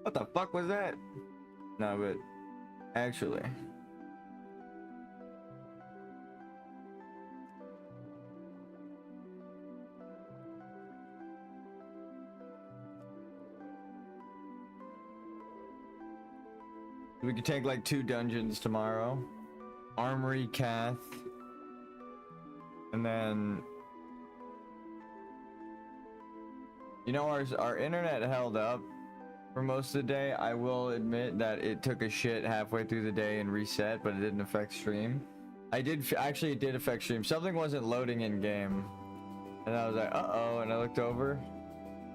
What the fuck was that? No, but actually. We could take like 2 dungeons tomorrow. Armory Cath. And then you know, our internet held up for most of the day. I will admit that it took a shit halfway through the day and reset, but it didn't affect stream. Actually it did affect stream. Something wasn't loading in game. And I was like, uh-oh, and I looked over.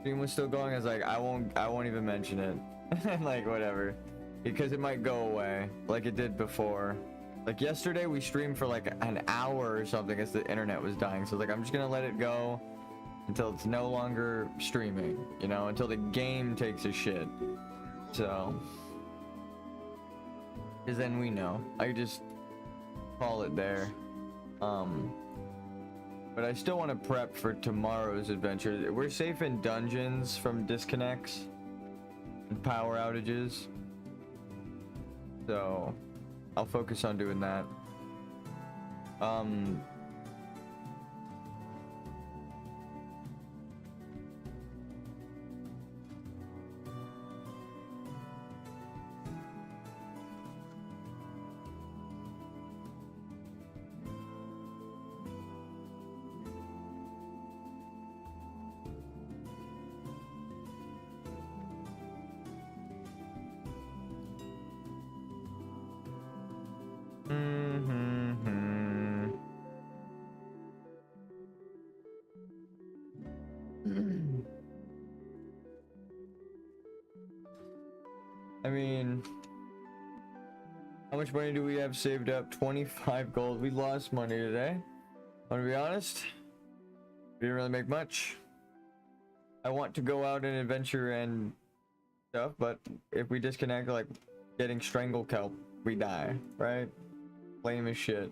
Stream was still going. I was like, I won't even mention it. Like whatever. Because it might go away like it did before. Like yesterday we streamed for like an hour or something as the internet was dying. So like I'm just gonna let it go until it's no longer streaming, you know, until the game takes a shit. So because then we know. I just call it there. But I still want to prep for tomorrow's adventure. We're safe in dungeons from disconnects and power outages. So I'll focus on doing that. I mean, how much money do we have saved up? 25 gold. We lost money today. Want to be honest? We didn't really make much. I want to go out and adventure and stuff, but if we disconnect, like getting strangle kelp, we die, right? Lame as shit.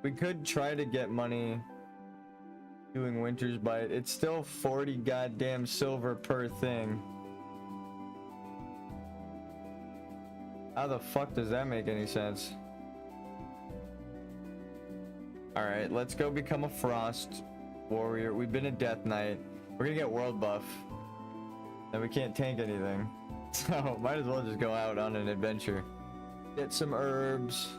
We could try to get money doing Winter's Bite. It's still 40 goddamn silver per thing. How the fuck does that make any sense? Alright, let's go become a Frost Warrior. We've been a Death Knight. We're gonna get World Buff. And we can't tank anything. So, might as well just go out on an adventure. Get some herbs.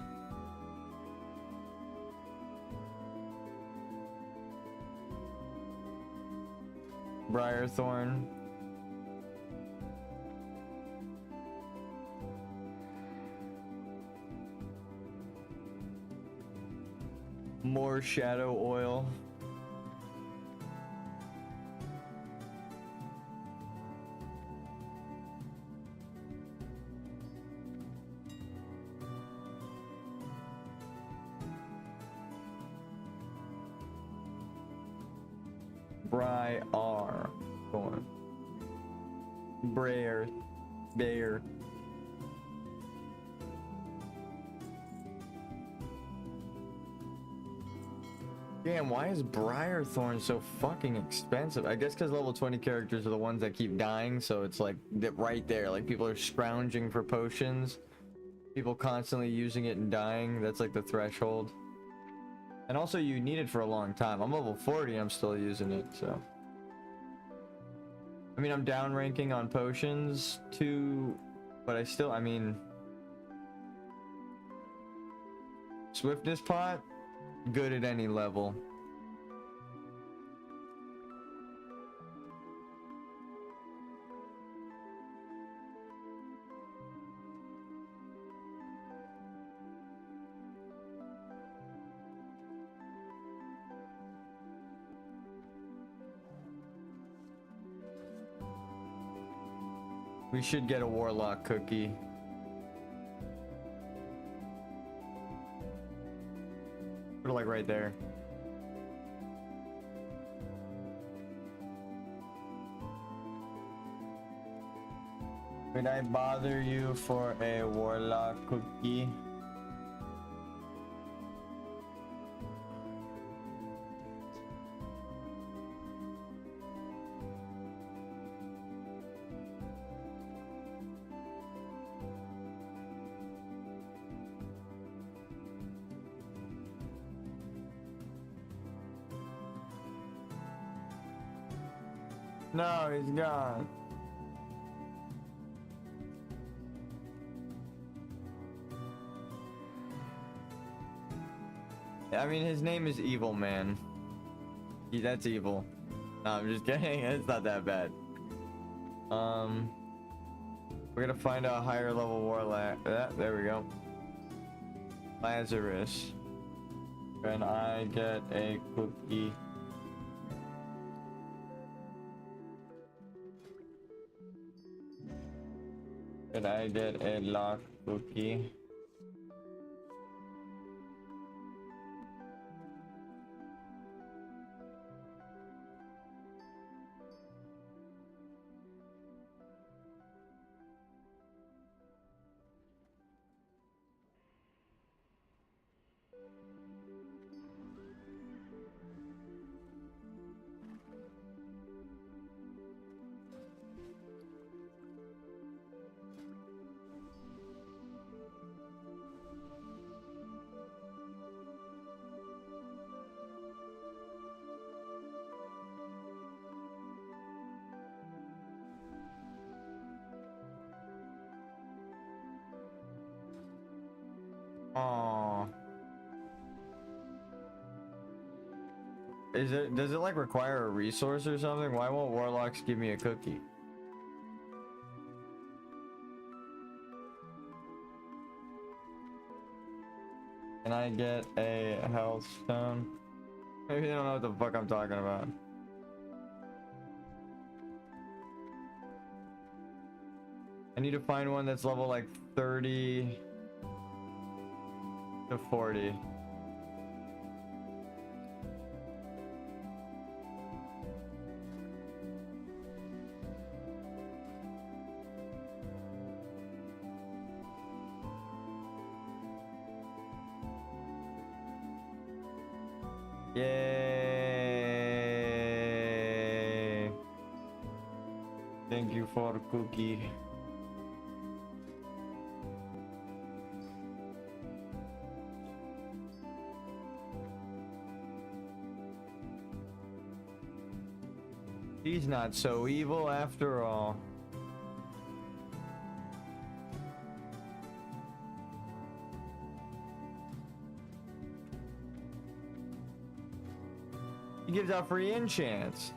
Briarthorn. More shadow oil. Briarthorn. Bayer. Damn, why is Briarthorn so fucking expensive? I guess because level 20 characters are the ones that keep dying, so it's like right there. Like people are scrounging for potions. People constantly using it and dying. That's like the threshold. And also you need it for a long time. I'm level 40, I'm still using it, so. I mean, I'm down ranking on potions too, but I mean, Swiftness pot, good at any level. We should get a Warlock cookie. Put it like right there. Could I bother you for a Warlock cookie? No, he's gone. I mean, his name is Evil Man. That's evil. No, I'm just kidding. It's not that bad. We're gonna find a higher level warlock. There we go. Lazarus. Can I get a cookie? Could I get a lock cookie? Oh, does it like require a resource or something? Why won't warlocks give me a cookie? Can I get a health stone? Maybe they don't know what the fuck I'm talking about. I need to find one that's level like 30 to 40. Yay! Thank you for cookie. He's not so evil after all. He gives out free enchants.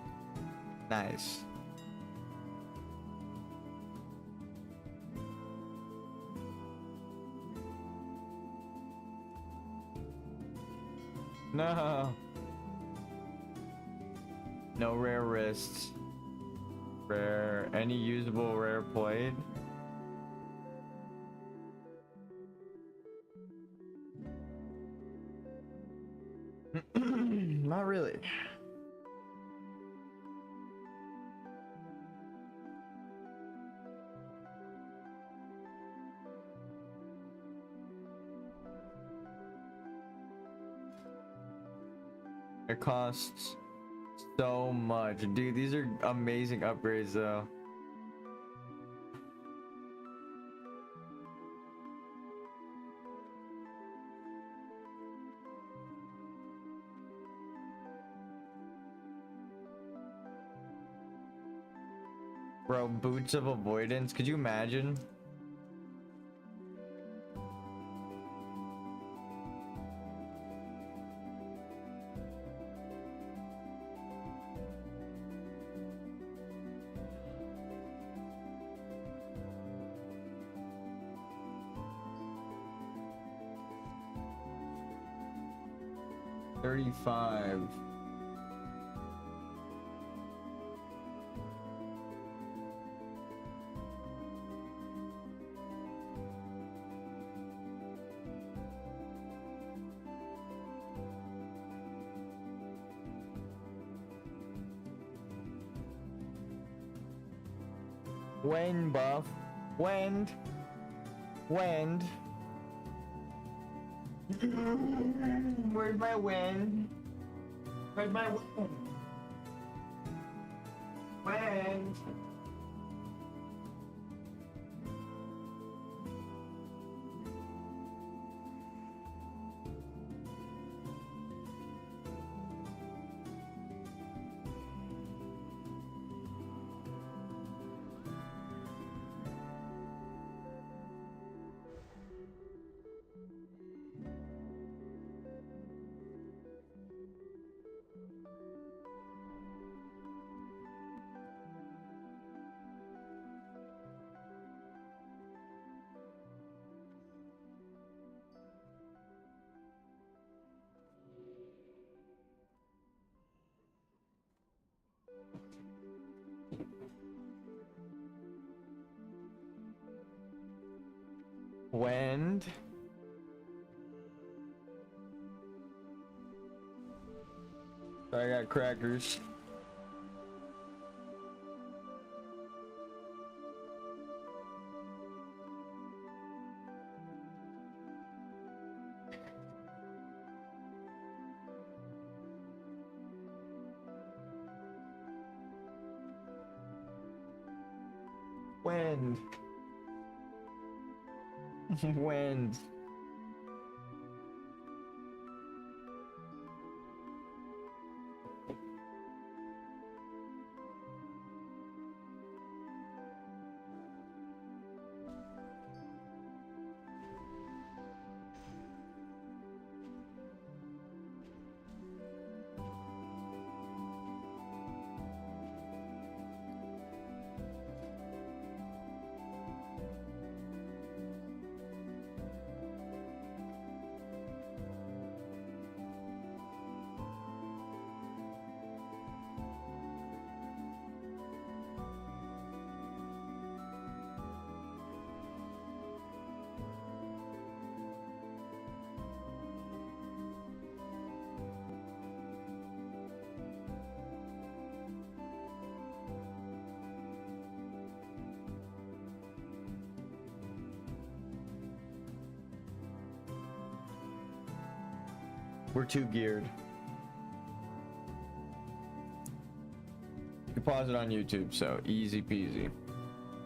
Nice. No. No rare wrists. Rare. Any usable rare played? Not really. It costs so much. Dude, these are amazing upgrades though. Bro, boots of avoidance. Could you imagine? $35. Wind buff. Wind. Wind. Where's my wind? Where's my wind? Wind. Wind. I got crackers. Wind. Wind. We're too geared. You pause it on YouTube, so easy peasy.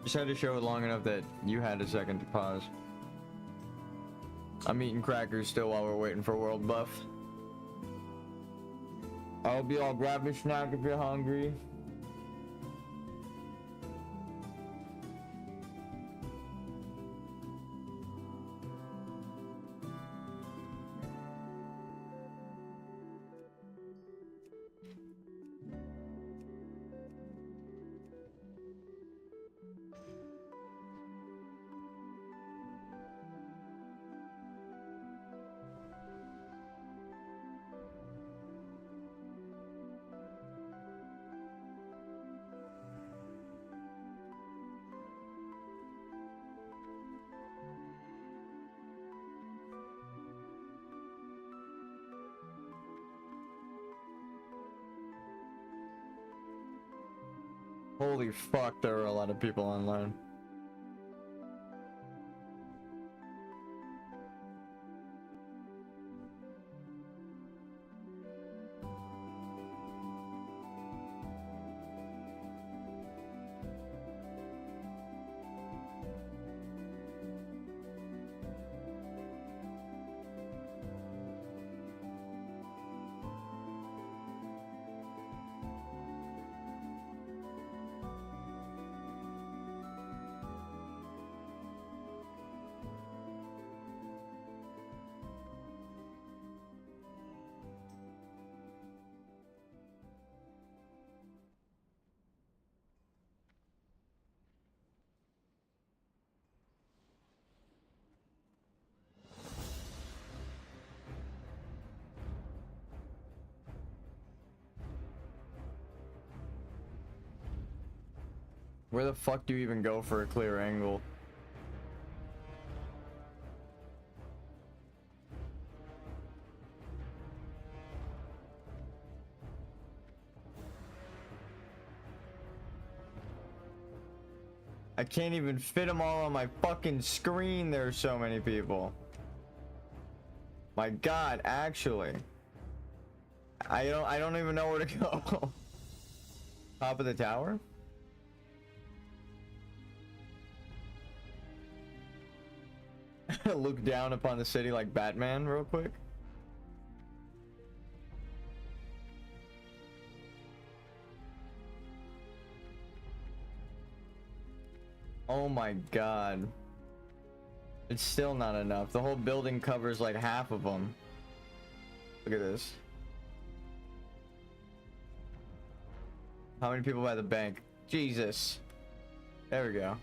Just had to show it long enough that you had a second to pause. I'm eating crackers still while we're waiting for World Buff. I hope you all grab a snack if you're hungry. Holy fuck, there are a lot of people online. Where the fuck do you even go for a clear angle? I can't even fit them all on my fucking screen. There's so many people. My god, actually. I don't even know where to go. Top of the tower? Look down upon the city like Batman real quick. Oh my god. It's still not enough. The whole building covers like half of them. Look at this. How many people by the bank? Jesus. There we go.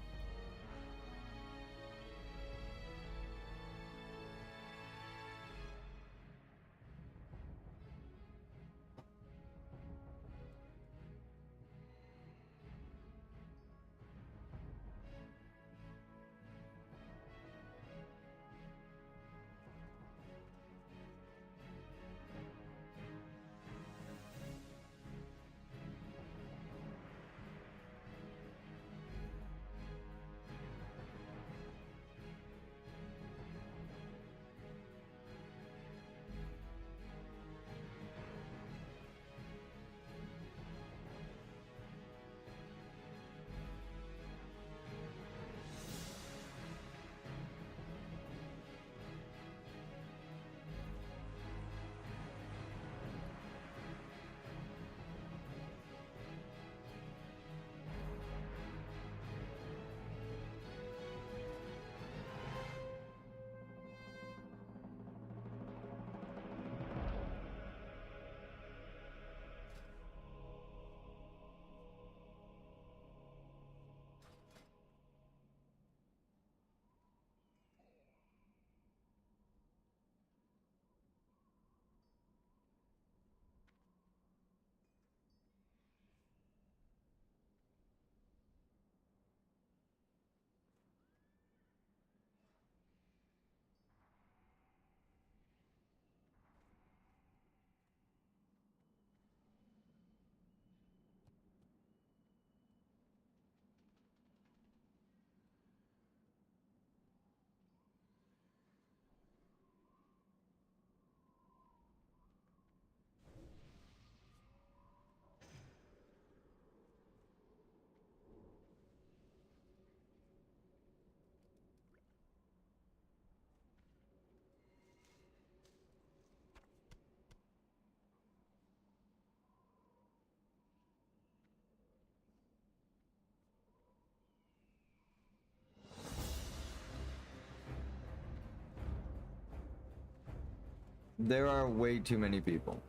There are way too many people.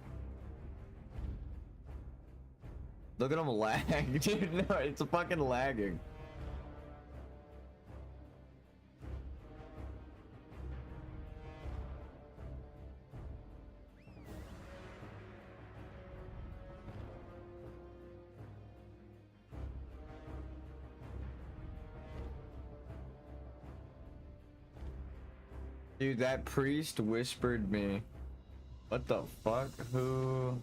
Look at him lag, dude. No, it's fucking lagging. Dude, that priest whispered me. What the fuck? Who?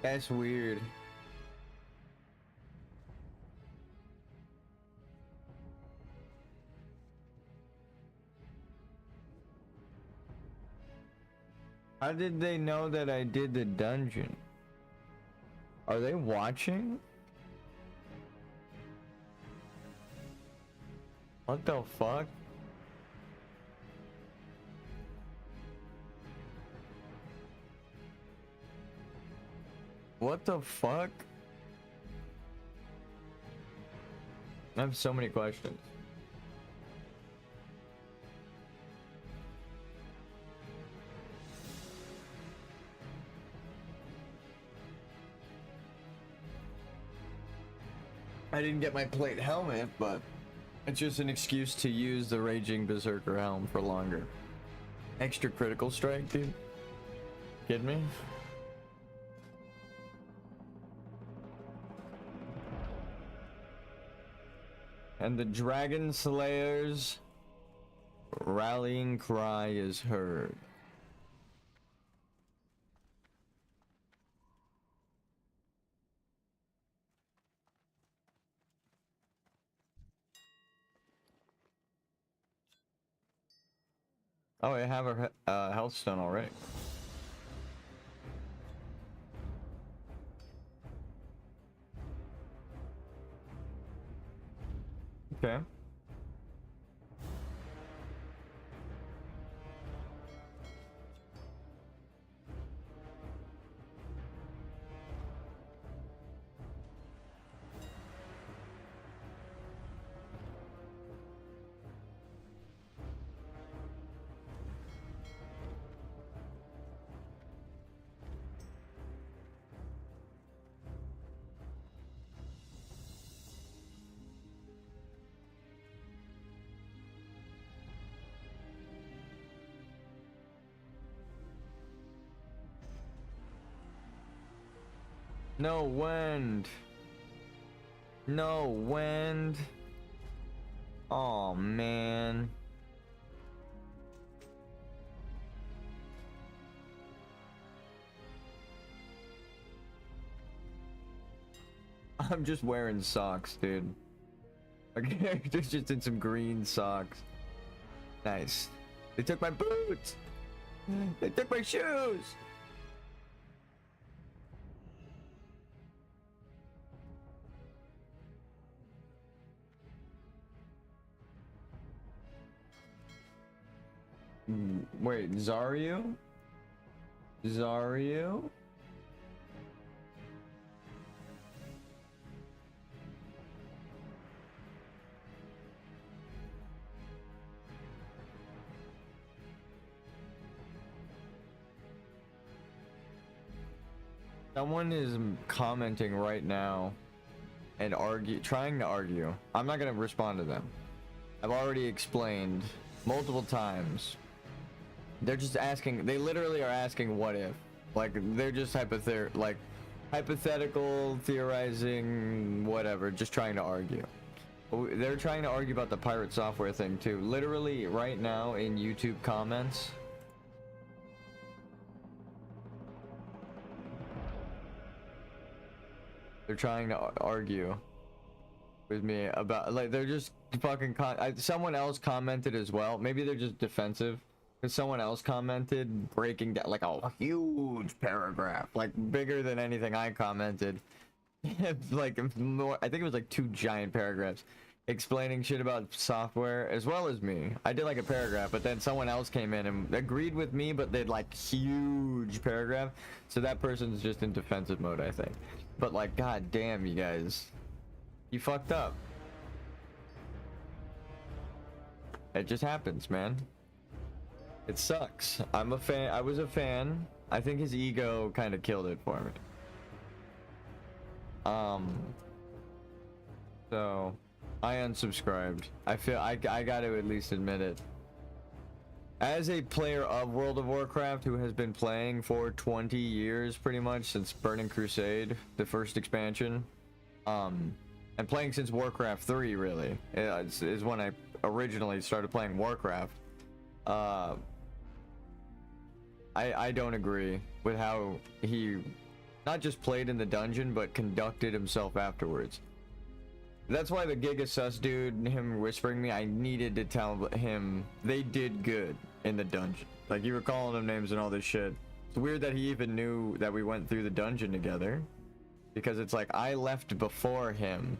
That's weird. How did they know that I did the dungeon? Are they watching? What the fuck? What the fuck? I have so many questions. I didn't get my plate helmet, but it's just an excuse to use the Raging Berserker helm for longer. Extra critical strike, dude. Kidding me? And the Dragon Slayer's rallying cry is heard. Oh, I have a health stone already. Okay. No wind. No wind. Oh man. I'm just wearing socks, dude. Okay, just in some green socks. Nice. They took my boots. They took my shoes. Wait, Zaryu? Zaryu? Someone is commenting right now and trying to argue. I'm not gonna respond to them. I've already explained multiple times. They're just asking, they literally are asking what if. Like, they're just hypothetical, theorizing, whatever, just trying to argue. They're trying to argue about the pirate software thing too. Literally right now in YouTube comments. They're trying to argue with me about, like, they're just fucking someone else commented as well. Maybe they're just defensive, because someone else commented breaking down like a huge paragraph, like bigger than anything I commented. Like more, I think it was like 2 giant paragraphs explaining shit about software as well as me. I did like a paragraph, but then someone else came in and agreed with me, but they'd like huge paragraph. So that person's just in defensive mode, I think. But like, god damn, you guys, you fucked up. It just happens, man. It sucks. I'm a fan. I was a fan. I think his ego kind of killed it for me. So I unsubscribed. I feel I got to at least admit it. As a player of World of Warcraft who has been playing for 20 years pretty much since Burning Crusade, the first expansion, and playing since Warcraft 3 really is when I originally started playing Warcraft. I don't agree with how he not just played in the dungeon but conducted himself afterwards. That's why the Giga Sus dude, him whispering me, I needed to tell him they did good in the dungeon. Like, you were calling them names and all this shit. It's weird that he even knew that we went through the dungeon together, because it's like I left before him.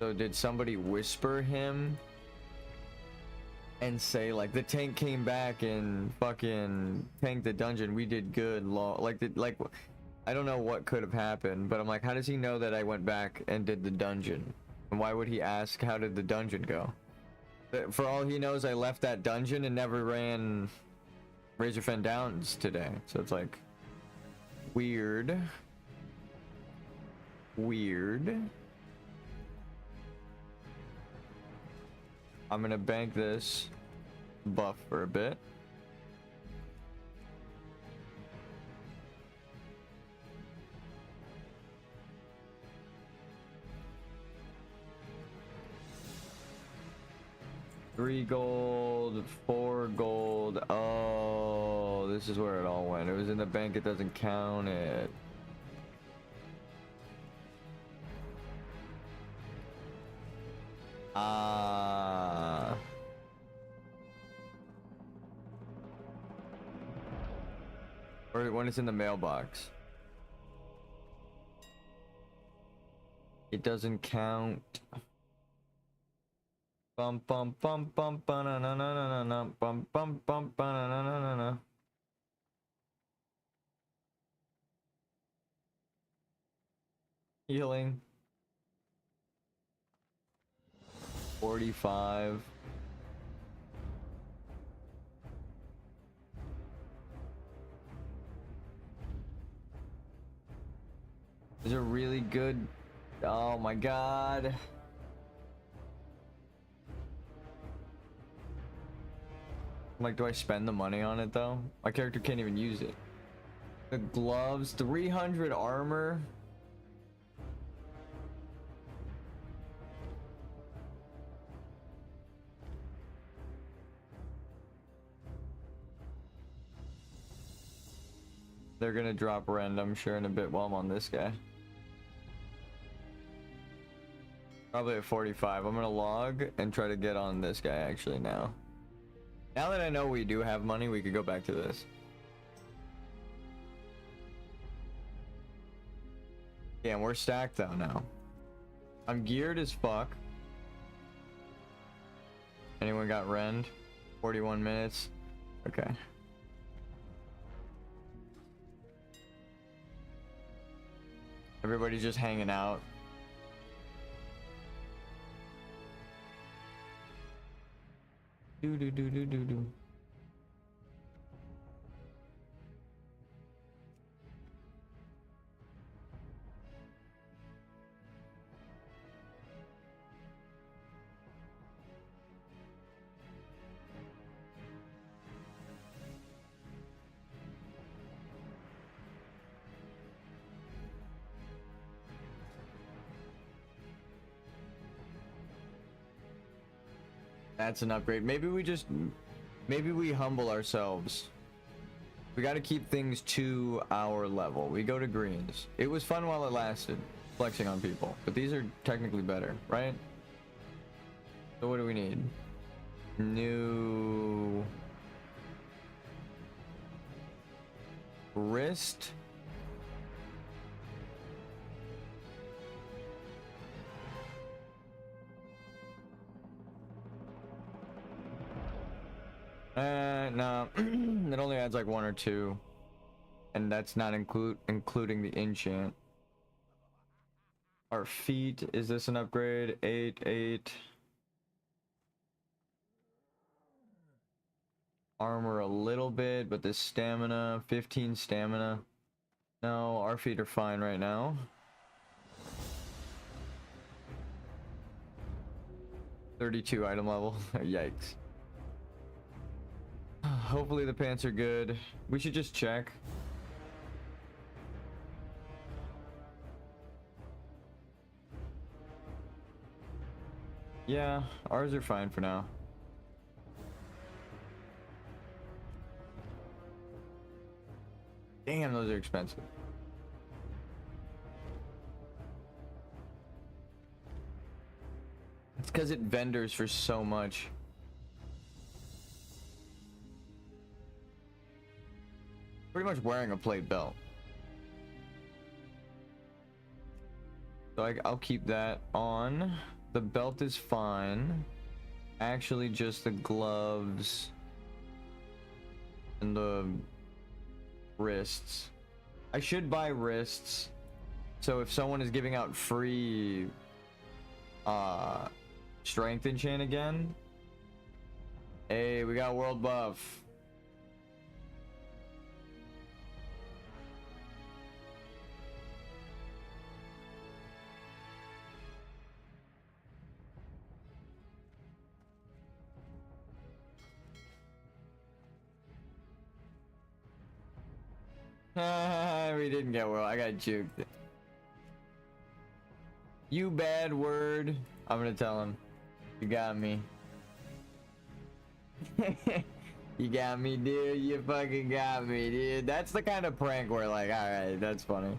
So did somebody whisper him and say like the tank came back and fucking tanked the dungeon, we did good, like I don't know what could have happened, but I'm like, how does he know that I went back and did the dungeon? And why would he ask how did the dungeon go? For all he knows, I left that dungeon and never ran Razorfen Downs today. So it's like weird. I'm gonna bank this buff for a bit. $3 gold, $4 gold. Oh, this is where it all went. It was in the bank, it doesn't count it. Or when it's in the mailbox. It doesn't count. Bum bum bum bum ba na na na na na bum bum bum ba na na na na. Healing. 45. Is it really good? Oh my god. Like, do I spend the money on it though? My character can't even use it. The gloves, 300 armor. They're gonna drop rend, I'm sure, in a bit while I'm on this guy. Probably at 45. I'm gonna log and try to get on this guy actually now. Now that I know we do have money, we could go back to this. Yeah, we're stacked though now. I'm geared as fuck. Anyone got rend? 41 minutes. Okay. Everybody's just hanging out. Do do do do do do. That's an upgrade. Maybe we humble ourselves. We got to keep things to our level. We go to greens. It was fun while it lasted, flexing on people, but these are technically better, right? So what do we need? New wrist. No, it only adds like 1 or 2, and that's not including the enchant. Our feet, is this an upgrade? 8, 8. Armor a little bit, but this stamina, 15 stamina. No, our feet are fine right now. 32 item level. Yikes. Hopefully the pants are good. We should just check. Yeah, ours are fine for now. Damn, those are expensive. It's because it vendors for so much. Pretty much wearing a plate belt. So I'll keep that on. The belt is fine. Actually, just the gloves and the wrists. I should buy wrists. So if someone is giving out free strength enchant again. Hey, we got world buff. We didn't get world. I got juked. You bad word. I'm gonna tell him. You got me. You got me, dude. You fucking got me, dude. That's the kind of prank where like, alright, that's funny.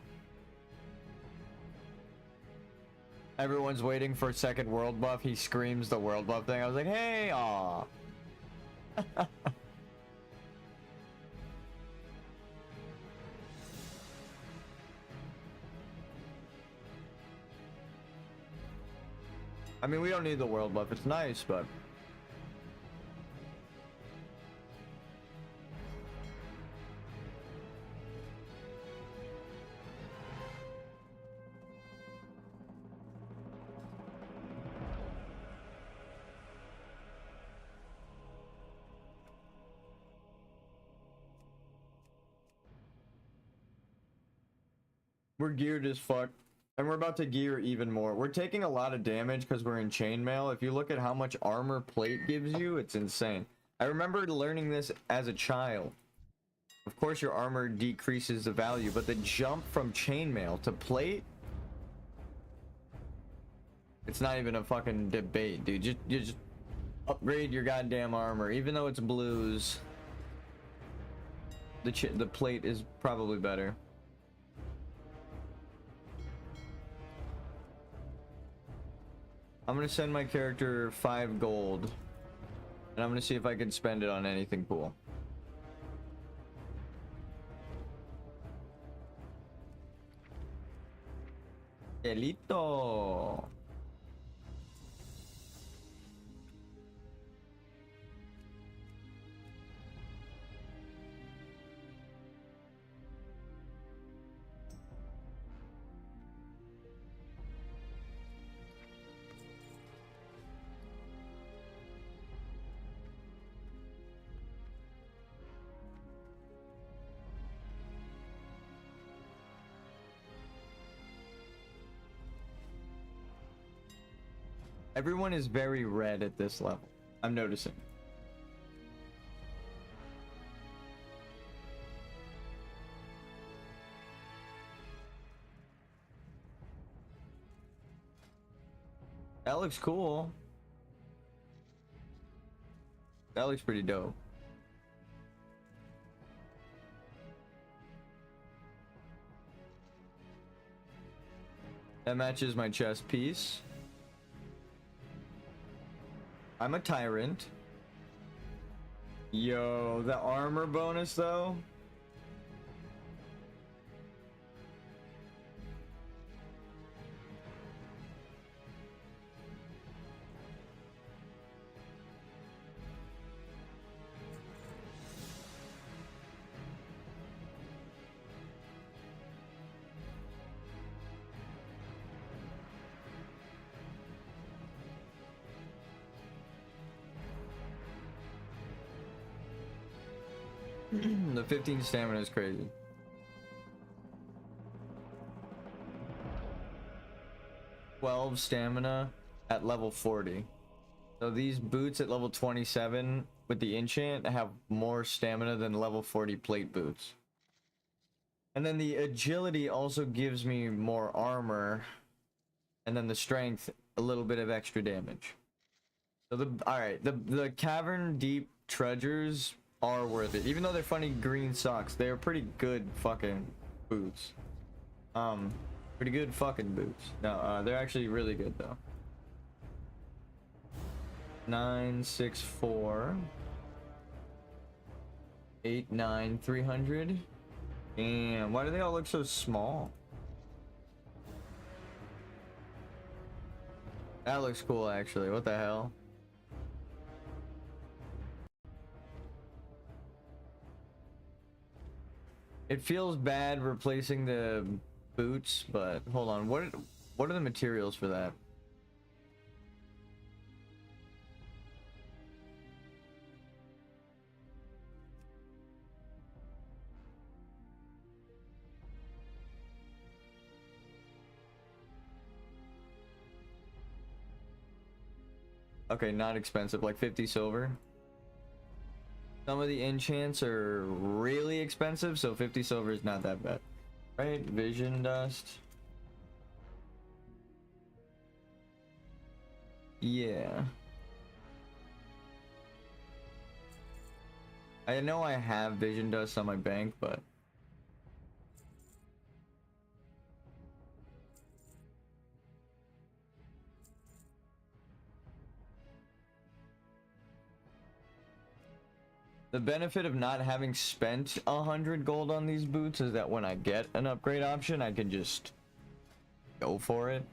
Everyone's waiting for second world buff. He screams the world buff thing. I was like, hey, aw. I mean, we don't need the world buff. It's nice, but... we're geared as fuck. And we're about to gear even more. We're taking a lot of damage because we're in chainmail. If you look at how much armor plate gives you, it's insane. I remember learning this as a child. Of course your armor decreases the value, but the jump from chainmail to plate, it's not even a fucking debate, dude. You just upgrade your goddamn armor. Even though it's blues, the plate is probably better. I'm gonna send my character 5 gold, and I'm gonna see if I can spend it on anything cool. Elito. Everyone is very red at this level. I'm noticing. That looks cool. That looks pretty dope. That matches my chest piece. I'm a tyrant. Yo, the armor bonus though. The 15 stamina is crazy. $12 stamina at level 40. So these boots at level 27 with the enchant have more stamina than level 40 plate boots. And then the agility also gives me more armor. And then the strength, a little bit of extra damage. So the cavern deep treasures are worth it. Even though they're funny green socks, they're pretty good fucking boots. Pretty good fucking boots. No, they're actually really good though. 964 89 300. Damn, why do they all look so small? That looks cool actually. What the hell? It feels bad replacing the boots, but hold on. What are the materials for that? Okay, not expensive, like 50 silver. Some of the enchants are really expensive, so 50 silver is not that bad. Right, vision dust. Yeah. I know I have vision dust on my bank, but the benefit of not having spent 100 gold on these boots is that when I get an upgrade option, I can just go for it.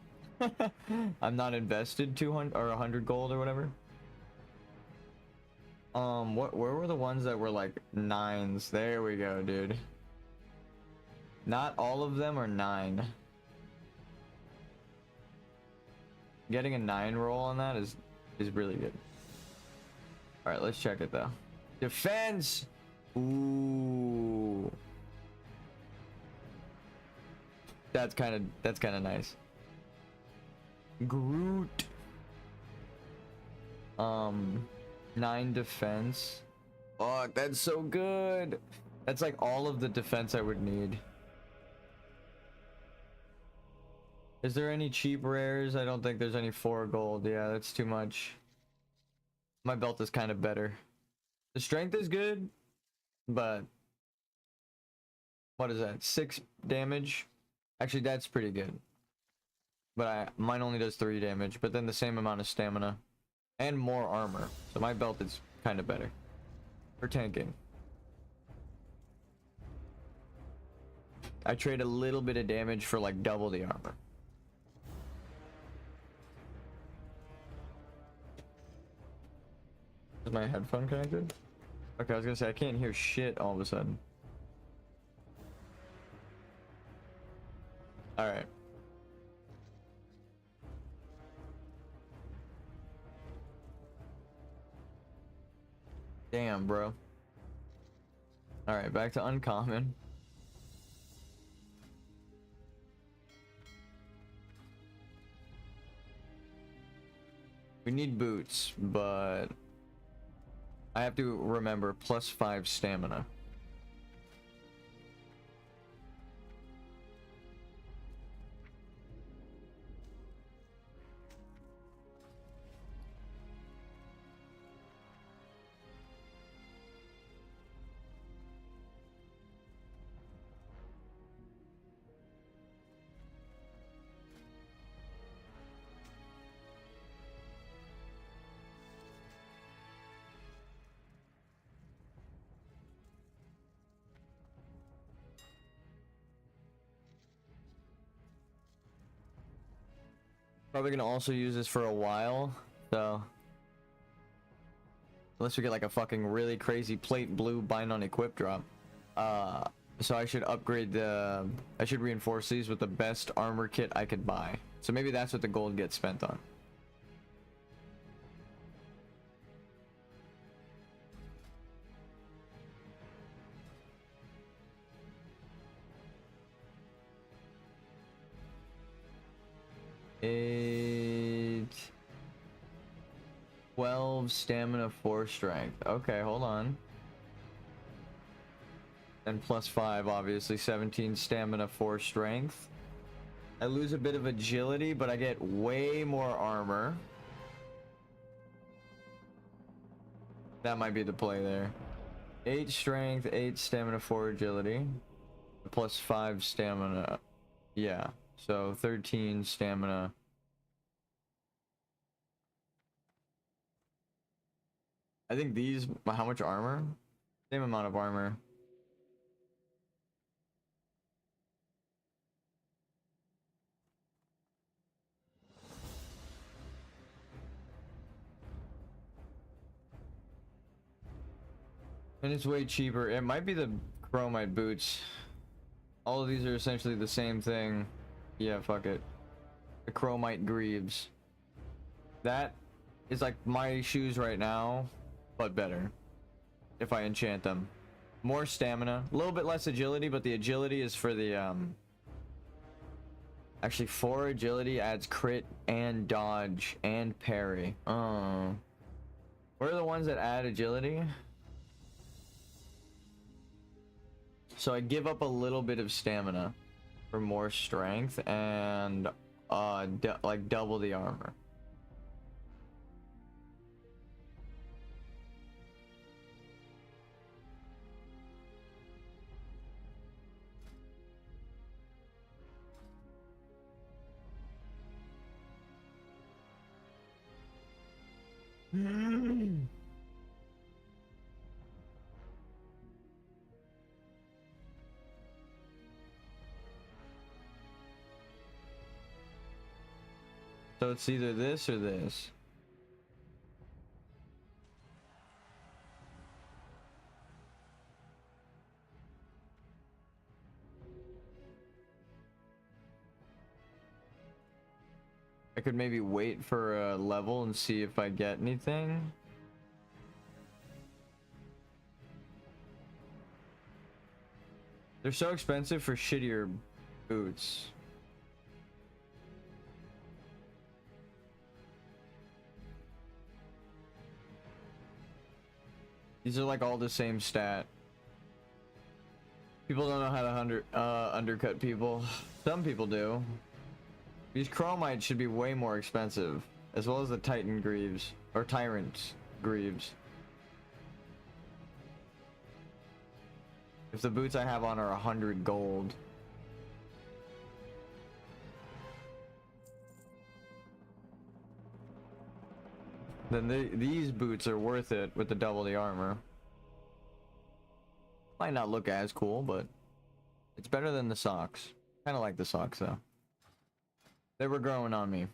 I'm not invested 200 or 100 gold or whatever. Where were the ones that were like 9s? There we go, dude. Not all of them are 9. Getting a 9 roll on that is really good. All right, let's check it though. Defense. Ooh. That's kind of nice. Groot. 9 defense. Fuck, that's so good. That's like all of the defense I would need. Is there any cheap rares? I don't think there's any 4 gold. Yeah, that's too much. My belt is kind of better. The strength is good, but what is that? 6 damage? Actually, that's pretty good. But mine only does 3 damage, but then the same amount of stamina and more armor. So my belt is kind of better for tanking. I trade a little bit of damage for like double the armor. Is my headphone connected? Okay, I was gonna say I can't hear shit all of a sudden. All right. Damn, bro. All right, back to uncommon. We need boots, but I have to remember +5 stamina. Probably gonna also use this for a while, so unless we get like a fucking really crazy plate blue bind on equip drop. So I should upgrade I should reinforce these with the best armor kit I could buy. So maybe that's what the gold gets spent on. Eight, 12 stamina, 4 strength. Okay, hold on. And plus 5, obviously. 17 stamina, 4 strength. I lose a bit of agility, but I get way more armor. That might be the play there. 8 strength, 8 stamina, 4 agility. Plus 5 stamina. Yeah. So 13 stamina. I think these, how much armor? Same amount of armor. And it's way cheaper. It might be the chromite boots. All of these are essentially the same thing. Yeah, fuck it. The chromite greaves. That is like my shoes right now, but better. If I enchant them. More stamina. A little bit less agility, but the agility is for the, actually, 4 agility adds crit and dodge and parry. Oh. What are the ones that add agility? So I give up a little bit of stamina for more strength and like double the armor. So it's either this or this. I could maybe wait for a level and see if I get anything. They're so expensive for shittier boots. These are like all the same stat. People don't know how to undercut people. Some people do. These chromites should be way more expensive, as well as the Titan greaves or Tyrant greaves. If the boots I have on are 100 gold. Then these boots are worth it with the double the armor. Might not look as cool, but it's better than the socks. Kind of like the socks though. They were growing on me.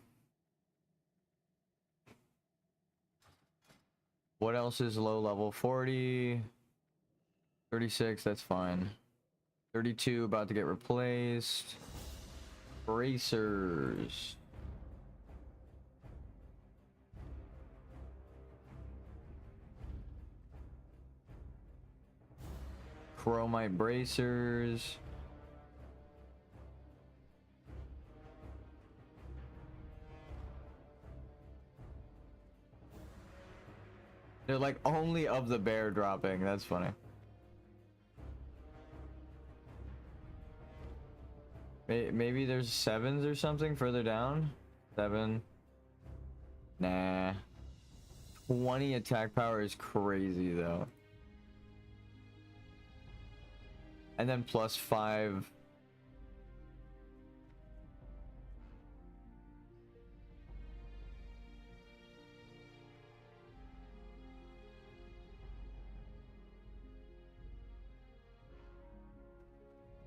What else is low level? 40, 36, that's fine. 32 about to get replaced. Bracers. Chromite bracers. They're like only of the bear dropping. That's funny. Maybe there's 7s or something further down. 7. Nah. 20 attack power is crazy though. And then plus 5.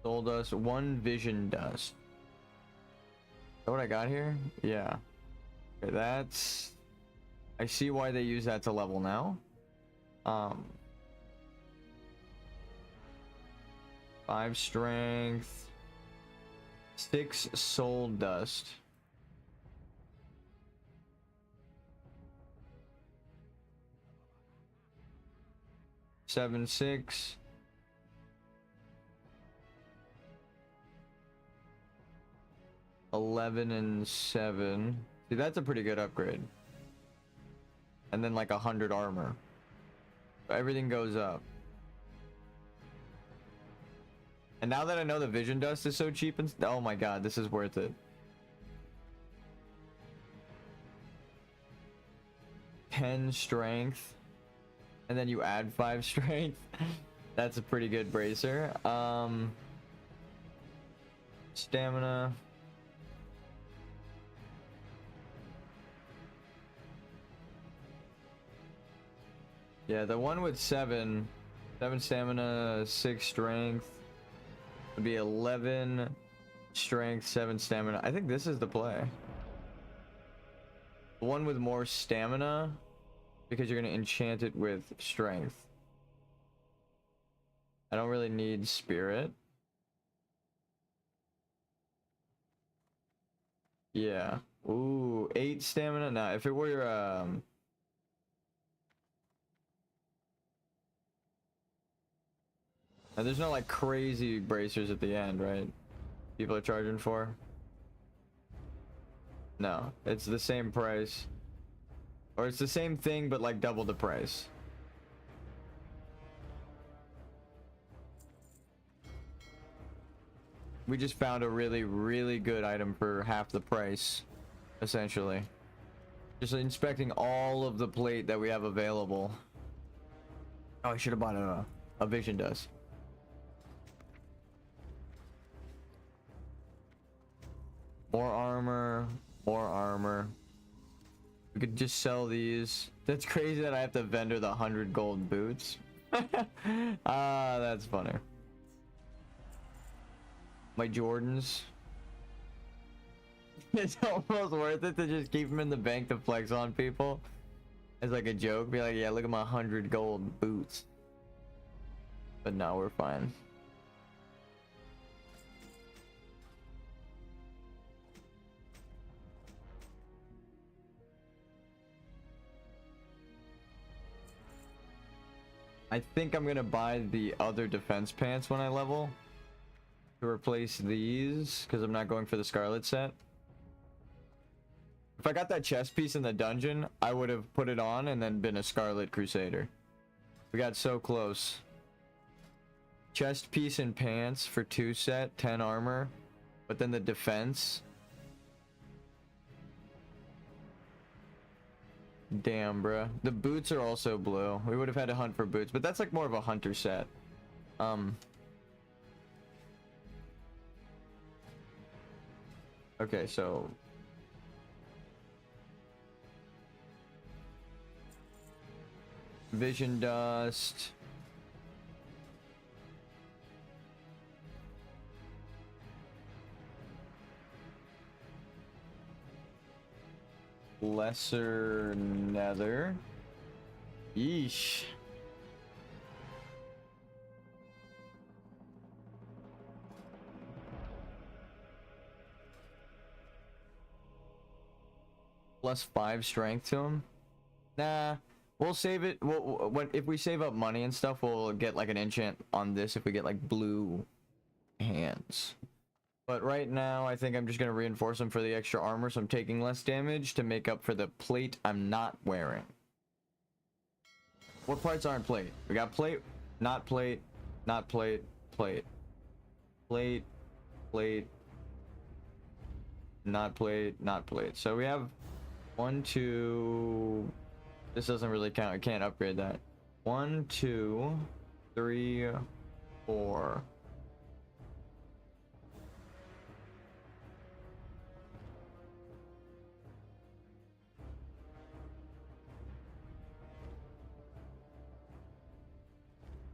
Soul dust, 1 vision dust. Is that what I got here? Yeah. Okay, that's... I see why they use that to level now. 5 strength. 6 soul dust. Seven, 6. $11 and 7. See, that's a pretty good upgrade. And then like 100 armor. So everything goes up. And now that I know the vision dust is so cheap and oh my god, this is worth it. 10 strength. And then you add 5 strength. That's a pretty good bracer. Stamina. Yeah, the one with 7 stamina, 6 strength would be 11 strength, 7 stamina. I think this is the play. The one with more stamina, because you're gonna enchant it with strength. I don't really need spirit. Yeah. Ooh, 8 stamina. Now, if it were now, there's no like crazy bracers at the end, right? People are charging for. No, it's the same price. Or it's the same thing, but like double the price. We just found a really, really good item for half the price, essentially. Just inspecting all of the plate that we have available. Oh, I should have bought a vision dust. More armor, more armor. We could just sell these. That's crazy that I have to vendor the 100 gold boots. Ah, that's funny. My Jordans. It's almost worth it to just keep them in the bank to flex on people. As like a joke. Be like, yeah, look at my 100 gold boots. But no, we're fine. I think I'm gonna buy the other defense pants when I level to replace these, because I'm not going for the Scarlet set. If I got that chest piece in the dungeon, I would have put it on and then been a Scarlet Crusader. We got so close. Chest piece and pants for 2 set, 10 armor, but then the defense. Damn, bruh. The boots are also blue. We would have had to hunt for boots, but that's like more of a hunter set. Okay, so vision dust. Lesser nether. Yeesh. Plus 5 strength to him. Nah, we'll save it. If we save up money and stuff, we'll get like an enchant on this if we get like blue hands. But right now, I think I'm just gonna reinforce him for the extra armor, so I'm taking less damage to make up for the plate I'm not wearing. What parts aren't plate? We got plate, not plate, not plate, plate, plate, plate, not plate, not plate. So we have 1, 2. This doesn't really count. I can't upgrade that. 1, 2, 3, 4.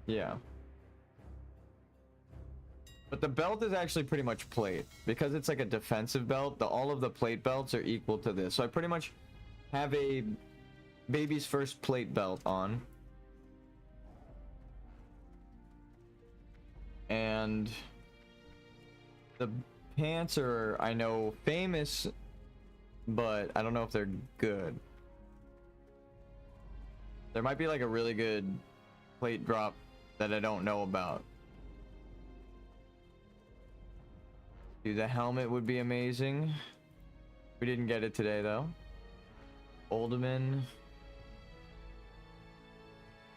Yeah. But the belt is actually pretty much plate. Because it's like a defensive belt, all of the plate belts are equal to this. So I pretty much have a baby's first plate belt on. And the pants are, I know, famous, but I don't know if they're good. There might be like a really good plate drop that I don't know about. Dude, the helmet would be amazing. We didn't get it today though. Oldman.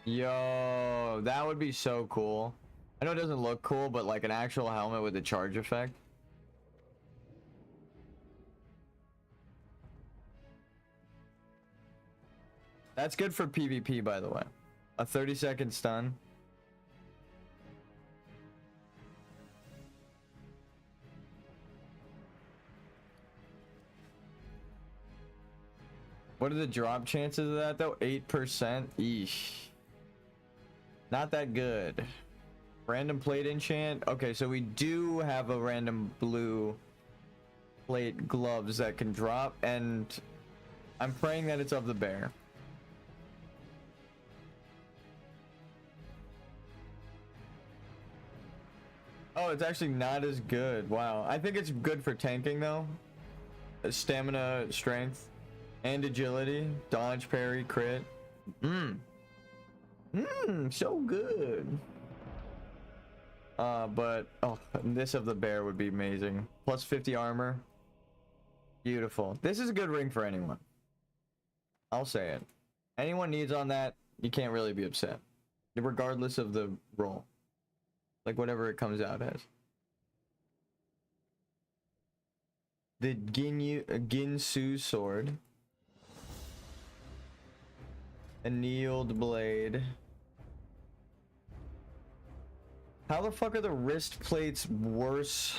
Yo, that would be so cool. I know it doesn't look cool, but like an actual helmet with a charge effect. That's good for PvP, by the way. A 30-second stun. What are the drop chances of that though? 8%? Eesh. Not that good. Random plate enchant. Okay, so we do have a random blue plate gloves that can drop, and I'm praying that it's of the bear. Oh, it's actually not as good. Wow. I think it's good for tanking though. Stamina, strength, and agility. Dodge, parry, crit. So good. But oh, this of the bear would be amazing. Plus 50 armor. Beautiful. This is a good ring for anyone. I'll say it. Anyone needs on that, you can't really be upset. Regardless of the role. Like whatever it comes out as. The Ginsu sword. Annealed blade. How the fuck are the wrist plates worse?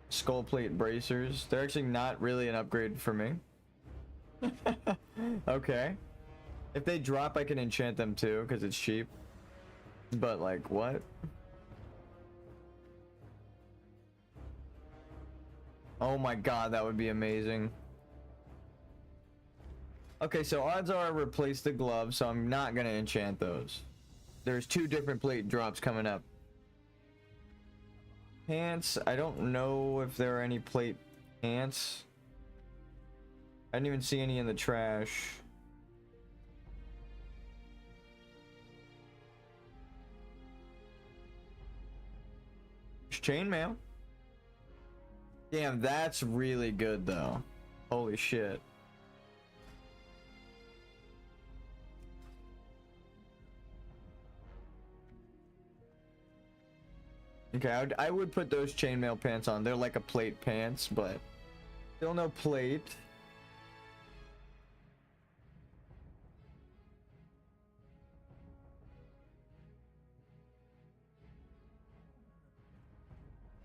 Skull plate bracers. They're actually not really an upgrade for me. Okay. If they drop, I can enchant them too, because it's cheap. But like, what? Oh my god, that would be amazing. Okay, so odds are I replace the gloves, so I'm not gonna enchant those. There's 2 different plate drops coming up. Pants, I don't know if there are any plate pants. I didn't even see any in the trash. Chainmail. Damn, that's really good though. Holy shit. Okay, I would put those chainmail pants on. They're like a plate pants, but still no plate.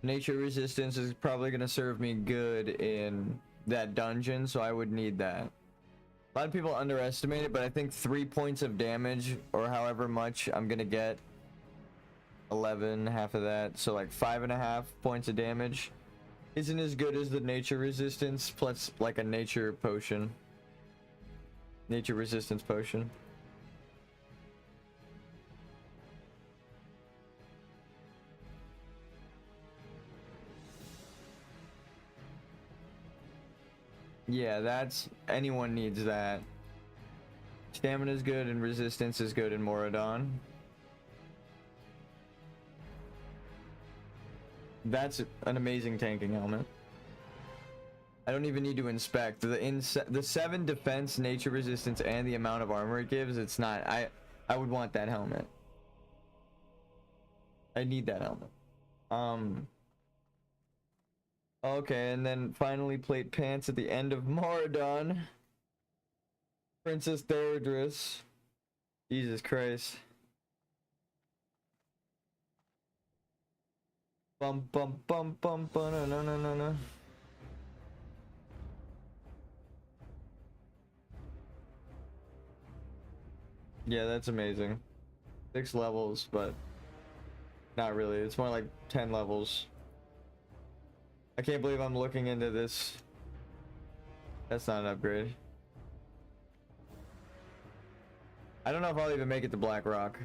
Nature resistance is probably going to serve me good in that dungeon, so I would need that. A lot of people underestimate it, but I think 3 points of damage, or however much I'm going to get, 11, half of that, so like 5.5 points of damage, isn't as good as the nature resistance, plus like a nature potion. Nature resistance potion. Yeah, that's, anyone needs that. Stamina is good and resistance is good in Moradon. That's an amazing tanking helmet. I don't even need to inspect the 7 defense, nature resistance, and the amount of armor it gives. It's not. I would want that helmet. I need that helmet. Okay, and then finally plate pants at the end of Moradon. Princess Theodris. Jesus Christ. Bum bum bum bum bum no no no no no. Yeah, that's amazing. 6 levels, but Not really. It's more like 10 levels. I can't believe I'm looking into this. That's not an upgrade. I don't know if I'll even make it to Black Rock.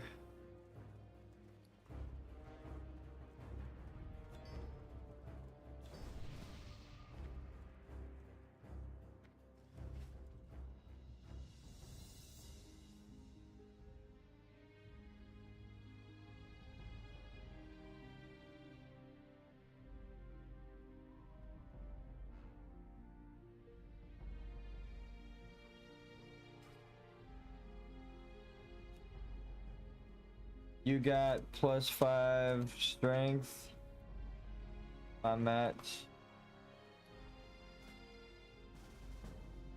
You got +5 strength. My match.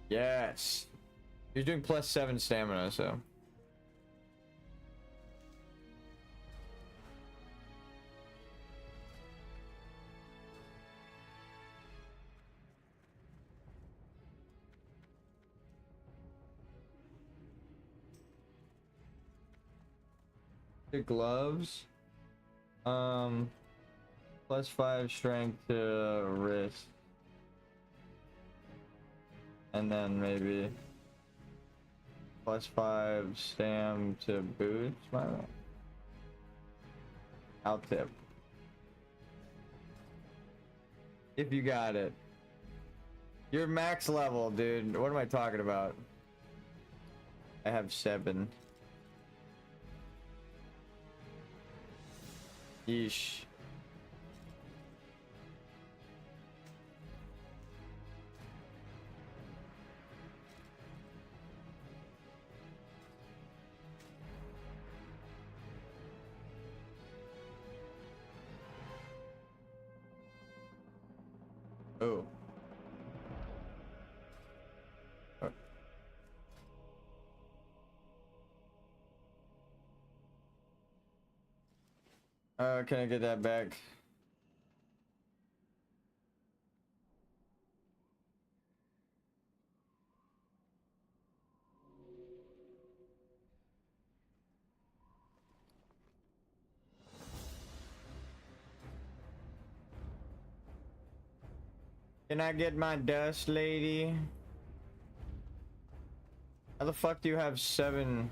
Yes. You're doing +7 stamina, so. The gloves. +5 strength to wrist. And then maybe +5 stam to boots. I'll tip. If you got it. You're max level, dude. What am I talking about? I have 7. Yeesh. Oh. Can I get that back? Can I get my dust, lady? How the fuck do you have 7?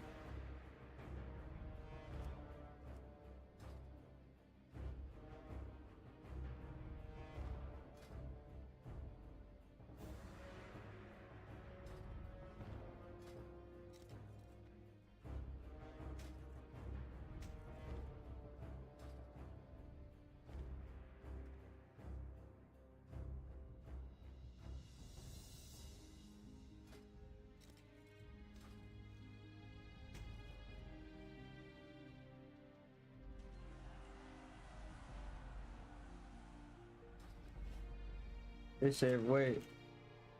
They say, wait,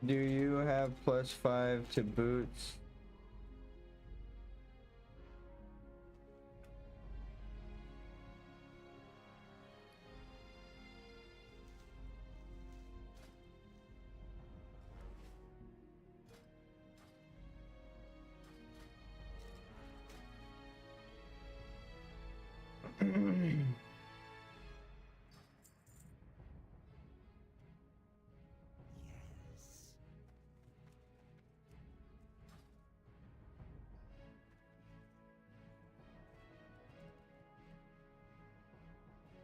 do you have +5 to boots?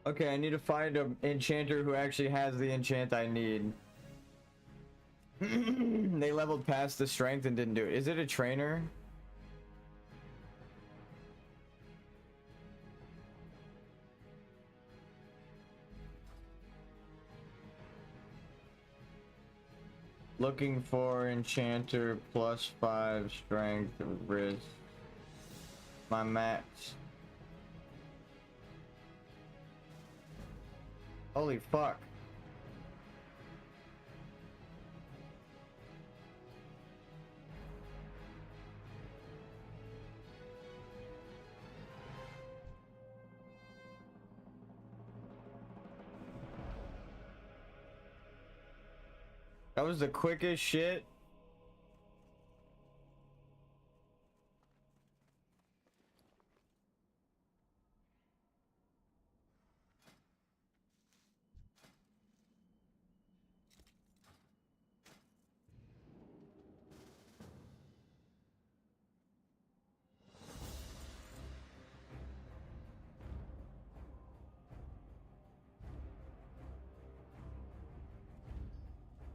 Okay, I need to find an enchanter who actually has the enchant I need. They leveled past the strength and didn't do it. Is it a trainer? Looking for enchanter +5 strength wrist. My match. Holy fuck. That was the quickest shit.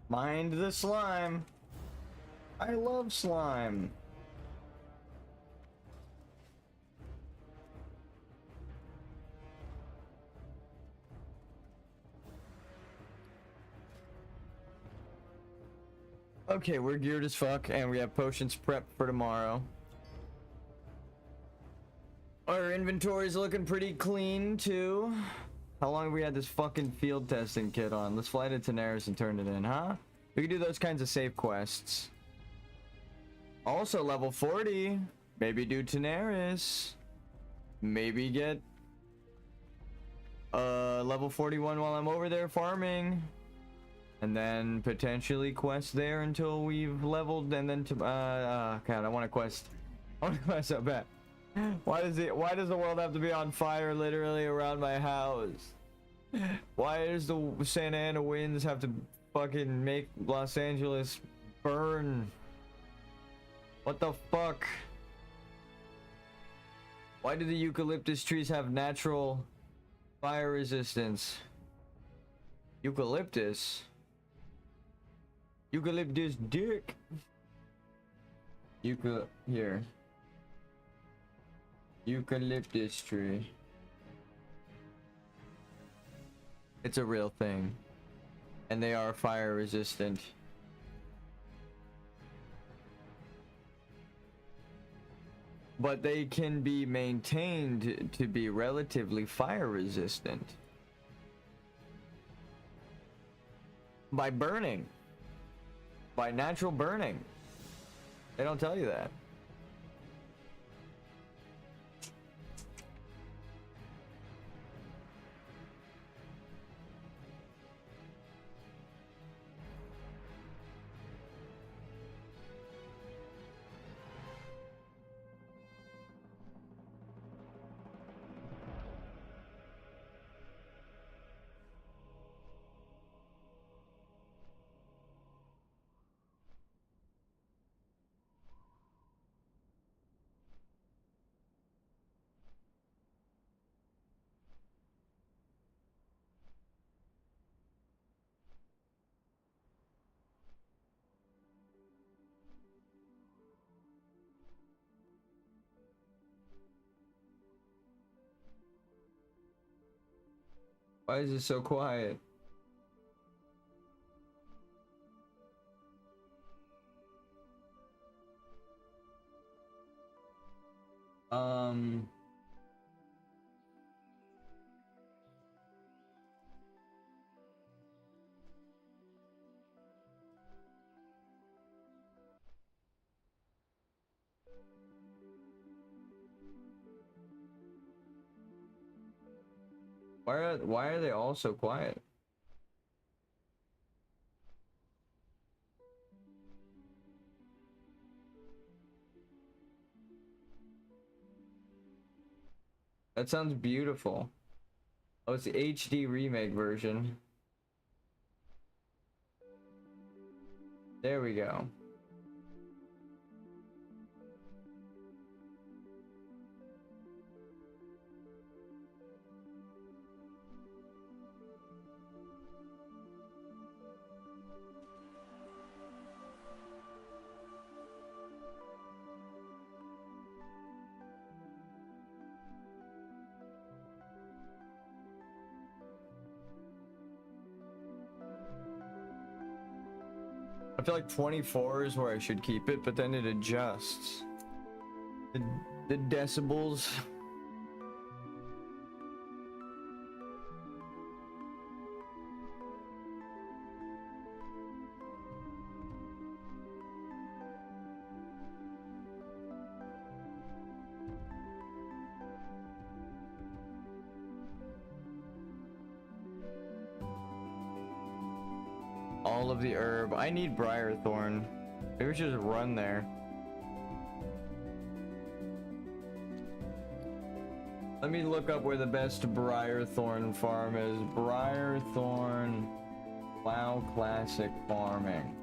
Mind the slime. I love slime. Okay, we're geared as fuck, and we have potions prepped for tomorrow. Our inventory's looking pretty clean, too. How long have we had this fucking field testing kit on? Let's fly to Daenerys and turn it in, huh? We can do those kinds of safe quests. Also, level 40. Maybe do Daenerys. Maybe get level 41 while I'm over there farming. And then potentially quest there until we've leveled, and then to God, I want to quest. I want to quest so bad. Why does the world have to be on fire literally around my house? Why does the Santa Ana winds have to fucking make Los Angeles burn? What the fuck? Why do the eucalyptus trees have natural fire resistance? Eucalyptus? Eucalyptus dick. Here. Eucalyptus tree. It's a real thing. And they are fire resistant. But they can be maintained to be relatively fire resistant by burning. By natural burning. They don't tell you that. Why is it so quiet? Why are they all so quiet? That sounds beautiful. Oh, it's the HD remake version. There we go. I feel like 24 is where I should keep it, but then it adjusts. The decibels. All of the herb. I need Briarthorn. Maybe we should just run there. Let me look up where the best Briarthorn farm is. Briarthorn WoW Classic Farming.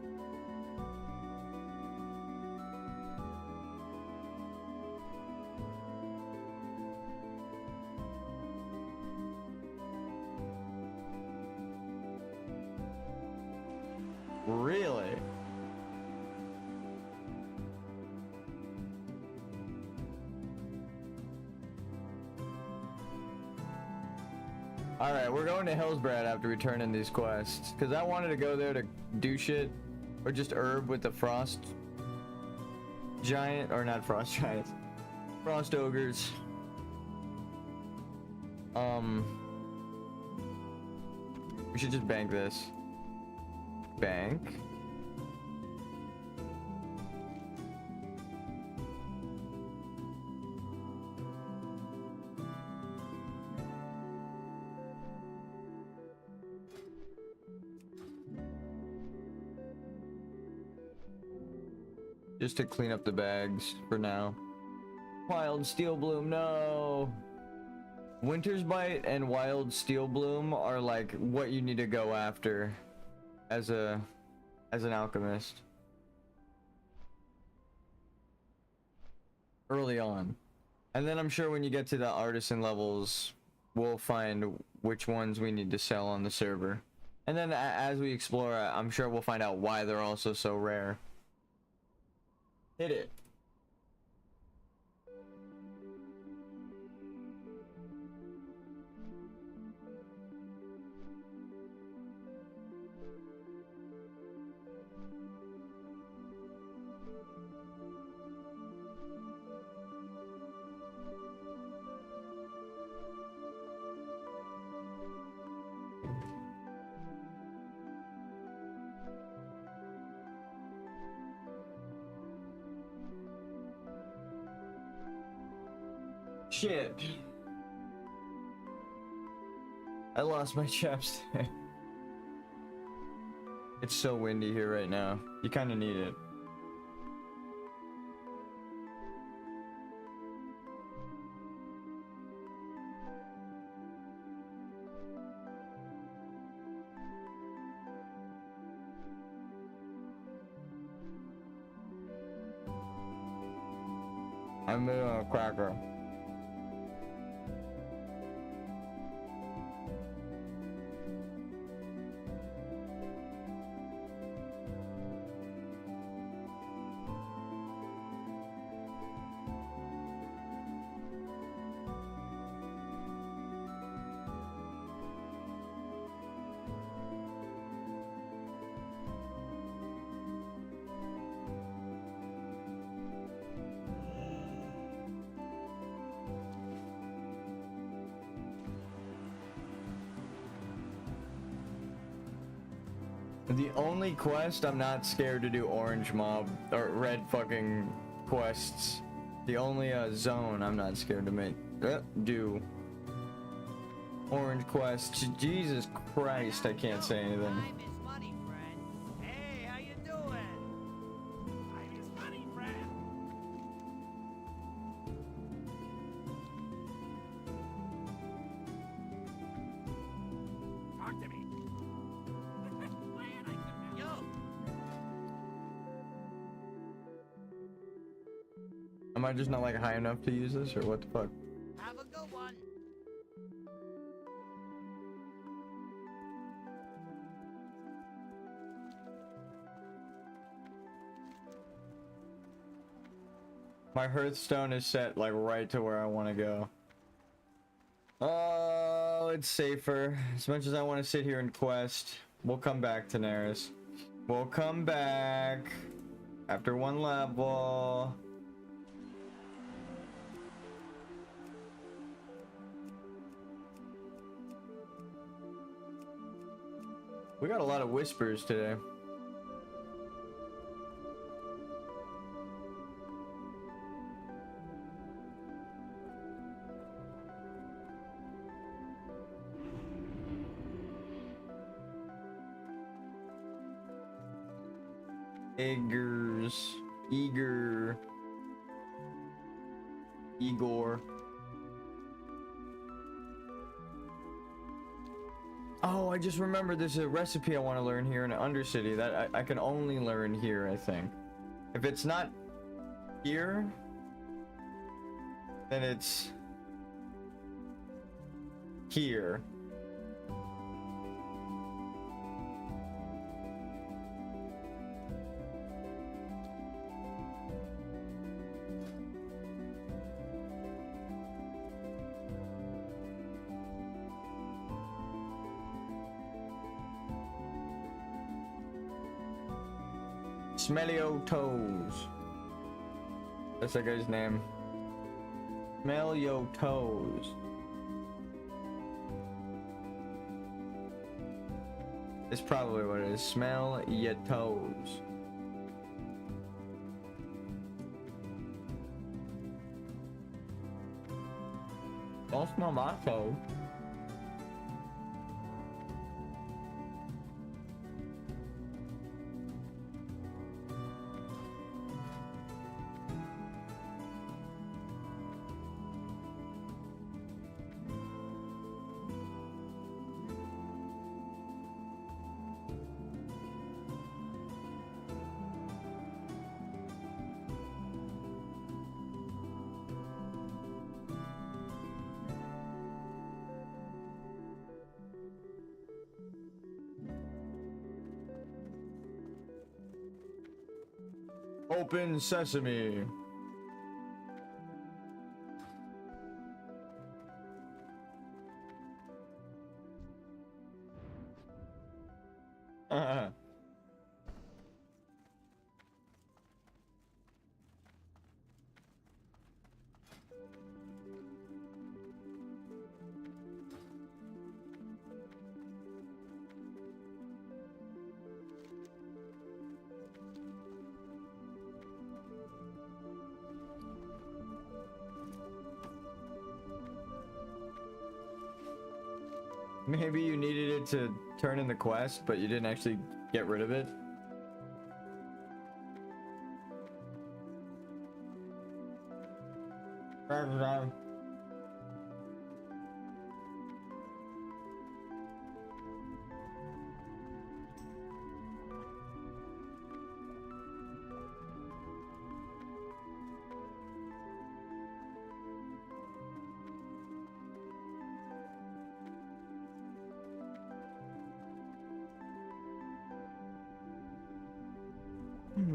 Really? Alright, we're going to Hillsbrad after we turn in these quests. Because I wanted to go there to do shit. Or just herb with the frost giant. Or not frost giants. Frost ogres. We should just bank this. Bank. Just to clean up the bags for now. Wild Steel Bloom, no. Winter's Bite and Wild Steel Bloom are like what you need to go after as an alchemist early on. And then I'm sure when you get to the artisan levels, we'll find which ones we need to sell on the server. And then as we explore, I'm sure we'll find out why they're also so rare. Hit it. Shit. I lost my chapstick. It's so windy here right now. You kind of need it. I'm a cracker. The only quest I'm not scared to do orange mob or red fucking quests. The only zone I'm not scared to make do orange quests. Jesus Christ, I can't say anything. Time is money, friend. Hey, how you doing? Time is money, friend. Talk to me. Yo. Am I just not like high enough to use this or what the fuck? Have a good one. My Hearthstone is set like right to where I want to go. Oh, it's safer. As much as I want to sit here and quest, we'll come back to Neris. We'll come back after one level. We got a lot of whispers today. Igor. Oh, I just remembered there's a recipe I want to learn here in Undercity that I can only learn here, I think. If it's not here, then it's here. Smellio Toes. That's that guy's name. Smellio Toes. It's probably what it is. Smell your toes. Don't smell my toes. Open sesame. Maybe you needed it to turn in the quest, but you didn't actually get rid of it.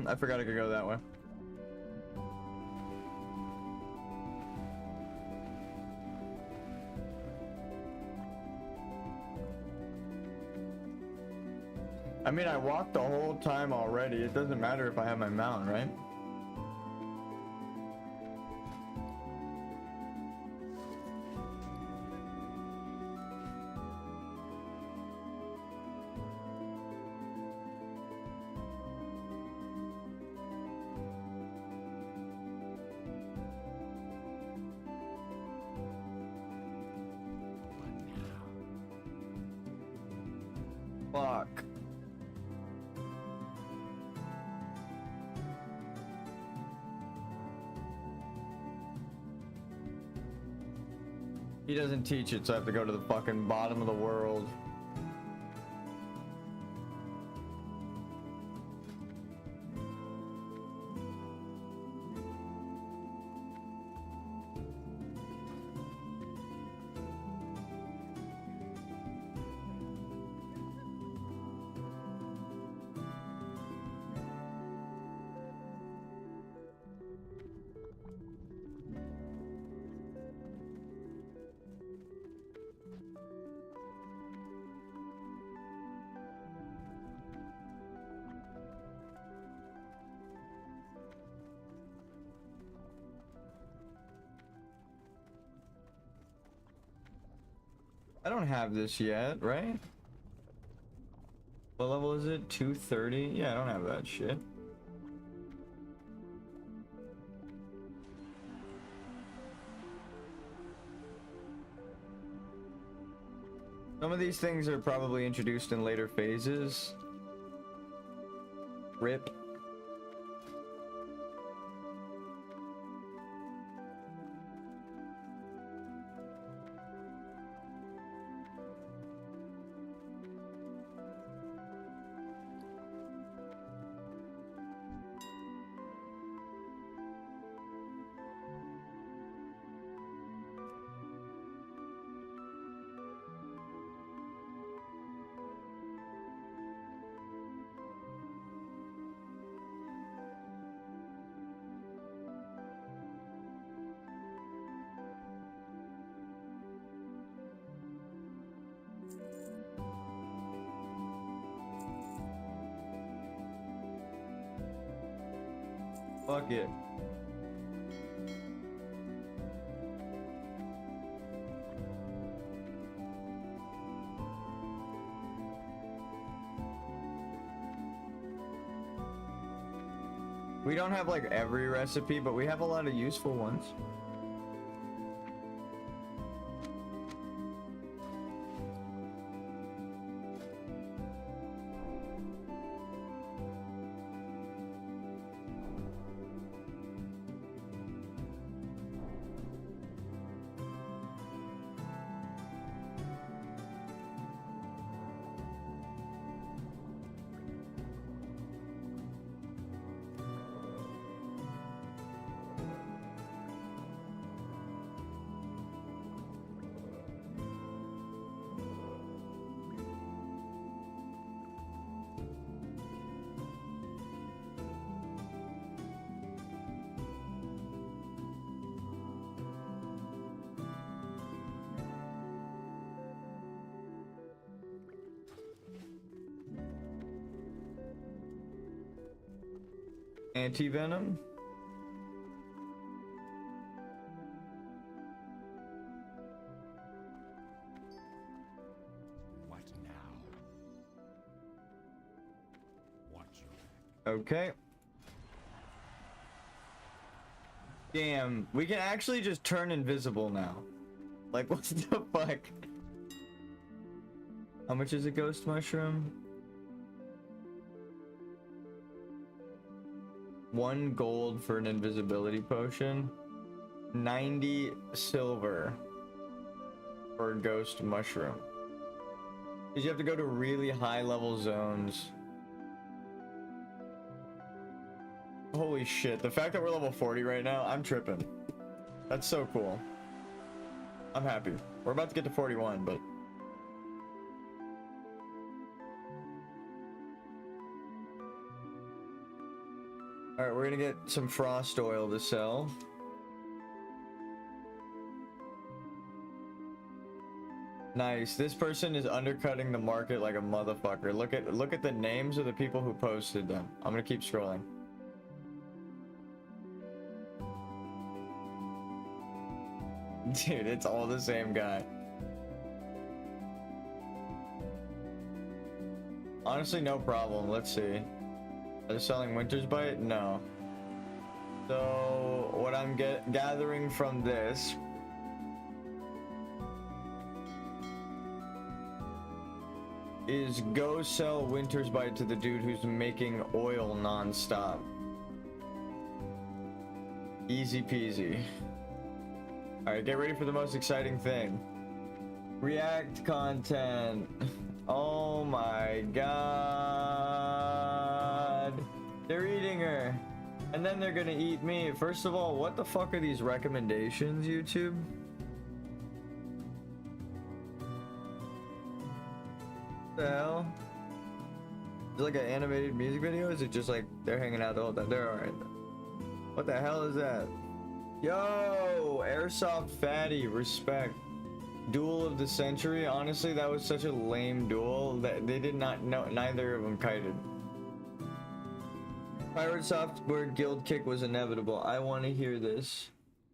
I forgot I could go that way. I mean, I walked the whole time already. It doesn't matter if I have my mount, right? Fuck. He doesn't teach it, so I have to go to the fucking bottom of the world. I don't have this yet, right? What level is it? 230? Yeah, I don't have that shit. Some of these things are probably introduced in later phases. RIP. Fuck it. We don't have like every recipe, but we have a lot of useful ones. Anti-venom? What now? Watch your back. Okay. Damn, we can actually just turn invisible now. Like, what the fuck? How much is a ghost mushroom? 1 gold for an invisibility potion. 90 silver for a ghost mushroom. Because you have to go to really high level zones. Holy shit, the fact that we're level 40 right now, I'm tripping. That's so cool. I'm happy. We're about to get to 41, but... Alright, we're gonna get some frost oil to sell. Nice. This person is undercutting the market like a motherfucker. Look at the names of the people who posted them. I'm gonna keep scrolling. Dude, it's all the same guy. Honestly, no problem. Let's see. Are they selling Winter's Bite? No. So, what I'm gathering from this is go sell Winter's Bite to the dude who's making oil non-stop. Easy peasy. Alright, get ready for the most exciting thing. React content. Oh my god. They're eating her. And then they're gonna eat me. First of all, what the fuck are these recommendations, YouTube? What the hell? Is it like an animated music video? Is it just like they're hanging out the whole time? They're alright. What the hell is that? Yo, Airsoft Fatty, respect. Duel of the Century. Honestly, that was such a lame duel that they did not know. Neither of them kited. Pirate Software Guild kick was inevitable. I want to hear this.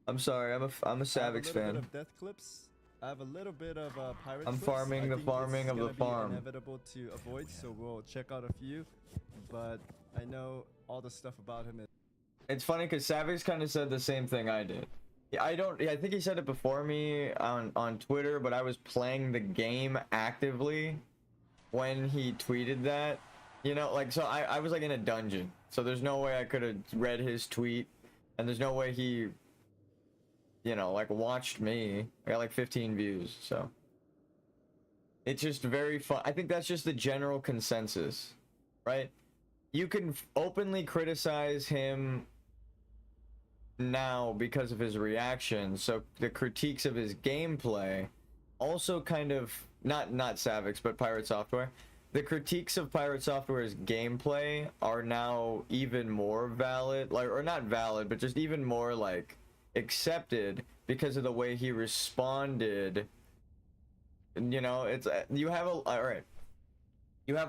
I'm sorry. I'm a Savix fan. Of death clips. I have a little bit of pirate. I'm clips. farming the farming of the farm. Inevitable to avoid, so we'll check out a few. But I know all the stuff about him. It's funny because Savix kind of said the same thing I did. I think he said it before me on Twitter, but I was playing the game actively when he tweeted that. You know, like, so I was like in a dungeon, so there's no way I could have read his tweet, and there's no way he, you know, like, watched me. I got like 15 views, so it's just very fun. I think that's just the general consensus, right? You can openly criticize him now because of his reactions, so the critiques of his gameplay also kind of not Savix but Pirate Software. The critiques of Pirate Software's gameplay are now even more valid, like, or not valid, but just even more like accepted because of the way he responded. You know, it's you have a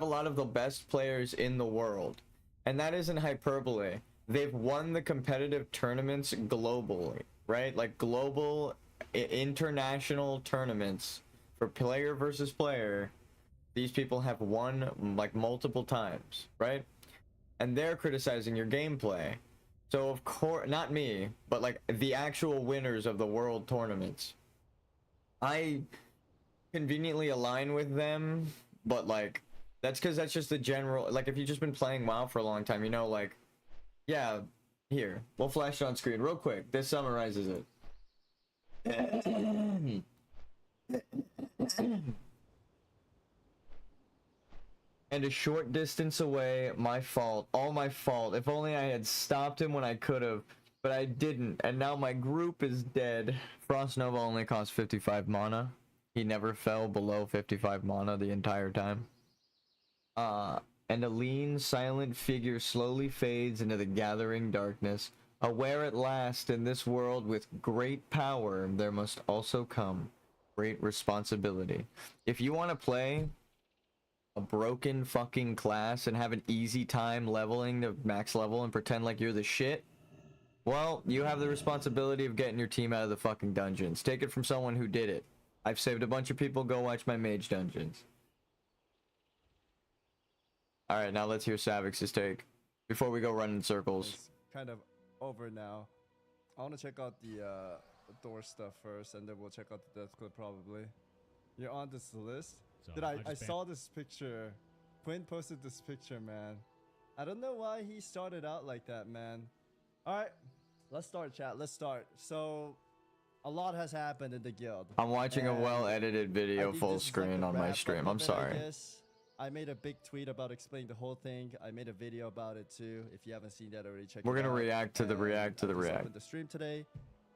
lot of the best players in the world, and that isn't hyperbole. they've won the competitive tournaments globally, right? Like global international tournaments for player versus player. These people have won like multiple times, right? And they're criticizing your gameplay. So of course, not me, but like the actual winners of the world tournaments. I conveniently align with them, but like that's because that's just the general, like if you've just been playing WoW for a long time, you know, like, yeah, here, we'll flash it on screen real quick. This summarizes it. And a short distance away, my fault, all my fault. If only I had stopped him when I could have, but I didn't, and now my group is dead. Frost Nova only cost 55 mana. He never fell below 55 mana the entire time. And a lean, silent figure slowly fades into the gathering darkness. Aware at last, in this world with great power, there must also come great responsibility. If you want to play a broken fucking class and have an easy time leveling to max level and pretend like you're the shit, well, you have the responsibility of getting your team out of the fucking dungeons. Take it from someone who did it. I've saved a bunch of people. Go watch my mage dungeons. Alright, now let's hear Savix's take before we go run in circles. It's kind of over now. I want to check out the door stuff first, and then we'll check out the death clip probably. You're on this list? So Did I just saw this picture. Quinn posted this picture, man. I don't know why he started out like that, man. Alright, let's start, chat. Let's start. So, a lot has happened in the guild. I'm watching a And well-edited I video think full this is like screen the on my wrap-up stream. of I'm it, I sorry. guess. I made a big tweet about explaining the whole thing. I made a video about it too. If you haven't seen that already, check it out. We're gonna react to the And react to I the just react. opened the stream today,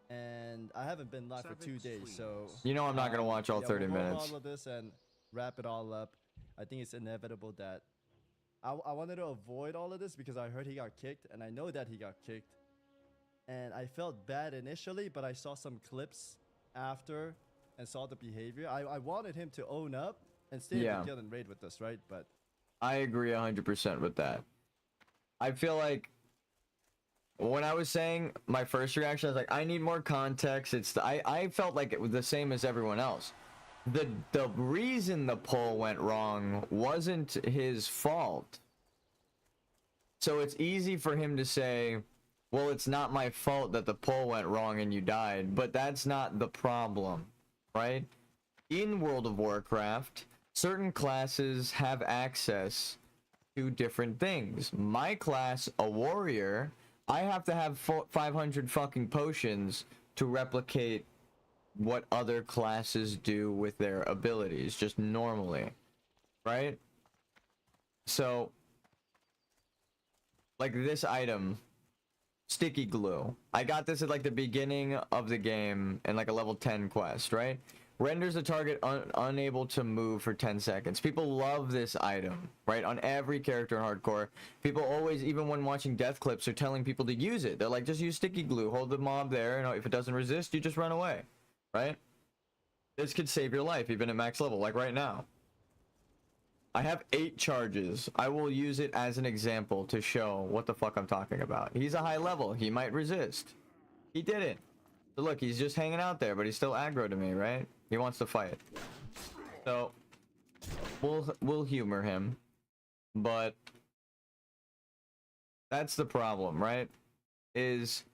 and I haven't been live for 2 days, so You know I'm not gonna watch all yeah, 30 we'll roll minutes. all of this and wrap it all up. I think it's inevitable that I wanted to avoid all of this because I heard he got kicked, and I know that he got kicked, and I felt bad initially, but I saw some clips after and saw the behavior. I wanted him to own up and stay in the guild and raid with us, right? But I agree 100% with that. I feel like when I was saying my first reaction, I was like, I need more context. I felt like it was the same as everyone else. The reason the poll went wrong wasn't his fault. So it's easy for him to say, well, it's not my fault that the poll went wrong and you died, but that's not the problem, right? In World of Warcraft, certain classes have access to different things. My class, a warrior, I have to have 500 fucking potions to replicate what other classes do with their abilities, just normally, right? So, like this item, sticky glue. I got this at like the beginning of the game in like a level 10 quest, right? Renders a target unable to move for 10 seconds. People love this item, right? On every character in hardcore. People always, even when watching death clips, are telling people to use it. They're like, just use sticky glue, hold the mob there, and if it doesn't resist, you just run away, right? This could save your life, even at max level, like right now. I have 8 charges. I will use it as an example to show what the fuck I'm talking about. He's a high level. He might resist. He didn't. So look, he's just hanging out there, but he's still aggro to me, right? He wants to fight. So we'll humor him, but that's the problem, right? Is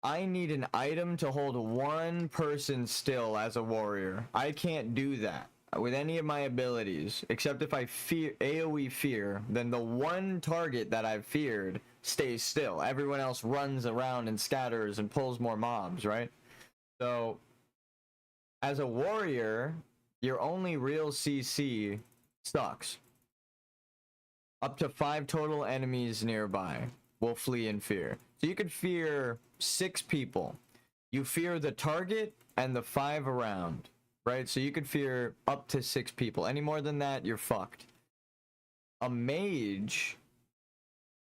I need an item to hold one person still as a warrior. I can't do that with any of my abilities, except if I fear AoE fear, then the one target that I've feared stays still. Everyone else runs around and scatters and pulls more mobs, right? So as a warrior, your only real CC sucks. Up to 5 total enemies nearby will flee in fear. So you could fear 6 people. You fear the target and the 5 around, right? So you could fear up to 6 people. Any more than that, you're fucked. A mage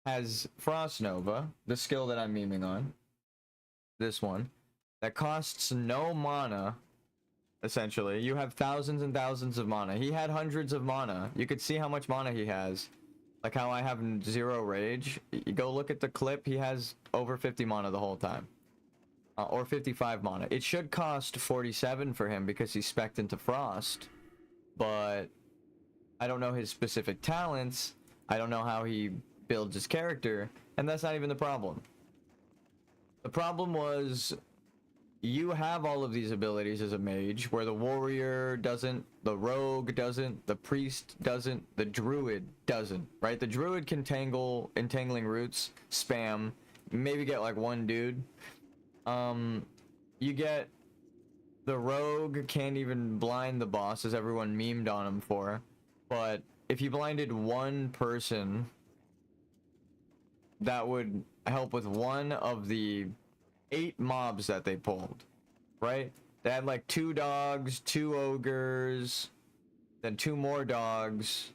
has Frost Nova, the skill that I'm memeing on. This one. That costs no mana. Essentially, you have thousands and thousands of mana. He had hundreds of mana. You could see how much mana he has. like how I have 0 rage. You go look at the clip. He has over 50 mana the whole time. Or 55 mana. It should cost 47 for him because he's spec'd into Frost. But I don't know his specific talents. I don't know how he builds his character. And that's not even the problem. The problem was you have all of these abilities as a mage where the warrior doesn't, the rogue doesn't, the priest doesn't, the druid doesn't, right? The druid can tangle entangling roots, spam, maybe get like one dude. You get the rogue can't even blind the boss, as everyone memed on him for. But if you blinded one person, that would help with one of the 8 mobs that they pulled, right? They had like 2 dogs, 2 ogres, then 2 more dogs,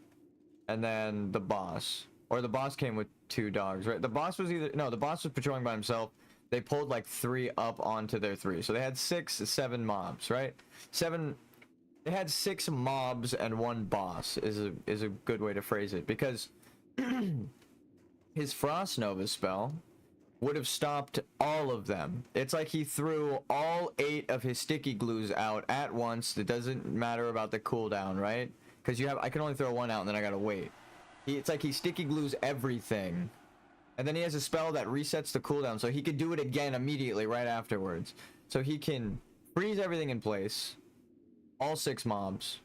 and then the boss. Or the boss came with 2 dogs, right? The boss was the boss was patrolling by himself. They pulled like 3 up onto their 3. So they had 7 mobs, right? They had 6 mobs and 1 boss is a good way to phrase it, because his Frost Nova spell would have stopped all of them. It's like he threw all 8 of his sticky glues out at once. It doesn't matter about the cooldown, right? Because I can only throw 1 out and then I gotta wait. It's like he sticky glues everything. And then he has a spell that resets the cooldown, so he could do it again immediately right afterwards. So he can freeze everything in place, all 6 mobs.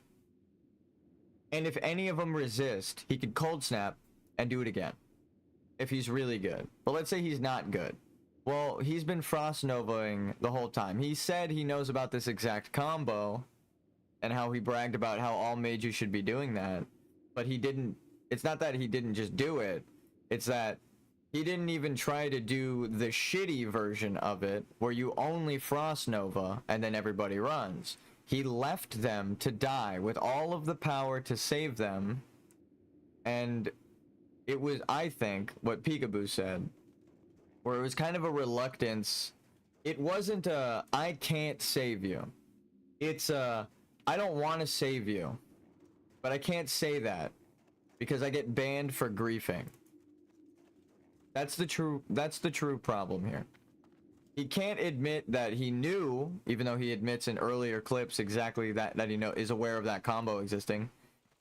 And if any of them resist, he could cold snap and do it again. If he's really good. But let's say he's not good. Well, he's been Frost Novaing the whole time. He said he knows about this exact combo and how he bragged about how all mages should be doing that. But he didn't. It's not that he didn't just do it. It's that he didn't even try to do the shitty version of it where you only Frost Nova and then everybody runs. He left them to die with all of the power to save them. And it was, I think, what Peekaboo said, where it was kind of a reluctance. It wasn't a, I can't save you. It's a, I don't want to save you, but I can't say that because I get banned for griefing. That's the true problem here. He can't admit that he knew, even though he admits in earlier clips exactly that he is aware of that combo existing.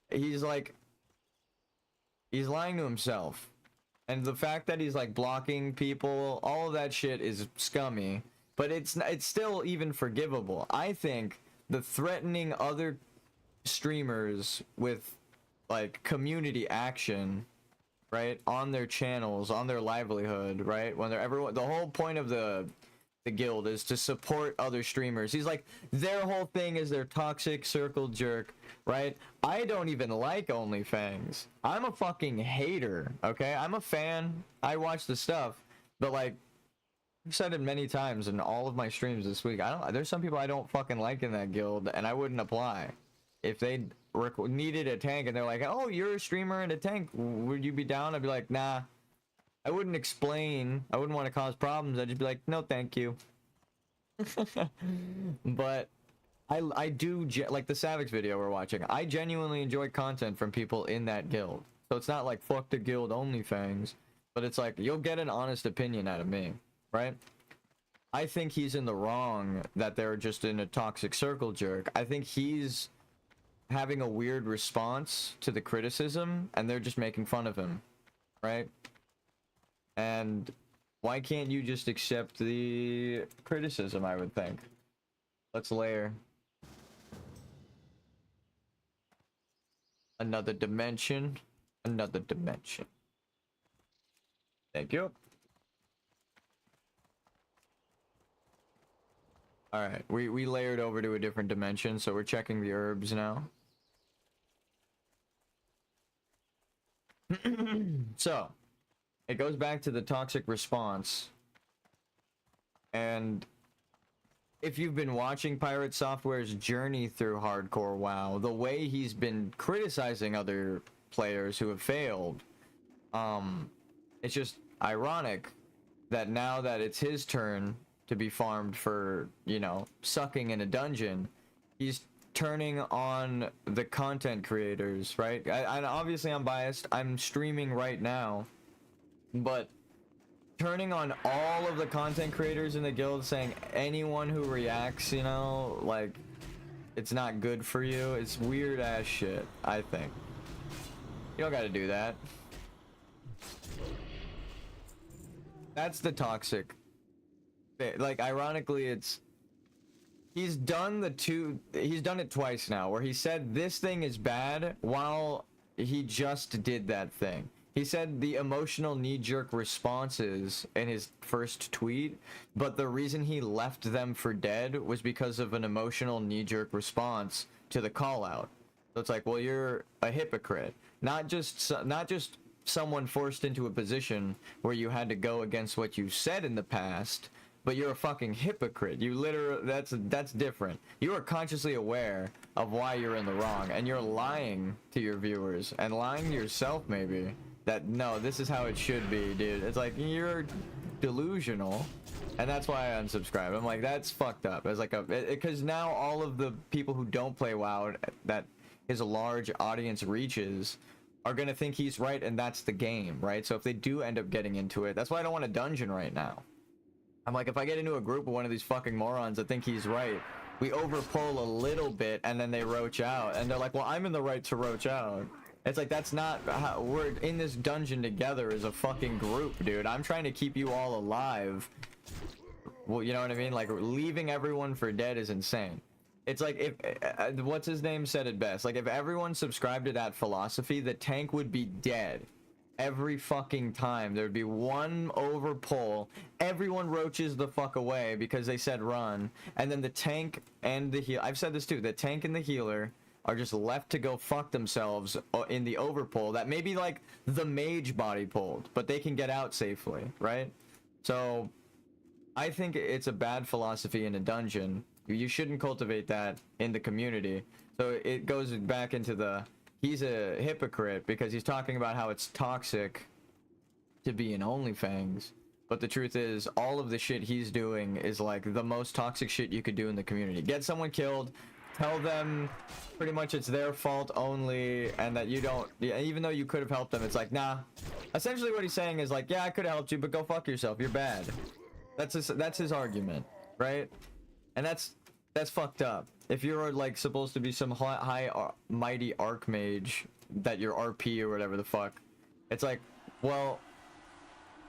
He's like, he's lying to himself. And the fact that he's like blocking people, all of that shit is scummy, but it's still even forgivable. I think the threatening other streamers with like community action, right, on their channels, on their livelihood, right, when they're everyone, the whole point of the guild is to support other streamers. He's like, their whole thing is their toxic circle jerk, right? I don't even like OnlyFans. I'm a fucking hater, okay? I'm a fan. I watch the stuff, but like, I've said it many times in all of my streams this week. There's some people I don't fucking like in that guild, and I wouldn't apply. If they needed a tank and they're like, oh, you're a streamer and a tank, would you be down? I'd be like, nah. I wouldn't explain. I wouldn't want to cause problems. I'd just be like, no, thank you. But I do, like the Savix video we're watching, I genuinely enjoy content from people in that guild. So it's not like, fuck the guild OnlyFans, but it's like, you'll get an honest opinion out of me, right? I think he's in the wrong that they're just in a toxic circle jerk. I think he's having a weird response to the criticism, and they're just making fun of him, right? And why can't you just accept the criticism, I would think. Let's layer. Another dimension. Another dimension. Thank you. Alright, we layered over to a different dimension, so we're checking the herbs now. So, it goes back to the toxic response. And if you've been watching Pirate Software's journey through hardcore WoW, the way he's been criticizing other players who have failed, it's just ironic that now that it's his turn to be farmed for, you know, sucking in a dungeon, he's turning on the content creators, right? I obviously I'm biased. I'm streaming right now, but turning on all of the content creators in the guild, saying anyone who reacts, you know, like, it's not good for you. It's weird ass shit, I think. You don't gotta do that. That's the toxic. Like, ironically, he's done it twice now, where he said this thing is bad while he just did that thing. He said the emotional knee-jerk responses in his first tweet, but the reason he left them for dead was because of an emotional knee-jerk response to the call-out. So it's like, well, you're a hypocrite. Not just someone forced into a position where you had to go against what you said in the past, but you're a fucking hypocrite. You literally, that's different. You are consciously aware of why you're in the wrong, and you're lying to your viewers and lying to yourself maybe that no, this is how it should be, dude. It's like, you're delusional, and that's why I unsubscribed. I'm like, that's fucked up. It's like because now all of the people who don't play WoW that his large audience reaches are gonna think he's right, and that's the game, right? So if they do end up getting into it, that's why I don't want a dungeon right now. I'm like, if I get into a group of one of these fucking morons that think he's right, we overpull a little bit, and then they roach out, and they're like, well, I'm in the right to roach out. It's like, that's not how we're in this dungeon together as a fucking group, dude. I'm trying to keep you all alive. Well, you know what I mean? Like, leaving everyone for dead is insane. It's like, if what's his name said it best, like, if everyone subscribed to that philosophy, the tank would be dead every fucking time. There'd be one overpull, everyone roaches the fuck away because they said run, and then the tank and the heal, I've said this too, the tank and the healer are just left to go fuck themselves in the overpull that maybe like the mage body pulled, but they can get out safely, right? So I think it's a bad philosophy in a dungeon. You shouldn't cultivate that in the community. So it goes back into the, he's a hypocrite because he's talking about how it's toxic to be in OnlyFans, but the truth is all of the shit he's doing is like the most toxic shit you could do in the community. Get someone killed, tell them pretty much it's their fault only, and that you don't, even though you could have helped them, it's like, nah. Essentially what he's saying is like, yeah, I could have helped you, but go fuck yourself, you're bad. That's his argument, right? And that's fucked up. If you're like supposed to be some high mighty archmage that you're RP or whatever the fuck, it's like, well,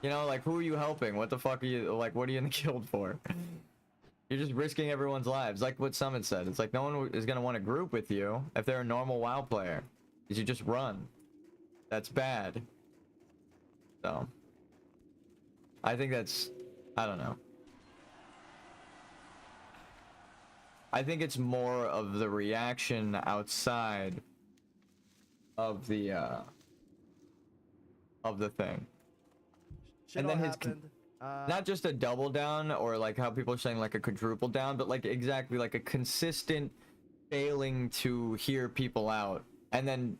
you know, like, who are you helping? What the fuck are you, like, what are you in the guild for? You're just risking everyone's lives, like what Summit said. It's like, no one is gonna want to group with you if they're a normal WoW player, because you just run. That's bad. So I think that's, I don't know. I think it's more of the reaction outside of the thing. Shit And then all his happened. not just a double down or like how people are saying like a quadruple down, but like exactly like a consistent failing to hear people out. And then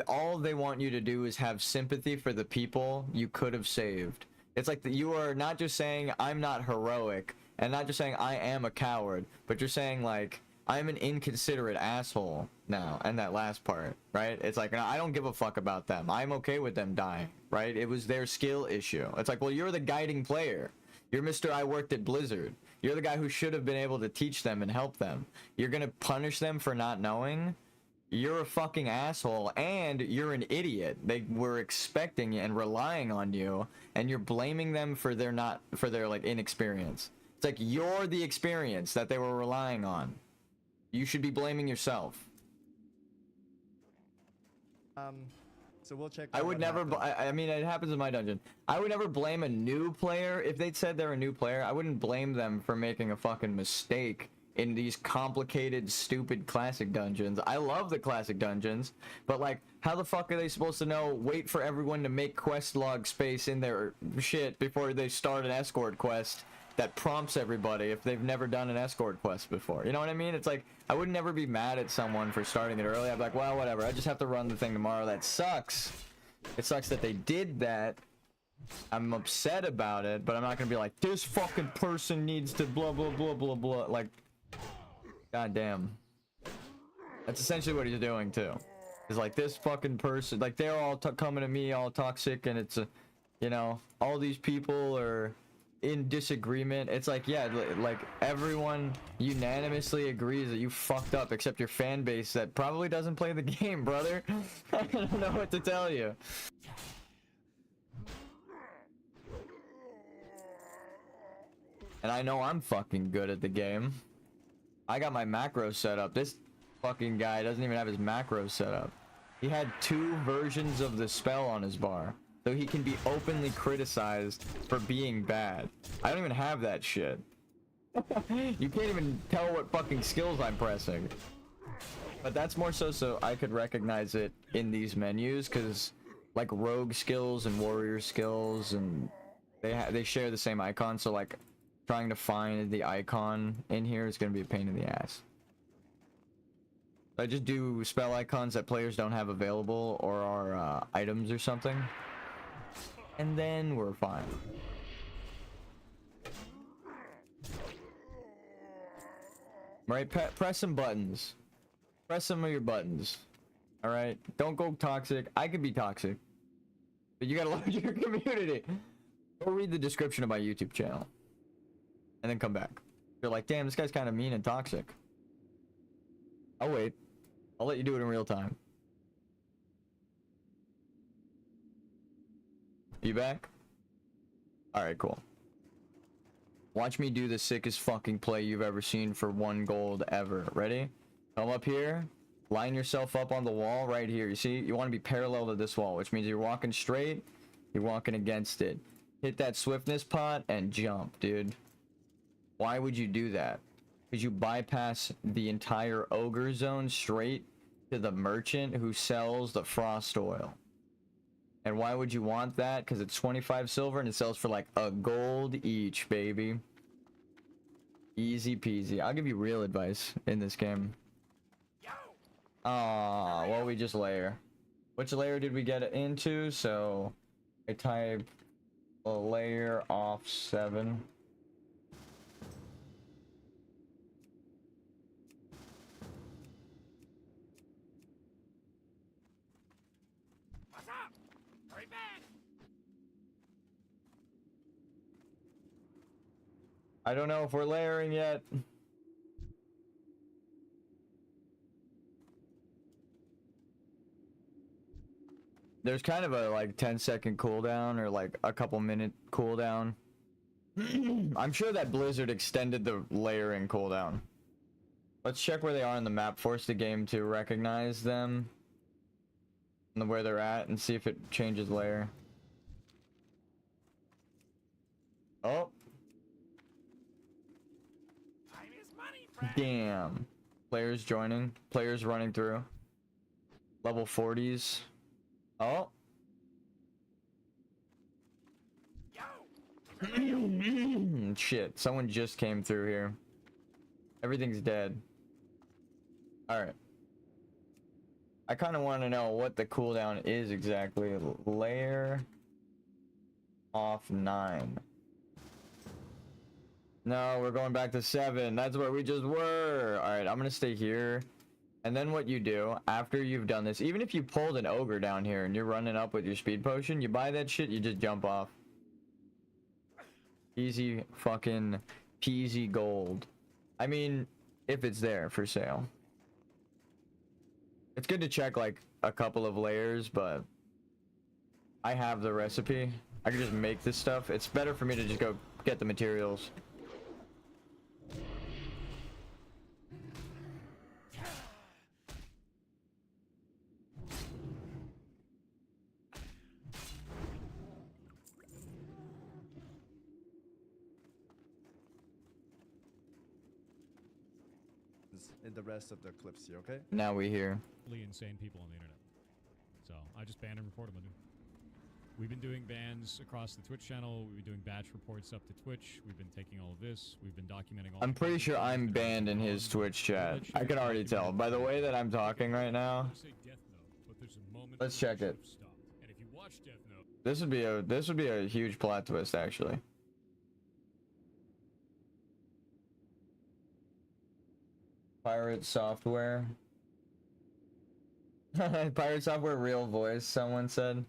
all they want you to do is have sympathy for the people you could have saved. It's like you are not just saying I'm not heroic and not just saying I am a coward, but you're saying like I'm an inconsiderate asshole now, and that last part, right? It's like, I don't give a fuck about them. I'm okay with them dying, right? It was their skill issue. It's like, well, you're the guiding player. You're Mr. I worked at Blizzard. You're the guy who should have been able to teach them and help them. You're gonna punish them for not knowing? You're a fucking asshole, and you're an idiot. They were expecting and relying on you, and you're blaming them for their like inexperience. It's like, you're the experience that they were relying on. You should be blaming yourself. So we'll check. I would never. I mean, it happens in my dungeon. I would never blame a new player if they said they're a new player. I wouldn't blame them for making a fucking mistake in these complicated, stupid classic dungeons. I love the classic dungeons, but like, how the fuck are they supposed to know? Wait for everyone to make quest log space in their shit before they start an escort quest that prompts everybody if they've never done an escort quest before. You know what I mean? It's like, I would never be mad at someone for starting it early. I'd be like, well, whatever. I just have to run the thing tomorrow. That sucks. It sucks that they did that. I'm upset about it, but I'm not gonna be like, this fucking person needs to blah, blah, blah, blah, blah. Like, goddamn. That's essentially what he's doing too. Is like this fucking person, like they're all coming to me all toxic, and it's a, you know, all these people are in disagreement. It's like, yeah, like everyone unanimously agrees that you fucked up, except your fan base that probably doesn't play the game, brother. I don't know what to tell you. And I know I'm fucking good at the game. I got my macros set up. This fucking guy doesn't even have his macros set up. He had 2 versions of the spell on his bar, so he can be openly criticized for being bad. I don't even have that shit. You can't even tell what fucking skills I'm pressing. But that's more so I could recognize it in these menus, because like rogue skills and warrior skills, and they share the same icon, so like trying to find the icon in here is going to be a pain in the ass. I just do spell icons that players don't have available or are items or something, and then we're fine. Right, press some buttons. Press some of your buttons. All right, don't go toxic. I could be toxic, but you gotta love your community. Go read the description of my YouTube channel, and then come back. You're like, damn, this guy's kind of mean and toxic. I'll wait. I'll let you do it in real time. You back? Alright, cool. Watch me do the sickest fucking play you've ever seen for 1 gold ever. Ready? Come up here. Line yourself up on the wall right here. You see? You want to be parallel to this wall, which means you're walking straight. You're walking against it. Hit that swiftness pot and jump, dude. Why would you do that? Because you bypass the entire ogre zone straight to the merchant who sells the frost oil. And why would you want that? Because it's 25 silver and it sells for like a gold each, baby. Easy peasy. I'll give you real advice in this game. Ah, well, we just layer. Which layer did we get it into? So I type a layer off 7. I don't know if we're layering yet. There's kind of a like 10-second cooldown or like a couple minute cooldown. I'm sure that Blizzard extended the layering cooldown. Let's check where they are on the map. Force the game to recognize them and where they're at and see if it changes layer. Oh. Damn. Players joining. Players running through. Level 40s. Oh. Shit. Someone just came through here. Everything's dead. Alright. I kind of want to know what the cooldown is exactly. Layer off 9. No, we're going back to 7. That's where we just were. All right, I'm gonna stay here. And then what you do after you've done this, even if you pulled an ogre down here and you're running up with your speed potion, you buy that shit, you just jump off. Easy fucking peasy gold. I mean, if it's there for sale. It's good to check like a couple of layers, but I have the recipe. I can just make this stuff. It's better for me to just go get the materials. In the rest of the clips here, okay? Now we hear. Really insane people on the internet. So I just banned and reported them. We've been doing bans across the Twitch channel. We've been doing batch reports up to Twitch. We've been taking all of this. We've been documenting all. I'm pretty sure I'm banned in his Twitch chat. I can already tell by the way that I'm talking right now. Let's check it. And if you watch Death Note, This would be a huge plot twist actually. Pirate software. Pirate software, real voice, someone said.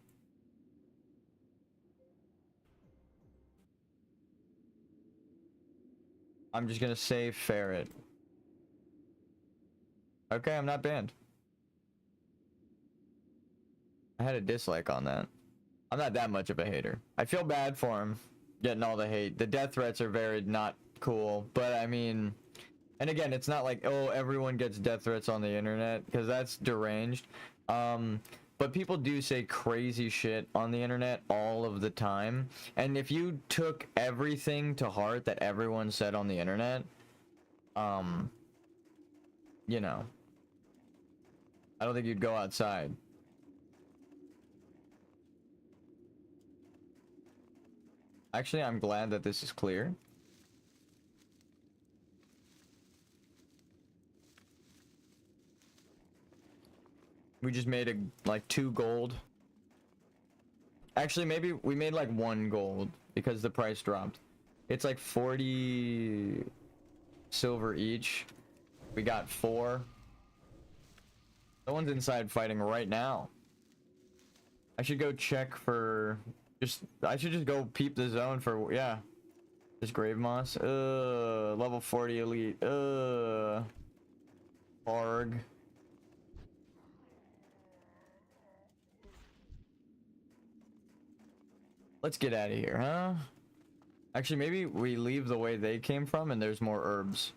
I'm just gonna say ferret. Okay, I'm not banned. I had a dislike on that. I'm not that much of a hater. I feel bad for him getting all the hate. The death threats are very not cool, but I mean, and again, it's not like, oh, everyone gets death threats on the internet, because that's deranged. But people do say crazy shit on the internet all of the time. And if you took everything to heart that everyone said on the internet, you know, I don't think you'd go outside. Actually, I'm glad that this is clear. We just made like 2 gold. Actually, maybe we made like 1 gold because the price dropped. It's like 40 silver each. We got 4. Someone's inside fighting right now. I should go check for I should just go peep the zone for, yeah. This grave moss. Level 40 elite. Arg. Let's get out of here, huh? Actually, maybe we leave the way they came from and there's more herbs.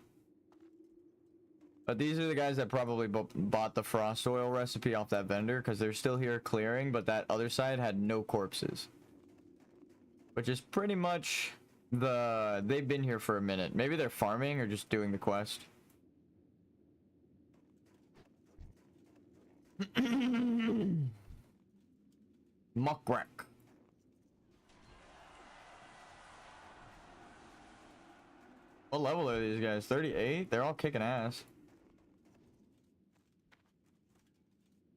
But these are the guys that probably bought the frost oil recipe off that vendor, because they're still here clearing, but that other side had no corpses. Which is pretty much they've been here for a minute. Maybe they're farming or just doing the quest. Muckrack. What level are these guys? 38? They're all kicking ass.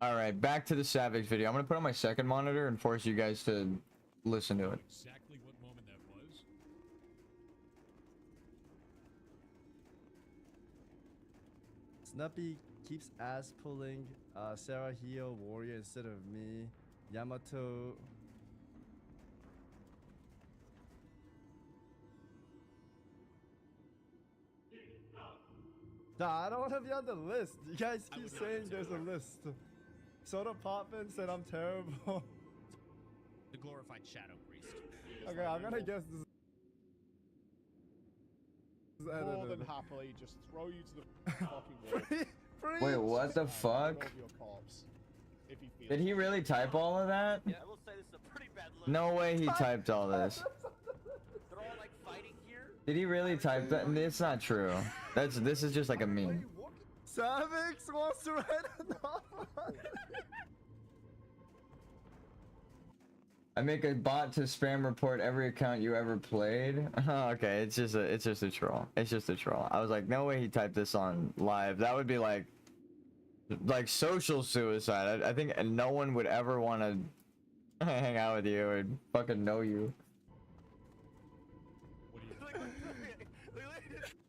Alright, back to the Savage video. I'm gonna put on my second monitor and force you guys to listen to it. Exactly what moment that was. Snuppy keeps ass pulling Sarah Heal Warrior instead of me. Yamato. Nah, I don't want to be on the list. You guys keep saying there's a list. Soda Poppin said I'm terrible. The glorified shadow priest. Okay, I'm gonna guess this is More edited. than happily just throw you to the fucking wall. Wait, what the fuck? Did he really type all of that? Yeah, I will say this is a pretty bad look. No way he typed all this. They're all like fighting here. Did he really type that? It's not true. This is just like a meme. Savix wants to write a novel. I make a bot to spam report every account you ever played. Okay, it's just a troll. It's just a troll. I was like, no way he typed this on live. That would be like social suicide. I think no one would ever want to hang out with you or fucking know you.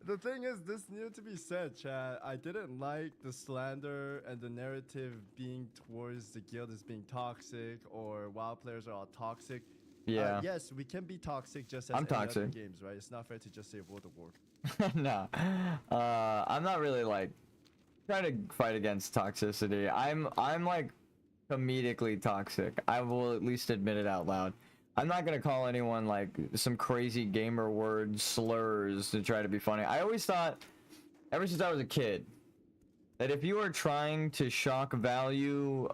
The thing is, this needed to be said, chat. I didn't like the slander and the narrative being towards the guild as being toxic or WoW players are all toxic. Yeah. Yes, we can be toxic just as I'm any other toxic. games, right? It's not fair to just say World of Warcraft. No. I'm not really like trying to fight against toxicity. I'm like comedically toxic. I will at least admit it out loud. I'm not gonna call anyone like some crazy gamer word slurs to try to be funny. I always thought, ever since I was a kid, that if you are trying to shock value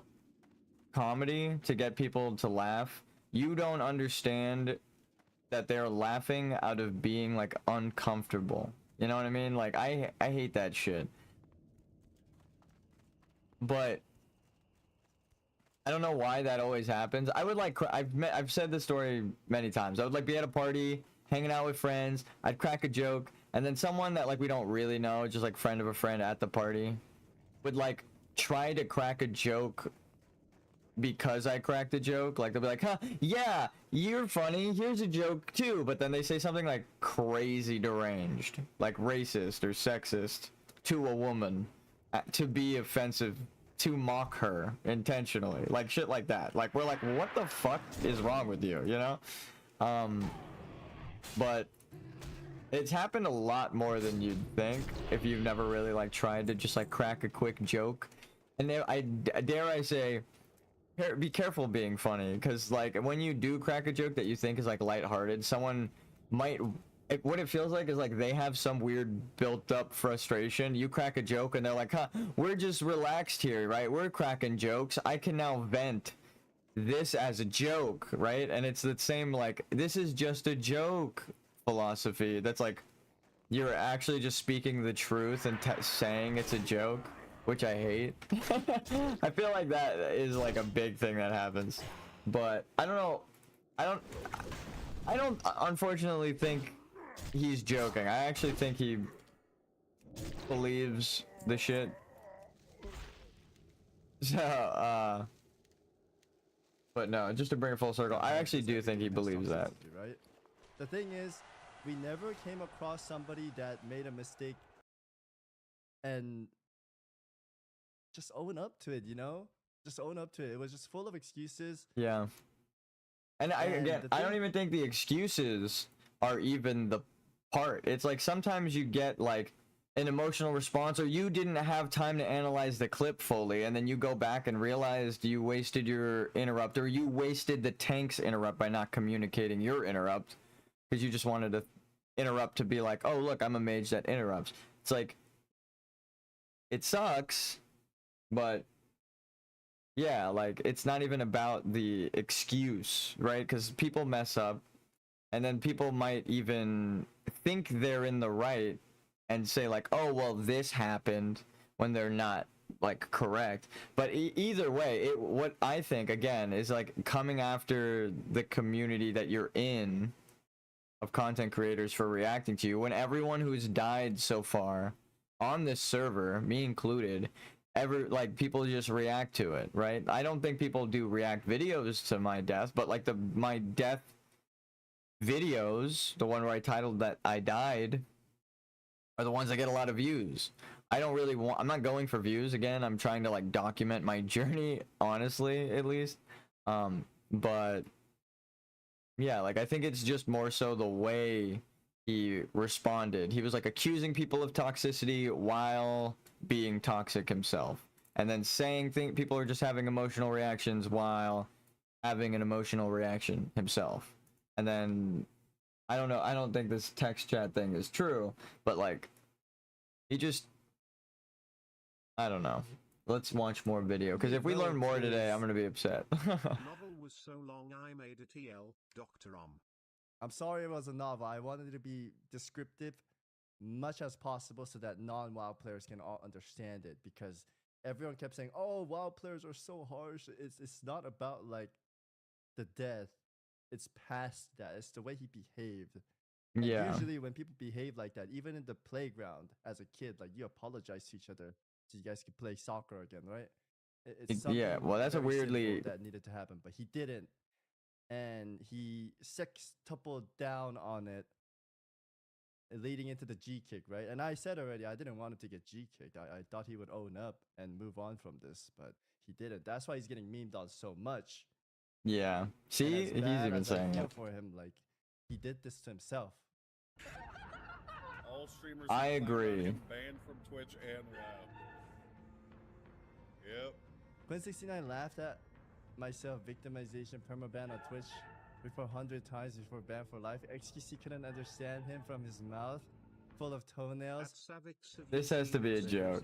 comedy to get people to laugh, you don't understand that they're laughing out of being like uncomfortable. You know what I mean? Like I hate that shit. But I don't know why that always happens. I would like, I've said this story many times. I would like be at a party, hanging out with friends. I'd crack a joke, and then someone that like we don't really know, just like friend of a friend at the party, would like try to crack a joke because I cracked a joke. Like they'll be like, huh, yeah, you're funny. Here's a joke too. But then they say something like crazy deranged, like racist or sexist to a woman, to be offensive to mock her intentionally, like shit like that. Like we're like, what the fuck is wrong with you, you know? But it's happened a lot more than you'd think if you've never really like tried to just like crack a quick joke. And there, I dare I say, be careful being funny, because like when you do crack a joke that you think is like lighthearted, someone might, what it feels like is like they have some weird built up frustration. You crack a joke and they're like, huh, we're just relaxed here, right? We're cracking jokes. I can now vent this as a joke, right? And it's the same, like, this is just a joke philosophy. That's like, you're actually just speaking the truth and saying it's a joke, which I hate. I feel like that is like a big thing that happens, but I don't know. I don't unfortunately think he's joking. I actually think he believes the shit. So, but no, just to bring it full circle, I actually do think he believes that. Right? The thing is, we never came across somebody that made a mistake and just own up to it, you know? Just own up to it. It was just full of excuses. Yeah. And I don't even think the excuses are even the part. It's like sometimes you get like an emotional response, or you didn't have time to analyze the clip fully, and then you go back and realized you wasted your interrupt, or you wasted the tank's interrupt by not communicating your interrupt because you just wanted to interrupt to be like, oh look, I'm a mage that interrupts. It's like, it sucks, but yeah, like it's not even about the excuse, right? Because people mess up, and then people might even think they're in the right and say like, oh well, this happened, when they're not like correct. But either way, what I think again is like coming after the community that you're in of content creators for reacting to you, when everyone who's died so far on this server, me included, like people just react to it, right? I don't think people do react videos to my death, but like my death videos, the one where I titled that I died, are the ones that get a lot of views. I don't really want, I'm not going for views. Again, I'm trying to like document my journey, honestly, at least. But yeah, like I think it's just more so the way he responded. He was like accusing people of toxicity while being toxic himself, and then saying people are just having emotional reactions while having an emotional reaction himself. And then I don't know, I don't think this text chat thing is true, but like he just, I don't know. Let's watch more video, because if we learn more today, I'm gonna be upset. Novel was so long I made a TL, Dr. I'm sorry it was a novel. I wanted it to be descriptive much as possible so that non-WoW players can all understand it, because everyone kept saying, oh, WoW players are so harsh. It's not about like the death. It's past that. It's the way he behaved. And Yeah. usually when people behave like that, even in the playground as a kid, like you apologize to each other so you guys could play soccer again, right? It's something Yeah, well, that's a very weirdly simple that needed to happen, but he didn't. And he sextupled down on it, leading into the G kick, right? And I said already, I didn't want him to get G kicked. I thought he would own up and move on from this, but he didn't. That's why he's getting memed on so much. Yeah. See, he's even saying it. For him, like he did this to himself. All streamers I who claim agree. are banned from Twitch and WoW. Yep. Quinn69 laughed at myself victimization permaban on Twitch before 100 times before ban for life. XQC couldn't understand him from his mouth full of toenails. This has to be a joke.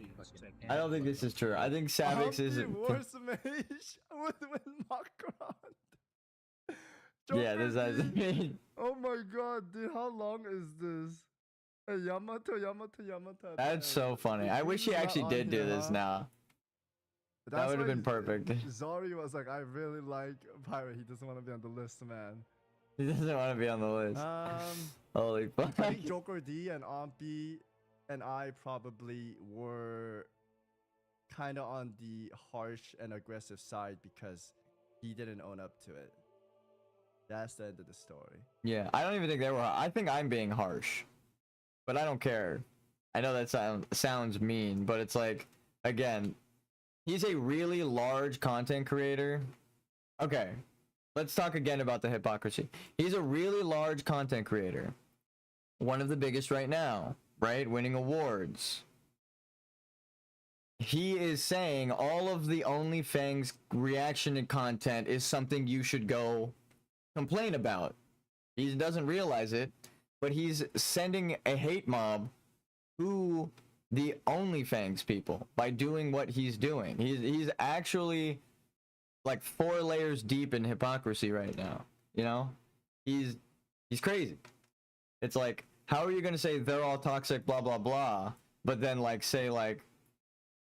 I don't think this is true. I think Savix is worse mage with Macron. Yeah, this has to be. Oh my god, dude, how long is this? Hey, Yamato. That's so funny. I wish he actually did do this now. That would have been perfect. Zari was like, I really like Pirate. He doesn't want to be on the list, man. He doesn't want to be on the list. Holy fuck. I think Joker D and Ompi and I probably were kind of on the harsh and aggressive side because he didn't own up to it. That's the end of the story. Yeah, I don't even think they were. I think I'm being harsh, but I don't care. I know that sounds mean, but it's like, again, He's a really large content creator. Okay, let's talk again about the hypocrisy. He's a really large content creator. One of the biggest right now, right? Winning awards. He is saying all of the OnlyFans reaction and content is something you should go complain about. He doesn't realize it, but he's sending a hate mob to the OnlyFans people by doing what he's doing. He's actually like 4 layers deep in hypocrisy right now. You know, he's crazy. It's like, how are you gonna say they're all toxic, blah blah blah, but then like say like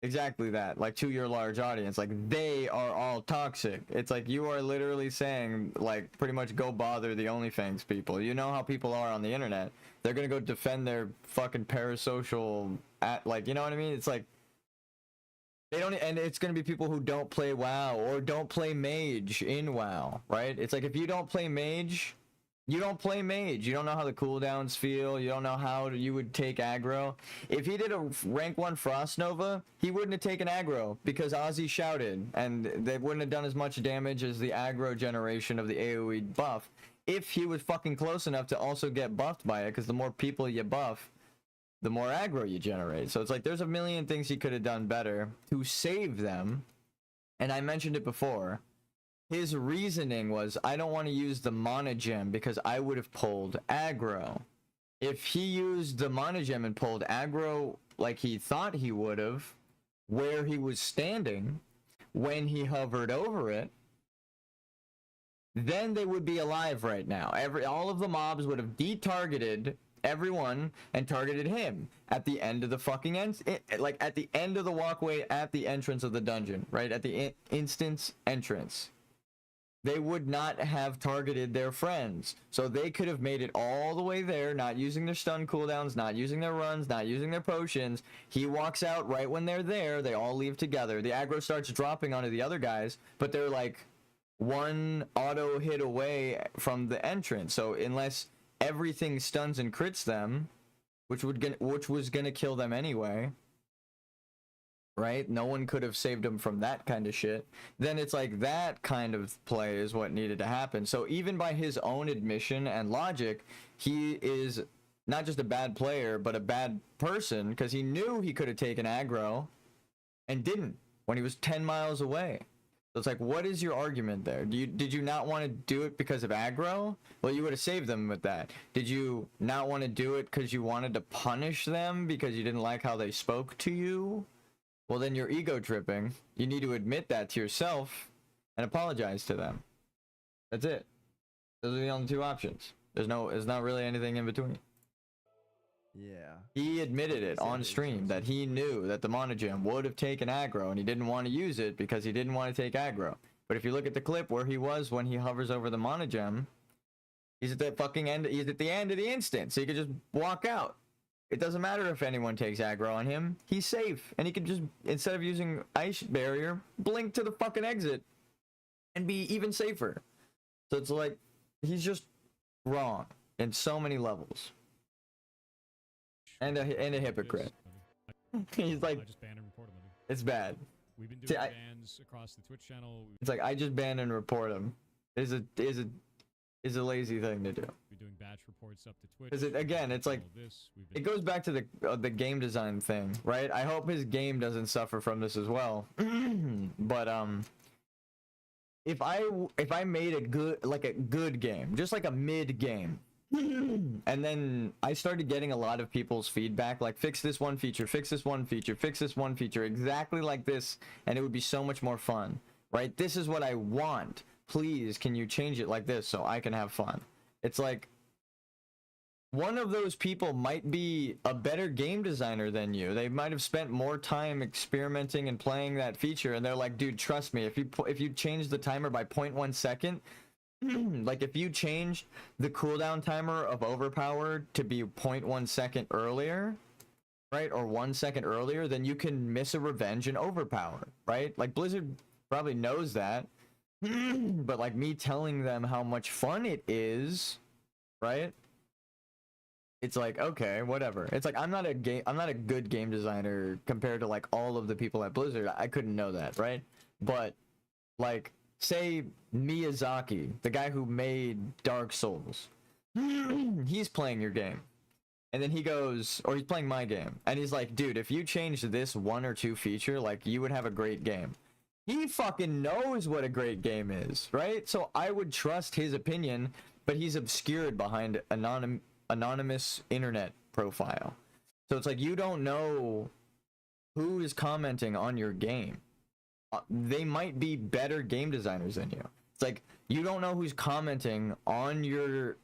exactly that, like to your large audience, like they are all toxic. It's like you are literally saying like pretty much go bother the OnlyFans people. You know how people are on the internet. They're gonna go defend their fucking parasocial like, you know what I mean? It's like they don't, and it's gonna be people who don't play WoW or don't play Mage in WoW, right? It's like if you don't play Mage, you don't play Mage. You don't know how the cooldowns feel. You don't know how you would take aggro. If he did a rank 1 Frost Nova, he wouldn't have taken aggro because Ozzy shouted, and they wouldn't have done as much damage as the aggro generation of the AoE buff if he was fucking close enough to also get buffed by it, because the more people you buff, the more aggro you generate. So it's like there's a million things he could have done better to save them, and I mentioned it before. His reasoning was, I don't want to use the mana gem because I would have pulled aggro. If he used the mana gem and pulled aggro like he thought he would have, where he was standing, when he hovered over it, then they would be alive right now. All of the mobs would have de-targeted everyone and targeted him at the end of the fucking end, like at the end of the walkway at the entrance of the dungeon, right? At the instance entrance. They would not have targeted their friends. So they could have made it all the way there, not using their stun cooldowns, not using their runs, not using their potions. He walks out right when they're there. They all leave together. The aggro starts dropping onto the other guys, but they're like one auto hit away from the entrance. So unless everything stuns and crits them, which was gonna kill them anyway, right? No one could have saved him from that kind of shit. Then it's like that kind of play is what needed to happen. So even by his own admission and logic, he is not just a bad player, but a bad person, because he knew he could have taken aggro and didn't when he was 10 miles away. So it's like, what is your argument there? Did you not want to do it because of aggro? Well, you would have saved them with that. Did you not want to do it because you wanted to punish them because you didn't like how they spoke to you? Well, then you're ego tripping. You need to admit that to yourself and apologize to them. That's it. Those are the only 2 options. There's not really anything in between. Yeah. He admitted it on stream that he knew that the mana gem would have taken aggro and he didn't want to use it because he didn't want to take aggro. But if you look at the clip where he was when he hovers over the mana gem, he's at the fucking end. He's at the end of the instance. So he could just walk out. It doesn't matter if anyone takes aggro on him. He's safe. And he can just, instead of using ice barrier, blink to the fucking exit and be even safer. So it's like, he's just wrong in so many levels. And a hypocrite. He's like, I just banned and reported him. it's bad. We've been doing bans across the Twitch channel. It's like, I just ban and report him. Is a lazy thing to do. We're doing batch reports up to Twitch. Because again, it's like, it goes back to the game design thing, right? I hope his game doesn't suffer from this as well. But if I made a good game, just like a mid game, and then I started getting a lot of people's feedback, like fix this one feature, fix this one feature, fix this one feature, exactly like this, and it would be so much more fun, right? This is what I want. Please, can you change it like this so I can have fun? It's like, one of those people might be a better game designer than you. They might have spent more time experimenting and playing that feature, and they're like, dude, trust me, if you change the timer by 0.1 second, like if you change the cooldown timer of overpowered to be 0.1 second earlier, right, or 1 second earlier, then you can miss a revenge and overpower, right? Like Blizzard probably knows that, but like me telling them how much fun it is, right, it's like, okay, whatever. It's like I'm not a good game designer compared to like all of the people at Blizzard. I couldn't know that, right? But like, say Miyazaki, the guy who made Dark Souls, he's playing your game. And then he goes, or he's playing my game, and he's like, dude, if you changed this 1 or 2 feature, like, you would have a great game. He fucking knows what a great game is, right? So I would trust his opinion, but he's obscured behind anonymous internet profile. So it's like, you don't know who is commenting on your game. They might be better game designers than you. It's like, you don't know who's commenting on your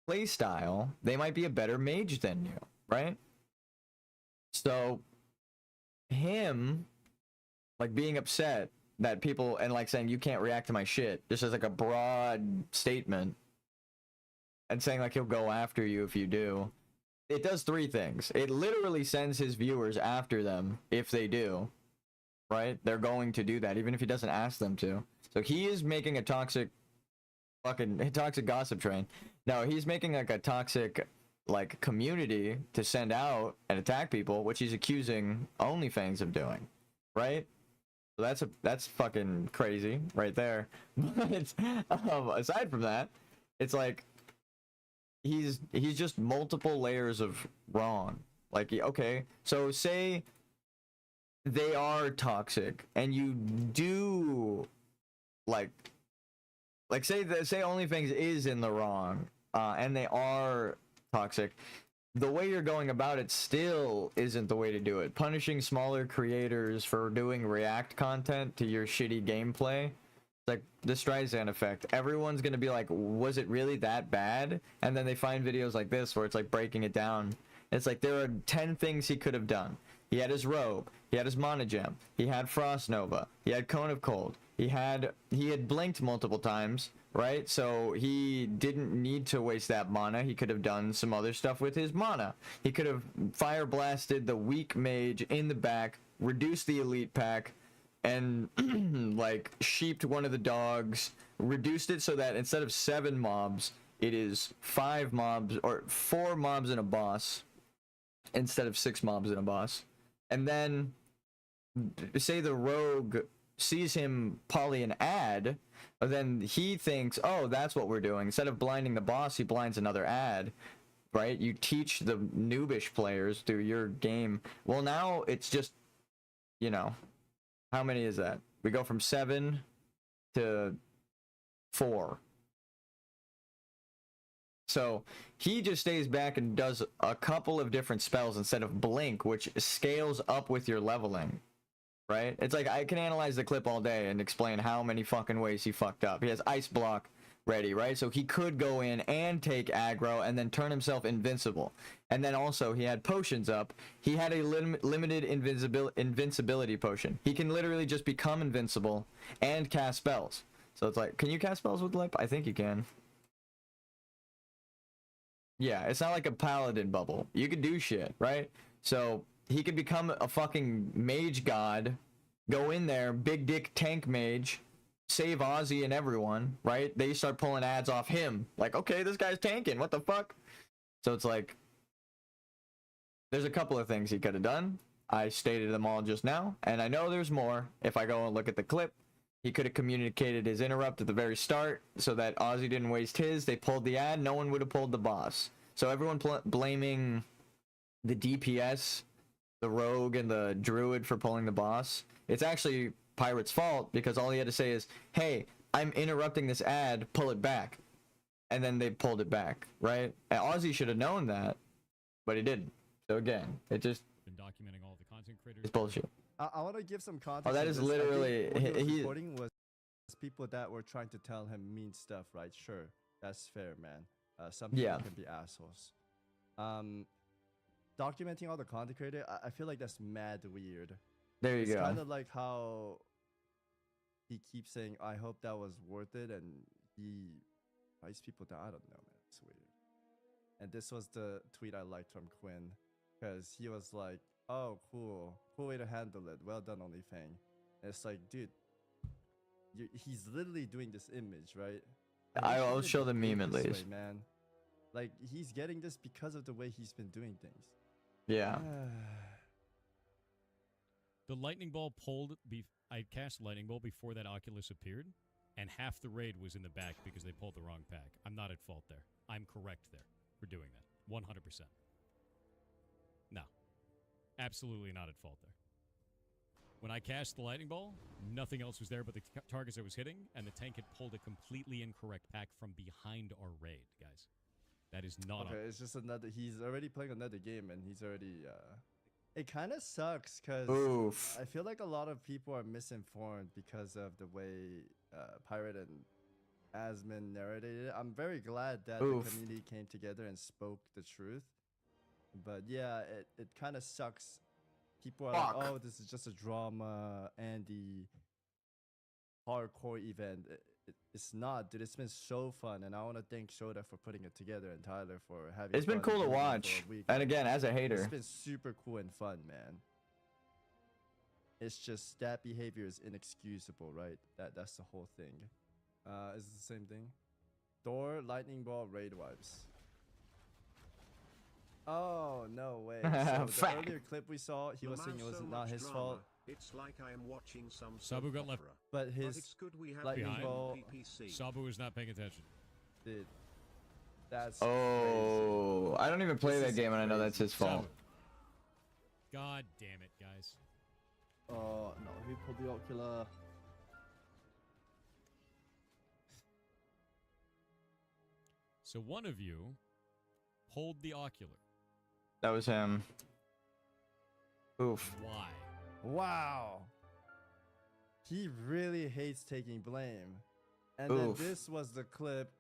playstyle. They might be a better mage than you, right? So him like being upset that people, and like saying you can't react to my shit just as like a broad statement, and saying like he'll go after you if you do, it does 3 things. It literally sends his viewers after them if they do, right? They're going to do that even if he doesn't ask them to. So he is making a toxic gossip train. No, he's making like a toxic like community to send out and attack people, which he's accusing OnlyFans of doing, right? So that's fucking crazy right there. But aside from that, it's like he's just multiple layers of wrong. Like, okay, so say they are toxic and you do like say OnlyFans is in the wrong, and they are toxic. The way you're going about it still isn't the way to do it. Punishing smaller creators for doing react content to your shitty gameplay, it's like the Streisand effect. Everyone's gonna be like, was it really that bad? And then they find videos like this where it's like breaking it down. It's like, there are 10 things he could have done. He had his robe, he had his mana gem, he had Frost Nova, he had Cone of Cold, he had blinked multiple times, right? So he didn't need to waste that mana. He could have done some other stuff with his mana. He could have fire blasted the weak mage in the back, reduced the elite pack, and like sheeped one of the dogs, reduced it so that instead of 7 mobs, it is 5 mobs or 4 mobs and a boss instead of 6 mobs and a boss. And then say the rogue sees him poly an ad, then he thinks, oh, that's what we're doing. Instead of blinding the boss, he blinds another ad, right? You teach the noobish players through your game. Well, now it's just, you know, how many is that? We go from 7 to 4. So he just stays back and does a couple of different spells instead of blink, which scales up with your leveling, right? It's like, I can analyze the clip all day and explain how many fucking ways he fucked up. He has ice block ready, right? So he could go in and take aggro and then turn himself invincible. And then also he had potions up. He had a limited invincibility potion. He can literally just become invincible and cast spells. So it's like, can you cast spells with lip? I think you can. Yeah, it's not like a paladin bubble. You could do shit, right? So he could become a fucking mage god, go in there, big dick tank mage, save Ozzy and everyone, right? They start pulling ads off him. Like, okay, this guy's tanking. What the fuck? So it's like, there's a couple of things he could have done. I stated them all just now, and I know there's more. If I go and look at the clip, he could have communicated his interrupt at the very start so that Ozzy didn't waste his. They pulled the ad. No one would have pulled the boss. So everyone blaming the DPS, the rogue, and the druid for pulling the boss. It's actually Pirate's fault because all he had to say is, hey, I'm interrupting this ad, pull it back. And then they pulled it back, right? And Ozzy should have known that, but he didn't. So again, it just... Been documenting all the content creators. It's bullshit. I want to give some context. Oh, that is this. literally... What he was reporting was people that were trying to tell him mean stuff, right? Sure, that's fair, man. Some people can be assholes. Documenting all the content creator, I feel like that's mad weird. There you go. It's kind of like how he keeps saying, I hope that was worth it, and he writes people down. I don't know, man. It's weird. And this was the tweet I liked from Quinn, because he was like, oh, cool way to handle it. Well done, OnlyFang. And it's like, dude, he's literally doing this image, right? I'll show the meme at least. Man. Like he's getting this because of the way he's been doing things. Yeah. The lightning bolt pulled. I cast lightning bolt before that Oculus appeared, and half the raid was in the back because they pulled the wrong pack. I'm not at fault there. I'm correct there for doing that. 100%. No. Absolutely not at fault there. When I cast the lightning bolt, nothing else was there but the targets I was hitting, and the tank had pulled a completely incorrect pack from behind our raid, guys. That is not okay. It's just another. He's already playing another game, and he's already. It kind of sucks because I feel like a lot of people are misinformed because of the way Pirate and Asmin narrated it. I'm very glad that the community came together and spoke the truth. But yeah, it kind of sucks. People are like, oh, this is just a drama and the hardcore event. It's not, dude. It's been so fun, and I want to thank Shoda for putting it together and Tyler for having. It's been cool to watch, and again, as a hater, it's been super cool and fun, man. It's just that behavior is inexcusable, right? That's the whole thing. Is it the same thing? Thor, lightning ball, raid wipes. Oh no way! So the earlier clip we saw, he was saying it was not his fault. It's like I am watching some Sabu got left. But his it's good we have lightning ball. Sabu is not paying attention. Dude, that's crazy. I don't even play that game, and I know that's his fault. Sabu. God damn it, guys. Oh no, he pulled the ocular. So one of you pulled the ocular. That was him. Oof. Why? Wow. He really hates taking blame. And then this was the clip.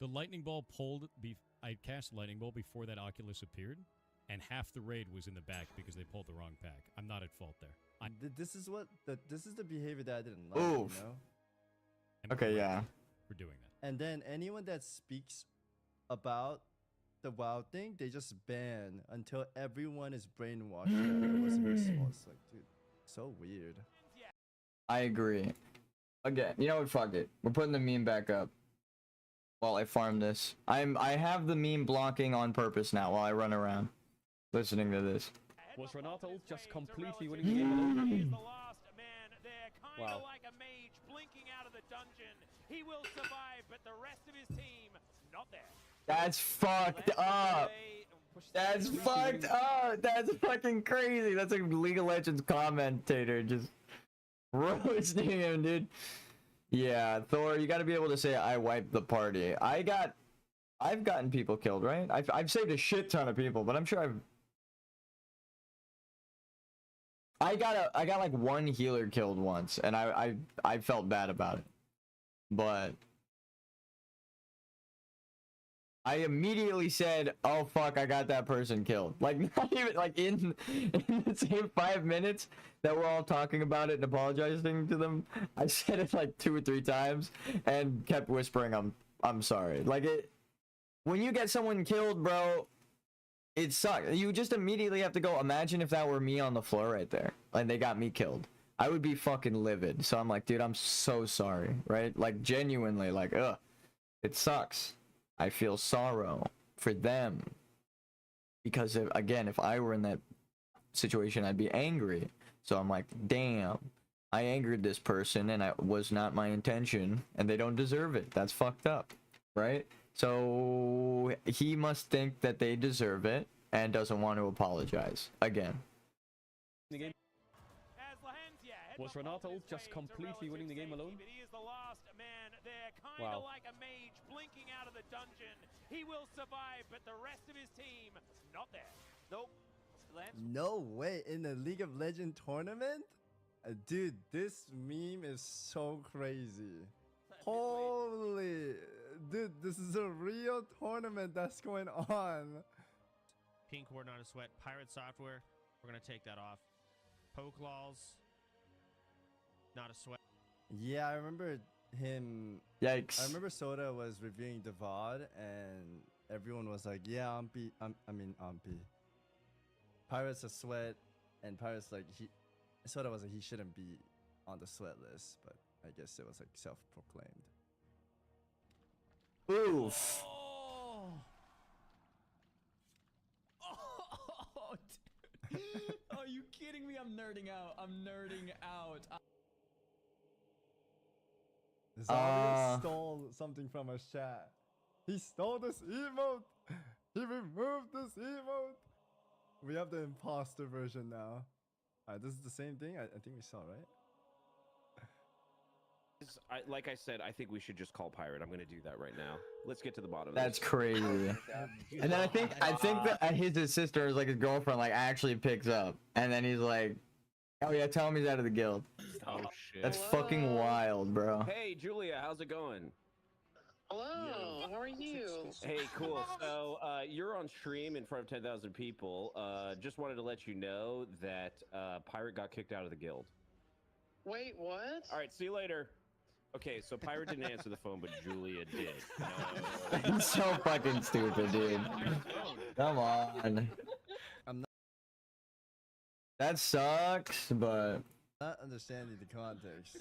The lightning ball pulled. I cast lightning bolt before that Oculus appeared, and half the raid was in the back because they pulled the wrong pack. I'm not at fault there. This is the behavior that I didn't like. You know? Okay, yeah. We're doing that. And then anyone that speaks about the WoW thing, they just ban until everyone is brainwashed that it was her fault. It's like, dude, so weird. I agree. Again, you know what? Fuck it. We're putting the meme back up while I farm this. I have the meme blocking on purpose now while I run around listening to this. Was Renato just completely winning the game alone? He's the last man there, kind of like a mage blinking out of the dungeon. He will survive, but the rest of his team, not there. That's fucked up. That's fucked up. That's fucking crazy. That's a League of Legends commentator just roasting him, dude. Yeah, Thor, you got to be able to say I wiped the party. I've gotten people killed, right? I've saved a shit ton of people, but I'm sure I got like one healer killed once, and I felt bad about it. But I immediately said, "Oh fuck, I got that person killed." Like not even like in the same 5 minutes that we're all talking about it and apologizing to them, I said it like 2 or 3 times and kept whispering, "I'm sorry." Like when you get someone killed, bro, it sucks. You just immediately have to go. Imagine if that were me on the floor right there, and they got me killed. I would be fucking livid. So I'm like, dude, I'm so sorry, right? Like genuinely, like, ugh, it sucks. I feel sorrow for them because again, if I were in that situation, I'd be angry. So I'm like, damn, I angered this person and it was not my intention and they don't deserve it. That's fucked up, right? So he must think that they deserve it and doesn't want to apologize again. The game. Was Renato just completely winning the game alone? He is the last man there, kind of like a mage blinking out of the dungeon. He will survive, but the rest of his team, not there. Nope. No way, in the League of Legends tournament? Dude, this meme is so crazy. Holy, dude, this is a real tournament that's going on. Pink Ward, not a sweat. Pirate software, we're gonna take that off. Poke laws, not a sweat. Yeah, I remember him. Yikes. I remember Soda was reviewing the VOD and everyone was like, yeah, Umpy. Pirate's a sweat, and Pirate's like, Soda was like, he shouldn't be on the sweat list, but I guess it was like self-proclaimed. Oof. Oh. Oh, dude. Are you kidding me? I'm nerding out. I'm nerding out. Zombie stole something from our chat. He stole this emote. He removed this emote. We have the imposter version now. Alright, this is the same thing. I think we saw, right? Like I said, I think we should just call Pirate. I'm going to do that right now. Let's get to the bottom of That's this. crazy. And then I think that his sister is like his girlfriend like actually picks up, and then he's like, "Oh yeah, tell him he's out of the guild." Oh shit. That's fucking wild, bro. Hey Julia, how's it going? Hello, how are you? Hey, cool. So you're on stream in front of 10,000 people. Just wanted to let you know that Pirate got kicked out of the guild. Wait, what? All right, see you later. Okay, so Pirate didn't answer the phone, but Julia did. He's so fucking stupid, dude. Come on. I'm not That sucks, but understanding the context.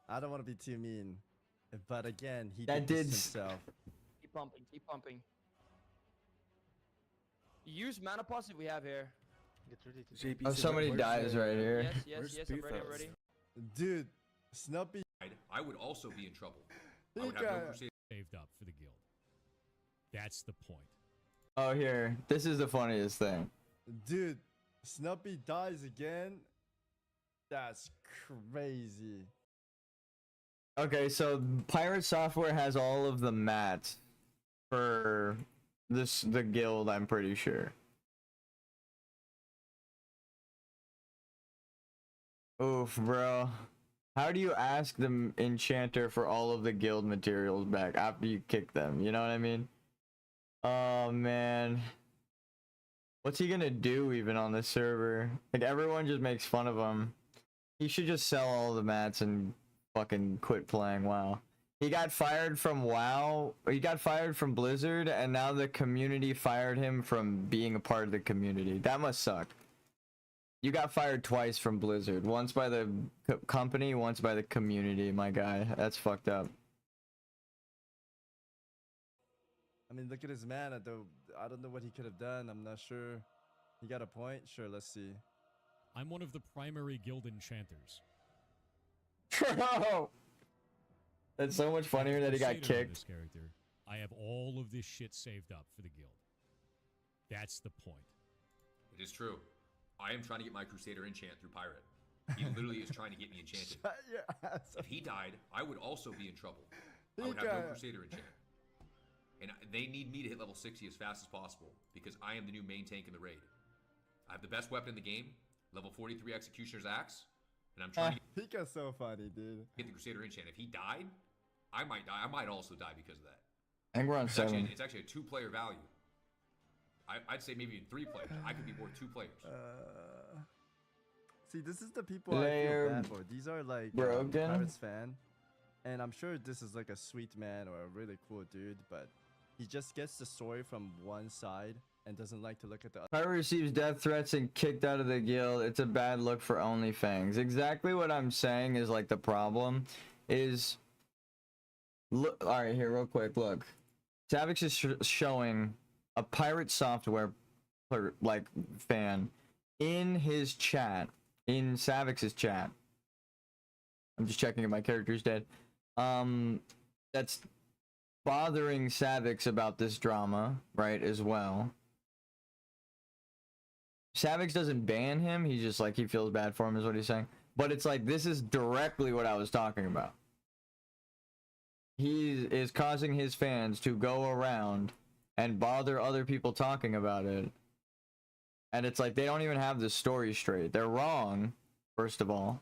I don't want to be too mean, but again, he That did this did himself. Keep pumping, keep pumping. Use mana pulse if we have here. oh, somebody dies right here. Yes, I'm ready, I'm ready. Dude, Snuppy. I would also be in trouble. He I would have no crusade. Saved up for the guild. That's the point. Oh, here. This is the funniest thing. Dude, Snuppy dies again. That's crazy. Okay, so Pirate Software has all of the mats for the guild, I'm pretty sure. Oof, bro. How do you ask the enchanter for all of the guild materials back after you kick them? You know what I mean? Oh, man. What's he gonna do even on this server? Like, everyone just makes fun of him. He should just sell all the mats and fucking quit playing WoW. He got fired from WoW. He got fired from Blizzard, and now the community fired him from being a part of the community. That must suck. You got fired twice from Blizzard. Once by the company, once by the community, my guy. That's fucked up. I mean, look at his mana, though. I don't know what he could have done. I'm not sure. He got a point? Sure, let's see. I'm one of the primary guild enchanters. Bro! That's so much funnier that he got Crusader on kicked. This character. I have all of this shit saved up for the guild. That's the point. It is true. I am trying to get my Crusader enchant through Pirate. He literally is trying to get me enchanted. Shut your ass If up. he died, I would also be in trouble. He I would have no got- Crusader enchant. And they need me to hit level 60 as fast as possible because I am the new main tank in the raid. I have the best weapon in the game, level 43 Executioner's Axe, and I'm trying to He got so funny, dude. get the Crusader enchant. If he died, I might die. I might also die because of that. I think we're on 7. It's actually a 2-player value. I'd say maybe 3 players. I could be worth 2 players. See, this is the people I They're feel bad for. These are like broken. Pirates fan, and I'm sure this is like a sweet man or a really cool dude, but he just gets the story from one side and doesn't like to look at the other. Pirate receives death threats and kicked out of the guild. It's a bad look for OnlyFans. Exactly what I'm saying is like the problem is. Look, all right, here real quick. Look, Savix is showing a Pirate Software like fan in his chat, in Savix's chat. I'm just checking if my character's dead. That's bothering Savix about this drama, right, as well. Savix doesn't ban him, he's just like, he feels bad for him is what he's saying. But it's like, this is directly what I was talking about. He is causing his fans to go around and bother other people talking about it. And it's like, they don't even have the story straight. They're wrong, first of all.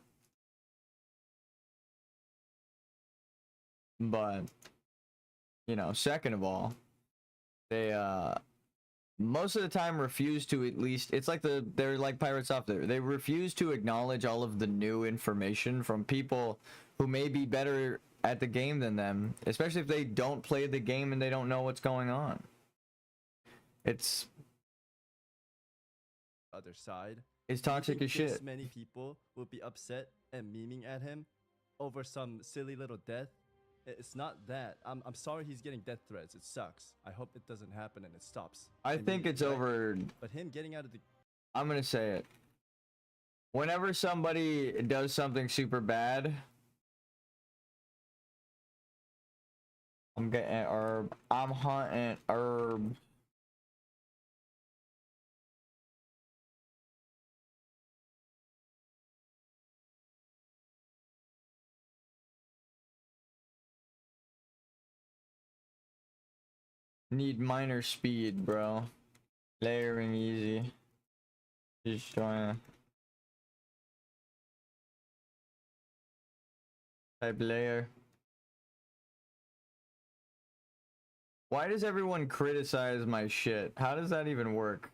But, you know, second of all, they, most of the time refuse to at least, it's like they're like Pirate Software. They refuse to acknowledge all of the new information from people who may be better at the game than them, especially if they don't play the game and they don't know what's going on. It's other side. It's toxic as This shit. many people will be upset and memeing at him over some silly little death. It's not that. I'm sorry he's getting death threats. It sucks. I hope it doesn't happen and it stops. I think it's over. But him getting out of the... I'm gonna say it. Whenever somebody does something super bad, I'm getting herb. I'm hunting herb. Need minor speed, bro. Layering easy. Just trying to type layer. Why does everyone criticize my shit? How does that even work?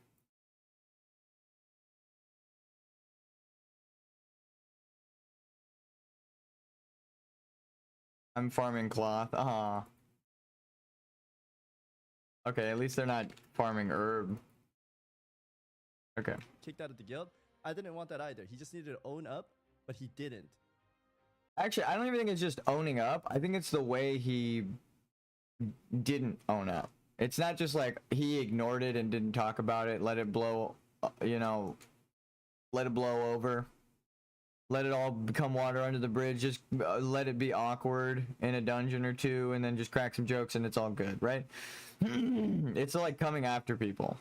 I'm farming cloth. Okay, at least they're not farming herb. Okay. Kicked out of the guild. I didn't want that either. He just needed to own up, but he didn't. Actually, I don't even think it's just owning up. I think it's the way he didn't own up. It's not just like he ignored it and didn't talk about it, let it blow, you know, let it blow over. Let it all become water under the bridge. Just let it be awkward in a dungeon or two, and then just crack some jokes, and it's all good, right? It's like coming after people.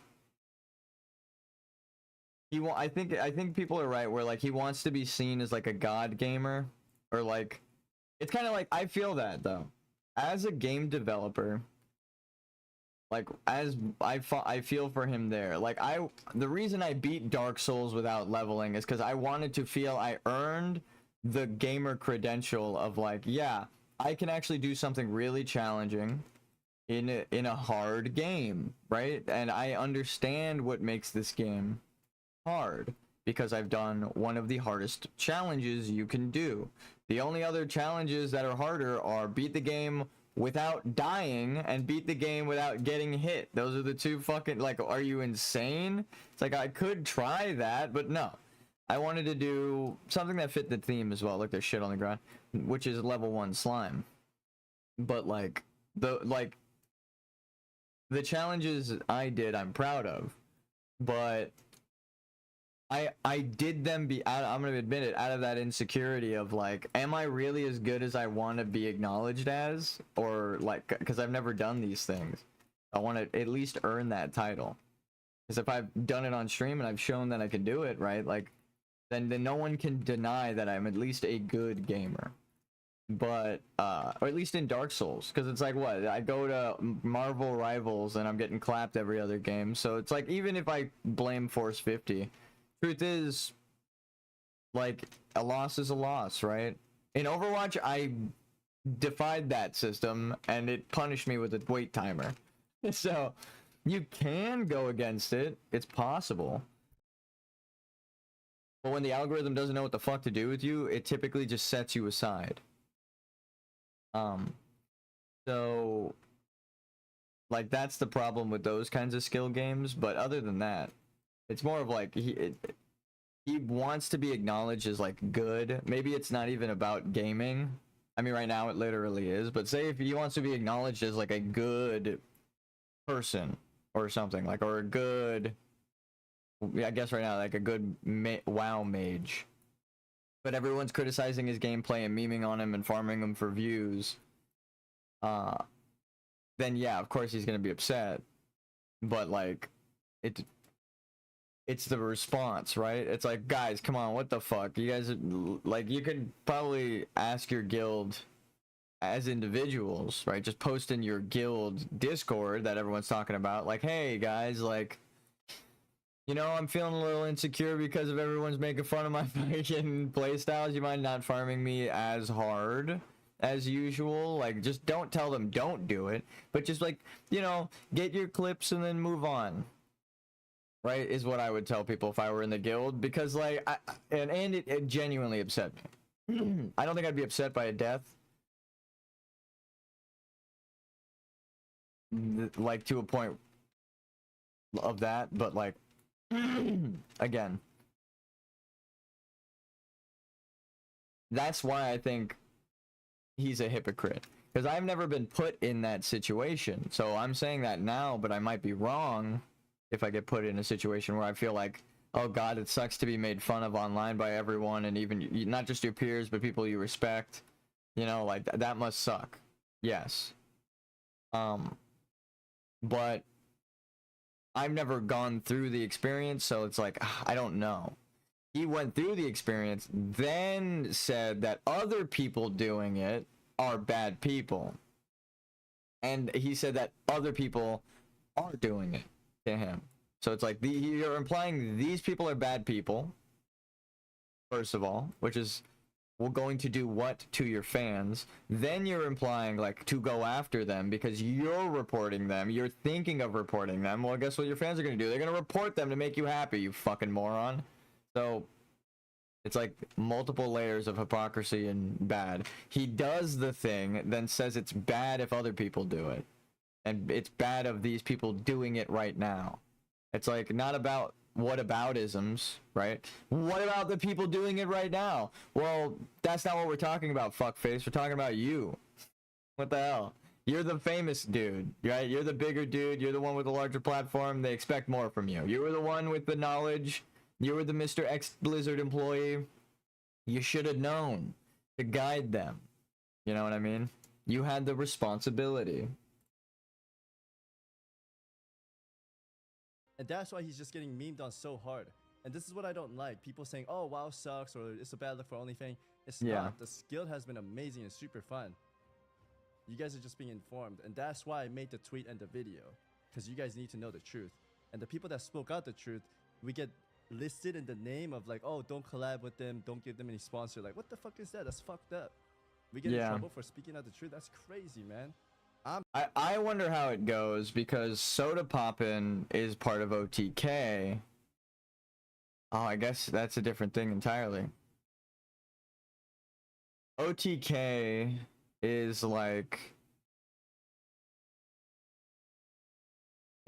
I think people are right where like he wants to be seen as like a god gamer, or like it's kind of like I feel that though, as a game developer. Like as I feel for him there. Like the reason I beat Dark Souls without leveling is because I wanted to feel I earned the gamer credential of like, yeah, I can actually do something really challenging in a hard game, right? And I understand what makes this game hard because I've done one of the hardest challenges you can do. The only other challenges that are harder are beat the game without dying and beat the game without getting hit. Those are the two fucking, like, are you insane? It's like I could try that, but no. I wanted to do something that fit the theme as well. Look, there's shit on the ground, which is level 1 slime. But like the challenges I did, I'm proud of, but I did them I'm gonna admit it, out of that insecurity of like, am I really as good as I want to be acknowledged as? Or like, because I've never done these things, I want to at least earn that title. Because if I've done it on stream and I've shown that I can do it, right, like then no one can deny that I'm at least a good gamer. But or at least in Dark Souls, because it's like, what, I go to Marvel Rivals and I'm getting clapped every other game. So it's like, even if I blame Force 50, truth is, like, a loss is a loss, right? In Overwatch, I defied that system, and it punished me with a wait timer. So, you can go against it. It's possible. But when the algorithm doesn't know what the fuck to do with you, it typically just sets you aside. So, like, that's the problem with those kinds of skill games. But other than that, it's more of like he wants to be acknowledged as like good. Maybe it's not even about gaming. I mean, right now it literally is. But say if he wants to be acknowledged as like a good person or something, like, or a good, I guess right now, like a good WoW mage. But everyone's criticizing his gameplay and memeing on him and farming him for views. Then yeah, of course he's gonna be upset. But like, it's the response, right? It's like, guys, come on, what the fuck? You guys, like, you could probably ask your guild as individuals, right? Just post in your guild Discord that everyone's talking about, like, hey, guys, like, you know, I'm feeling a little insecure because of everyone's making fun of my fucking playstyles. You mind not farming me as hard as usual? Like, just don't tell them don't do it, but just, like, you know, get your clips and then move on. Right, is what I would tell people if I were in the guild, because like, it genuinely upset me. I don't think I'd be upset by a death, like to a point of that, but like, again, that's why I think he's a hypocrite. Because I've never been put in that situation. So I'm saying that now, but I might be wrong if I get put in a situation where I feel like, oh God, it sucks to be made fun of online by everyone, and even not just your peers, but people you respect. You know, like that must suck. Yes. But I've never gone through the experience, so it's like, I don't know. He went through the experience, then said that other people doing it are bad people. And he said that other people are doing it to him. So it's like, you're implying these people are bad people, first of all, which is, we're going to do what to your fans. Then you're implying, like, to go after them because you're reporting them. You're thinking of reporting them. Well, guess what your fans are going to do? They're going to report them to make you happy, you fucking moron. So it's like multiple layers of hypocrisy and bad. He does the thing, then says it's bad if other people do it. And it's bad of these people doing it right now. It's like not about whataboutisms, right? What about the people doing it right now? Well, that's not what we're talking about, fuckface. We're talking about you. What the hell? You're the famous dude, right? You're the bigger dude. You're the one with the larger platform. They expect more from you. You were the one with the knowledge. You were the Mr. X Blizzard employee. You should have known to guide them. You know what I mean? You had the responsibility. And that's why he's just getting memed on so hard. And this is what I don't like. People saying, oh, WoW sucks, or it's a bad look for OnlyFans. It's not. The skill has been amazing and super fun. You guys are just being informed. And that's why I made the tweet and the video. Because you guys need to know the truth. And the people that spoke out the truth, we get listed in the name of like, oh, don't collab with them. Don't give them any sponsor. Like, what the fuck is that? That's fucked up. We get in trouble for speaking out the truth. That's crazy, man. I wonder how it goes because Soda Poppin' is part of OTK. Oh, I guess that's a different thing entirely. OTK is like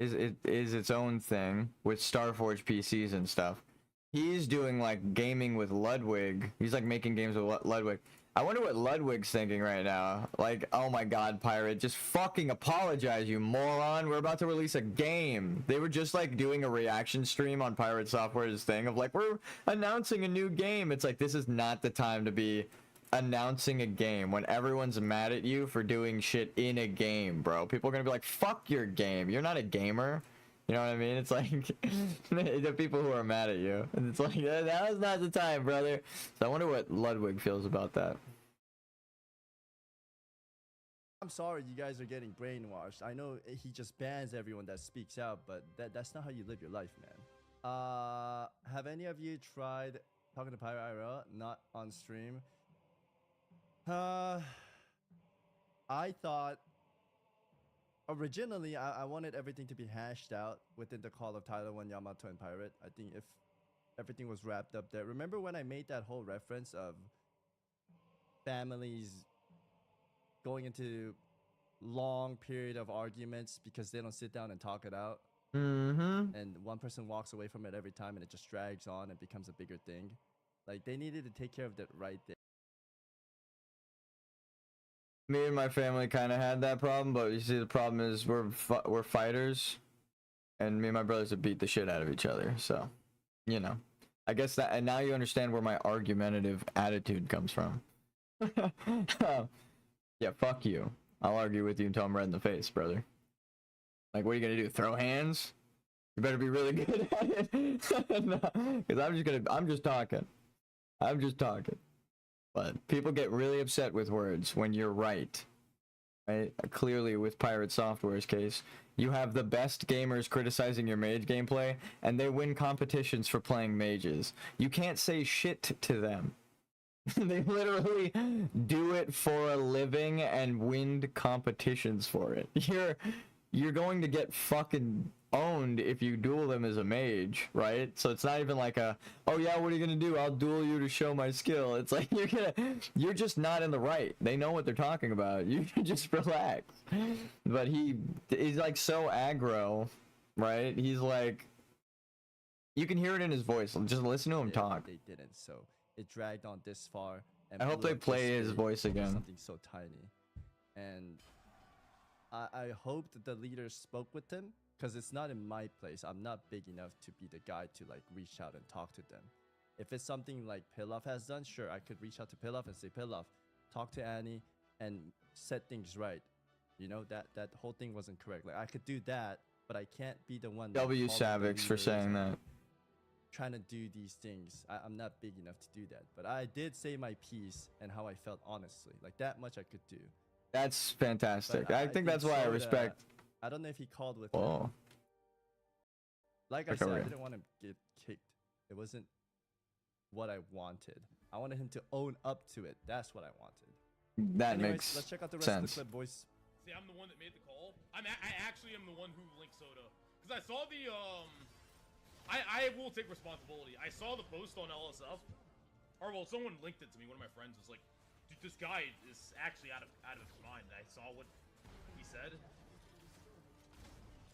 is its own thing with Starforge PCs and stuff. He's doing like gaming with Ludwig. He's like making games with Ludwig. I wonder what Ludwig's thinking right now. Like, oh my god, Pirate, just fucking apologize, you moron. We're about to release a game. They were just like doing a reaction stream on Pirate Software's thing of like, we're announcing a new game. It's like, this is not the time to be announcing a game when everyone's mad at you for doing shit in a game, bro. People are gonna be like, fuck your game. You're not a gamer. You know what I mean? It's like the people who are mad at you. And it's like, that was not the time, brother. So I wonder what Ludwig feels about that. I'm sorry you guys are getting brainwashed. I know he just bans everyone that speaks out, but that's not how you live your life, man. Have any of you tried talking to Pyro IRL? Not on stream. I thought originally, I wanted everything to be hashed out within the call of Tyler 1, Yamato, and Pirate. I think if everything was wrapped up there. Remember when I made that whole reference of families going into long period of arguments because they don't sit down and talk it out? Mm-hmm. And one person walks away from it every time and it just drags on and becomes a bigger thing. Like, they needed to take care of that right there. Me and my family kind of had that problem, but you see, the problem is we're fighters, and me and my brothers have beat the shit out of each other. So, you know, I guess that, and now you understand where my argumentative attitude comes from. Yeah, fuck you. I'll argue with you until I'm red in the face, brother. Like, what are you gonna do? Throw hands? You better be really good at it. No, 'cause I'm just talking. I'm just talking. But people get really upset with words when you're right. Right? Clearly, with Pirate Software's case, you have the best gamers criticizing your mage gameplay, and they win competitions for playing mages. You can't say shit to them. They literally do it for a living and win competitions for it. You're going to get fucking owned if you duel them as a mage, right? So it's not even like a, oh yeah, what are you gonna do? I'll duel you to show my skill. It's like you're just not in the right. They know what they're talking about. You just relax. But he's like so aggro, right? He's like, you can hear it in his voice. Just listen to him talk. They didn't, so it dragged on this far. and I hope blew they up play this his big voice over again. Something so tiny, and I hope that the leaders spoke with him, because it's not in my place. I'm not big enough to be the guy to like reach out and talk to them. If it's something like Pilaf has done, sure, I could reach out to Pilaf and say, Pilaf, talk to Annie and set things right. You know, that whole thing wasn't correct. Like, I could do that, but I can't be the one. W Savix for saying that. Trying to do these things. I'm not big enough to do that. But I did say my piece and how I felt honestly. Like, that much I could do. That's fantastic. But I think that's why I Soda, respect. I don't know if he called with Oh. him. Like I said, I didn't want to get kicked. It wasn't what I wanted. I wanted him to own up to it. That's what I wanted. That Anyways, makes let's check out the rest sense. of the clip, boys. See, I'm the one that made the call. I actually am the one who linked Soda. Because I saw the, I will take responsibility. I saw the post on LSF. Or, well, someone linked it to me. One of my friends was like, dude, this guy is actually out of his mind. I saw what he said.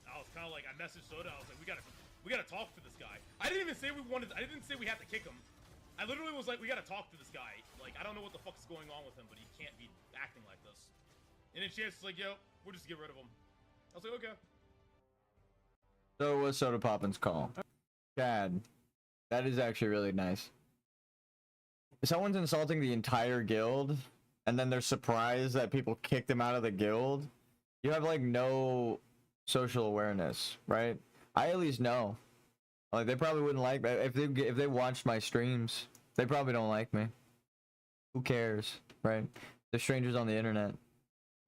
I was kind of like, I messaged Soda. I was like, we gotta talk to this guy. I didn't even say I didn't say we had to kick him. I literally was like, we gotta talk to this guy. Like, I don't know what the fuck is going on with him, but he can't be acting like this. And then Chance was like, yo, we'll just get rid of him. I was like, okay. So it was Soda Poppin's call. Chad, that is actually really nice. If someone's insulting the entire guild, and then they're surprised that people kicked them out of the guild, you have like no social awareness, right? I at least know. Like, they probably wouldn't like that if they watched my streams. They probably don't like me. Who cares, right? They're strangers on the internet.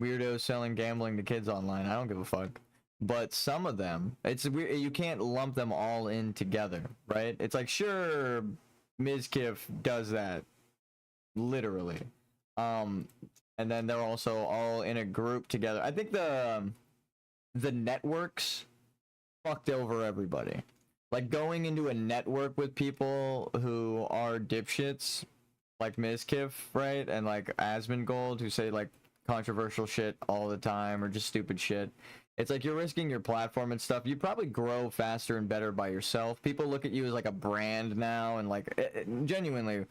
Weirdos selling gambling to kids online. I don't give a fuck. But some of them, it's weird. You can't lump them all in together, right? It's like, sure, Mizkif does that, literally. And then they're also all in a group together. I think the networks fucked over everybody. Like, going into a network with people who are dipshits, like Mizkif, right? And like Asmongold, who say like controversial shit all the time or just stupid shit. It's like you're risking your platform and stuff. You probably grow faster and better by yourself. People look at you as like a brand now, and like genuinely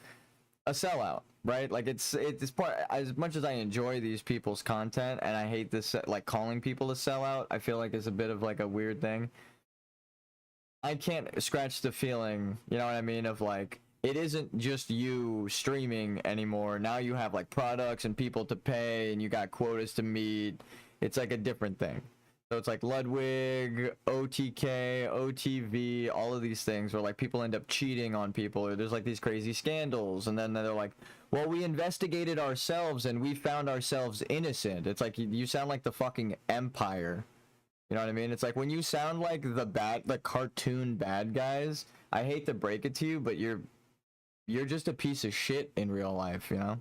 a sellout, right? Like it's part, as much as I enjoy these people's content and I hate this, like calling people a sellout, I feel like it's a bit of like a weird thing. I can't scratch the feeling, you know what I mean, of like, it isn't just you streaming anymore. Now you have like products and people to pay and you got quotas to meet. It's like a different thing. So it's like Ludwig, OTK, OTV, all of these things where like people end up cheating on people, or there's like these crazy scandals, and then they're like, well, we investigated ourselves and we found ourselves innocent. It's like you sound like the fucking Empire. You know what I mean? It's like when you sound like the cartoon bad guys, I hate to break it to you, but you're just a piece of shit in real life, you know?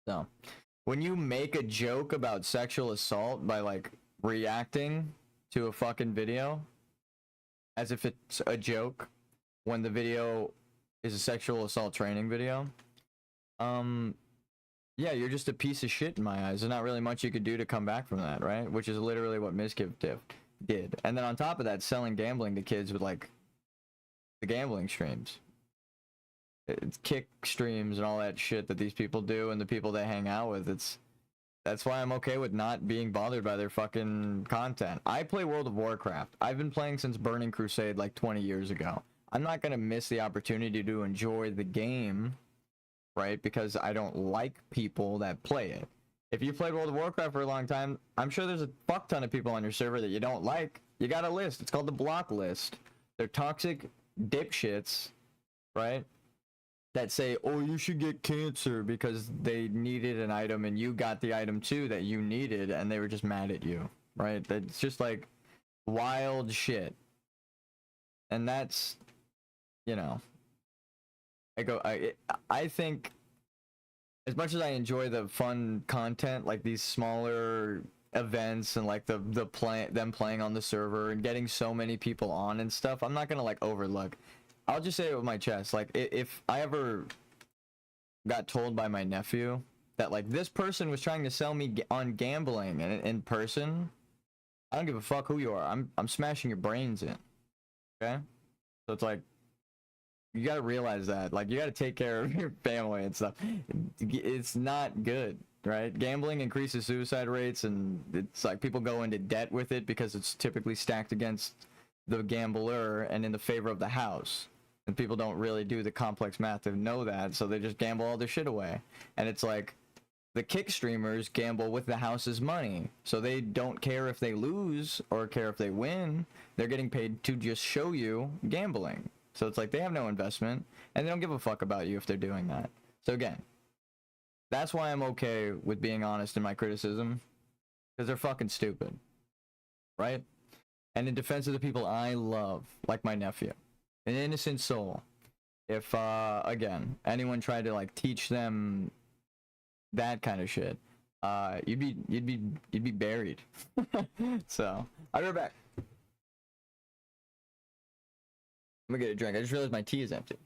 So, when you make a joke about sexual assault by like reacting to a fucking video as if it's a joke when the video is a sexual assault training video, yeah, you're just a piece of shit in my eyes. There's not really much you could do to come back from that, right? Which is literally what Mizkif did. And then on top of that, selling gambling to kids with like the gambling streams. It's kick streams and all that shit that these people do and the people they hang out with. That's why I'm okay with not being bothered by their fucking content. I play World of Warcraft. I've been playing since Burning Crusade like 20 years ago. I'm not gonna miss the opportunity to enjoy the game, right? Because I don't like people that play it. If you played World of Warcraft for a long time, I'm sure there's a fuck ton of people on your server that you don't like. You got a list. It's called the block list. They're toxic dipshits, right? That say, oh, you should get cancer because they needed an item and you got the item too that you needed and they were just mad at you, right? That's just like wild shit. And that's, you know, I think as much as I enjoy the fun content, like these smaller events and like them playing on the server and getting so many people on and stuff, I'm not gonna like overlook. I'll just say it with my chest, like if I ever got told by my nephew that like this person was trying to sell me on gambling and in person, I don't give a fuck who you are. I'm smashing your brains in. Okay? So it's like, You gotta realize that. Like, you gotta take care of your family and stuff. It's not good, right? Gambling increases suicide rates, and it's like people go into debt with it because it's typically stacked against the gambler and in the favor of the house. And people don't really do the complex math to know that, so they just gamble all their shit away. And it's like, the kick streamers gamble with the house's money, so they don't care if they lose or care if they win. They're getting paid to just show you gambling. So it's like they have no investment, and they don't give a fuck about you if they're doing that. So again, that's why I'm okay with being honest in my criticism, because they're fucking stupid, right? And in defense of the people I love, like my nephew, an innocent soul, if again anyone tried to like teach them that kind of shit, you'd be buried. So I'll be right back. I'm gonna get a drink. I just realized my tea is empty.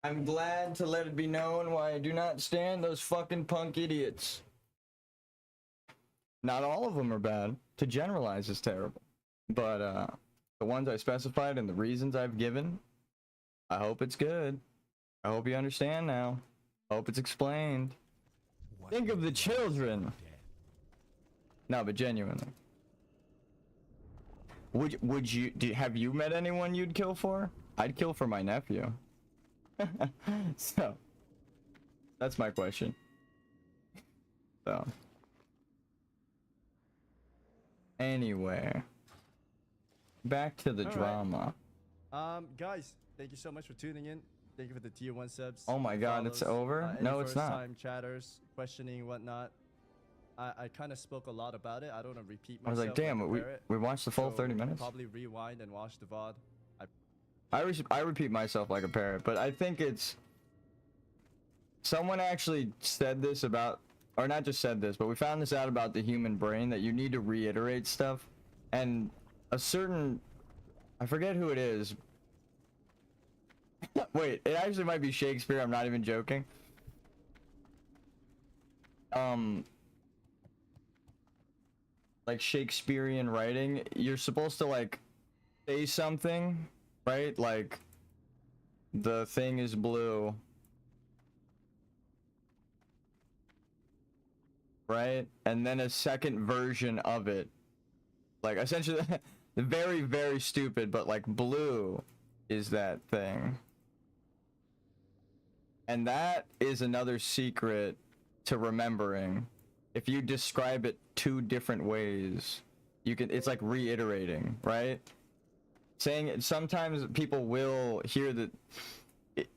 I'm glad to let it be known why I do not stand those fucking punk idiots. Not all of them are bad. To generalize is terrible. But the ones I specified and the reasons I've given, I hope it's good. I hope you understand now. I hope it's explained. Think of the children. No, but genuinely. Would you have you met anyone you'd kill for? I'd kill for my nephew. So that's my question. So anyway, back to the drama. Guys, thank you so much for tuning in. Thank you for the tier 1 subs. Oh my god, it's over? No, it's not. First-time chatters, questioning whatnot. I kind of spoke a lot about it. I don't want to repeat I myself. was like, damn, we watched the full 30 minutes. Probably rewind and watch the VOD. I repeat myself like a parrot, but I think it's... Someone actually said this about... Or not just said this, but we found this out about the human brain, that you need to reiterate stuff. And a certain... I forget who it is. Wait, it actually might be Shakespeare, I'm not even joking. Like Shakespearean writing, you're supposed to like say something, right? Like, the thing is blue, right? And then a second version of it, like essentially very, very stupid, but like blue is that thing. And that is another secret to remembering. If you describe it 2 different ways, you can, it's like reiterating, right? Saying it, sometimes people will hear that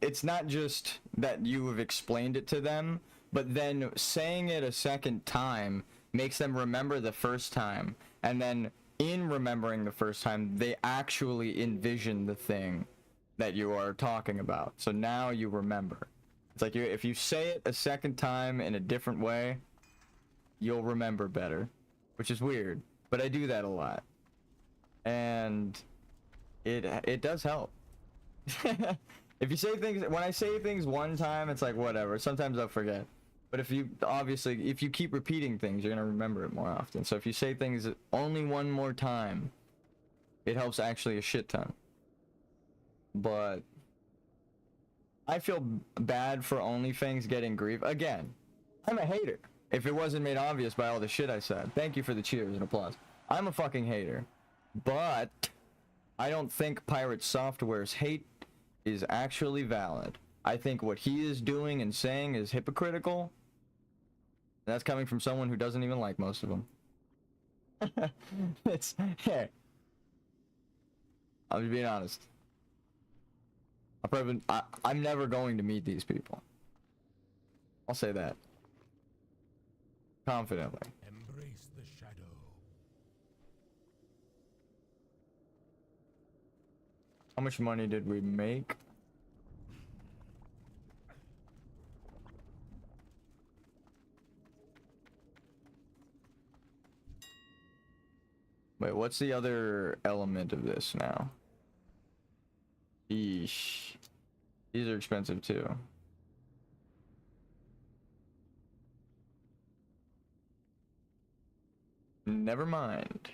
it's not just that you have explained it to them, but then saying it a second time makes them remember the first time, and then in remembering the first time, they actually envision the thing that you are talking about. So now you remember. It's like if you say it a second time in a different way, you'll remember better, which is weird, but I do that a lot, and it does help. If you say things, when I say things one time, it's like whatever. Sometimes I'll forget, but if you keep repeating things, you're gonna remember it more often. So if you say things only one more time, it helps actually a shit ton. But I feel bad for OnlyFans getting grief. Again, I'm a hater. If it wasn't made obvious by all the shit I said. Thank you for the cheers and applause. I'm a fucking hater. But I don't think Pirate Software's hate is actually valid. I think what he is doing and saying is hypocritical. That's coming from someone who doesn't even like most of them. Hey. I'm just being honest. I'm never going to meet these people. I'll say that. Confidently. Embrace the shadow. How much money did we make? Wait, what's the other element of this now? Eesh. These are expensive too. Never mind.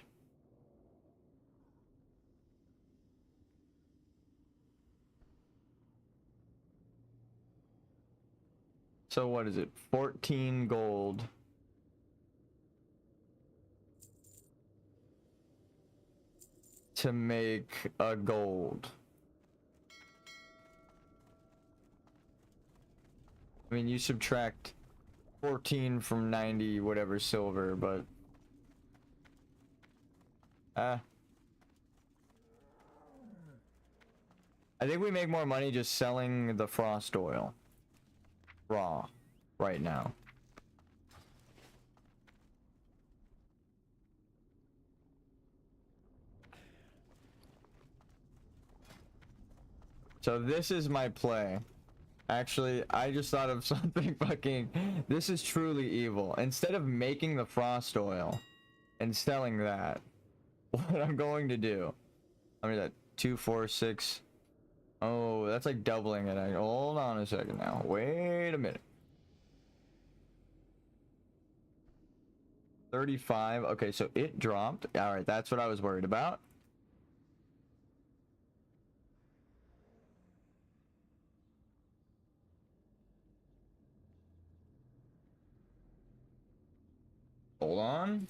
So what is it? 14 gold. To make a gold. I mean, you subtract 14 from 90 whatever silver, but I think we make more money just selling the frost oil raw right now. So this is my play. Actually, I just thought of something fucking... This is truly evil. Instead of making the frost oil and selling that, what I'm going to do... I mean, that 2, 4, 6... Oh, that's like doubling it. Hold on a second now. Wait a minute. 35. Okay, so it dropped. All right, that's what I was worried about. Hold on.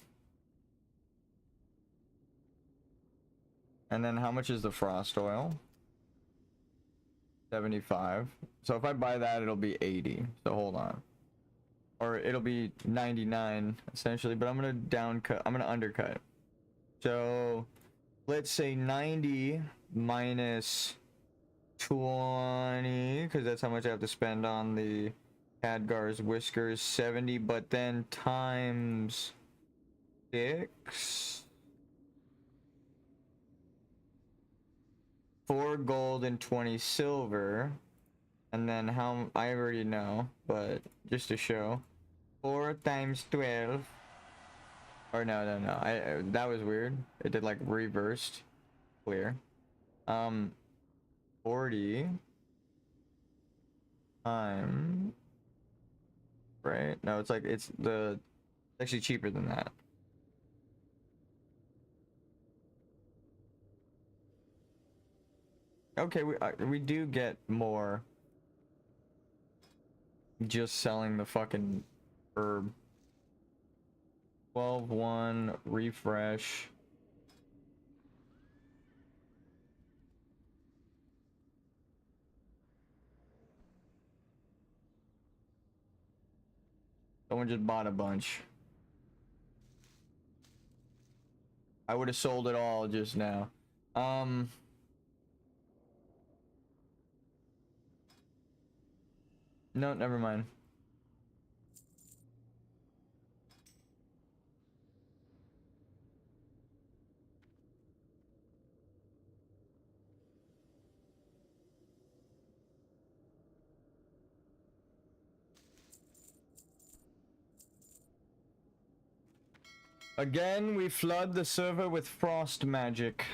And then how much is the frost oil? 75. So if I buy that, it'll be 80. So hold on. Or it'll be 99 essentially, but I'm gonna undercut. So let's say 90 minus 20, because that's how much I have to spend on the Khadgar's whiskers. 70, but then times 6. 4 gold and 20 silver. And then how, I already know, but just to show. 4 times 12. Or no. That was weird. It did like reversed. Clear. 40 times. Right? No, it's like, it's actually cheaper than that. Okay, we do get more just selling the fucking herb. 12-1 refresh. Someone just bought a bunch. I would have sold it all just now. No, never mind. Again, we flood the server with frost magic.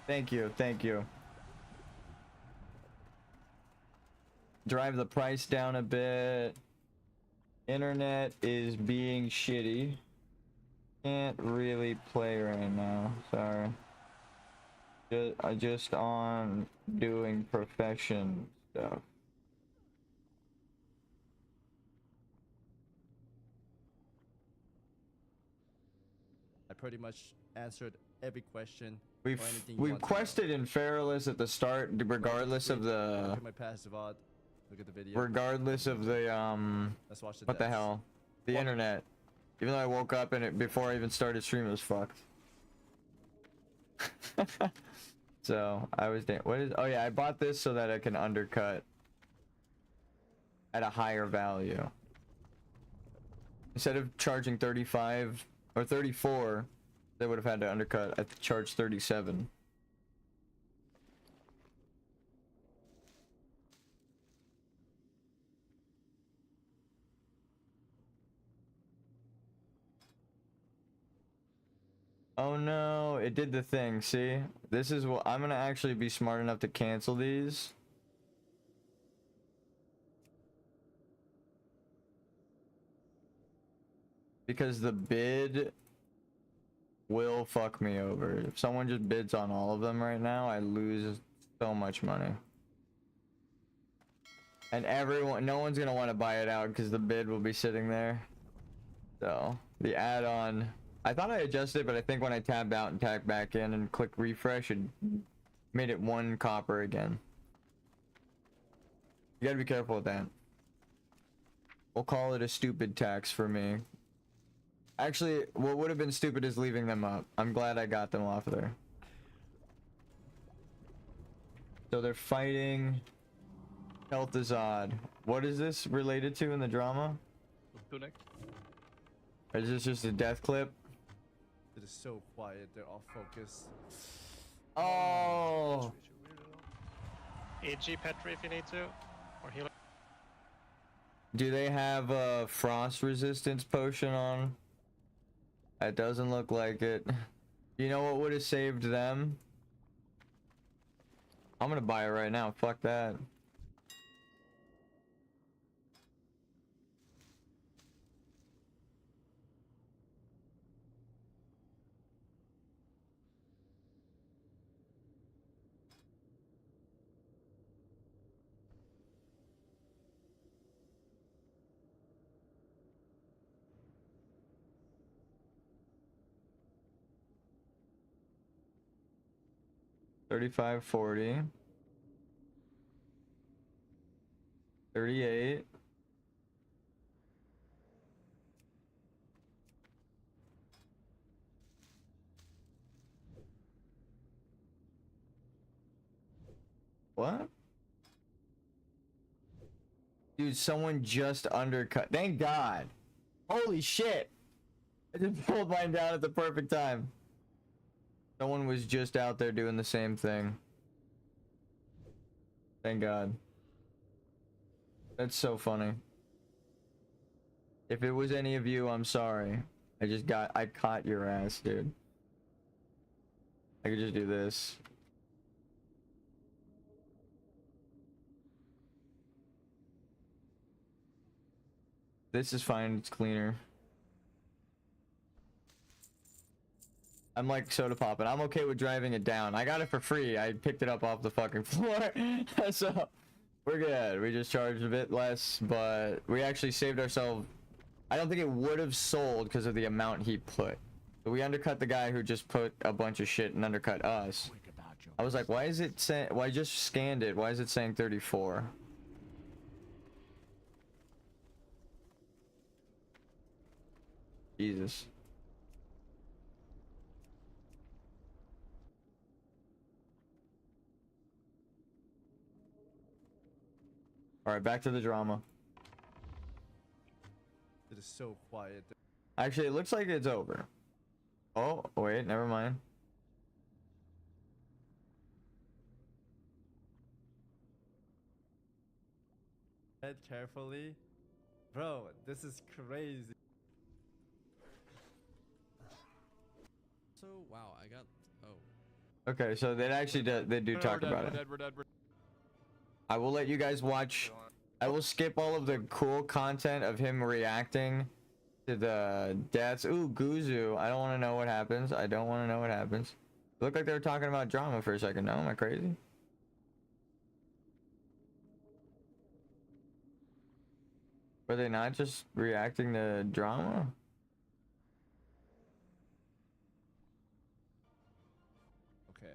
Thank you, thank you. Drive the price down a bit. Internet is being shitty. Can't really play right now, sorry. Just on doing profession stuff. I pretty much answered every question. We've quested in Feralus at the start, regardless of the. Look at my passive VOD. Look at the video. Regardless of the Let's watch the what the hell? The internet. Even though I woke up and it before I even started streaming, it was fucked. So I was damn. What is? Oh yeah, I bought this so that I can undercut at a higher value. Instead of charging 35 or 34, they would have had to undercut. I charged 37. Oh no, it did the thing, see? This is what I'm gonna actually be smart enough to cancel these. Because the bid will fuck me over. If someone just bids on all of them right now, I lose so much money. And no one's gonna want to buy it out because the bid will be sitting there. So, the add-on, I thought I adjusted it, but I think when I tabbed out and tagged back in and clicked refresh, it made it 1 copper again. You gotta be careful with that. We'll call it a stupid tax for me. Actually, what would have been stupid is leaving them up. I'm glad I got them off there. So they're fighting. Health is odd. What is this related to in the drama? Or is this just a death clip? It is so quiet. They're all focused. Oh. AG Petri if you need to, or healer. Do they have a frost resistance potion on? It doesn't look like it. You know what would have saved them? I'm gonna buy it right now. Fuck that. $35, $40, $38. What? Dude, someone just undercut. Thank God. Holy shit. I just pulled mine down at the perfect time. Someone was just out there doing the same thing. Thank God. That's so funny. If it was any of you, I'm sorry. I caught your ass, dude. I could just do this. This is fine, it's cleaner. I'm like soda popping. I'm okay with driving it down. I got it for free. I picked it up off the fucking floor. So we're good. We just charged a bit less, but we actually saved ourselves. I don't think it would have sold because of the amount he put. But we undercut the guy who just put a bunch of shit and undercut us. I was like, why is it saying, well, I just scanned it. Why is it saying 34? Jesus. All right, back to the drama. It is so quiet. Actually, it looks like it's over. Oh, wait, never mind. Head carefully. Bro, this is crazy. So, wow, I got... Oh. Okay, so they actually do talk about it. I will let you guys watch. I will skip all of the cool content of him reacting to the deaths. Ooh, Guzu. I don't want to know what happens. I don't want to know what happens. It looked like they were talking about drama for a second. No, am I crazy? Were they not just reacting to drama? Okay.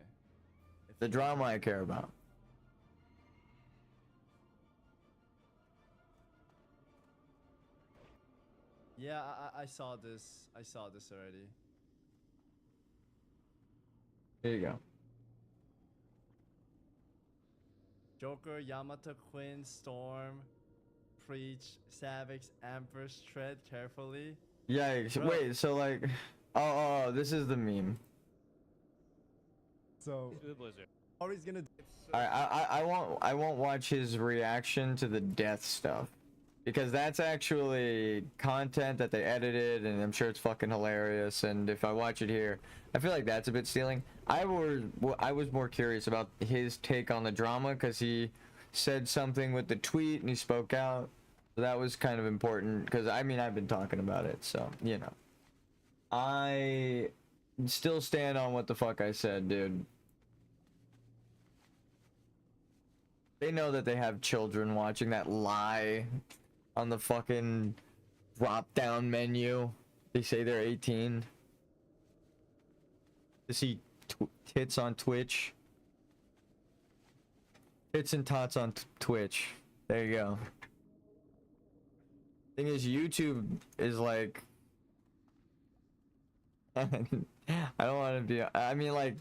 The drama I care about. Yeah, I saw this. I saw this already. Here you go. Joker, Yamato, Quinn, Storm, Preach, Savage, Ambush, tread carefully. Yikes. Bro. Wait, so like... Oh, this is the meme. So... Ari's gonna... I won't watch his reaction to the death stuff. Because that's actually content that they edited, and I'm sure it's fucking hilarious. And if I watch it here, I feel like that's a bit stealing. I was more curious about his take on the drama, because he said something with the tweet and he spoke out. So that was kind of important, because I mean, I've been talking about it, so you know. I still stand on what the fuck I said, dude. They know that they have children watching that lie on the fucking drop down menu. They say they're 18. To see tits on Twitch. Tits and tots on Twitch. There you go. Thing is, YouTube is like... I don't want to be... I mean, like...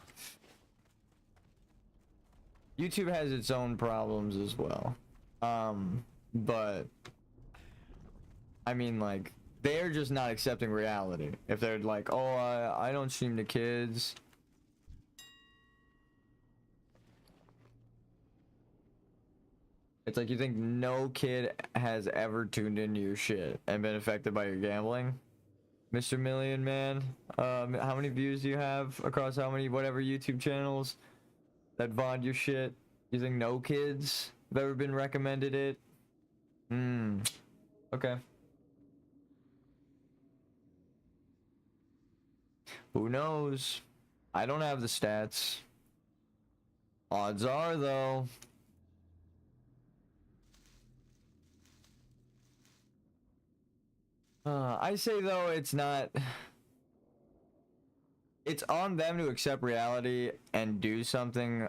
YouTube has its own problems as well. But... I mean, like, they're just not accepting reality. If they're like, oh, I don't stream to kids. It's like, you think no kid has ever tuned into your shit and been affected by your gambling? Mr. Million Man, how many views do you have across how many, whatever YouTube channels that VOD your shit? You think no kids have ever been recommended it? Okay. Who knows? I don't have the stats. Odds are, though. I say, though, it's not... It's on them to accept reality and do something,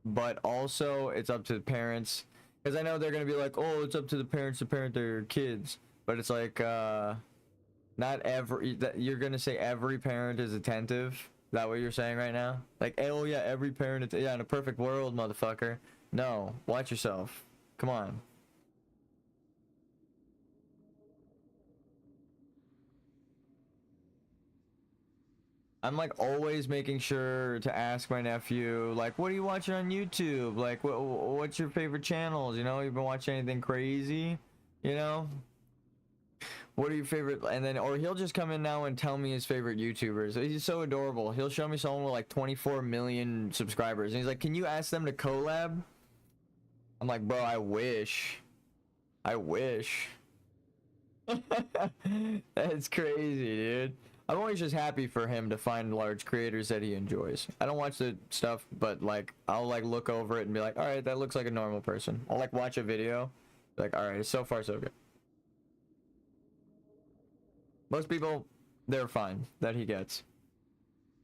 but also it's up to the parents. Because I know they're going to be like, oh, it's up to the parents to parent their kids. But it's like, not every... You're going to say every parent is attentive? Is that what you're saying right now? Like, oh yeah, every parent... Yeah, in a perfect world, motherfucker. No, watch yourself. Come on. I'm like always making sure to ask my nephew, like, what are you watching on YouTube? Like, what's your favorite channels? You know, you've been watching anything crazy? You know? What are your favorite? And then, or he'll just come in now and tell me his favorite YouTubers. He's so adorable. He'll show me someone with like 24 million subscribers. And he's like, can you ask them to collab? I'm like, bro, I wish. I wish. That's crazy, dude. I'm always just happy for him to find large creators that he enjoys. I don't watch the stuff, but like I'll like look over it and be like, all right, that looks like a normal person. I'll like watch a video, like, all right, so far so good. Most people, they're fine that he gets.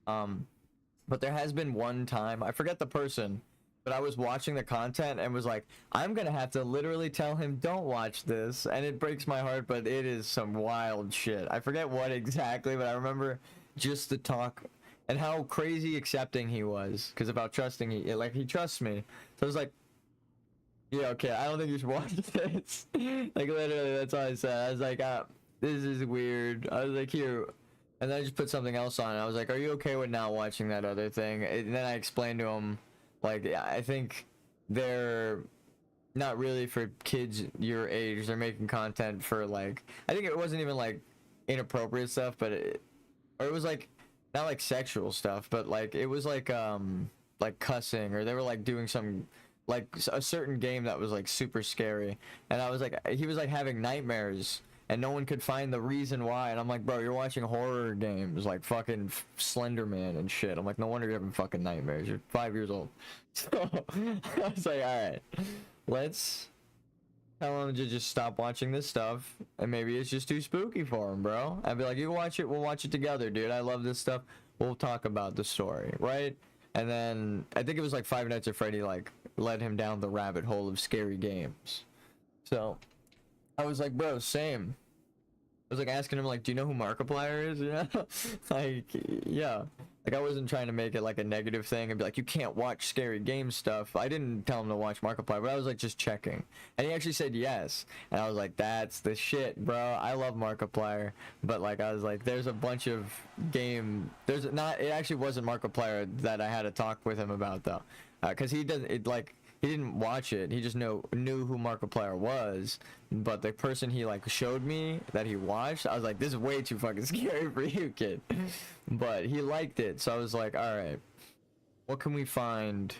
But there has been one time, I forget the person, but I was watching the content and was like, I'm gonna have to literally tell him, don't watch this. And it breaks my heart, but it is some wild shit. I forget what exactly, but I remember just the talk and how crazy accepting he was. Because about trusting, he trusts me. So I was like, yeah, okay, I don't think you should watch this. Like, literally, that's all I said. I was like, this is weird. I was like, here. And then I just put something else on. I was like, are you okay with not watching that other thing? And then I explained to him, like, I think they're not really for kids your age. They're making content for, like, I think it wasn't even, like, inappropriate stuff, but it was, like, not, like, sexual stuff, but, like, it was, like cussing, or they were, like, doing some, like, a certain game that was, like, super scary. And I was, like, he was, like, having nightmares, and no one could find the reason why. And I'm like, bro, you're watching horror games like fucking Slender Man and shit. I'm like, no wonder you're having fucking nightmares. You're 5 years old. So I was like, all right, let's tell him to just stop watching this stuff. And maybe it's just too spooky for him, bro. I'd be like, you watch it, we'll watch it together, dude. I love this stuff. We'll talk about the story, right? And then I think it was like Five Nights at Freddy, like, led him down the rabbit hole of scary games. So I was like, bro, same. I was like asking him, like, do you know who Markiplier is? You know? Like, yeah. Like, I wasn't trying to make it like a negative thing and be like, you can't watch scary game stuff. I didn't tell him to watch Markiplier, but I was like just checking. And he actually said yes. And I was like, that's the shit, bro. I love Markiplier. But like, I was like, there's a bunch of it actually wasn't Markiplier that I had to talk with him about though. Cause he didn't watch it. He just knew who Markiplier was. But the person he like showed me that he watched, I was like, this is way too fucking scary for you, kid. But he liked it, so I was like, all right, what can we find?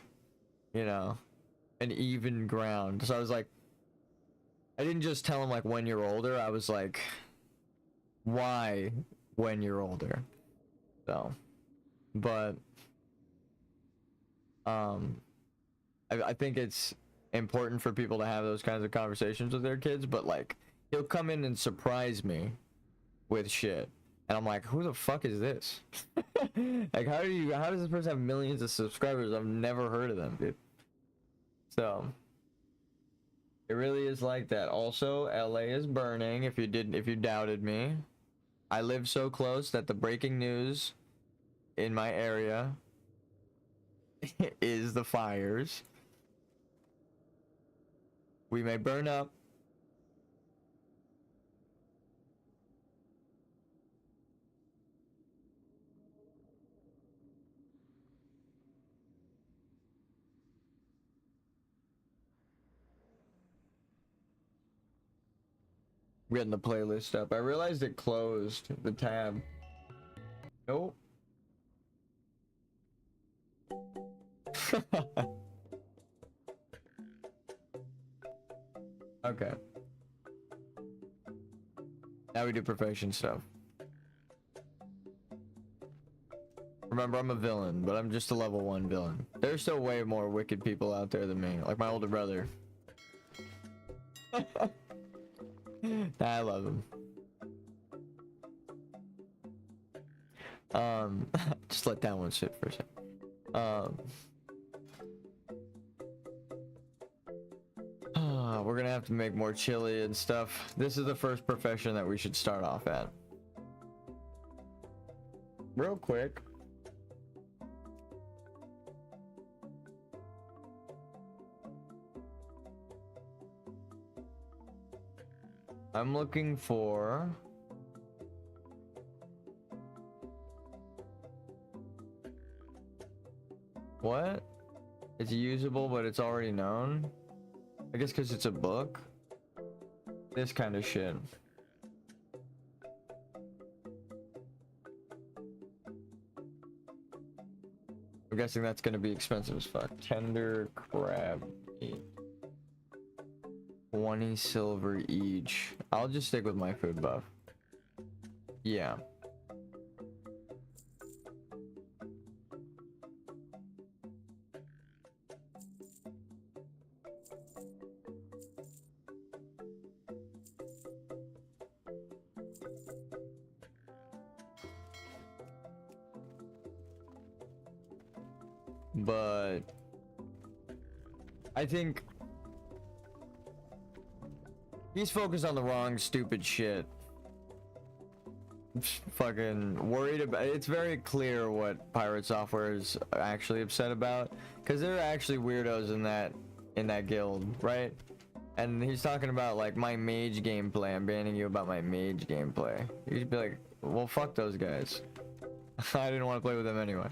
You know, an even ground. So I was like, I didn't just tell him like when you're older. I was like, why when you're older? So, but I think it's important for people to have those kinds of conversations with their kids, but like he'll come in and surprise me with shit and I'm like, who the fuck is this? Like, how does this person have millions of subscribers? I've never heard of them, dude. So it really is like that. Also, LA is burning. If you doubted me, I live so close that the breaking news in my area is the fires. We may burn up. I'm getting the playlist up. I realized it closed the tab. Nope. Okay. Now we do profession stuff. Remember, I'm a villain, but I'm just a level 1 villain. There's still way more wicked people out there than me, like my older brother. I love him. Just let that one sit for a second. We're gonna have to make more chili and stuff. This is the first profession that we should start off at. Real quick. I'm looking for... What? It's usable, but it's already known? I guess because it's a book? This kind of shit. I'm guessing that's gonna be expensive as fuck. Tender crab meat. 20 silver each. I'll just stick with my food buff. Yeah. But I think he's focused on the wrong stupid shit. Fucking worried about... It's very clear what Pirate Software is actually upset about, because there are actually weirdos in that guild, right? And he's talking about like my mage gameplay. I'm banning you about my mage gameplay. You'd be like, well, fuck those guys. I didn't want to play with them anyway.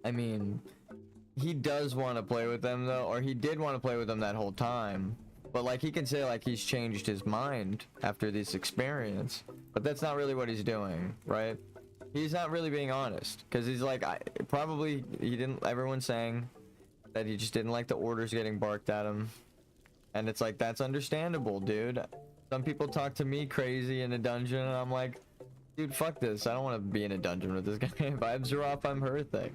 I mean, he does want to play with them though, or he did want to play with them that whole time. But like, he can say like he's changed his mind after this experience, but that's not really what he's doing, right? He's not really being honest, because he's like, everyone's saying that he just didn't like the orders getting barked at him. And it's like, that's understandable, dude. Some people talk to me crazy in a dungeon, and I'm like, dude, fuck this. I don't want to be in a dungeon with this guy. Vibes are off, I'm her thing.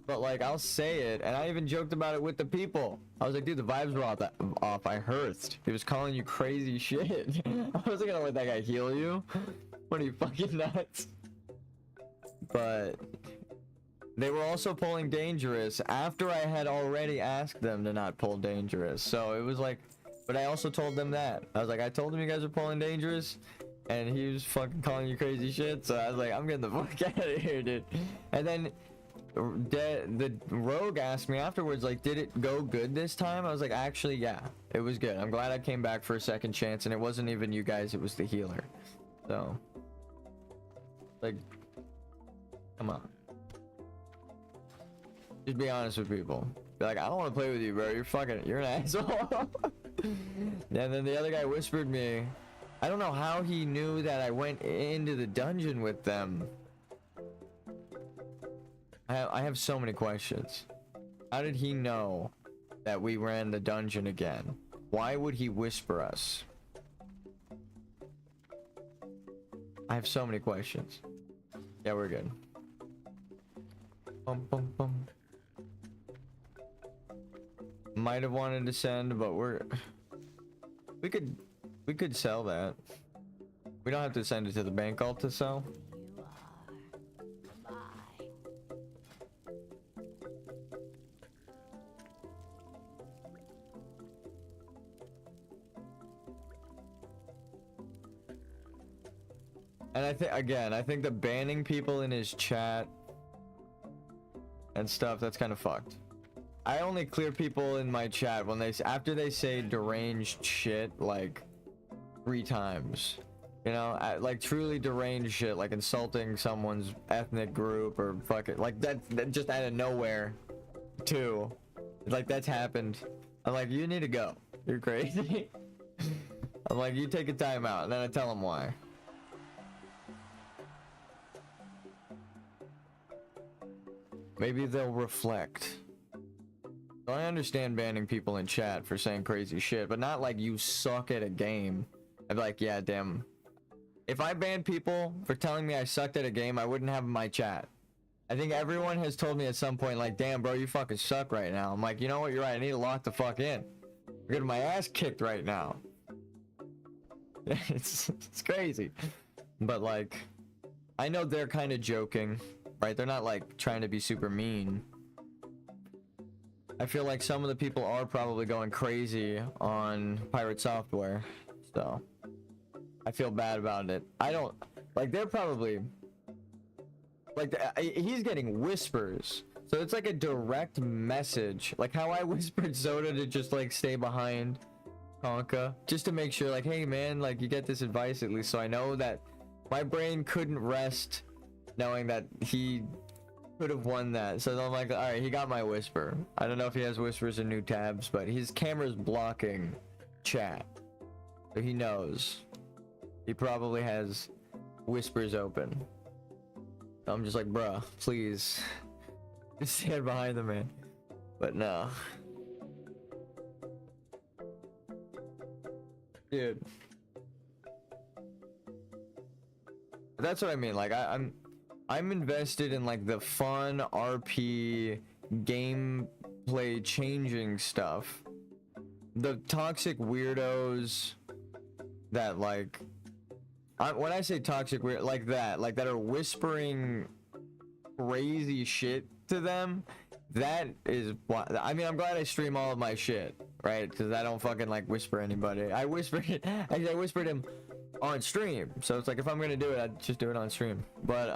But like, I'll say it, and I even joked about it with the people. I was like, dude, the vibes were off. I hearthed. He was calling you crazy shit. I wasn't gonna let that guy heal you. What are you, fucking nuts? But they were also pulling dangerous after I had already asked them to not pull dangerous. So it was like, but I also told them that. I was like, I told them you guys are pulling dangerous, and he was fucking calling you crazy shit. So I was like, I'm getting the fuck out of here, dude. And then the rogue asked me afterwards, like, did it go good this time? I was like, actually, yeah, it was good. I'm glad I came back for a second chance, and it wasn't even you guys, it was the healer. So, like, come on. Just be honest with people. Be like, I don't want to play with you, bro. You're an asshole. And then the other guy whispered me. I don't know how he knew that I went into the dungeon with them. I have so many questions. How did he know that we ran the dungeon again? Why would he whisper us? I have so many questions. Yeah, we're good. Bum, bum, bum. Might have wanted to send, but we could sell that. We don't have to send it to the bank alt to sell. And I think the banning people in his chat and stuff, that's kind of fucked. I only clear people in my chat when after they say deranged shit like 3 times. You know, like truly deranged shit, like insulting someone's ethnic group or fucking like that just out of nowhere too. Like that's happened. I'm like, you need to go. You're crazy. I'm like, you take a time out, and then I tell them why. Maybe they'll reflect. I understand banning people in chat for saying crazy shit, but not like you suck at a game. I'd be like, yeah, damn. If I banned people for telling me I sucked at a game, I wouldn't have my chat. I think everyone has told me at some point, like, damn, bro, you fucking suck right now. I'm like, you know what? You're right. I need to lock the fuck in. I'm getting my ass kicked right now. It's crazy. But, like, I know they're kind of joking, right? They're not, like, trying to be super mean. I feel like some of the people are probably going crazy on Pirate Software. So, I feel bad about it. I don't... Like, they're probably... Like, he's getting whispers. So it's like a direct message. Like how I whispered Soda to just, like, stay behind Tonka. Just to make sure, like, hey, man, like, you get this advice at least. So I know that my brain couldn't rest knowing that he could have won that. So I'm like, alright, he got my whisper. I don't know if he has whispers in new tabs, but his camera's blocking chat. So he knows. He probably has whispers open. I'm just like, bruh, please just stand behind the man. But no, dude, that's what I mean. Like, I'm invested in, like, the fun RP gameplay changing stuff. The toxic weirdos that, like, when I say toxic weird, like that are whispering crazy shit to them, that is why. I mean, I'm glad I stream all of my shit, right? Because I don't fucking, like, whisper anybody. I whispered him on stream, so it's like, if I'm gonna do it, I'd just do it on stream. But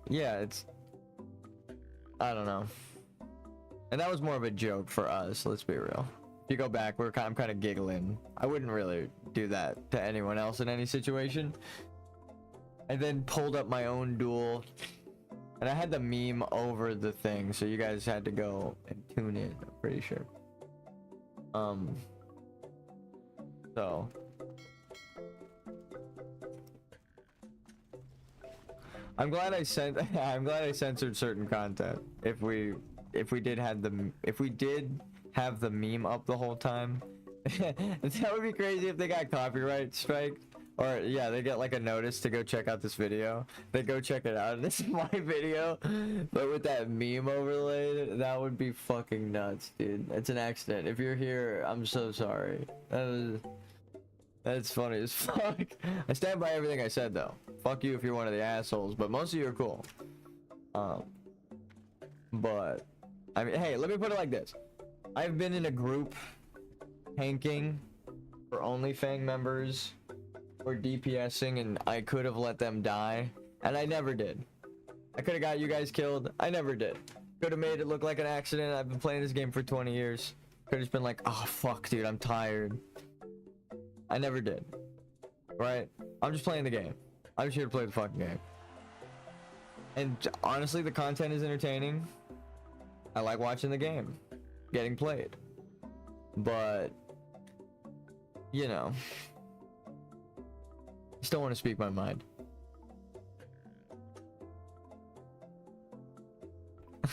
yeah, it's, I don't know. And that was more of a joke for us. Let's be real. If you go back, I'm kind of giggling. I wouldn't really do that to anyone else in any situation. I then pulled up my own duel, and I had the meme over the thing, so you guys had to go and tune in, I'm pretty sure. So I'm glad I censored certain content. If we did have the meme up the whole time. That would be crazy if they got copyright strike, or yeah, they get, like, a notice to go check out this video. They go check it out, and this is my video, but with that meme overlaid. That would be fucking nuts, dude. It's an accident. If you're here, I'm so sorry. That's funny as fuck. I stand by everything I said, though. Fuck you if you're one of the assholes, but most of you are cool. But I mean, hey, let me put it like this. I've been in a group tanking for OnlyFang members or DPSing, and I could have let them die, and I never did. I could have got you guys killed. I never did. Could have made it look like an accident. I've been playing this game for 20 years. Could have just been like, oh fuck, dude, I'm tired. I never did. Right? I'm just playing the game. I'm just here to play the fucking game. And honestly, the content is entertaining. I like watching the game getting played. But, you know, I still want to speak my mind.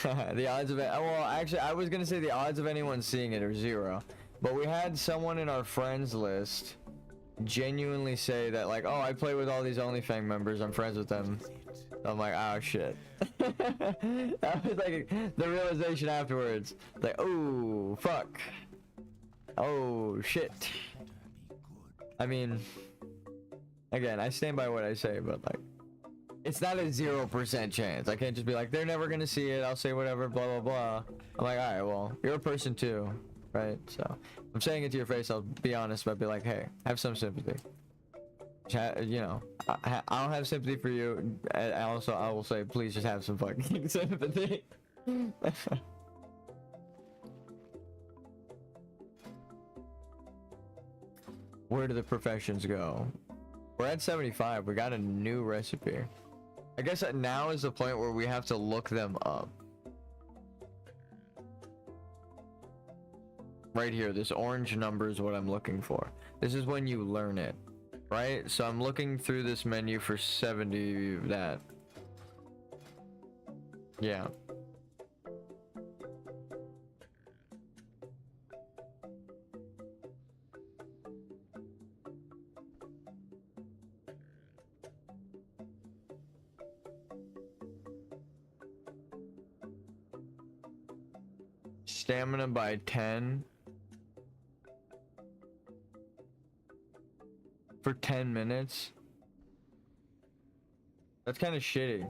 The odds of it, well, actually, I was gonna say the odds of anyone seeing it are 0, but we had someone in our friends list genuinely say that, like, oh, I play with all these OnlyFang members, I'm friends with them. So I'm like, oh shit. That was like the realization afterwards, like, oh fuck, oh shit. I mean, again, I stand by what I say, but, like, it's not a 0% chance. I can't just be like, they're never gonna see it, I'll say whatever, blah blah blah. I'm like, alright, well, you're a person too, right? So I'm saying it to your face, I'll be honest, but I'll be like, hey, have some sympathy. You know, I'll have sympathy for you, and also I will say, please just have some fucking sympathy. Where do the professions go? We're at 75. We got a new recipe. I guess that now is the point where we have to look them up. Right here, this orange number is what I'm looking for. This is when you learn it, right? So I'm looking through this menu for 70, that. Yeah. Stamina by 10 for 10 minutes. That's kind of shitty.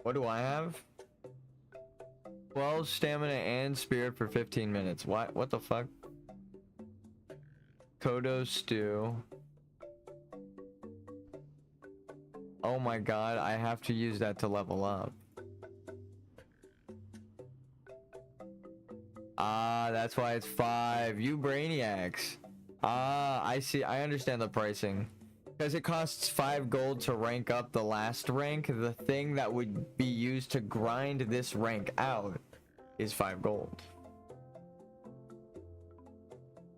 What do I have? 12 stamina and spirit for 15 minutes. What the fuck? Kodo stew. Oh my god, I have to use that to level up. Ah, that's why it's 5. You brainiacs. Ah, I see. I understand the pricing. Because it costs 5 gold to rank up the last rank. The thing that would be used to grind this rank out is 5 gold.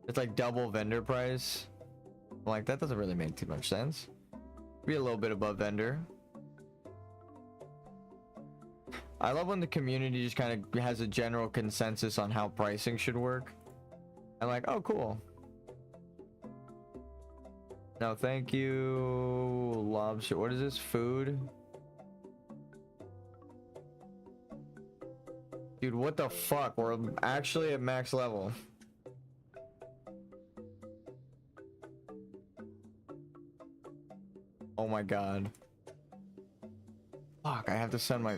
It's like double vendor price. I'm like, that doesn't really make too much sense. Be a little bit above vendor. I love when the community just kind of has a general consensus on how pricing should work. I'm like, oh, cool. No, thank you. Lobster. What is this? Food? Dude, what the fuck? We're actually at max level. Oh my god. Fuck, I have to send my...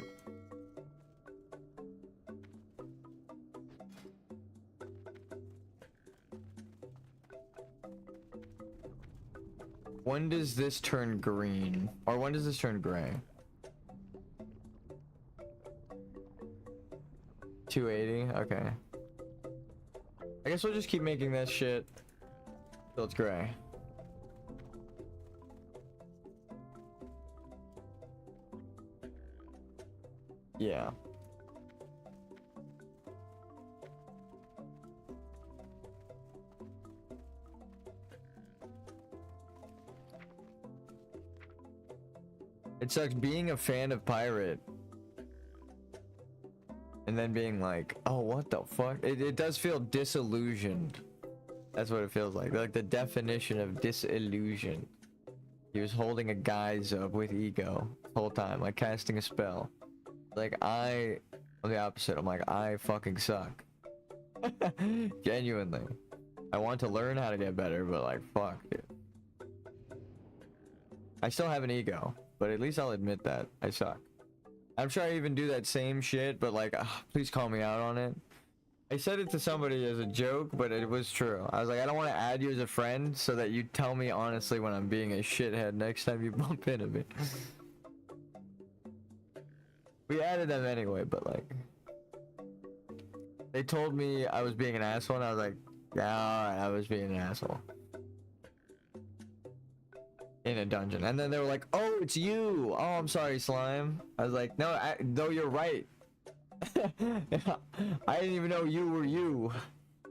When does this turn green? Or when does this turn gray? 280? Okay. I guess we'll just keep making that shit till it's gray. Yeah. It sucks being a fan of Pirate and then being like, oh, what the fuck? It does feel disillusioned. That's what it feels like. Like the definition of disillusion. He was holding a guise up with ego the whole time, like casting a spell. Like I'm the opposite. I'm like, I fucking suck. Genuinely. I want to learn how to get better, but like, fuck, dude. I still have an ego, but at least I'll admit that I suck. I'm sure I even do that same shit, but like, please call me out on it. I said it to somebody as a joke, but it was true. I was like, I don't want to add you as a friend so that you tell me honestly when I'm being a shithead next time you bump into me. We added them anyway, but like, they told me I was being an asshole, and I was like, yeah, alright, I was being an asshole. In a dungeon. And then they were like, oh, it's you. Oh, I'm sorry, Slime. I was like, no, though you're right. I didn't even know you were you.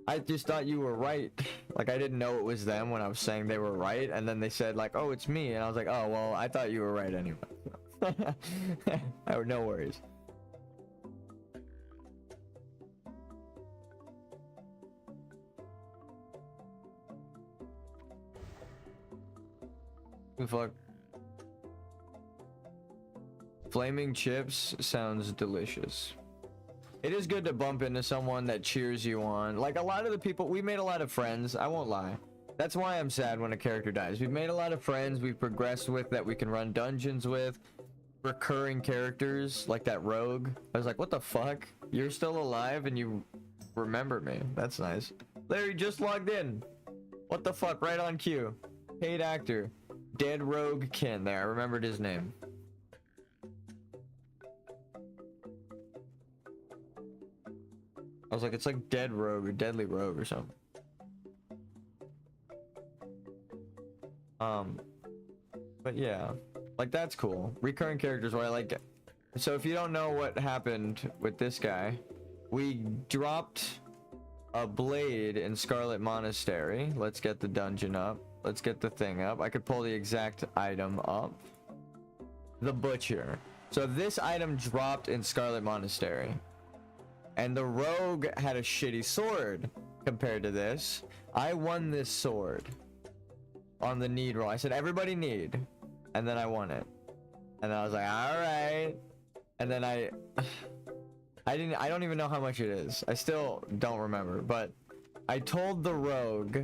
I just thought you were right. Like, I didn't know it was them when I was saying they were right. And then they said like, oh, it's me. And I was like, oh, well, I thought you were right anyway. No worries. Fuck. Flaming chips sounds delicious. It is good to bump into someone that cheers you on. Like a lot of the people, we made a lot of friends. I won't lie. That's why I'm sad when a character dies. We've made a lot of friends we've progressed with that we can run dungeons with. Recurring characters like that rogue. I was like, what the fuck? You're still alive and you remember me. That's nice. Larry just logged in. What the fuck? Right on cue. Paid actor. Dead Rogue Ken there. I remembered his name. I was like, it's like Dead Rogue or Deadly Rogue or something. But yeah, like that's cool. Recurring characters where I like it. So if you don't know what happened with this guy, we dropped a blade in Scarlet Monastery. Let's get the dungeon up. Let's get the thing up. I could pull the exact item up. The Butcher. So this item dropped in Scarlet Monastery. And the rogue had a shitty sword compared to this. I won this sword on the need roll. I said, everybody need. And then I won it. And I was like, all right. And then I I don't even know how much it is. I still don't remember, but I told the rogue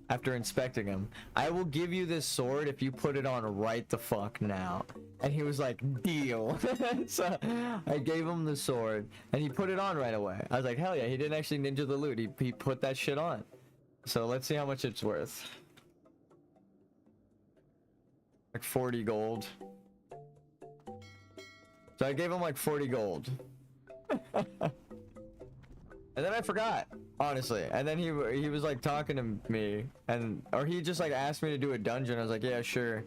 after inspecting him, I will give you this sword if you put it on right the fuck now. And he was like, deal. So I gave him the sword and he put it on right away. I was like, hell yeah, he didn't actually ninja the loot. He put that shit on. So let's see how much it's worth. Like 40 gold. So I gave him like 40 gold. And then I forgot, honestly. And then he was like talking to me, or he just like asked me to do a dungeon. I was like, yeah, sure.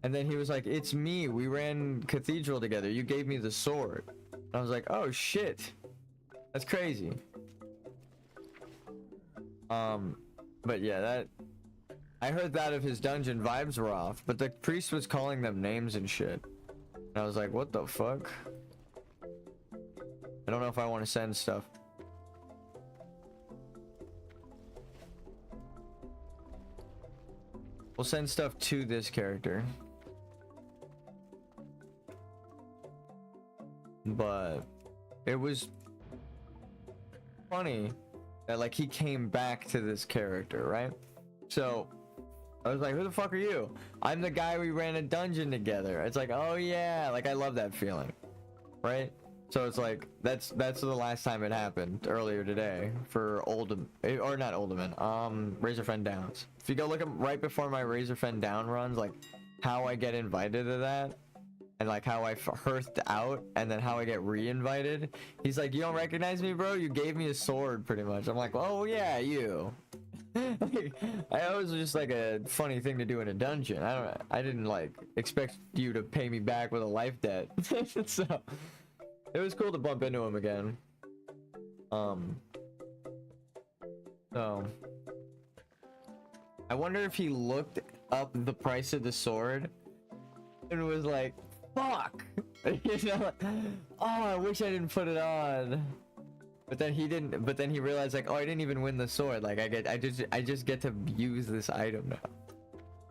And then he was like, it's me. We ran Cathedral together. You gave me the sword. And I was like, oh shit, that's crazy. But yeah, I heard that of his dungeon vibes were off, but the priest was calling them names and shit. And I was like, what the fuck? I don't know if I want to send stuff. We'll send stuff to this character. But it was funny that like he came back to this character, right? So I was like, who the fuck are you? I'm the guy we ran a dungeon together. It's like, oh yeah, like I love that feeling, right? So it's like that's the last time it happened earlier today for Razorfen Downs. If you go look at right before my Razorfen Down runs, like how I get invited to that, and like how I hearthed out, and then how I get re-invited. He's like, you don't recognize me, bro? You gave me a sword, pretty much. I'm like, oh yeah, you. I always just like a funny thing to do in a dungeon. I didn't like expect you to pay me back with a life debt. So it was cool to bump into him again. So I wonder if he looked up the price of the sword and was like, fuck. You know, oh, I wish I didn't put it on. But then he didn't, but then he realized like, oh, I didn't even win the sword. Like I just get to use this item now.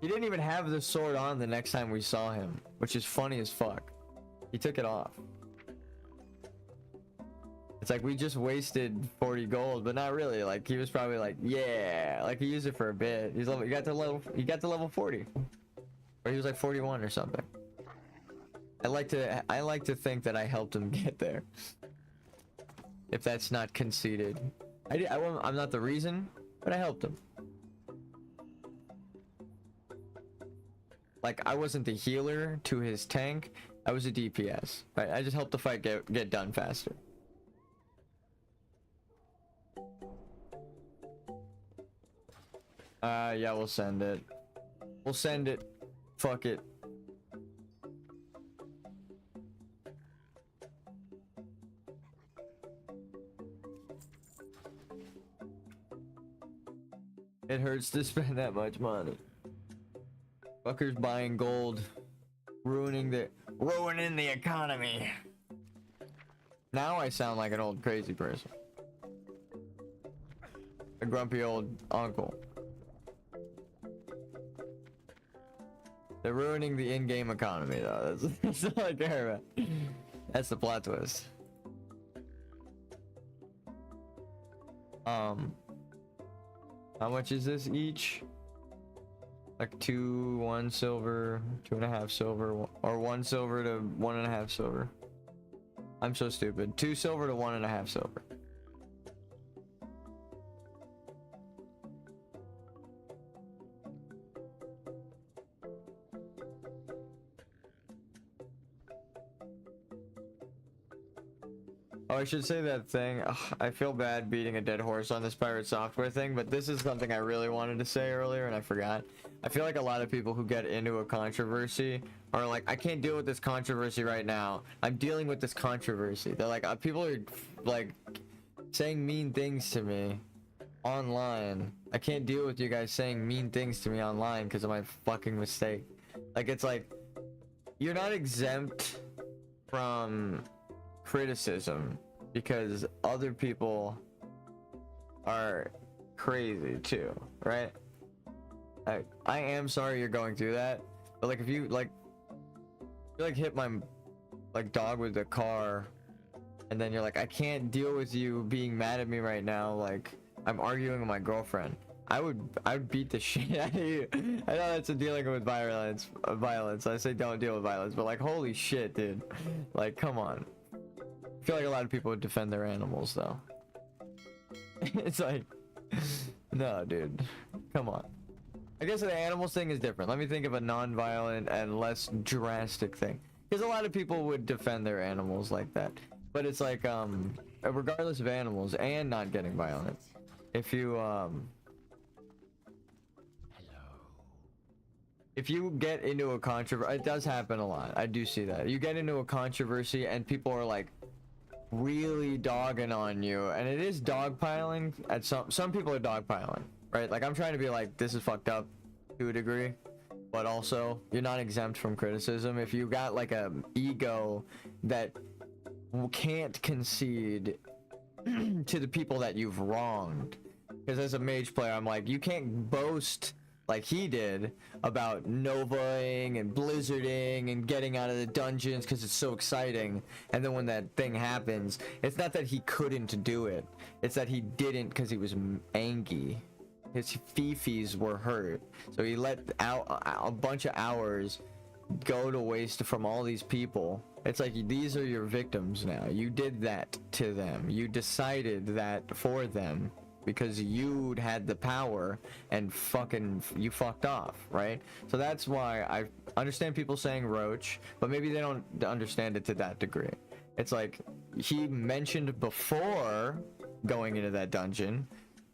He didn't even have the sword on the next time we saw him, which is funny as fuck. He took it off. It's like we just wasted 40 gold, but not really. Like he was probably like, yeah, like he used it for a bit. He got to level 40, or he was like 41 or something. I like to think that I helped him get there. If that's not conceited, I'm not the reason, but I helped him. Like I wasn't the healer to his tank. I was a DPS. Right? I just helped the fight get done faster. Yeah, we'll send it. We'll send it. Fuck it. It hurts to spend that much money. Fuckers buying gold, ruining the economy. Now I sound like an old crazy person. A grumpy old uncle. They're ruining the in-game economy though. That's all I care about. That's the plot twist. How much is this each? Like 1 silver, 2.5 silver, or 1 silver to 1.5 silver. I'm so stupid. 2 silver to 1.5 silver. Oh, I should say that thing. Ugh, I feel bad beating a dead horse on this pirate software thing, but this is something I really wanted to say earlier and I forgot. I feel like a lot of people who get into a controversy are like, I can't deal with this controversy right now. I'm dealing with this controversy. They're like, people are like saying mean things to me online. I can't deal with you guys saying mean things to me online because of my fucking mistake. Like, it's like, you're not exempt from criticism because other people are crazy too, right? I am sorry you're going through that, but like if you hit my dog with the car and then you're like, I can't deal with you being mad at me right now, like I'm arguing with my girlfriend. I would beat the shit out of you. I know that's a dealing with violence. I say don't deal with violence, but like, holy shit, dude. Like, come on. I feel like a lot of people would defend their animals, though. It's like, no, dude. Come on. I guess the animals thing is different. Let me think of a non-violent and less drastic thing. Because a lot of people would defend their animals like that. But it's like, regardless of animals and not getting violent. If you, if you get into a controversy, it does happen a lot. I do see that. You get into a controversy and people are like really dogging on you, and it is dogpiling. At some people are dogpiling, right? Like I'm trying to be like, this is fucked up to a degree, but also you're not exempt from criticism. If you got like a ego that can't concede to the people that you've wronged, because as a mage player, I'm like, you can't boast like he did about Novaing and Blizzarding and getting out of the dungeons because it's so exciting, and then when that thing happens, it's not that he couldn't do it, it's that he didn't because he was angry. His fifis were hurt, so he let out a bunch of hours go to waste from all these people. It's like, these are your victims now. You did that to them. You decided that for them because you had the power, and you fucked off, right? So that's why I understand people saying roach, but maybe they don't understand it to that degree. It's like, he mentioned before going into that dungeon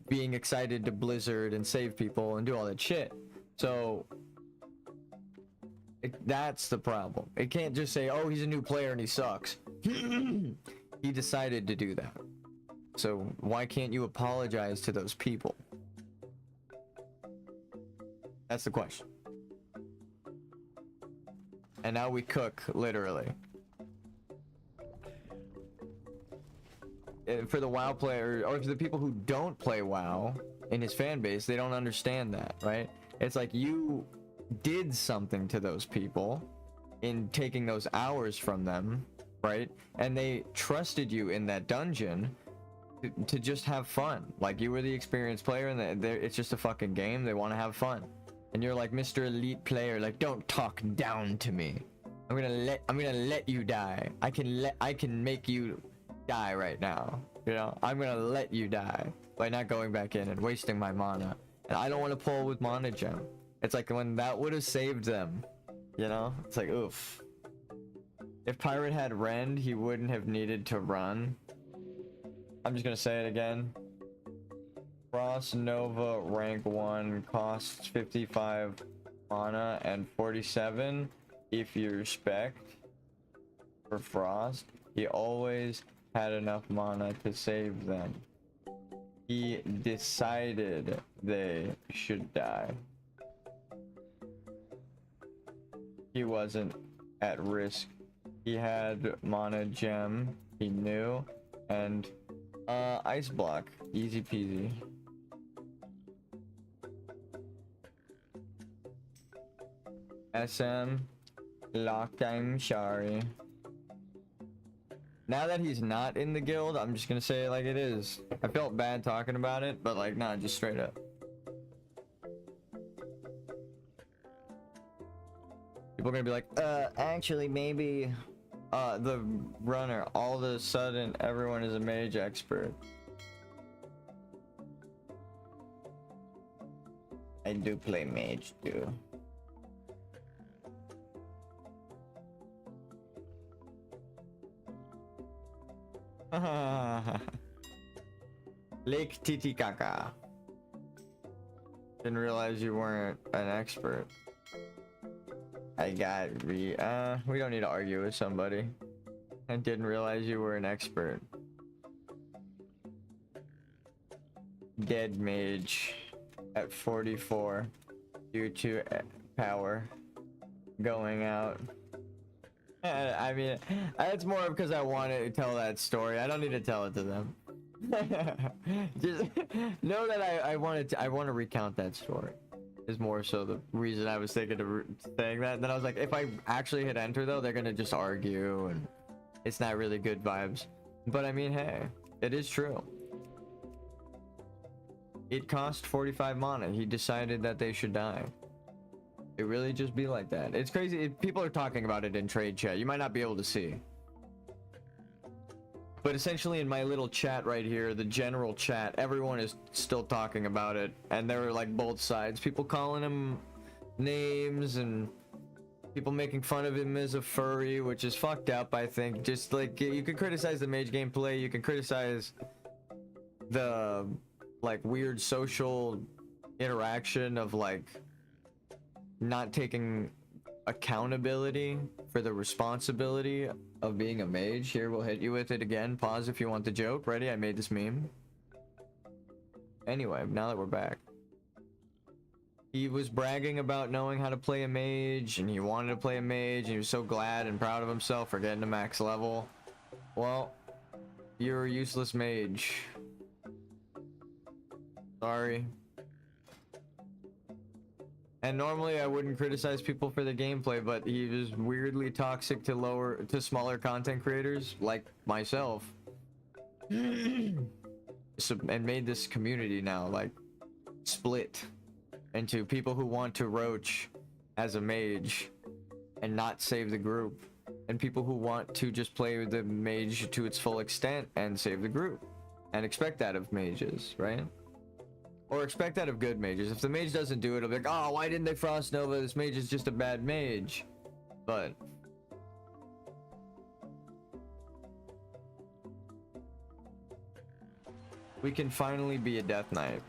being excited to blizzard and save people and do all that shit. So that's the problem. It can't just say, oh, he's a new player and he sucks. He decided to do that. So why can't you apologize to those people? That's the question. And now we cook, literally. And for the WoW player, or for the people who don't play WoW in his fan base, they don't understand that, right? It's like, you did something to those people in taking those hours from them, right? And they trusted you in that dungeon to just have fun. Like, you were the experienced player, and it's just a fucking game. They want to have fun, and you're like Mr. Elite Player, like, don't talk down to me. I'm gonna let you die. I can make you die right now. You know, I'm gonna let you die by not going back in and wasting my mana. And I don't want to pull with mana gem. It's like, when that would have saved them, you know? It's like, oof. If Pirate had rend, he wouldn't have needed to run. I'm just gonna say it again. Frost Nova rank 1 costs 55 mana and 47 if you respect. For Frost, he always had enough mana to save them. He decided they should die. He wasn't at risk. He had mana gem, he knew, and ice block, easy peasy. SM, locked, I'm sorry. Now that he's not in the guild, I'm just gonna say it like it is. I felt bad talking about it, but like, nah, just straight up. People are gonna be like, actually, maybe the runner, all of a sudden everyone is a mage expert. I do play mage too. Lake Titicaca. Didn't realize you weren't an expert. I got we don't need to argue with somebody. I didn't realize you were an expert. Dead mage at 44 due to power going out. I mean, it's more because I want to tell that story. I don't need to tell it to them. Just know that I want to recount that story. Is more so the reason I was thinking of saying that. And then I was like, if I actually hit enter though, they're gonna just argue, and it's not really good vibes. But I mean, hey, it is true. It cost 45 mana. He decided that they should die. It really just be like that. It's crazy. People are talking about it in trade chat. You might not be able to see. But essentially in my little chat right here, the general chat, everyone is still talking about it. And there were like both sides. People calling him names and people making fun of him as a furry, which is fucked up, I think. Just like, you can criticize the mage gameplay. You can criticize the like weird social interaction of like not taking accountability for the responsibility of being a mage. Here, we'll hit you with it again. Pause if you want the joke. Ready? I made this meme. Anyway, now that we're back. He was bragging about knowing how to play a mage, and he wanted to play a mage, and he was so glad and proud of himself for getting to max level. Well, you're a useless mage. Sorry. And normally I wouldn't criticize people for the gameplay, but he was weirdly toxic to smaller content creators like myself. And made this community now like split into people who want to roach as a mage and not save the group, and people who want to just play the mage to its full extent and save the group and expect that of mages, right? Or expect that of good mages. If the mage doesn't do it, it'll be like, oh, why didn't they Frost Nova? This mage is just a bad mage. But we can finally be a Death Knight.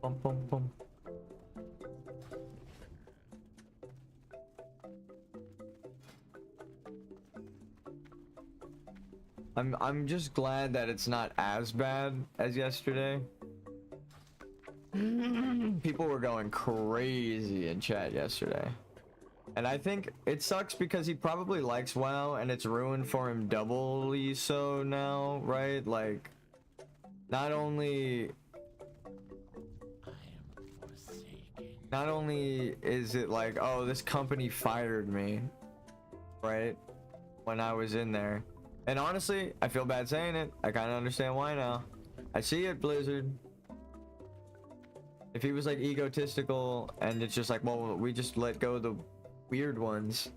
Bum, bum, bum. I'm just glad that it's not as bad as yesterday. People were going crazy in chat yesterday. And I think it sucks because he probably likes WoW and it's ruined for him doubly so now, right? Like, not only is it like, oh, this company fired me, right? When I was in there. And honestly, I feel bad saying it. I kind of understand why now. I see it, Blizzard. If he was like egotistical and it's just like, well, we just let go of the weird ones,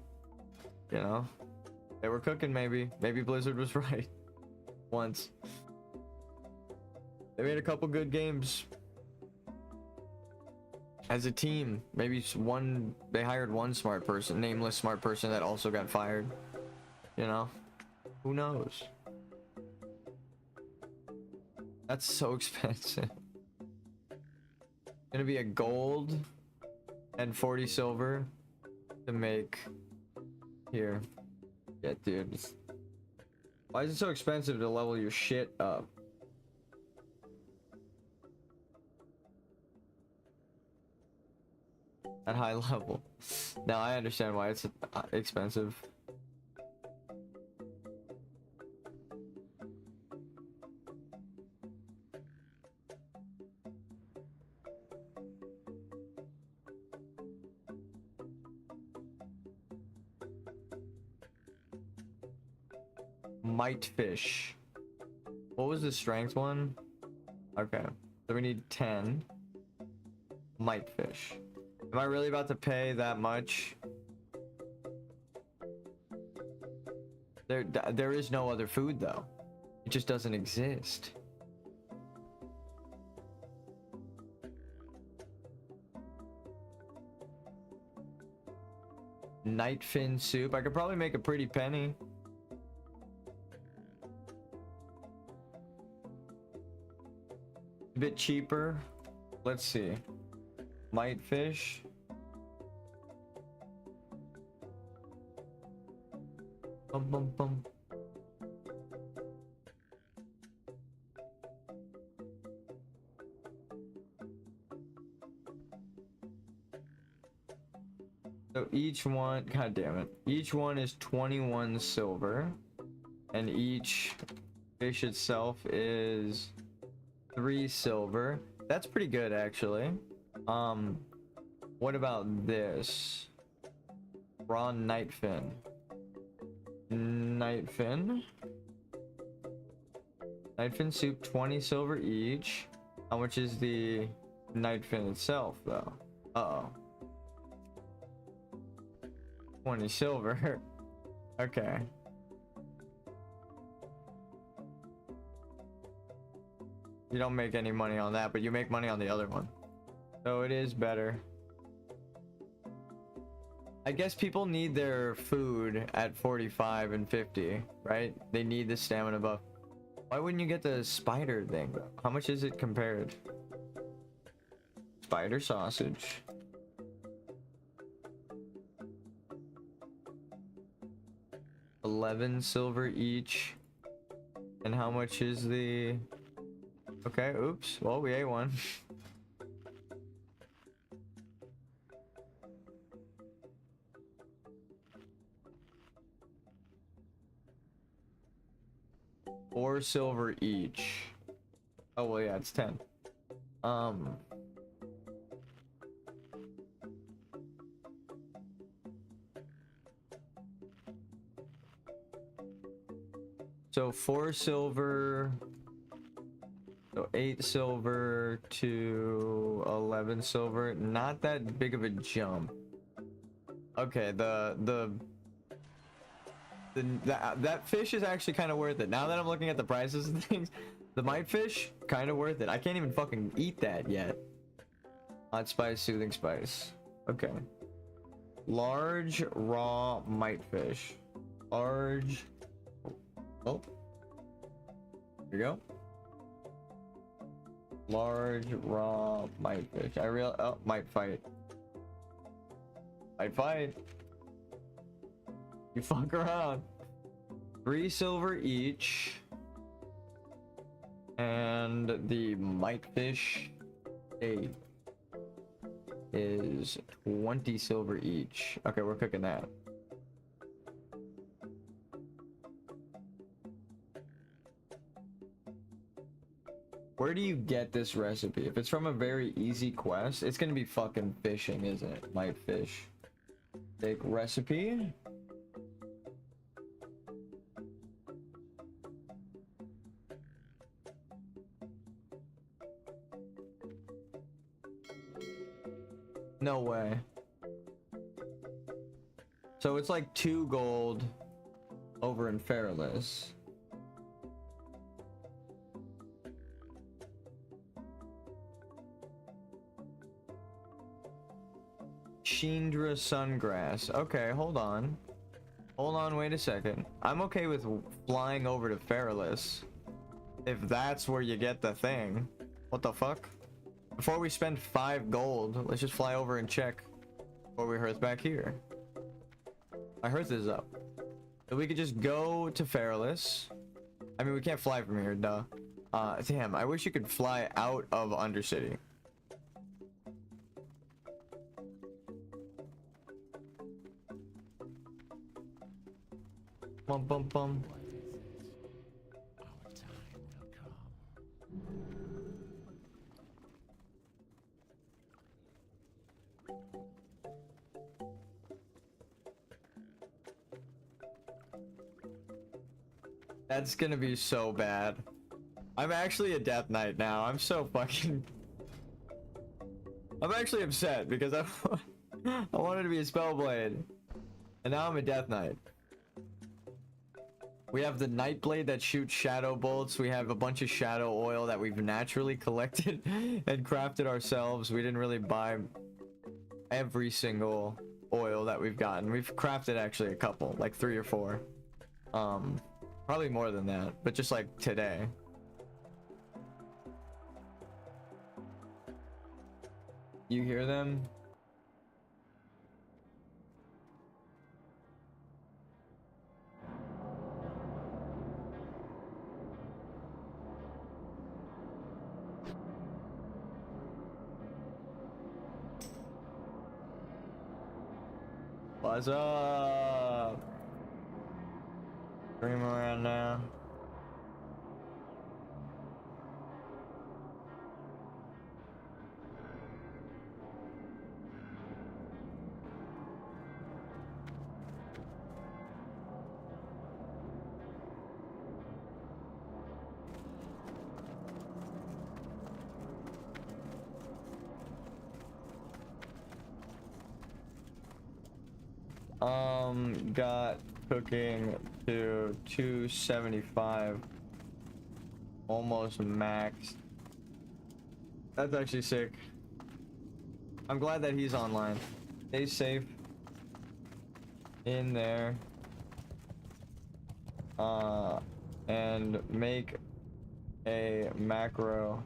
you know, they were cooking. Maybe Blizzard was right once. They made a couple good games as a team. Maybe they hired one smart person, nameless smart person that also got fired, you know. Who knows? That's so expensive. Gonna be a gold and 40 silver to make here. Yeah, dude. Why is it so expensive to level your shit up? At high level. Now I understand why it's expensive. Might fish. What was the strength one? Okay, so we need 10 might fish. Am I really about to pay that much? There is no other food though. It just doesn't exist. Night fin soup. I could probably make a pretty penny. A bit cheaper. Let's see. Might fish. Bum, bum, bum. So each one, god damn it, each one is 21 silver, and each fish itself is 3 silver. That's pretty good actually. What about this? Raw nightfin. Nightfin soup, 20 silver each. How much is the nightfin itself though? Uh-oh. 20 silver. Okay. You don't make any money on that, but you make money on the other one. So it is better. I guess people need their food at 45 and 50, right? They need the stamina buff. Why wouldn't you get the spider thing? How much is it compared? Spider sausage. $11 silver each. And how much is the... Okay, oops. Well, we ate one. $4 silver each. Oh, well, yeah, it's 10. So 4 silver, so 8 silver to 11 silver. Not that big of a jump. Okay, that fish is actually kind of worth it. Now that I'm looking at the prices and things, the mite fish, kind of worth it. I can't even fucking eat that yet. Hot spice, soothing spice. Okay. Large raw mite fish. Large. Oh. Here you go. Large raw mite fish. Oh, might fight. Might fight. You fuck around. 3 silver each. And the mite fish steak is 20 silver each. Okay, we're cooking that. Where do you get this recipe? If it's from a very easy quest, it's gonna be fucking fishing, isn't it? Mite fish. Steak recipe. No way. So it's like 2 gold over in Fairless. Shindra Sungrass. Okay, hold on. Hold on, wait a second. I'm okay with flying over to Fairless. If that's where you get the thing. What the fuck? Before we spend 5 gold, let's just fly over and check before we hearth back here. My hearth is up. So we could just go to Fairless. I mean, we can't fly from here, duh. Damn, I wish you could fly out of Undercity. Bum bum bum. That's gonna be so bad. I'm actually a Death Knight now. I'm so fucking... I'm actually upset because I wanted to be a Spellblade. And now I'm a Death Knight. We have the Nightblade that shoots shadow bolts. We have a bunch of shadow oil that we've naturally collected and crafted ourselves. We didn't really buy every single oil that we've gotten. We've crafted actually a couple, like 3 or 4. Probably more than that, but just like today. You hear them? What's up? Bring him around now. got cooking to 275. Almost maxed. That's actually sick. I'm glad that he's online. Stay safe in there. And make a macro.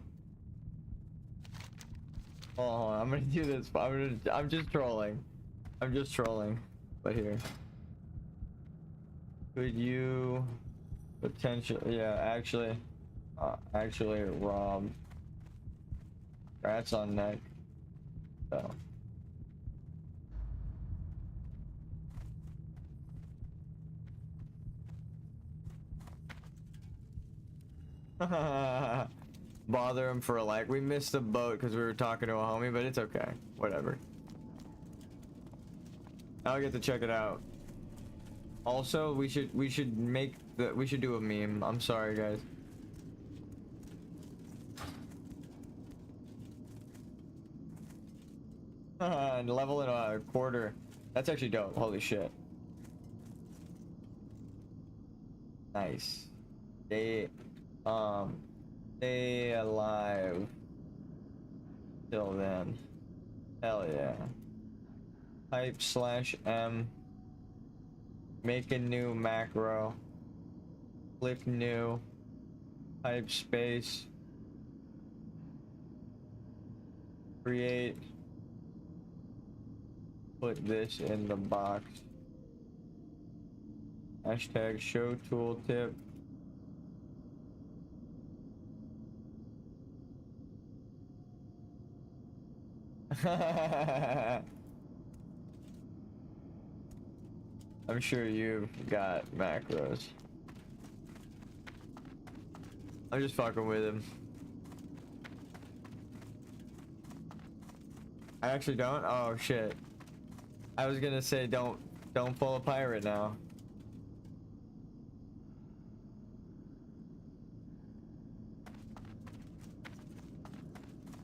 Hold on, I'm gonna do this. I'm just trolling. I'm just trolling. But here. Could you potentially, yeah, actually Rob. Rats on neck. So. Bother him for a like. We missed the boat because we were talking to a homie, but it's okay. Whatever. I'll get to check it out. Also, we should do a meme. I'm sorry, guys. And level in a quarter. That's actually dope. Holy shit. Nice. Stay alive till then. Hell yeah. Type /M. Make a new macro. Click new. Type space. Create. Put this in the box. Hashtag show tooltip. I'm sure you've got macros. I'm just fucking with him. I actually don't? Oh shit. I was gonna say don't pull a pirate now.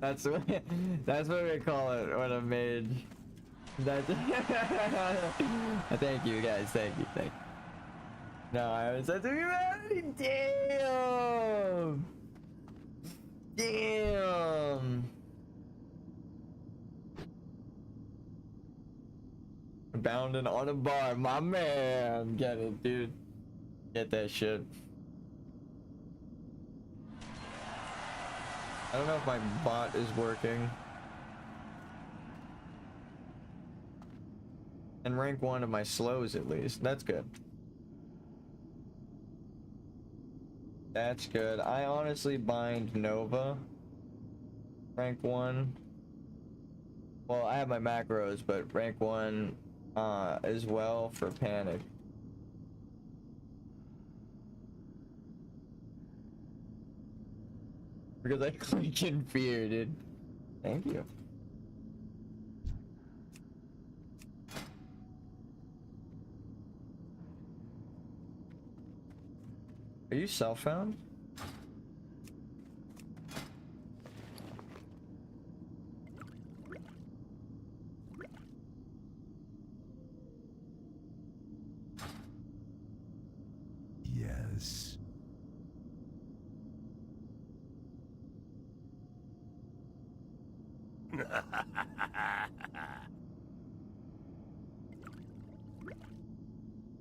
That's what we call it when a mage. That's thank you guys, thank you. No, I haven't said to you already. Damn. Bounding on a bar, my man. Get it, dude. Get that shit. I don't know if my bot is working. And rank 1 of my slows at least. That's good. That's good. I honestly bind Nova. Rank 1. Well, I have my macros, but rank 1 as well for panic. Because I click in fear, dude. Thank you. Are you self-found? Yes.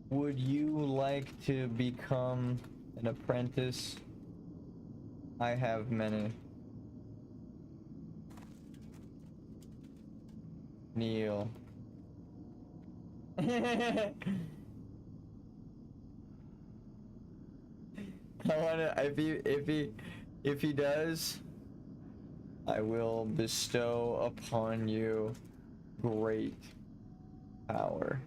Would you like to become an apprentice? I have many. Neil. I wanna, if he does, I will bestow upon you great power.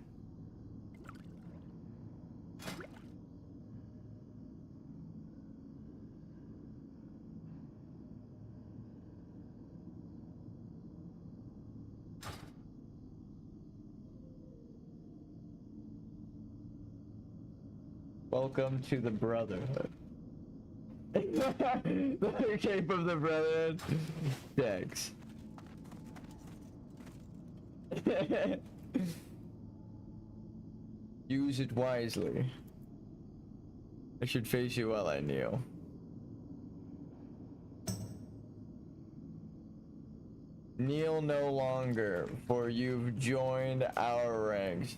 Welcome to the Brotherhood. The cape of the Brotherhood. Dex. Use it wisely. I should face you while I kneel. Kneel no longer, for you've joined our ranks.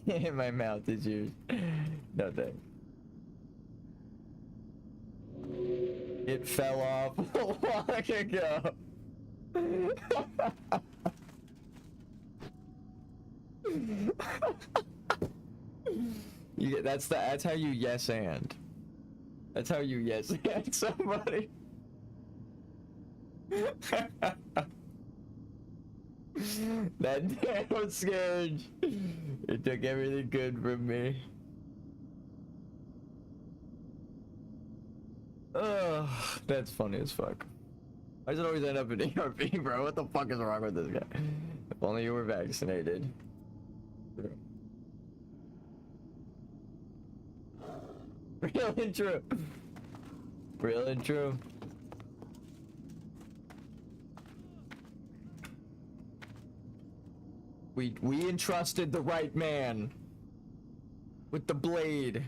My mouth is yours. No thanks. It fell off long ago. That's how you yes and. That's how you yes and somebody. That damn scared. It took everything good from me. Ugh, that's funny as fuck. Why does it always end up in ERP, bro? What the fuck is wrong with this guy? If only you were vaccinated. Real and true. Real and true. We entrusted the right man with the blade.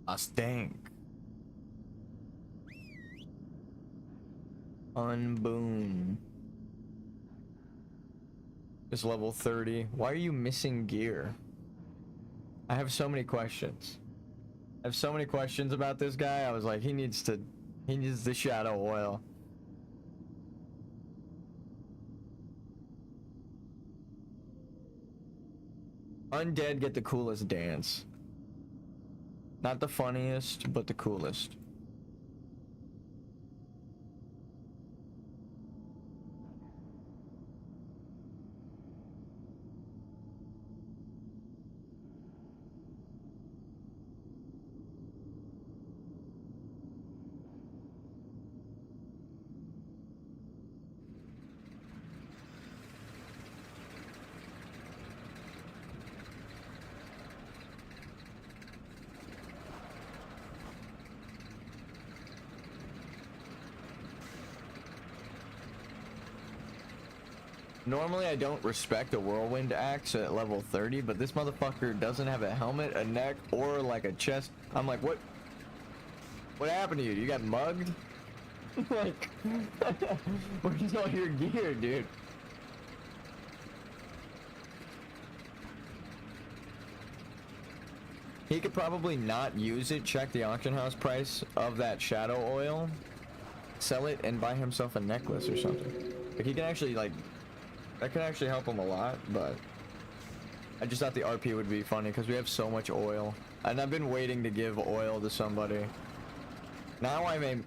A stank. Unboom. It's level 30. Why are you missing gear? I have so many questions. I have so many questions about this guy. I was like, he needs the shadow oil. Undead get the coolest dance. Not the funniest, but the coolest. Normally I don't respect a whirlwind axe at level 30, but this motherfucker doesn't have a helmet, a neck, or like a chest. I'm like, what happened to you? You got mugged? Like, where's all your gear, dude? He could probably not use it, check the auction house price of that shadow oil, sell it, and buy himself a necklace or something. Like, he can actually, like, that can actually help him a lot, but I just thought the RP would be funny because we have so much oil. And I've been waiting to give oil to somebody. Now I'm a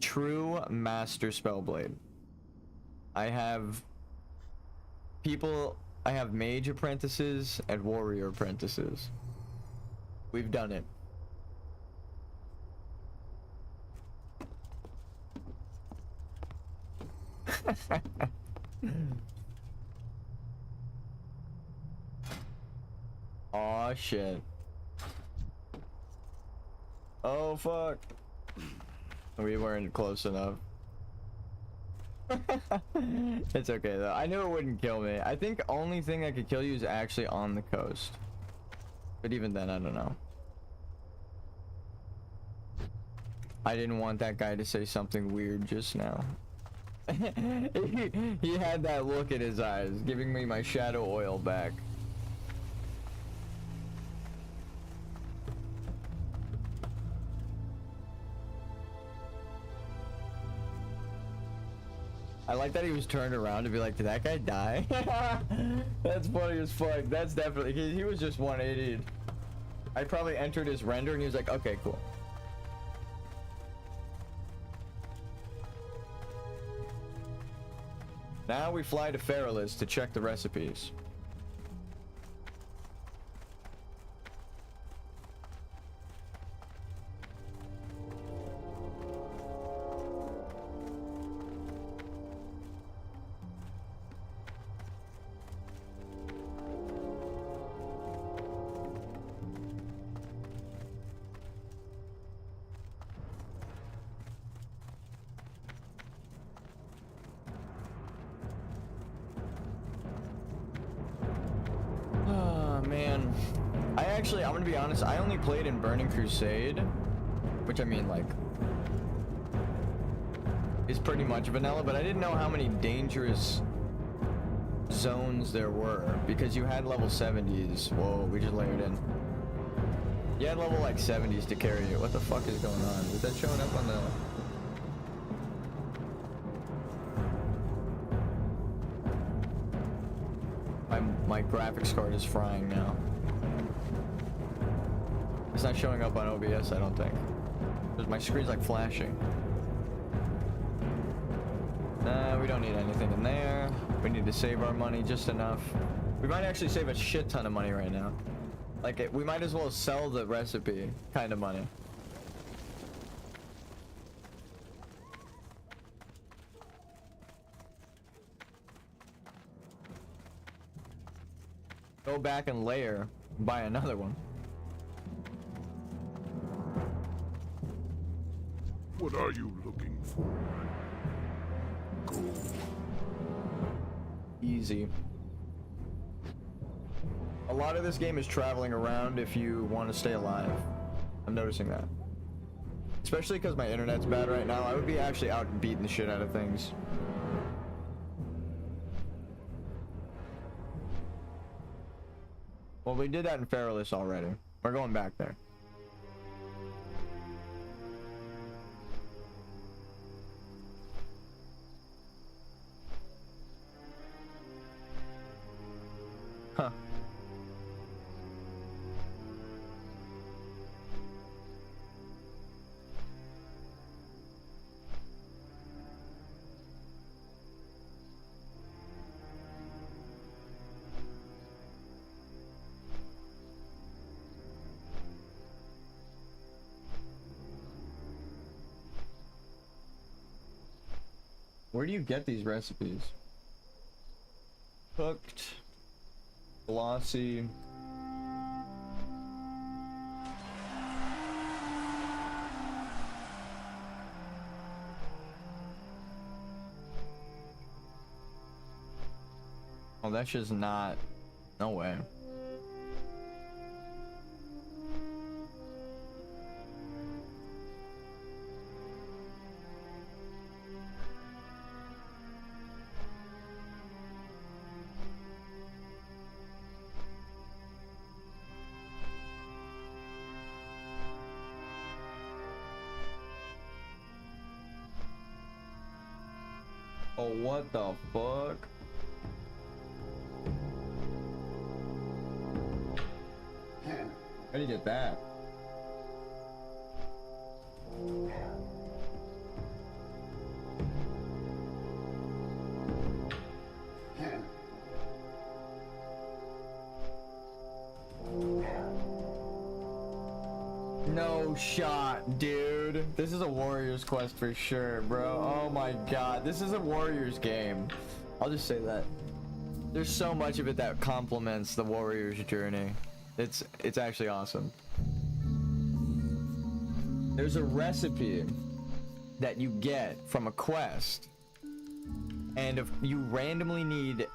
true master spellblade. I have mage apprentices and warrior apprentices. We've done it. Aw, shit. Oh, fuck. We weren't close enough. It's okay, though. I knew it wouldn't kill me. I think only thing that could kill you is actually on the coast. But even then, I don't know. I didn't want that guy to say something weird just now. He had that look in his eyes, giving me my shadow oil back. I like that he was turned around to be like, did that guy die? That's funny as fuck. That's definitely, he was just 180'd. I probably entered his render and he was like, okay, cool. Now we fly to Feralis to check the recipes. I'm gonna be honest, I only played in Burning Crusade, which I mean, like, is pretty much vanilla, but I didn't know how many dangerous zones there were, because you had level 70s. Whoa, we just layered in. You had level, like, 70s to carry it. What the fuck is going on? Is that showing up on the... My graphics card is frying now. It's not showing up on OBS, I don't think. Because my screen's like flashing. We don't need anything in there. We need to save our money just enough. We might actually save a shit ton of money right now. Like, we might as well sell the recipe kind of money. Go back and layer, buy another one. What are you looking for? Gold. Easy. A lot of this game is traveling around if you want to stay alive. I'm noticing that. Especially because my internet's bad right now. I would be actually out beating the shit out of things. Well, we did that in Feralus already. We're going back there. Huh. Where do you get these recipes? Cooked, glossy. Oh, that's just not. No way. Oh, what the fuck? How do you get that? No shot, dude. This is a Warriors quest for sure, bro. Oh my god, this is a Warriors game. I'll just say that. There's so much of it that complements the Warriors journey. It's actually awesome. There's a recipe that you get from a quest, and if you randomly need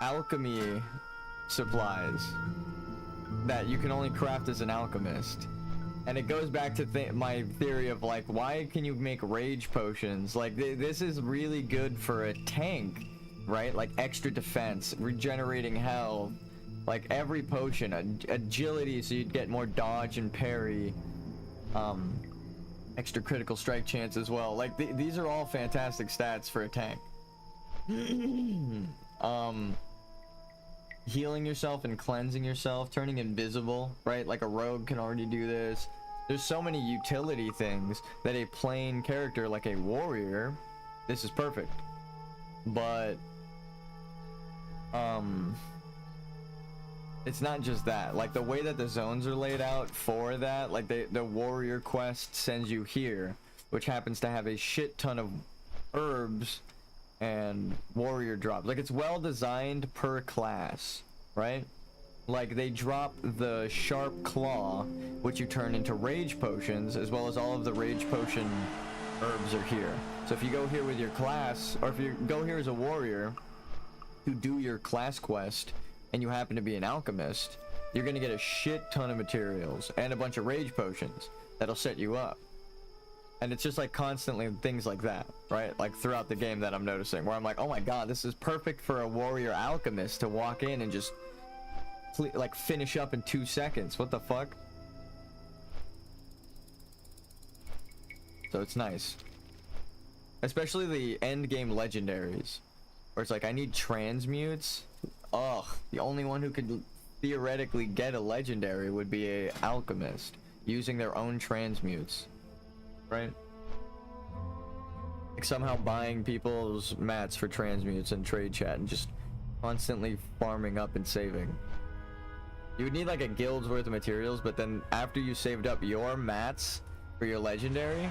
alchemy supplies that you can only craft as an alchemist. And it goes back to my theory of, like, why can you make rage potions? Like, this is really good for a tank, right? Like, extra defense, regenerating health, like every potion, agility so you'd get more dodge and parry, extra critical strike chance as well. Like, these are all fantastic stats for a tank. Healing yourself and cleansing yourself, turning invisible, right? Like a rogue can already do this. There's so many utility things that a plain character like a warrior, this is perfect. But it's not just that. Like, the way that the zones are laid out for that, like the warrior quest sends you here, which happens to have a shit ton of herbs and warrior drops. Like, it's well designed per class, right? Like, they drop the sharp claw, which you turn into rage potions, as well as all of the rage potion herbs are here. So if you go here with your class, or if you go here as a warrior to do your class quest, and you happen to be an alchemist, you're gonna get a shit ton of materials and a bunch of rage potions that'll set you up. And it's just like constantly things like that, right? Like throughout the game that I'm noticing, where I'm like, oh my god, this is perfect for a warrior alchemist to walk in and just like finish up in 2 seconds. What the fuck? So it's nice. Especially the end game legendaries, where it's like, I need transmutes. Ugh, the only one who could theoretically get a legendary would be a alchemist using their own transmutes, right? Like somehow buying people's mats for transmutes and trade chat and just constantly farming up and saving. You would need like a guild's worth of materials, but then after you saved up your mats for your legendary,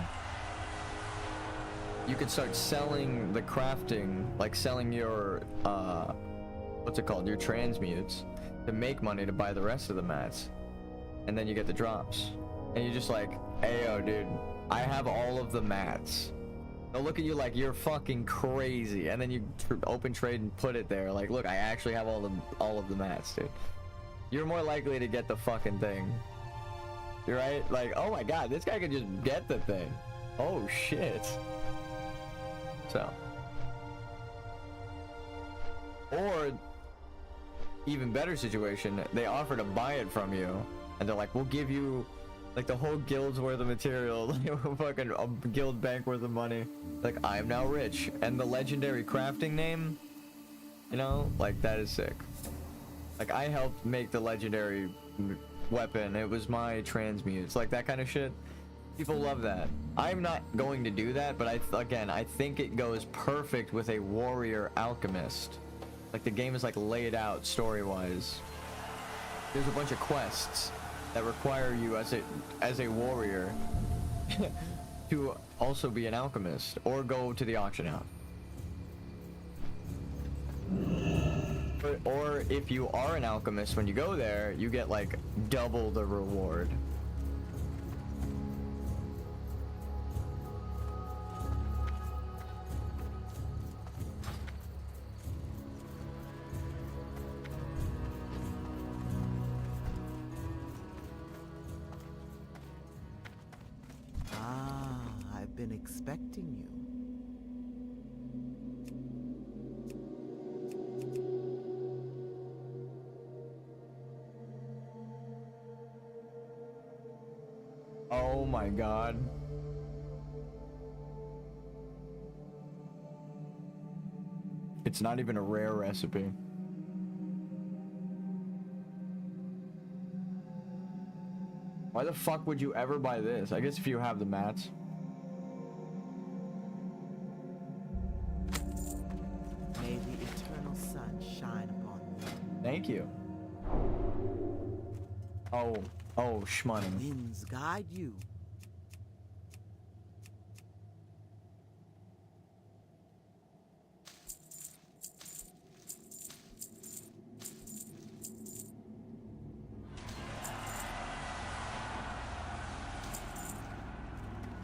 you could start selling the crafting, like selling your what's it called, your transmutes, to make money to buy the rest of the mats, and then you get the drops, and you're just like, ayo dude, I have all of the mats. They'll look at you like you're fucking crazy, and then you open trade and put it there like, look, I actually have all of the mats, dude. You're more likely to get the fucking thing. You're right, like, oh my god, this guy could just get the thing. Oh shit. So, or even better situation, they offer to buy it from you, and they're like, we'll give you like the whole guild's worth of material, like fucking a guild bank worth of money. Like, I am now rich, and the legendary crafting name, you know, like that is sick. Like, I helped make the legendary weapon, it was my transmutes, like that kind of shit. People love that. I'm not going to do that, but I think it goes perfect with a warrior alchemist. Like, the game is like laid out story-wise. There's a bunch of quests that require you as a warrior to also be an alchemist or go to the auction house. Or if you are an alchemist, when you go there, you get like double the reward. I've been expecting you. Oh my god. It's not even a rare recipe. Why the fuck would you ever buy this? I guess if you have the mats. May the eternal sun shine upon you. Thank you. Oh shmoney. Winds guide you.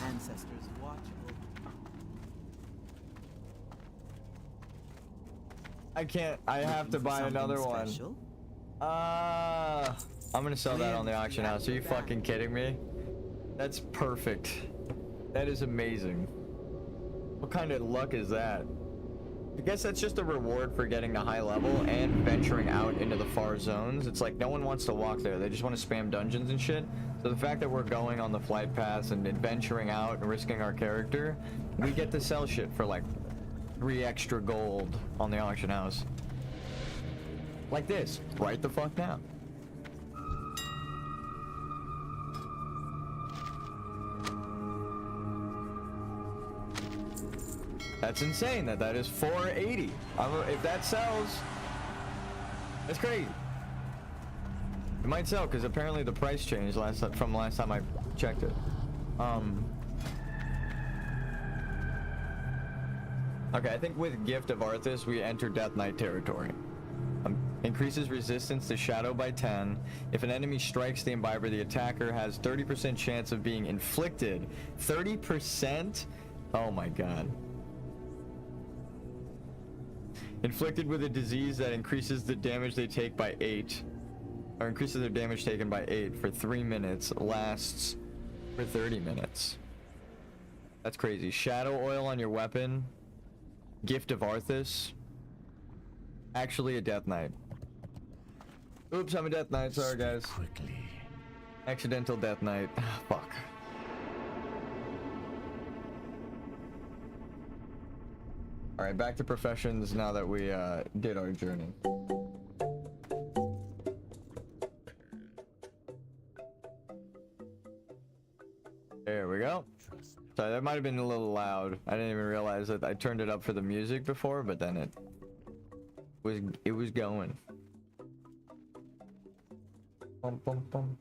Ancestors watchful. I can't. I have to buy another one. I'm gonna sell that on the auction house. Are you fucking kidding me? That's perfect. That is amazing. What kind of luck is that? I guess that's just a reward for getting to high level and venturing out into the far zones. It's like no one wants to walk there. They just want to spam dungeons and shit. So the fact that we're going on the flight paths and adventuring out and risking our character, we get to sell shit for like 3 extra gold on the auction house. Like this, right the fuck now. That's insane that is 480. If that sells, that's great. It might sell because apparently the price changed from last time I checked it. Okay, I think with Gift of Arthas we enter Death Knight territory. Increases resistance to shadow by 10. If an enemy strikes the imbiber, the attacker has 30% chance of being inflicted. 30%? Oh my god. Inflicted with a disease that increases the damage they take by 8. or increases their damage taken by 8 for 3 minutes, lasts for 30 minutes. That's crazy. Shadow oil on your weapon. Gift of Arthas. Actually a Death Knight. Oops, I'm a Death Knight. Sorry, guys. Accidental Death Knight. Fuck. Alright, back to professions now that we did our journey. There we go. Sorry, that might have been a little loud. I didn't even realize that I turned it up for the music before, but then it was going. Bum, bum, bum.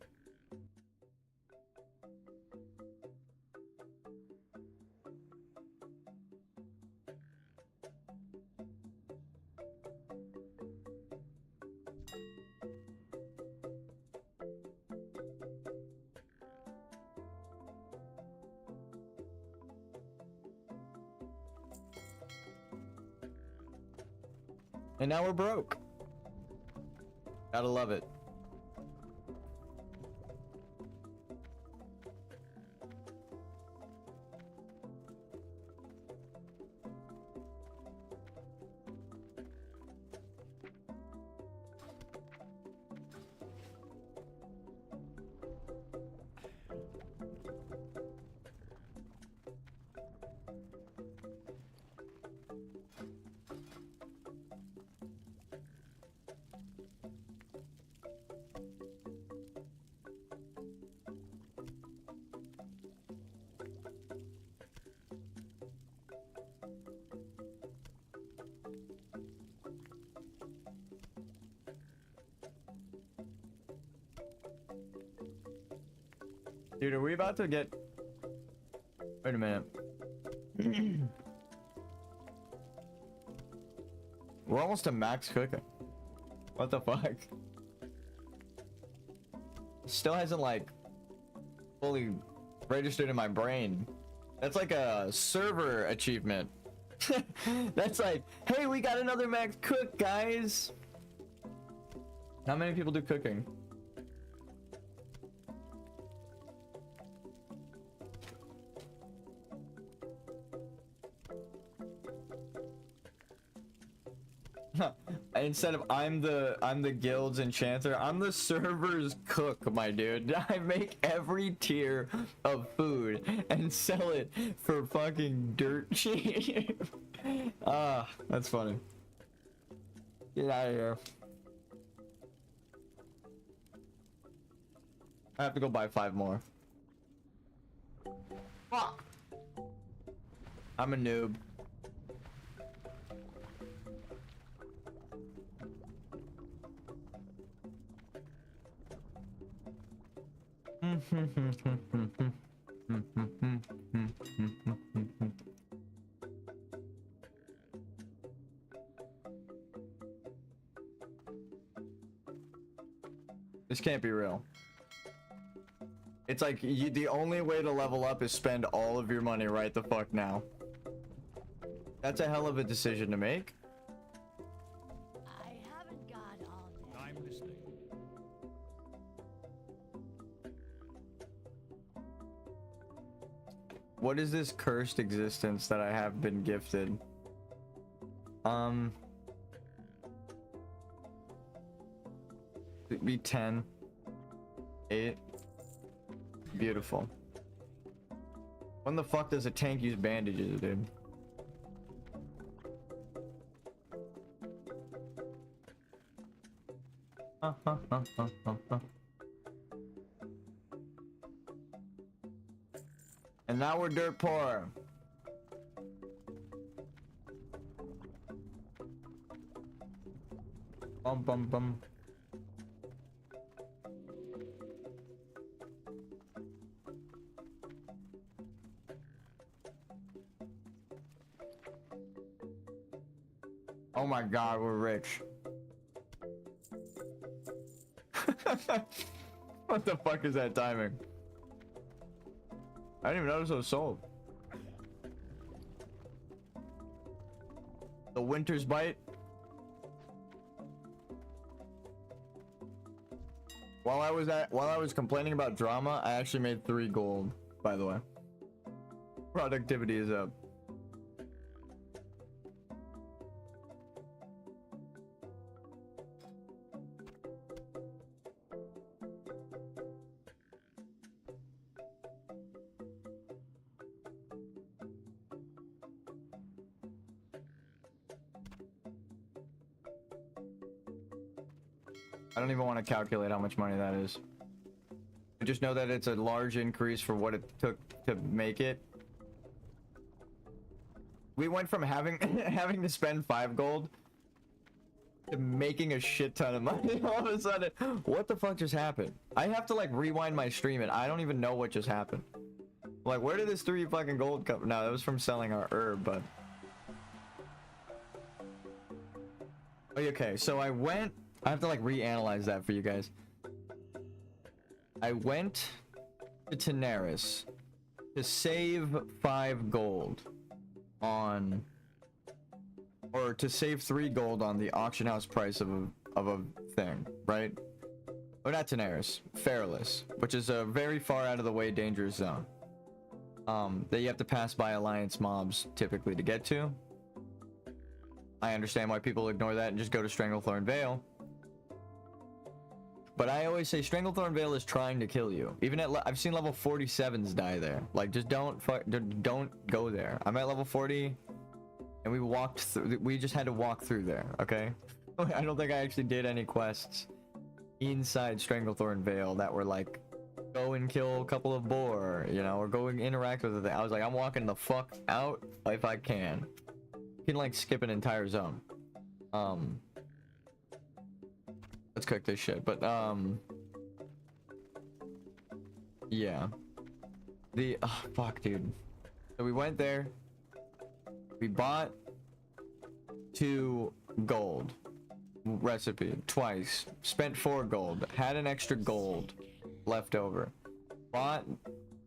And now we're broke. Gotta love it. Dude, are we about to get... Wait a minute. We're almost to max cooking. What the fuck? Still hasn't, like, fully registered in my brain. That's like a server achievement. That's like, hey, we got another max cook, guys. How many people do cooking? Instead of I'm the guild's enchanter, I'm the server's cook, my dude. I make every tier of food and sell it for fucking dirt cheap. Ah, that's funny. Get out of here. I have to go buy 5 more. Fuck. I'm a noob. This can't be real. It's like the only way to level up is spend all of your money right the fuck now. That's a hell of a decision to make. I haven't got all day. I'm listening. What is this cursed existence that I have been gifted? It'd be 10, 8. Beautiful. When the fuck does a tank use bandages, dude? And now we're dirt poor. Bum bum bum. Oh my god, we're rich. What the fuck is that timing? I didn't even notice it was sold. The Winter's Bite. While I was complaining about drama, I actually made 3 gold, by the way. Productivity is up. I don't even want to calculate how much money that is. I just know that it's a large increase for what it took to make it. We went from having having to spend 5 gold to making a shit ton of money all of a sudden. What the fuck just happened? I have to like rewind my stream and I don't even know what just happened. Like, where did this 3 fucking gold come? No, that was from selling our herb, but... Okay, so I have to like reanalyze that for you guys. I went to Tenaris to save 5 gold on, or to save 3 gold on the auction house price of a thing, right? Or not Tenaris, Fairless, which is a very far out of the way dangerous zone. That you have to pass by alliance mobs typically to get to. I understand why people ignore that and just go to Stranglethorn Vale. But I always say Stranglethorn Vale is trying to kill you. Even at I've seen level 47s die there. Like, just don't go there. I'm at level 40, and we walked through. We just had to walk through there. Okay. I don't think I actually did any quests inside Stranglethorn Vale that were like, go and kill a couple of boar, you know, or go and interact with it. I was like, I'm walking the fuck out if I can. You can like skip an entire zone. Let's cook this shit, but yeah. Fuck, dude. So we went there. We bought 2 gold recipe twice. Spent 4 gold. Had an extra gold left over. Bought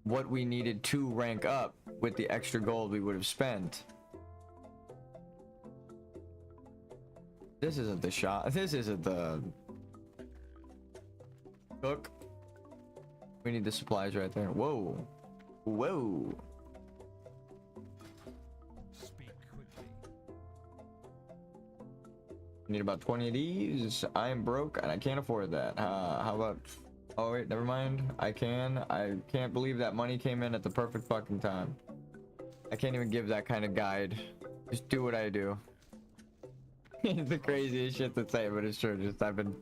what we needed to rank up with the extra gold we would have spent. This isn't the shop. This isn't the cook. We need the supplies right there. Whoa. Whoa. Speak quickly. Need about 20 of these. I am broke and I can't afford that. How about... Oh wait, never mind. I can't believe that money came in at the perfect fucking time. I can't even give that kind of guide. Just do what I do. It's the craziest shit to say, but it's true. Just I've been,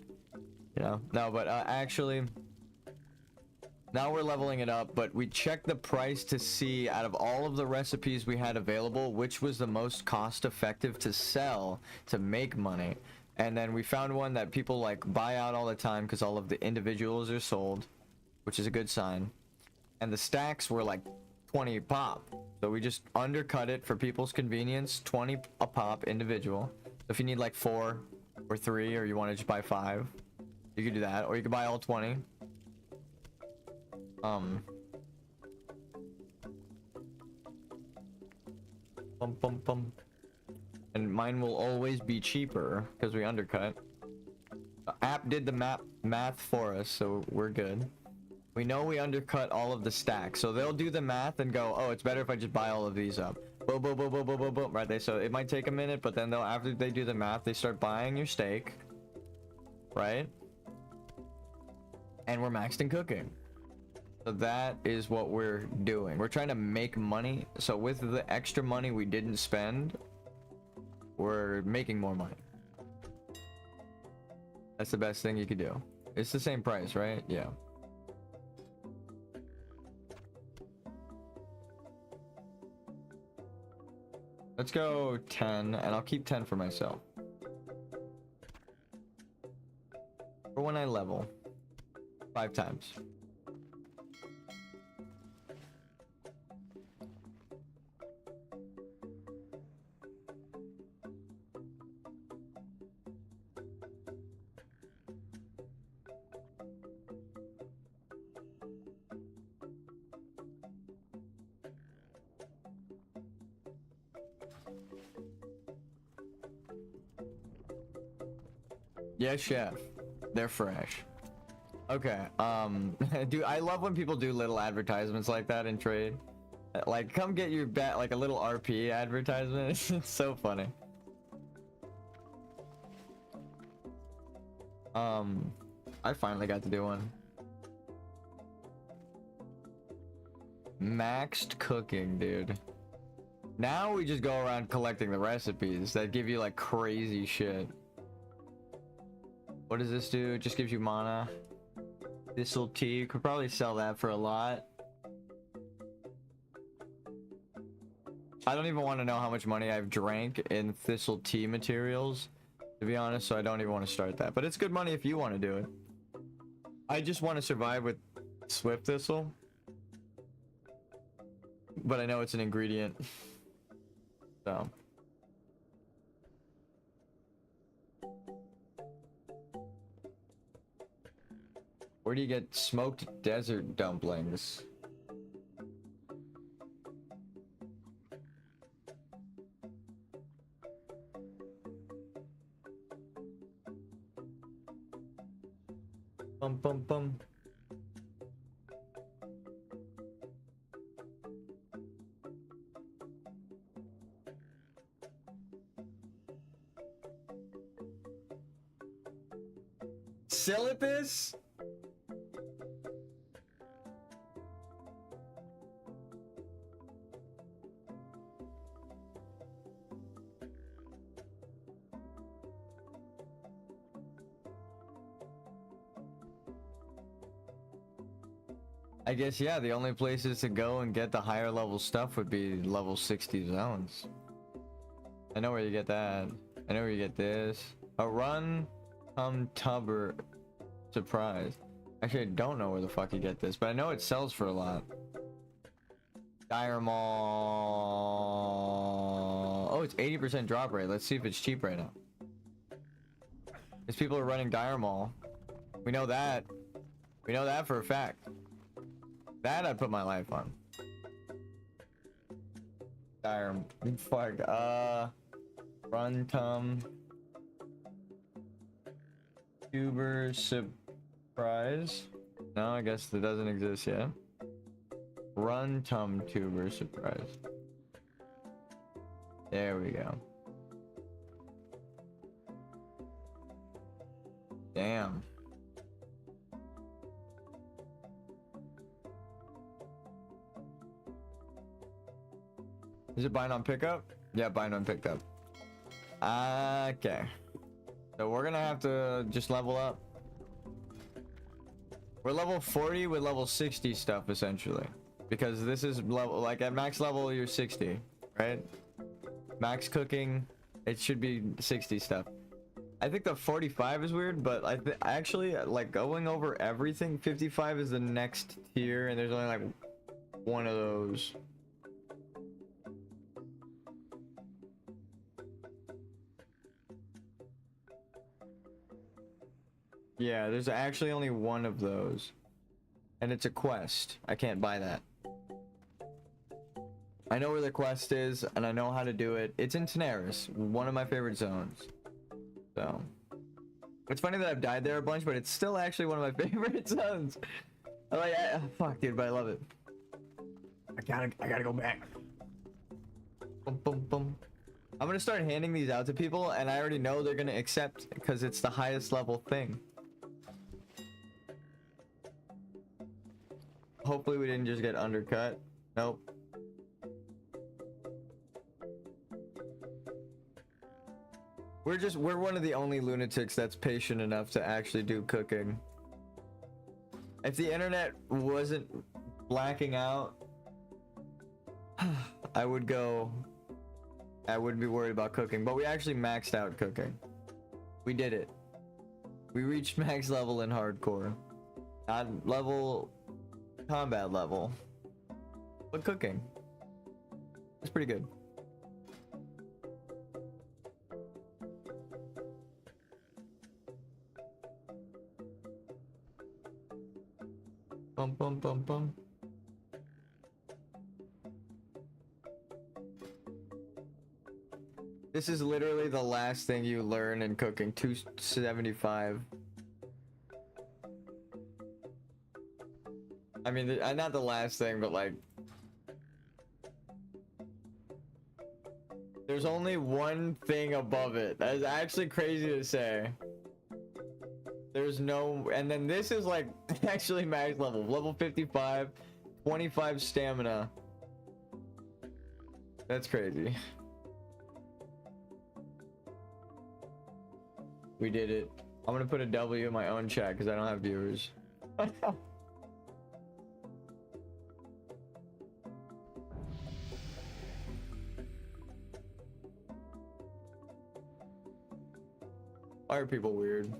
you know. No, but actually, now we're leveling it up. But we checked the price to see, out of all of the recipes we had available, which was the most cost effective to sell to make money. And then we found one that people like buy out all the time because all of the individuals are sold, which is a good sign. And the stacks were like 20 pop. So we just undercut it for people's convenience, 20 a pop individual. If you need like 4 or 3, or you want to just buy 5, you could do that, or you could buy all 20. Bum bum bum. And mine will always be cheaper because we undercut. The app did the math for us, so we're good. We know we undercut all of the stacks, so they'll do the math and go, oh, it's better if I just buy all of these up. Boom, boom, boom, boom, boom, boom, boom. Right? So it might take a minute, but then after they do the math, they start buying your steak, right? And we're maxed in cooking. So that is what we're doing. We're trying to make money. So with the extra money we didn't spend, we're making more money. That's the best thing you could do. It's the same price, right? Yeah. Let's go 10, and I'll keep 10 for myself. For when I level. 5 times. Yes, chef. They're fresh. Okay. Dude, I love when people do little advertisements like that in trade. Like, come get your bat, like a little RP advertisement. It's so funny. I finally got to do one. Maxed cooking, dude. Now we just go around collecting the recipes that give you like crazy shit. What does this do? It just gives you mana. Thistle tea, you could probably sell that for a lot. I don't even want to know how much money I've drank in thistle tea materials, to be honest, so I don't even want to start that. But it's good money if you want to do it. I just want to survive with swift thistle. But I know it's an ingredient. So. Where do you get smoked desert dumplings? Bum bum bum. Syllabus? I guess, yeah, the only places to go and get the higher level stuff would be level 60 zones. I know where you get that. I know where you get this. A run, tubber surprise. Actually, I don't know where the fuck you get this, but I know it sells for a lot. Dire Mall. Oh, it's 80% drop rate. Let's see if it's cheap right now. Because people are running Dire Mall. We know that. We know that for a fact. That I'd put my life on. Dire, fuck, Runtum. Tuber surprise. No, I guess that doesn't exist yet. Runtum tuber surprise. There we go. Damn. Is it bind on pickup? Yeah, bind on pickup. Okay. So we're gonna have to just level up. We're level 40 with level 60 stuff essentially. Because this is level, like at max level you're 60, right? Max cooking, it should be 60 stuff. I think the 45 is weird, but I actually like going over everything, 55 is the next tier and there's only like one of those. Yeah, there's actually only one of those. And it's a quest. I can't buy that. I know where the quest is, and I know how to do it. It's in Tenaris, one of my favorite zones. So. It's funny that I've died there a bunch, but it's still actually one of my favorite zones. I'm like, fuck, dude, but I love it. I gotta go back. Boom, boom, boom. I'm gonna start handing these out to people, and I already know they're gonna accept, because it's the highest level thing. Hopefully we didn't just get undercut. Nope. We're one of the only lunatics that's patient enough to actually do cooking. If the internet wasn't blacking out, I wouldn't be worried about cooking, but we actually maxed out cooking. We did it. We reached max level in hardcore. Not level combat level, but cooking. It's pretty good. Bum bum bum bum. This is literally the last thing you learn in cooking. 275. I mean, not the last thing, but like, there's only one thing above it. That is actually crazy to say. There's no, and then this is like actually max level. Level 55, 25 stamina. That's crazy. We did it. I'm gonna put a W in my own chat because I don't have viewers. Why are people weird?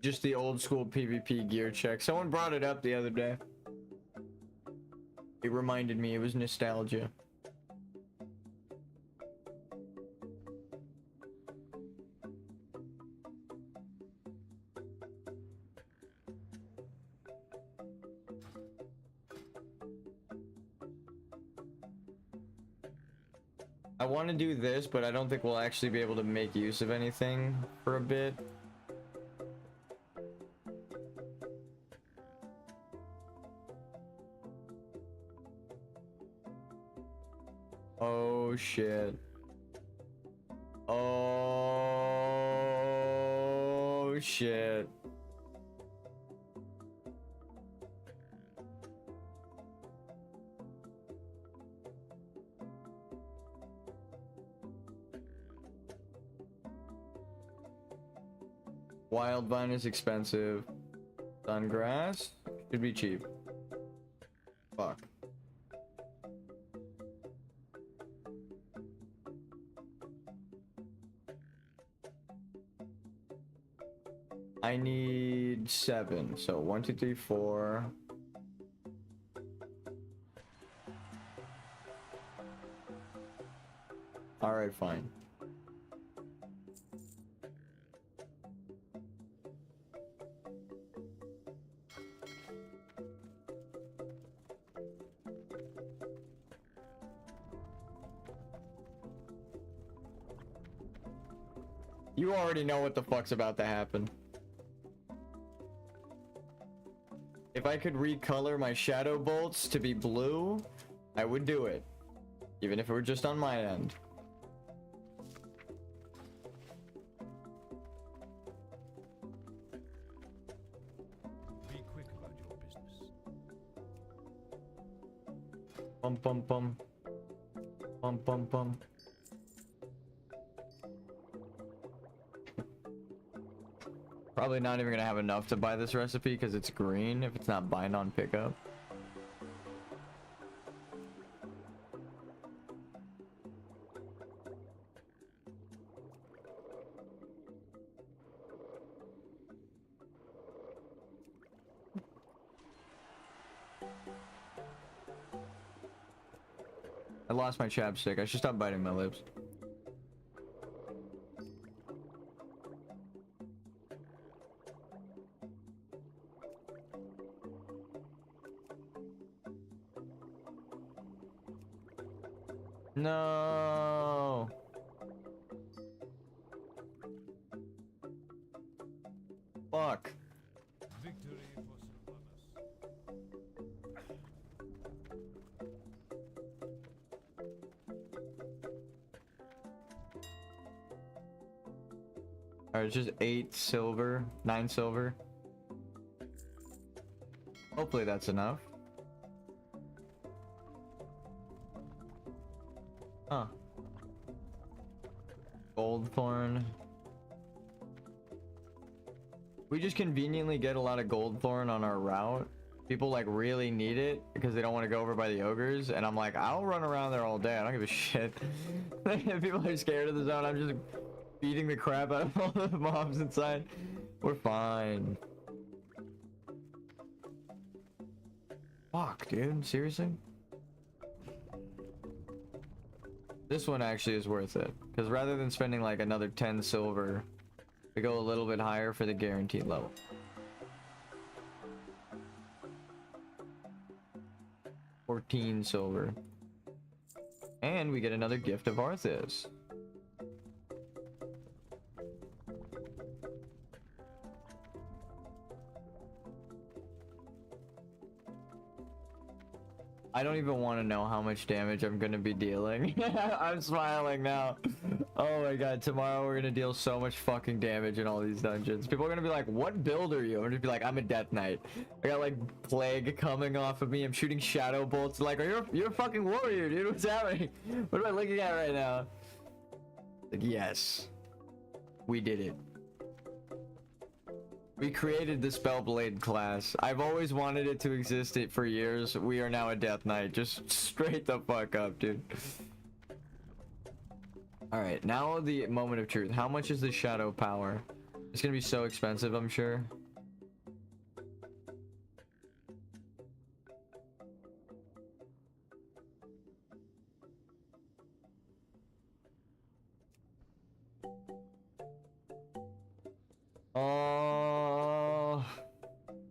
Just the old school PvP gear check. Someone brought it up the other day. It reminded me, it was nostalgia. I want to do this, but I don't think we'll actually be able to make use of anything for a bit. Oh shit. Oh shit. Wild vine is expensive. Sungrass should be cheap. Fuck. I need 7. So 1, 2, 3, 4. All right, fine. You already know what the fuck's about to happen. If I could recolor my shadow bolts to be blue, I would do it. Even if it were just on my end. Be quick about your business. Bum bum bum. Bum bum bum. Probably not even gonna have enough to buy this recipe because it's green if it's not bind on pickup. I lost my chapstick. I should stop biting my lips. No. Fuck. Victory for Sylvanas. Alright, it's just 8 silver, 9 silver. Hopefully that's enough. Huh. Goldthorn. We just conveniently get a lot of Goldthorn on our route. People like really need it because they don't want to go over by the ogres, and I'm like, I'll run around there all day. I don't give a shit. If people are scared of the zone, I'm just beating the crap out of all the mobs inside. We're fine. Fuck, dude. Seriously? This one actually is worth it. Because rather than spending like another 10 silver, we go a little bit higher for the guaranteed level. $14 silver. And we get another gift of Arthas. I don't even want to know how much damage I'm going to be dealing. I'm smiling now. Oh my god, tomorrow we're going to deal so much fucking damage in all these dungeons. People are going to be like, what build are you? I'm going to be like, I'm a Death Knight. I got like plague coming off of me. I'm shooting shadow bolts. Like, you're a fucking warrior, dude. What's happening? What am I looking at right now? Like, yes. We did it. We created the Spellblade class. I've always wanted it to exist for years. We are now a Death Knight. Just straight the fuck up, dude. Alright, now the moment of truth. How much is the shadow power? It's gonna be so expensive, I'm sure.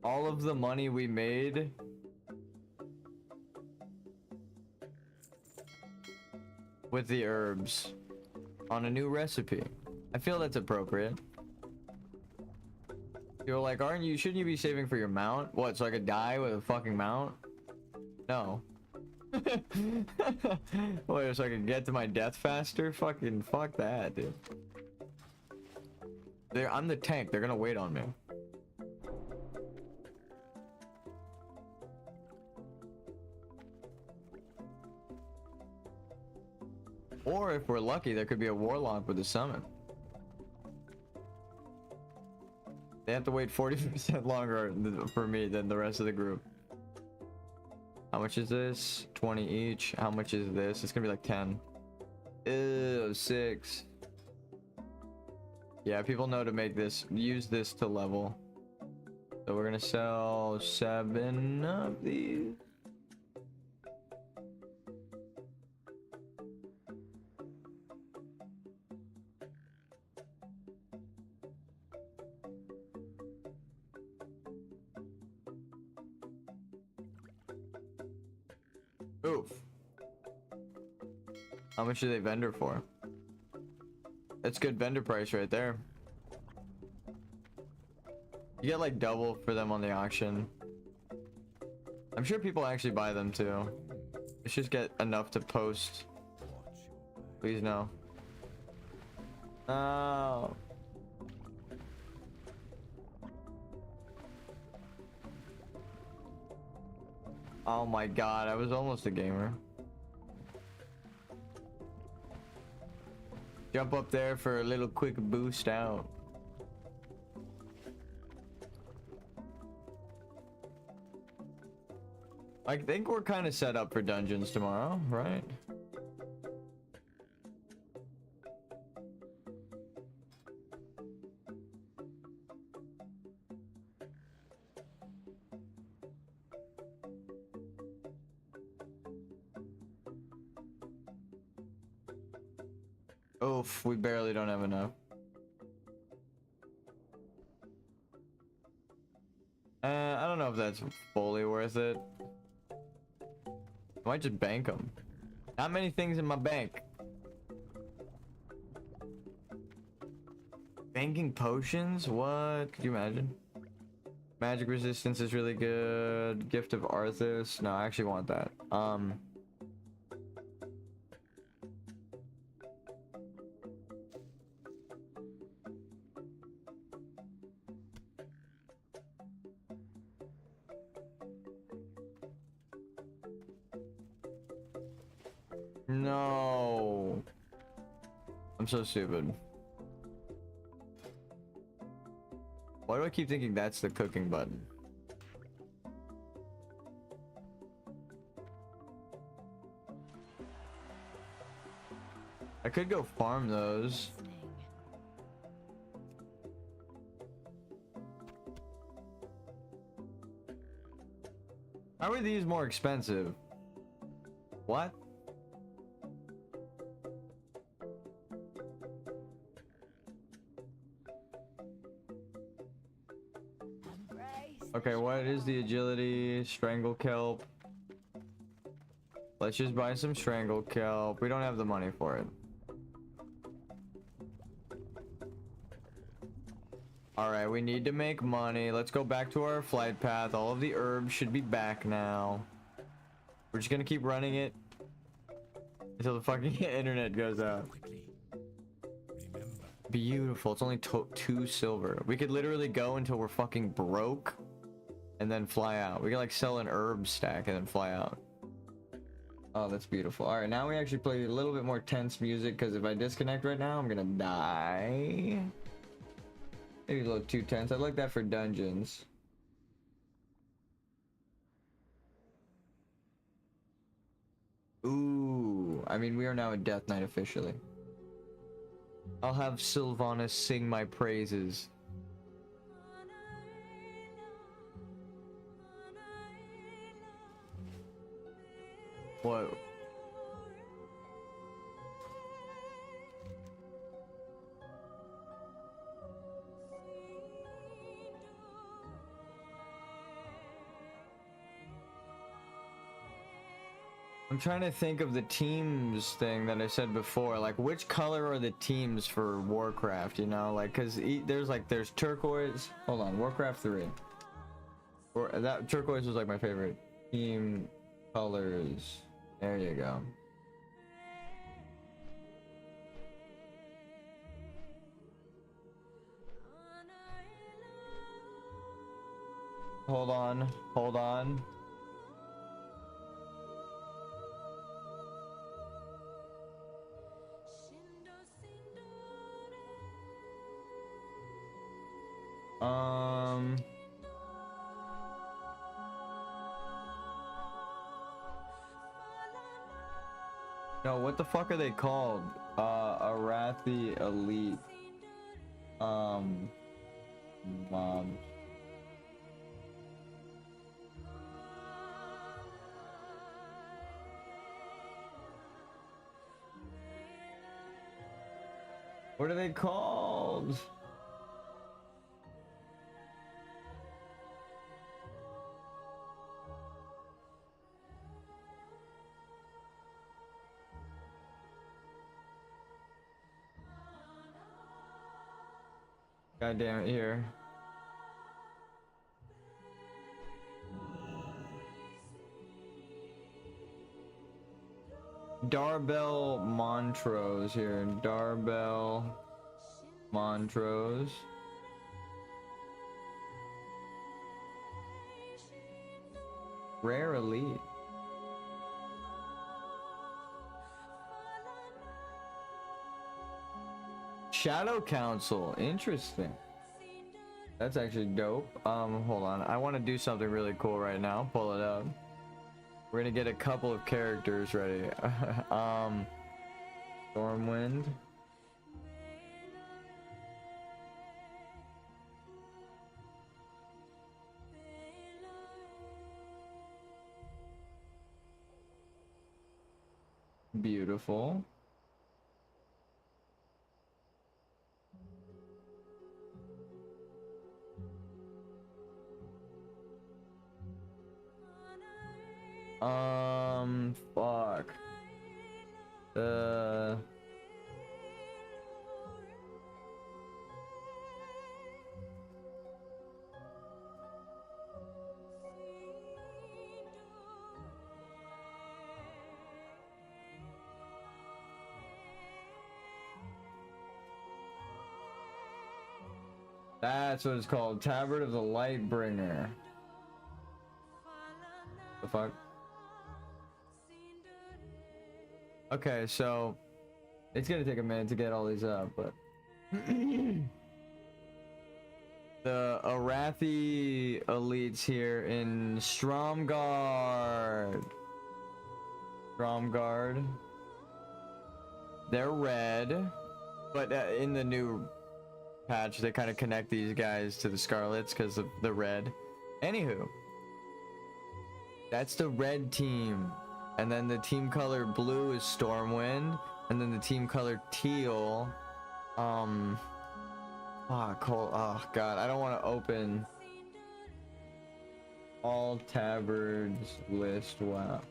All of the money we made with the herbs on a new recipe. I feel that's appropriate. You're like, shouldn't you be saving for your mount? What, so I could die with a fucking mount? No. What, so I could get to my death faster? Fucking fuck that, dude. I'm the tank, they're gonna wait on me. Or if we're lucky, there could be a warlock with a summon. They have to wait 40% longer for me than the rest of the group. How much is this? 20 each. How much is this? It's gonna be like 10. Ew, 6. Yeah, people know to make this, use this to level. So we're gonna sell 7 of these. Oof. How much do they vendor for? That's good vendor price right there. You get like double for them on the auction. I'm sure people actually buy them too. Let's just get enough to post. Please no. Oh. Oh my god, I was almost a gamer. Jump up there for a little quick boost out. I think we're kind of set up for dungeons tomorrow, right? Oof, we barely don't have enough. I don't know if that's fully worth it. I might just bank them. Not many things in my bank. Banking potions? What? Could you imagine? Magic resistance is really good. Gift of Arthas. No, I actually want that. No. I'm so stupid. Why do I keep thinking that's the cooking button? I could go farm those. How are these more expensive? What? Okay, what is the agility? Strangle kelp. Let's just buy some strangle kelp. We don't have the money for it. Alright, we need to make money. Let's go back to our flight path. All of the herbs should be back now. We're just gonna keep running it until the fucking internet goes out. Beautiful. It's only 2 silver. We could literally go until we're fucking broke and then fly out. We can like sell an herb stack and then fly out. Oh, that's beautiful. All right, now we actually play a little bit more tense music, because if I disconnect right now, I'm gonna die. Maybe a little too tense. I like that for dungeons. Ooh, I mean, we are now a Death Knight officially. I'll have Sylvanas sing my praises. What? I'm trying to think of the teams thing that I said before. Like, which color are the teams for Warcraft, you know? Like, because there's turquoise. Hold on, Warcraft 3. That turquoise was like my favorite team colors. There you go. Hold on, hold on. No, what the fuck are they called? Arathi Elite. Mom. What are they called? God damn it, here. Darbell Montrose here. Darbell Montrose. Rare Elite. Shadow Council, interesting. That's actually dope. Hold on. I want to do something really cool right now. Pull it up. We're gonna get a couple of characters ready. Stormwind. Beautiful. Fuck. That's what it's called. Tabard of the Lightbringer. The fuck? Okay, so it's gonna take a minute to get all these up, but the Arathi elites here in Stromgarde. They're red, but in the new patch they kind of connect these guys to the Scarlets because of the red. Anywho, That's the red team. And then the team color blue is Stormwind. And then the team color teal. Oh god, I don't want to open all tabards list. Wow.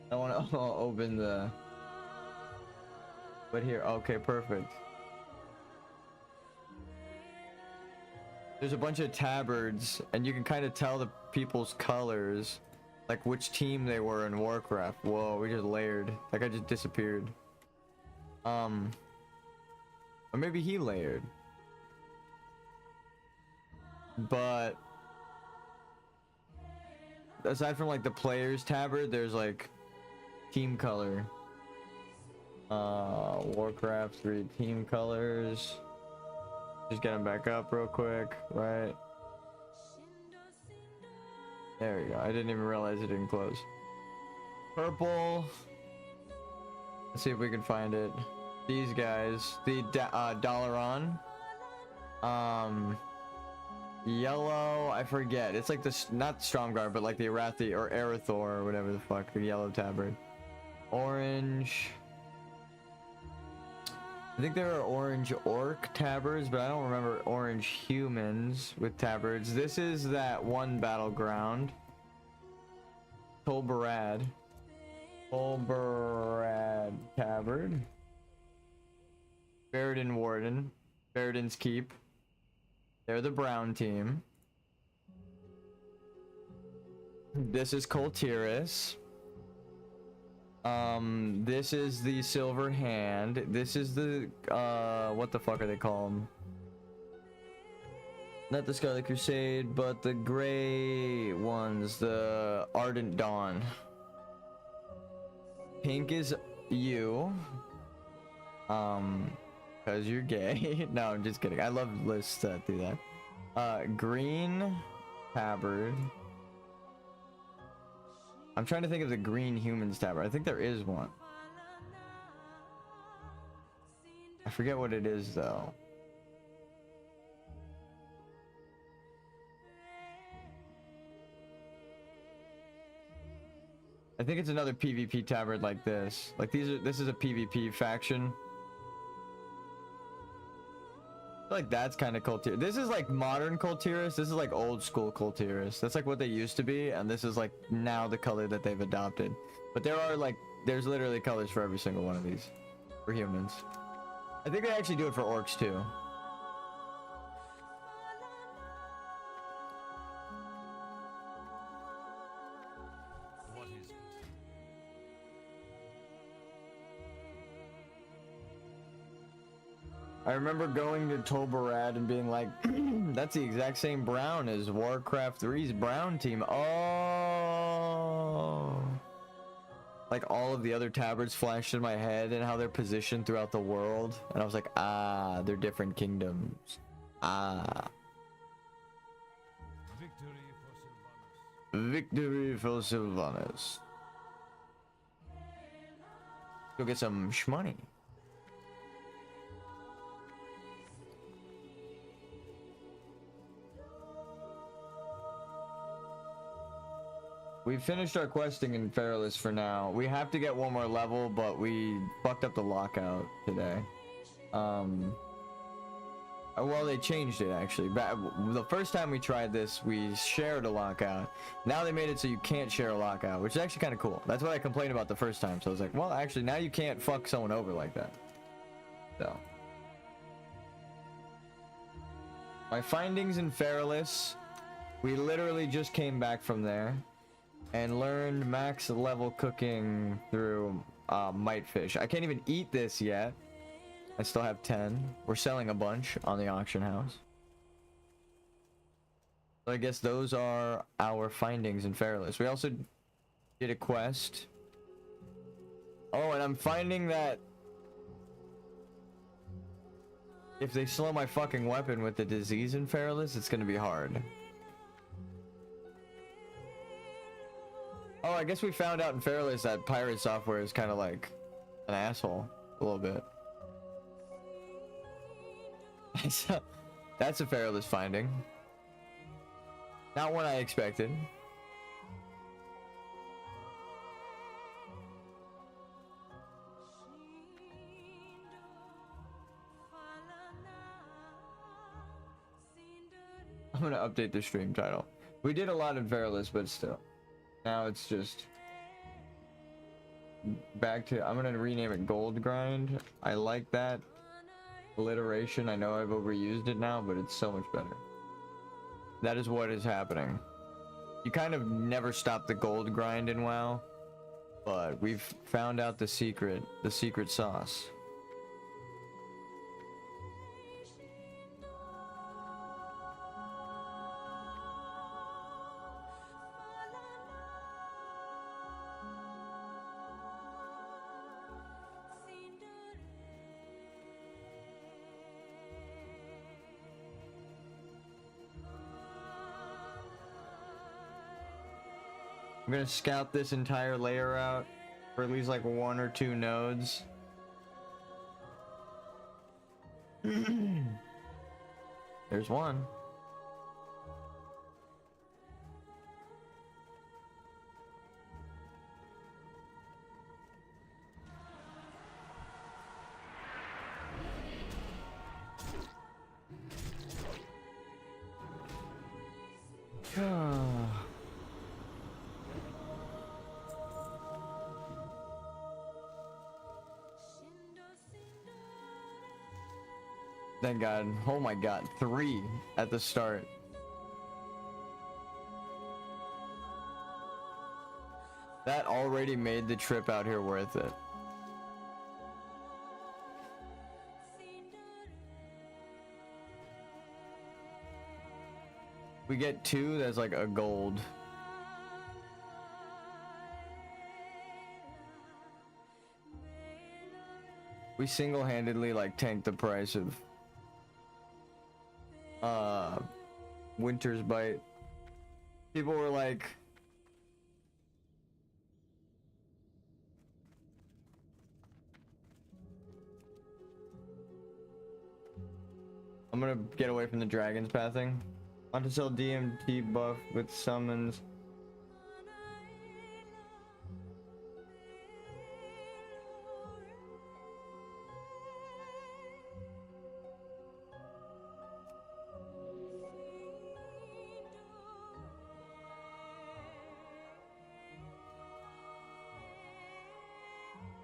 I don't want to open the. But here, okay, perfect. There's a bunch of tabards, and you can kind of tell the people's colors, like which team they were in Warcraft. Whoa, we just layered. That guy just disappeared. Or maybe he layered. But aside from like the players tabard, there's like team color. Warcraft 3 team colors. Just get them back up real quick, right? There we go. I didn't even realize it didn't close. Purple. Let's see if we can find it. These guys. The Dalaran. Yellow. I forget. It's like this, not Stromgarde, but like the Arathi or Arathor or whatever the fuck. The yellow tabard. Orange. I think there are orange orc tabards, but I don't remember orange humans with tabards. This is that one battleground. Tolbarad. Tolbarad tabard. Baradin Warden. Baradin's Keep. They're the brown team. This is Coltiris. This is the Silver Hand. This is the, what the fuck are they called? Not the Scarlet Crusade, but the gray ones, the Ardent Dawn. Pink is you. Cause you're gay. No, I'm just kidding. I love lists that do that. Green tabard. I'm trying to think of the green humans tabard. I think there is one. I forget what it is though. I think it's another PvP tabard like this. Like this is a PvP faction. I feel like that's kind of Coltiris. This is like modern Coltiris. This is like old school Coltiris. That's like what they used to be, and this is like now the color that they've adopted. But there are like, there's literally colors for every single one of these for humans. I think they actually do it for orcs too. What is it? I remember going to Tolbarad and being like, that's the exact same brown as Warcraft 3's brown team. Oh. Like all of the other tabards flashed in my head and how they're positioned throughout the world. And I was like, ah, they're different kingdoms. Ah. Victory for Sylvanas. Go get some shmoney. We finished our questing in Feralus for now. We have to get one more level, but we fucked up the lockout today. Well, they changed it actually. The first time we tried this, we shared a lockout. Now they made it so you can't share a lockout, which is actually kind of cool. That's what I complained about the first time. So I was like, well, actually, now you can't fuck someone over like that. So. My findings in Feralus, we literally just came back from there and learned max level cooking through Mightfish. I can't even eat this yet. I still have 10. We're selling a bunch on the auction house. So I guess those are our findings in Feralus. We also did a quest. Oh, and I'm finding that if they slow my fucking weapon with the disease in Feralus, it's gonna be hard. Oh, I guess we found out in Feralus that pirate software is kind of like an asshole a little bit. So, that's a Feralus finding. Not one I expected. gonna update the stream title. We did a lot in Fairless, but still. Now it's just back to, I'm gonna rename it Gold Grind. I like that alliteration. I know I've overused it now, but it's so much better. That is what is happening. You kind of never stop the gold grind in WoW, but we've found out the secret sauce. I'm gonna scout this entire layer out for at least like 1 or 2 nodes. There's one. Thank God. Oh my God. 3 at the start. That already made the trip out here worth it. We get 2, that's like a gold. We single-handedly like tanked the price of Winter's Bite. People were like, I'm gonna get away from the dragons pathing. Want to sell DMT buff with summons.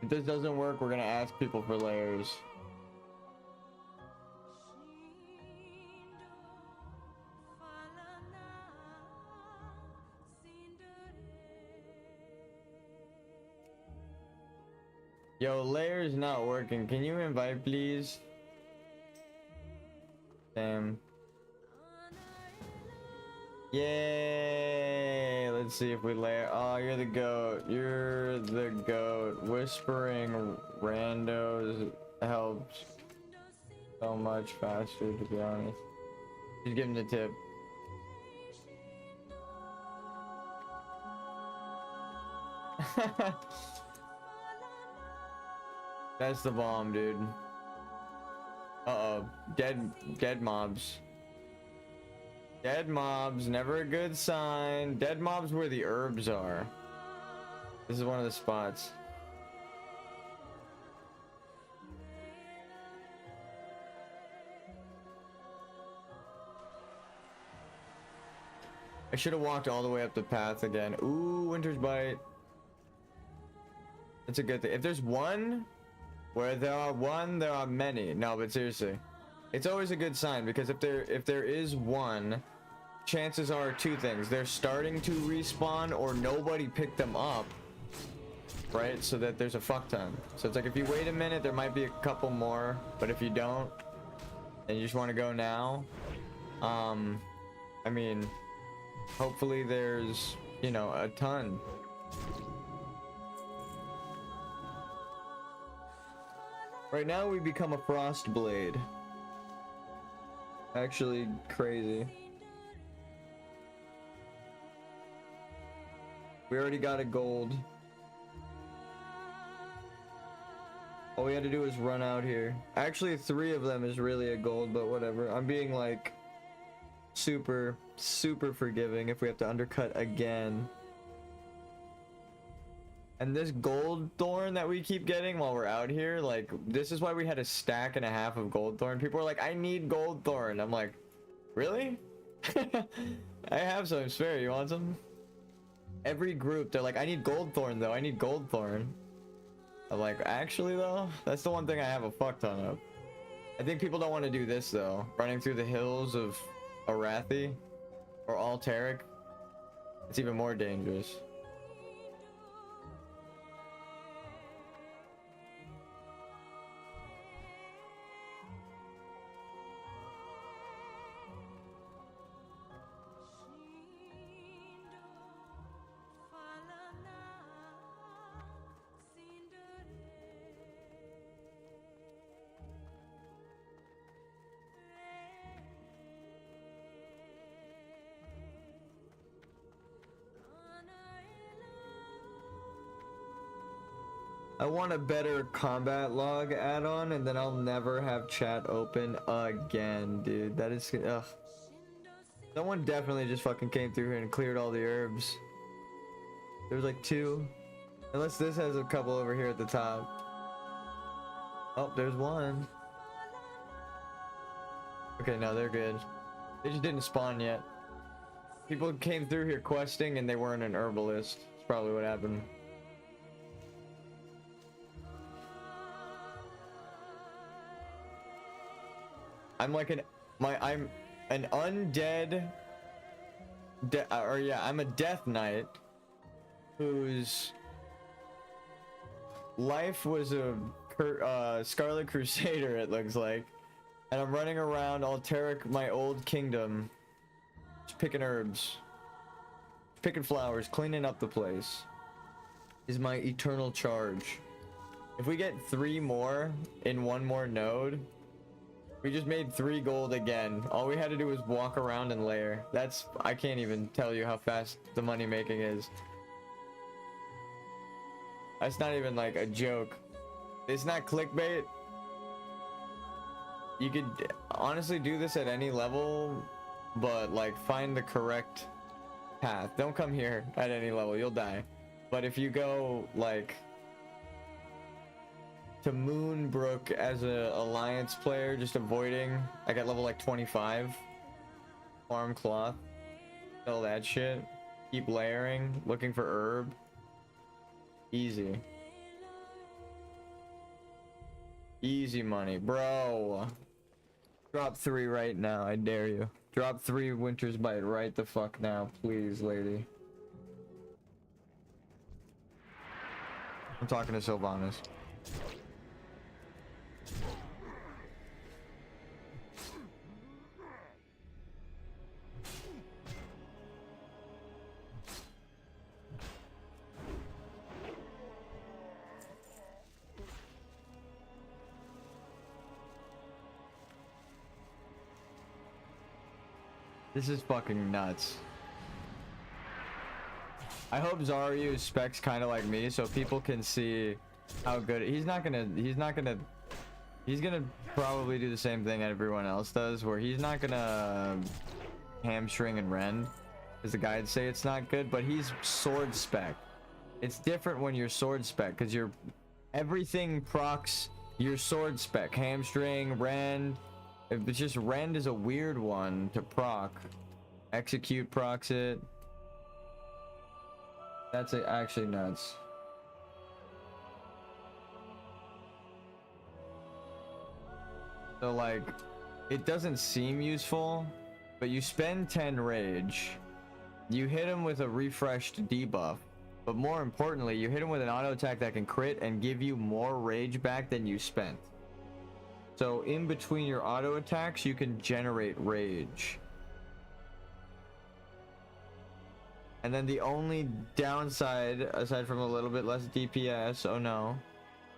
If this doesn't work, we're gonna ask people for layers. Yo, layers not working. Can you invite, please? Damn. Yay! Let's see if we layer. Oh, you're the goat. You're the goat. Whispering randos helps so much faster, to be honest. Just give him the tip. That's the bomb, dude. Uh-oh. Dead mobs. Dead mobs, never a good sign. Dead mobs where the herbs are. This is one of the spots. I should have walked all the way up the path again. Ooh, Winter's Bite. That's a good thing. If there's one, where there are one, there are many. No, but seriously. It's always a good sign, because if there is one, chances are 2 things. They're starting to respawn or nobody picked them up. Right? So that there's a fuck ton. So it's like if you wait a minute, there might be a couple more, but if you don't, and you just want to go now, I mean, hopefully there's, you know, a ton. Right now we become a frost blade. Actually crazy. We already got a gold. All we had to do was run out here. Actually 3 of them is really a gold, but whatever. I'm being like super forgiving if we have to undercut again. And this gold thorn that we keep getting while we're out here, like, this is why we had a stack and a half of gold thorn. People are like, I need gold thorn. I'm like, really? I have some spare. You want some? Every group, they're like, I need Goldthorn though. I need Goldthorn. I'm like, actually though, that's the one thing I have a fuck ton of. I think people don't want to do this though. Running through the hills of Arathi or Alteric. It's even more dangerous. I want a better combat log add-on, and then I'll never have chat open again, dude. That is, ugh. Someone definitely just fucking came through here and cleared all the herbs. There's like 2. Unless this has a couple over here at the top. Oh, there's 1. Okay, no, they're good. They just didn't spawn yet. People came through here questing and they weren't an herbalist. That's probably what happened. I'm like I'm an undead, I'm a death knight whose life was a Scarlet Crusader, it looks like, and I'm running around Alteric, my old kingdom, just picking herbs, picking flowers, cleaning up the place. Is my eternal charge. If we get 3 more in 1 more node. We just made 3 gold again. All we had to do was walk around and lair. That's, I can't even tell you how fast the money making is. That's not even like a joke. It's not clickbait. You could honestly do this at any level, but like find the correct path. Don't come here at any level, you'll die. But if you go like to Moonbrook as a alliance player, just avoiding, I got level like 25, farm cloth, all that shit, keep layering, looking for herb, easy money, bro. Drop 3 right now, I dare you. Drop 3 Winter's Bite right the fuck now, please, lady. I'm talking to Sylvanas. This is fucking nuts. I hope Zaryu specs kind of like me so people can see how good he's gonna probably do the same thing everyone else does, where he's not gonna hamstring and rend because the guides say it's not good, but he's sword spec. It's different when you're sword spec because everything procs your sword spec. Hamstring, rend. It's just rend is a weird one to proc. Execute procs it. That's actually nuts. So like, it doesn't seem useful, but you spend 10 rage. You hit him with a refreshed debuff. But more importantly, you hit him with an auto attack that can crit and give you more rage back than you spent. So in between your auto attacks, you can generate rage. And then the only downside, aside from a little bit less DPS, oh no,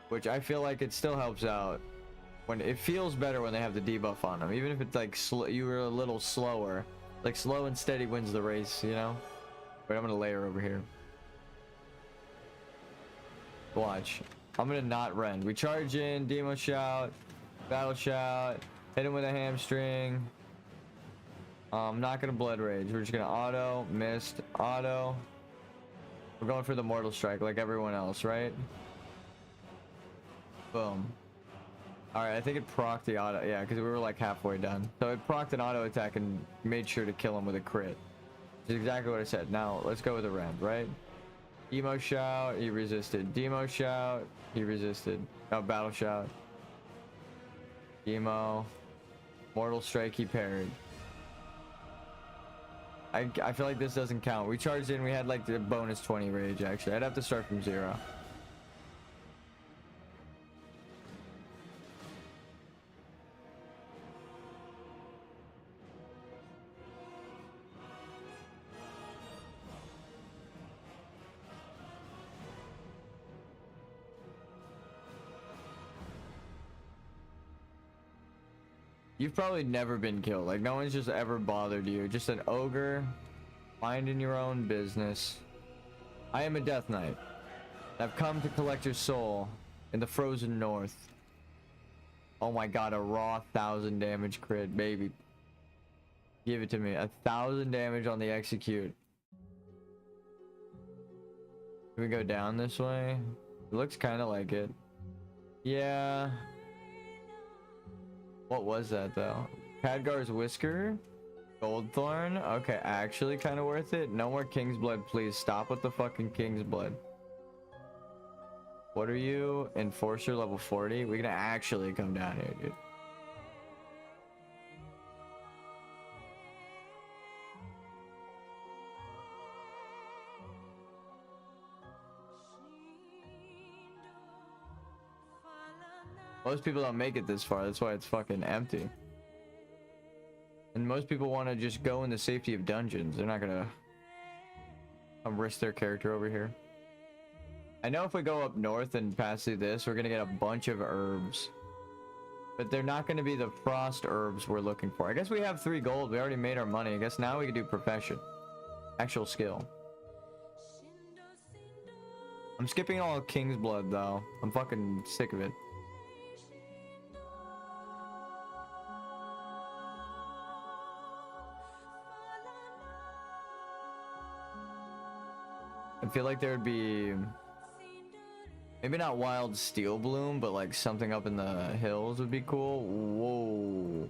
which I feel like it still helps out. When it feels better when they have the debuff on them, even if it's like you were a little slower. Like slow and steady wins the race, you know? Wait, I'm gonna layer over here. Watch. I'm gonna not rend. We charge in, demo shout, battle shout, hit him with a hamstring. I'm not gonna blood rage. We're just gonna auto, missed, auto. We're going for the mortal strike like everyone else, right? Boom. All right, I think it procced the auto. Yeah, because we were like halfway done. So it procced an auto attack and made sure to kill him with a crit. Which is exactly what I said. Now let's go with the rend, right? Emo shout, he resisted. Demo shout, he resisted. Oh, battle shout. Emo. Mortal strike, he parried. I feel like this doesn't count. We charged in, we had like the bonus 20 rage actually. I'd have to start from 0. You've probably never been killed. Like, no one's just ever bothered you. Just an ogre, minding your own business. I am a death knight. I've come to collect your soul in the frozen north. Oh my god, a raw 1,000 damage crit, baby. Give it to me. 1,000 damage on the execute. Can we go down this way? It looks kind of like it. Yeah. What was that though? Khadgar's Whisker? Goldthorn? Okay, actually kind of worth it. No more King's Blood, please. Stop with the fucking King's Blood. What are you? Enforcer level 40? We can actually come down here, dude. Most people don't make it this far. That's why it's fucking empty. And most people want to just go in the safety of dungeons. They're not gonna risk their character over here. I know if we go up north and pass through this, we're gonna get a bunch of herbs. But they're not gonna be the frost herbs we're looking for. I guess we have 3 gold. We already made our money. I guess now we can do profession. Actual skill. I'm skipping all King's Blood though. I'm fucking sick of it. I feel like there would be maybe not wild steel bloom, but like something up in the hills would be cool. Whoa.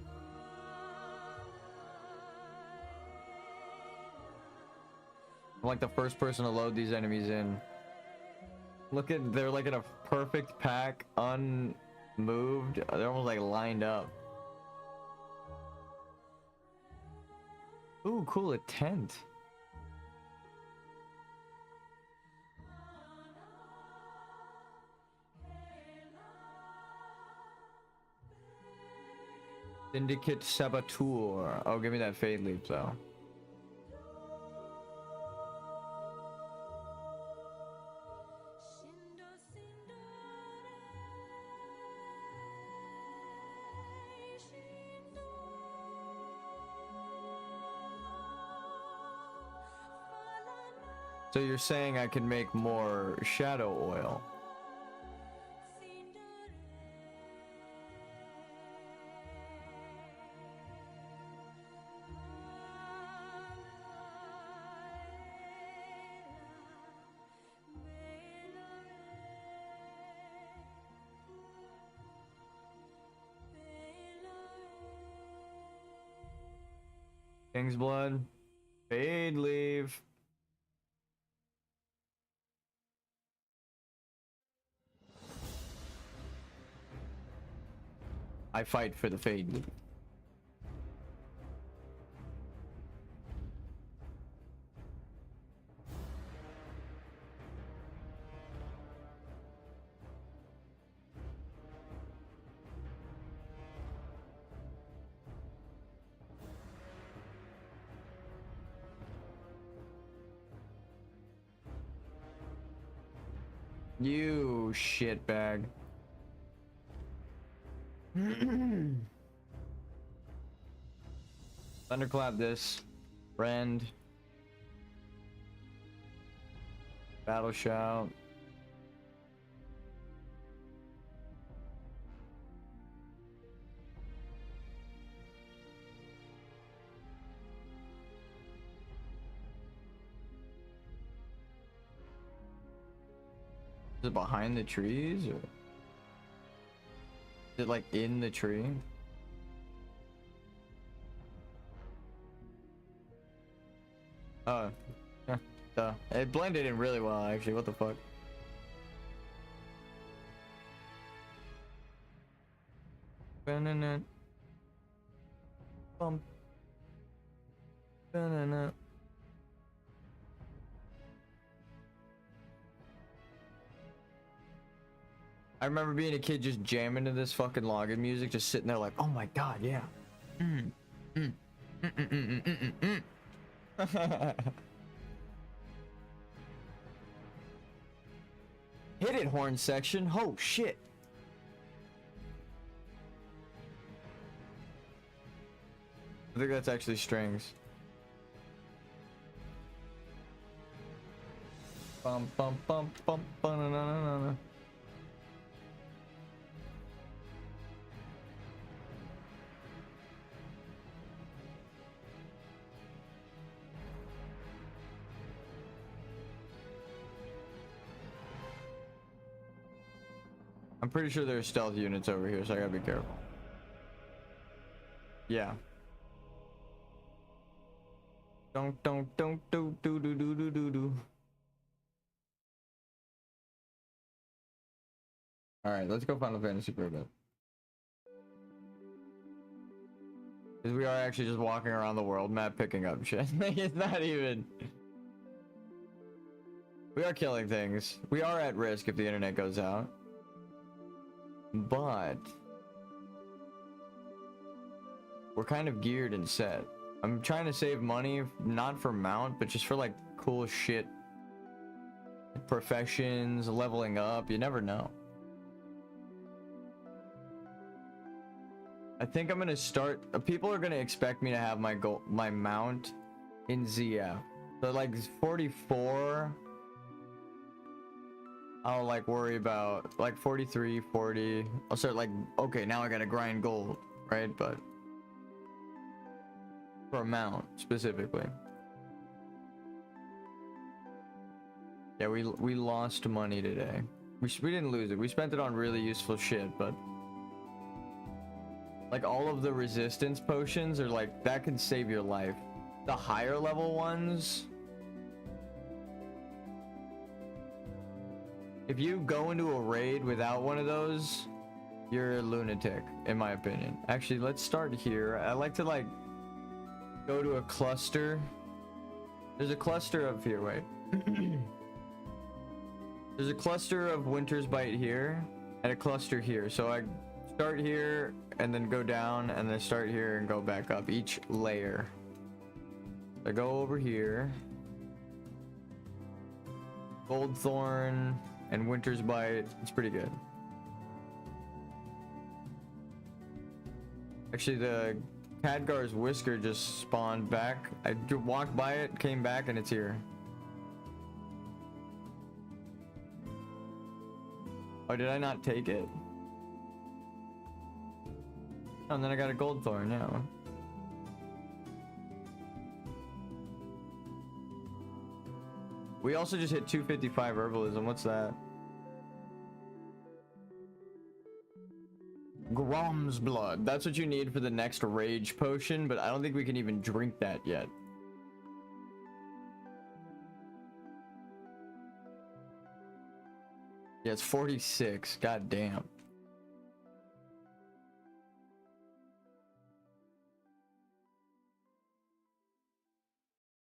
I'm like the first person to load these enemies in. Look at, they're like in a perfect pack, unmoved. They're almost like lined up. Ooh, cool, a tent. Syndicate Saboteur. Oh, give me that Fade Leap though. So you're saying I can make more shadow oil? King's Blood. Fade Leave. I fight for the Fade Leave. You shitbag. Thunderclap this. Rend. Battle Shout. Is it behind the trees or? Is it like in the tree? Oh, yeah, duh. It blended in really well, actually. What the fuck? Banana. Bump. Banana. I remember being a kid just jamming to this fucking login music, just sitting there like, oh my god, yeah. Hit it, horn section. Oh shit. I think that's actually strings. Bum bum bum bum bum na na na na. I'm pretty sure there's stealth units over here, so I gotta be careful. Yeah. Don't do do do do do do do. All right, let's go Final Fantasy for a bit. Because we are actually just walking around the world map picking up shit. It's not even. We are killing things. We are at risk if the internet goes out. But we're kind of geared and set. I'm trying to save money, not for mount, but just for like cool shit. Professions, leveling up, you never know. I think I'm gonna start. People are gonna expect me to have my mount in ZF. So like 44. I'll like worry about like 43, 40. I'll start like, okay, now I gotta grind gold, right? But for a mount specifically. Yeah, we lost money today. We didn't lose it. We spent it on really useful shit, but like all of the resistance potions are like that can save your life. The higher level ones, if you go into a raid without one of those, you're a lunatic, in my opinion. Actually, let's start here. I like to like go to a cluster. There's a cluster up here, wait. There's a cluster of Winter's Bite here and a cluster here. So I start here and then go down and then start here and go back up each layer. I go over here. Goldthorn and Winter's Bite. It's pretty good. Actually, the Khadgar's Whisker just spawned back. I walked by it, came back, and it's here. Oh, did I not take it? Oh, and then I got a Goldthorn, yeah. We also just hit 255 herbalism. What's that? Grom's blood. That's what you need for the next rage potion, but I don't think we can even drink that yet. Yeah, it's 46. God damn.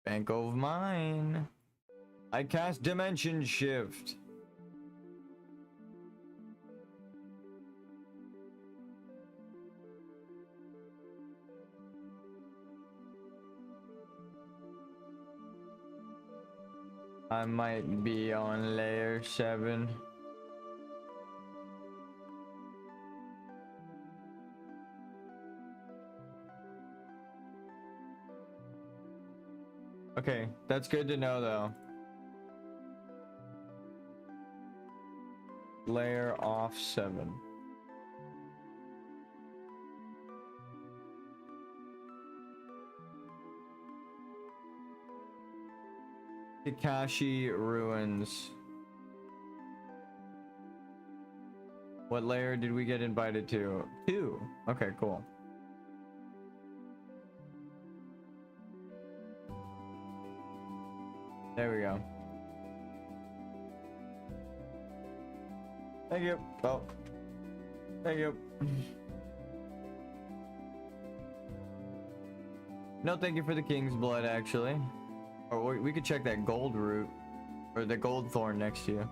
Bank of mine. I cast Dimension Shift. I might be on layer 7. Okay, that's good to know though. Layer off 7. Kakashi Ruins. What layer did we get invited to? 2. Okay, cool. There we go. Thank you. Oh. Thank you. No, thank you for the king's blood, actually. Or we could check that gold root. Or the gold thorn next to you.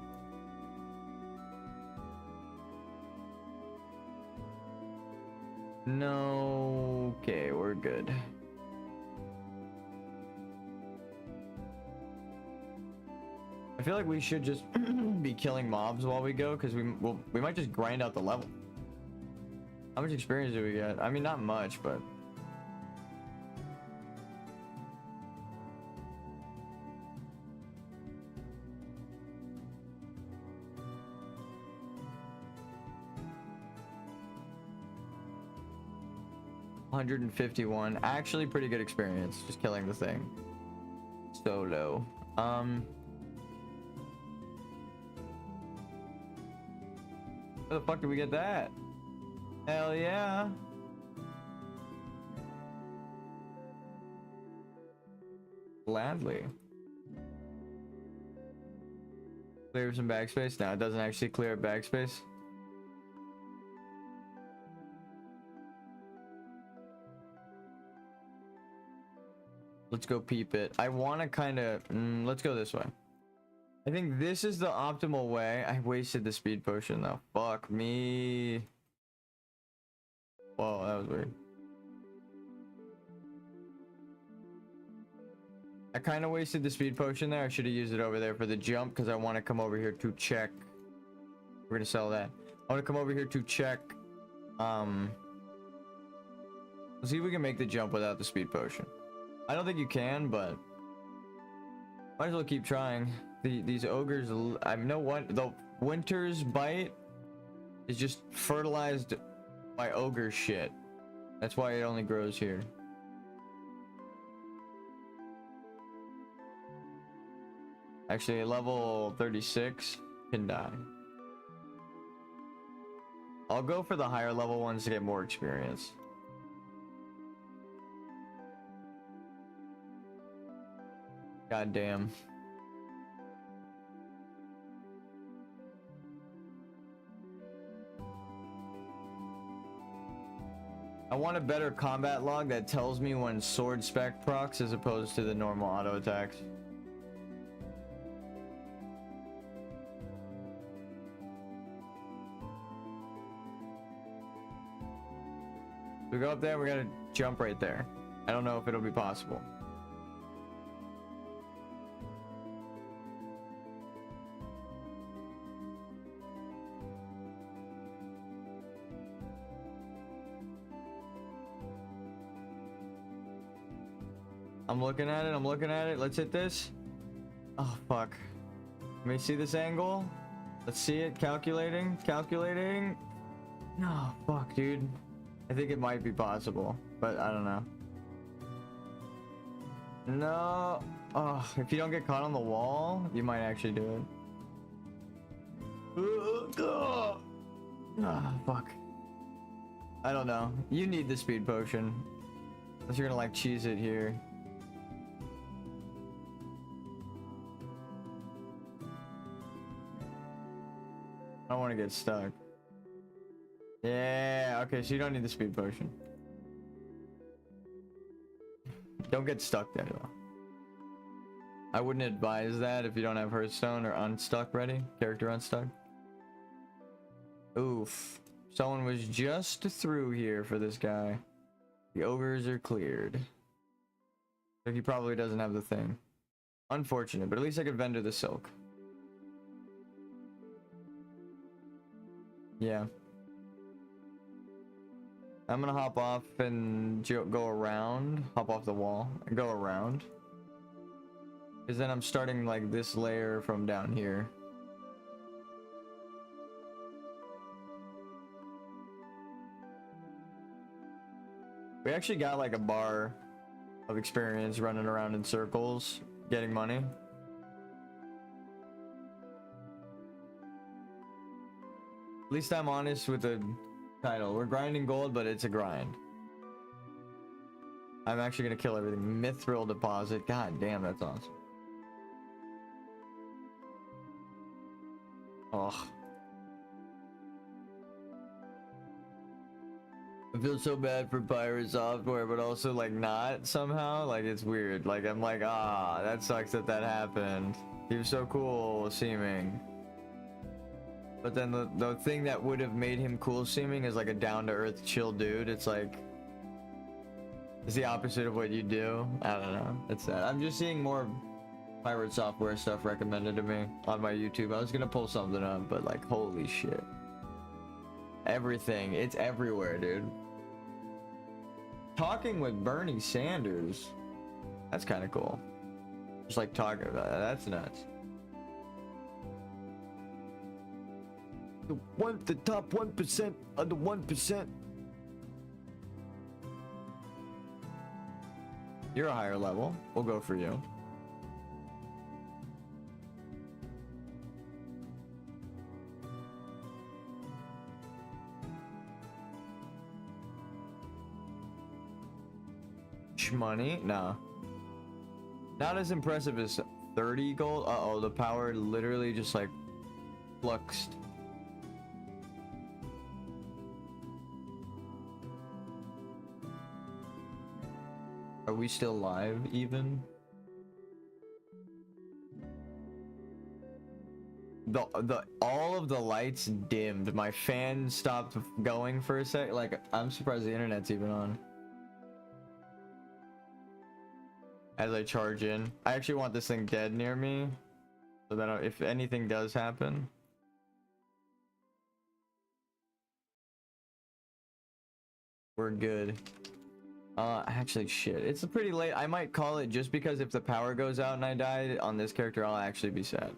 No. Okay, we're good. I feel like we should just be killing mobs while we go, because we might just grind out the level. How much experience do we get? I mean, not much, but... $151. Actually, pretty good experience, just killing the thing. Solo. Where the fuck did we get that? Hell yeah. Gladly. Clear some backspace? No, it doesn't actually clear up backspace. Let's go peep it. I want to kind of... let's go this way. I think this is the optimal way. I wasted the speed potion though. Fuck me. Whoa, that was weird. I kind of wasted the speed potion there. I should have used it over there for the jump because I want to come over here to check. We're going to sell that. I want to come over here to check. Let's see if we can make the jump without the speed potion. I don't think you can, but might as well keep trying. These ogres, I know what the winter's bite is just fertilized by ogre shit. That's why it only grows here. Actually, level 36 can die. I'll go for the higher level ones to get more experience. God damn. I want a better combat log that tells me when sword spec procs as opposed to the normal auto attacks. We go up there, we gotta jump right there. I don't know if it'll be possible. I'm looking at it, I'm looking at it. Let's hit this. Oh, fuck. Let me see this angle. Let's see it. Calculating, calculating. No, fuck, dude. I think it might be possible, but I don't know. No. Oh, if you don't get caught on the wall, you might actually do it. Ah, fuck. I don't know. You need the speed potion. Unless you're gonna like cheese it here. I don't want to get stuck. Yeah, okay, so you don't need the speed potion. Don't get stuck there, though. I wouldn't advise that if you don't have Hearthstone or Unstuck ready. Character Unstuck. Oof. Someone was just through here for this guy. The ogres are cleared. So he probably doesn't have the thing. Unfortunate, but at least I could vendor the silk. Yeah. I'm gonna hop off and go around. Hop off the wall and go around. Because then I'm starting like this layer from down here. We actually got like a bar of experience running around in circles, getting money. At least I'm honest with the title. We're grinding gold, but it's a grind. I'm actually gonna kill everything. Mithril deposit. God damn, that's awesome. Ugh. I feel so bad for Pirate Software, but also like not somehow. Like it's weird. Like I'm like, ah, that sucks that that happened. He was so cool seeming. But then the thing that would have made him cool seeming is like a down-to-earth chill dude. It's like, it's the opposite of what you do. I don't know. It's sad. I'm just seeing more Pirate Software stuff recommended to me on my YouTube. I was gonna pull something up, but like, holy shit. Everything. It's everywhere, dude. Talking with Bernie Sanders. That's kind of cool. Just like talking about that. That's nuts. The top 1% of the 1%. You're a higher level. We'll go for you. Money? No. Not as impressive as 30 gold. Uh-oh, the power literally just like fluxed. Are we still live even? All of the lights dimmed. My fan stopped going for a sec. Like, I'm surprised the internet's even on. As I charge in. I actually want this thing dead near me, so that if anything does happen. We're good. Actually, shit. It's pretty late. I might call it just because if the power goes out and I die on this character, I'll actually be sad.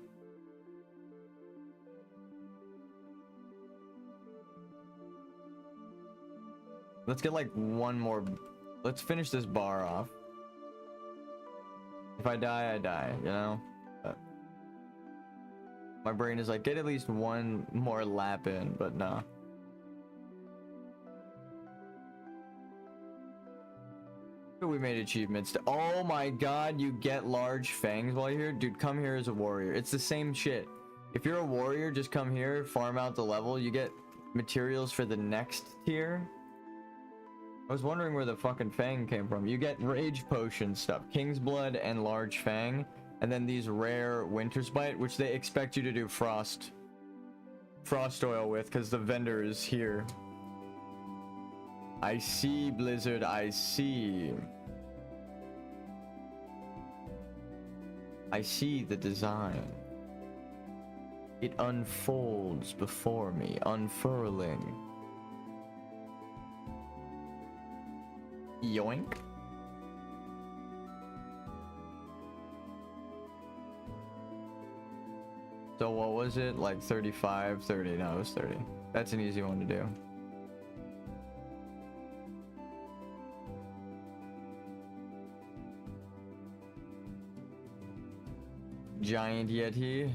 Let's get like one more. Let's finish this bar off. If I die, I die, you know? But my brain is like, get at least one more lap in, but no. We made achievements. Oh my god, you get large fangs while you're here? Dude, come here as a warrior. It's the same shit. If you're a warrior, just come here, farm out the level. You get materials for the next tier. I was wondering where the fucking fang came from. You get rage potion stuff, King's Blood and large fang, and then these rare Winter's Bite, which they expect you to do frost oil with, because the vendor is here. I see, Blizzard, I see. I see the design. It unfolds before me, unfurling. Yoink. So what was it? Like 35, 30? No, it was 30. That's an easy one to do. Giant Yeti.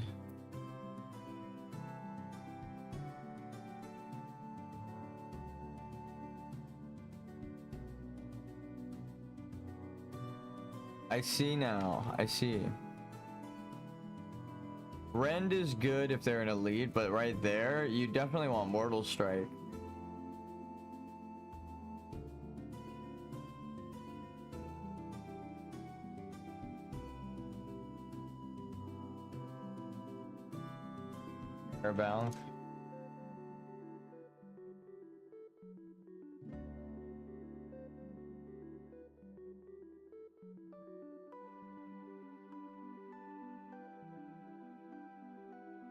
I see now. I see. Rend is good if they're an elite, but right there, you definitely want Mortal Strike. Airbound.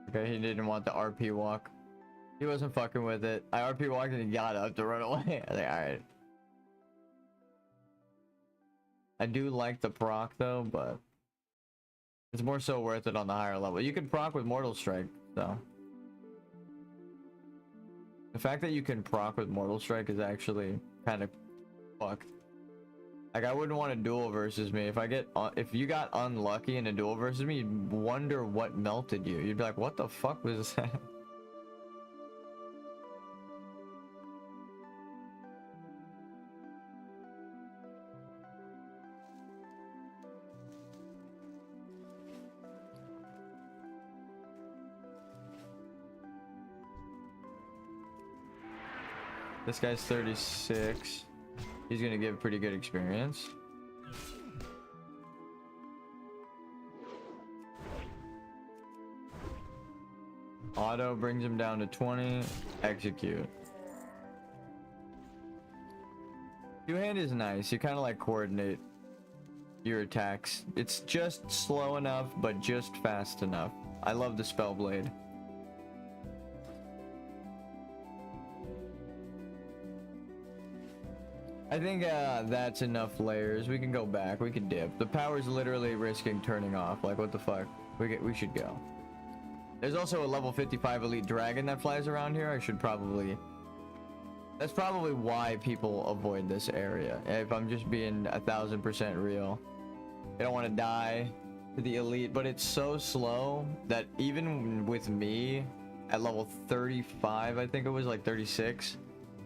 Okay, he didn't want the RP walk. He wasn't fucking with it. I RP walked and he got up to run away. I was like, alright. I do like the proc though, but it's more so worth it on the higher level. You can proc with Mortal Strike, so. The fact that you can proc with Mortal Strike is actually kind of fucked. Like, I wouldn't want to duel versus me. If you got unlucky in a duel versus me, you'd wonder what melted you. You'd be like, what the fuck was that? This guy's 36. He's gonna give pretty good experience. Auto brings him down to 20. Execute. Two-hand is nice. You kind of like coordinate your attacks. It's just slow enough, but just fast enough. I love the spell blade. I think that's enough layers. We can go back. We can dip. The power's literally risking turning off. Like, what the fuck? We should go. There's also a level 55 elite dragon that flies around here. I should probably... That's probably why people avoid this area. If I'm just being 1000% real. They don't want to die to the elite, but it's so slow that even with me at level 35, I think it was like 36,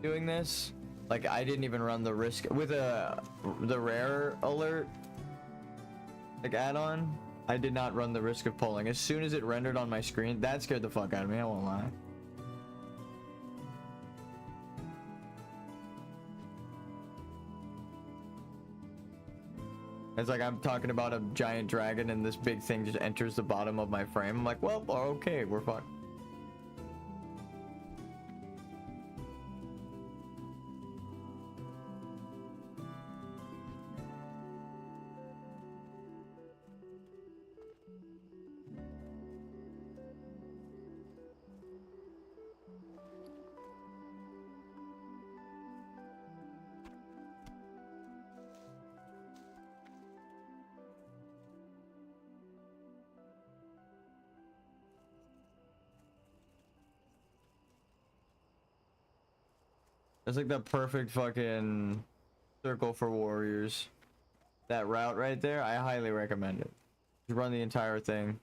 doing this, like I didn't even run the risk with the rare alert like add-on. I did not run the risk of pulling. As soon as it rendered on my screen, that scared the fuck out of me, I won't lie. It's like I'm talking about a giant dragon and this big thing just enters the bottom of my frame. I'm like, well, okay, we're fucked. It's like the perfect fucking circle for warriors. That route right there, I highly recommend it. Just run the entire thing.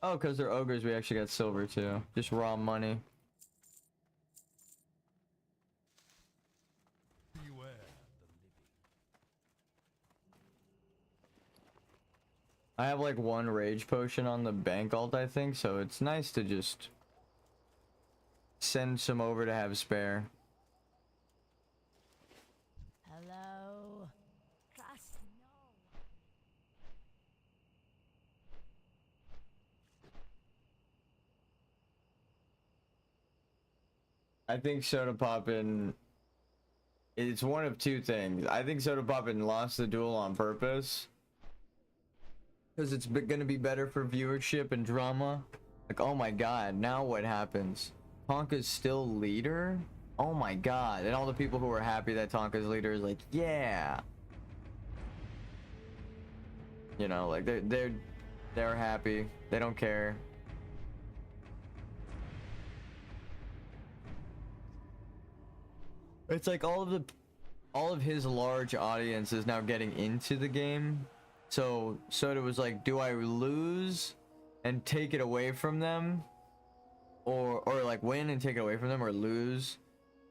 Oh, because they're ogres, we actually got silver too. Just raw money. I have like one rage potion on the bank alt, I think, so it's nice to just send some over to have spare. Hello. Trust no. I think Soda Poppin', it's one of two things. I think Soda Poppin' lost the duel on purpose. Because it's gonna be better for viewership and drama. Like, oh my god, now what happens? Tonka's still leader? Oh my god. And all the people who are happy that Tonka's leader is like, yeah. You know, like they're happy. They don't care. It's like all of his large audience is now getting into the game. So Soda was like, do I lose and take it away from them? Or like win and take it away from them, or lose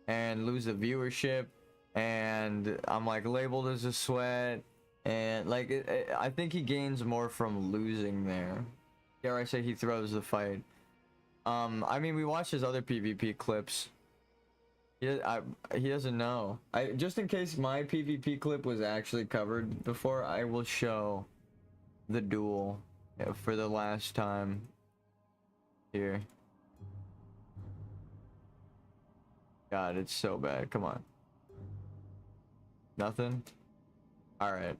and lose the viewership? And I'm like labeled as a sweat, and like I think he gains more from losing there. Dare I say he throws the fight. I mean, we watched his other PvP clips. He doesn't know. Just in case my PvP clip was actually covered before, I will show the duel for the last time here. God, it's so bad. Come on. Nothing? Alright.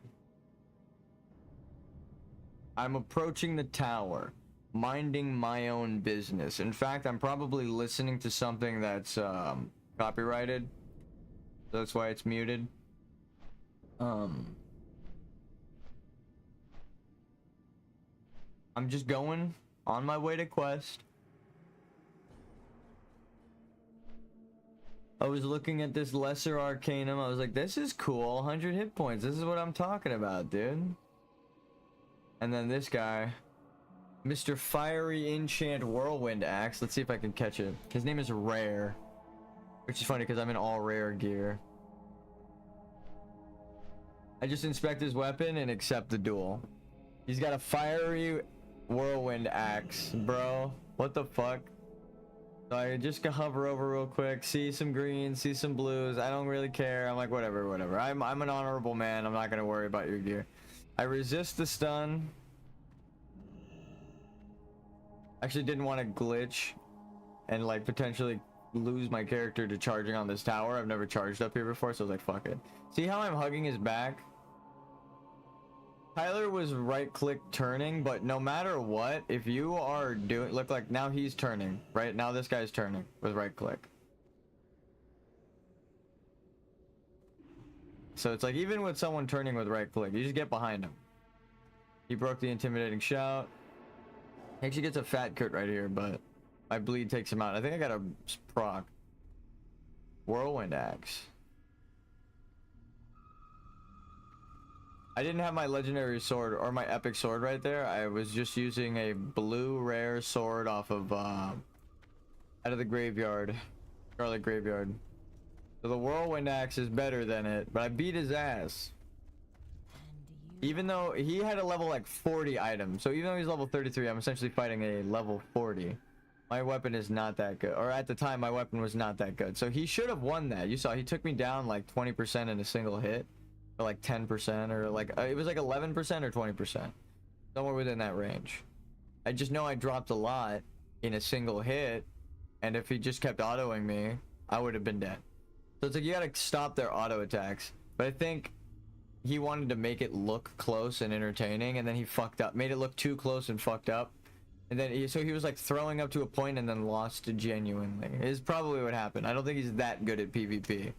I'm approaching the tower, minding my own business. In fact, I'm probably listening to something that's copyrighted, so that's why it's muted. I'm just going on my way to quest. I was looking at this lesser arcanum. I was like, this is cool. 100 hit points. This is what I'm talking about, dude. And then this guy, Mr. Fiery Enchant Whirlwind Axe. Let's see if I can catch it. His name is Rare. Which is funny because I'm in all rare gear. I just inspect his weapon and accept the duel. He's got a fiery whirlwind axe, bro. What the fuck? So I just hover over real quick, see some greens, see some blues. I don't really care. I'm like, whatever. I'm an honorable man. I'm not gonna worry about your gear. I resist the stun. Actually didn't want to glitch and like potentially lose my character to charging on this tower. I've never charged up here before, so I was like, fuck it. See how I'm hugging his back? Tyler was right click turning, but no matter what, if you are doing, look, like now he's turning, right? Now this guy's turning with right click. So it's like, even with someone turning with right click, you just get behind him. He broke the intimidating shout. He actually gets a fat crit right here, but my bleed takes him out. I think I got a proc. Whirlwind axe. I didn't have my legendary sword or my epic sword right there. I was just using a blue rare sword off of out of the graveyard, Scarlet Graveyard. So the whirlwind axe is better than it, but I beat his ass. Even though he had a level like 40 item, so even though he's level 33, I'm essentially fighting a level 40. My weapon is not that good, or at the time my weapon was not that good. So he should have won that. You saw he took me down like 20% in a single hit. Or like 10%, or like it was like 11% or 20%, somewhere within that range. I just know I dropped a lot in a single hit, and if he just kept autoing me, I would have been dead. So it's like, you gotta stop their auto attacks. But I think he wanted to make it look close and entertaining, and then he fucked up, made it look too close and fucked up, and then so he was like throwing up to a point and then lost genuinely. Is probably what happened. I don't think he's that good at PvP.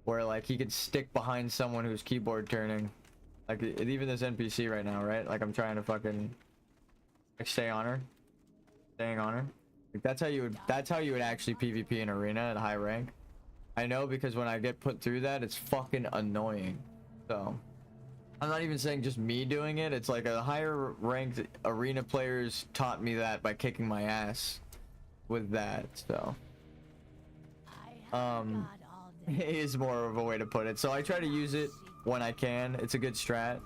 Where like he could stick behind someone who's keyboard turning, like even this NPC right now, right? Like I'm trying to fucking like staying on her. Like that's how you would actually PvP in arena at high rank. I know, because when I get put through that, it's fucking annoying. So I'm not even saying just me doing it. It's like a higher ranked arena players taught me that by kicking my ass with that. So is more of a way to put it. So I try to use it when I can. It's a good strat.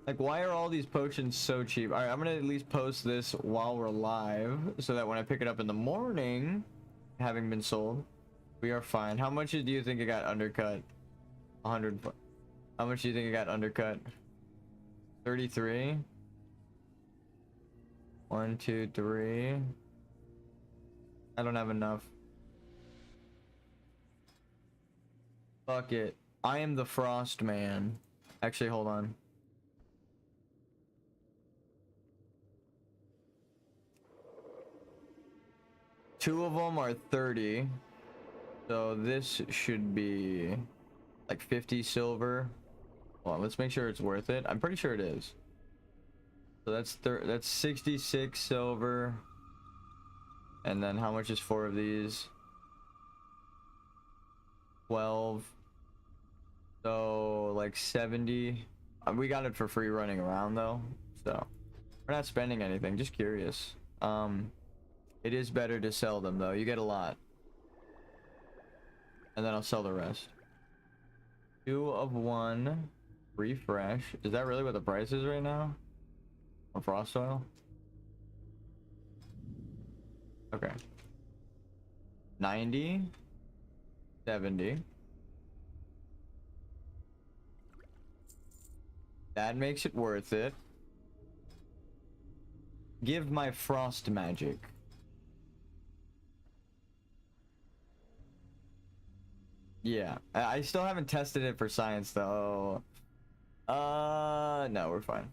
Like, why are all these potions so cheap? All right, I'm gonna at least post this while we're live, so that when I pick it up in the morning, having been sold, we are fine. How much do you think it got undercut? 100. How much do you think it got undercut? 33. 1, 2, 3. I don't have enough. Fuck it. I am the Frost Man. Actually, hold on. Two of them are 30, so this should be like 50 silver. Hold on, let's make sure it's worth it. I'm pretty sure it is. So that's 66 silver. And then how much is 4 of these? 12. So like 70. We got it for free running around though, so we're not spending anything. Just curious. It is better to sell them though. You get a lot. And then I'll sell the rest. 2 of 1. Refresh. Is that really what the price is right now? On frost oil? Okay. 90. 70. That makes it worth it. Give my frost magic. Yeah, I still haven't tested it for science though. No, we're fine.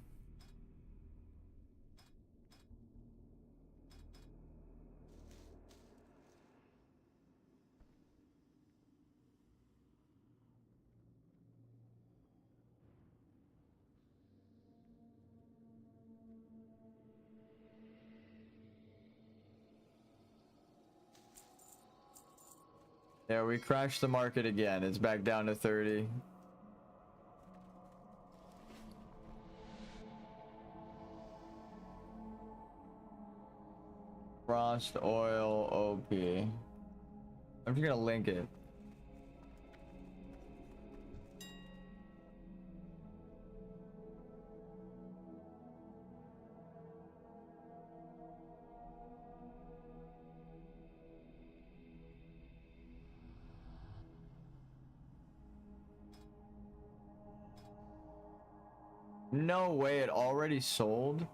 Yeah, we crashed the market again. It's back down to 30. Frost oil OP. I'm just gonna link it. No way, it already sold?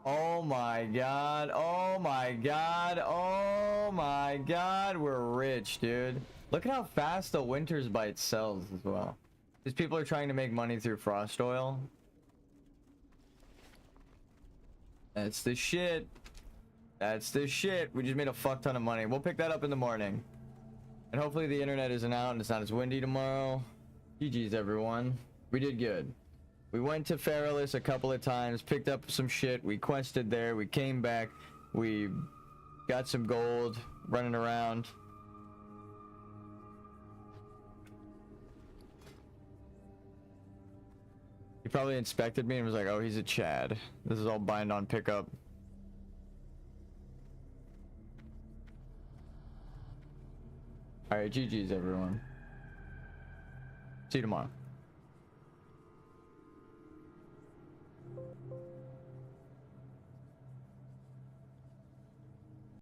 Oh my god, oh my god, oh my god, we're rich, dude. Look at how fast the Winter's Bite sells as well. These people are trying to make money through frost oil. That's the shit. That's the shit. We just made a fuck ton of money. We'll pick that up in the morning. And hopefully the internet isn't out and it's not as windy tomorrow. GG's everyone. We did good. We went to Feralis a couple of times, picked up some shit, we quested there, we came back, we got some gold running around. He probably inspected me and was like, oh, he's a Chad. This is all bind on pickup. Alright, GG's everyone. See you tomorrow.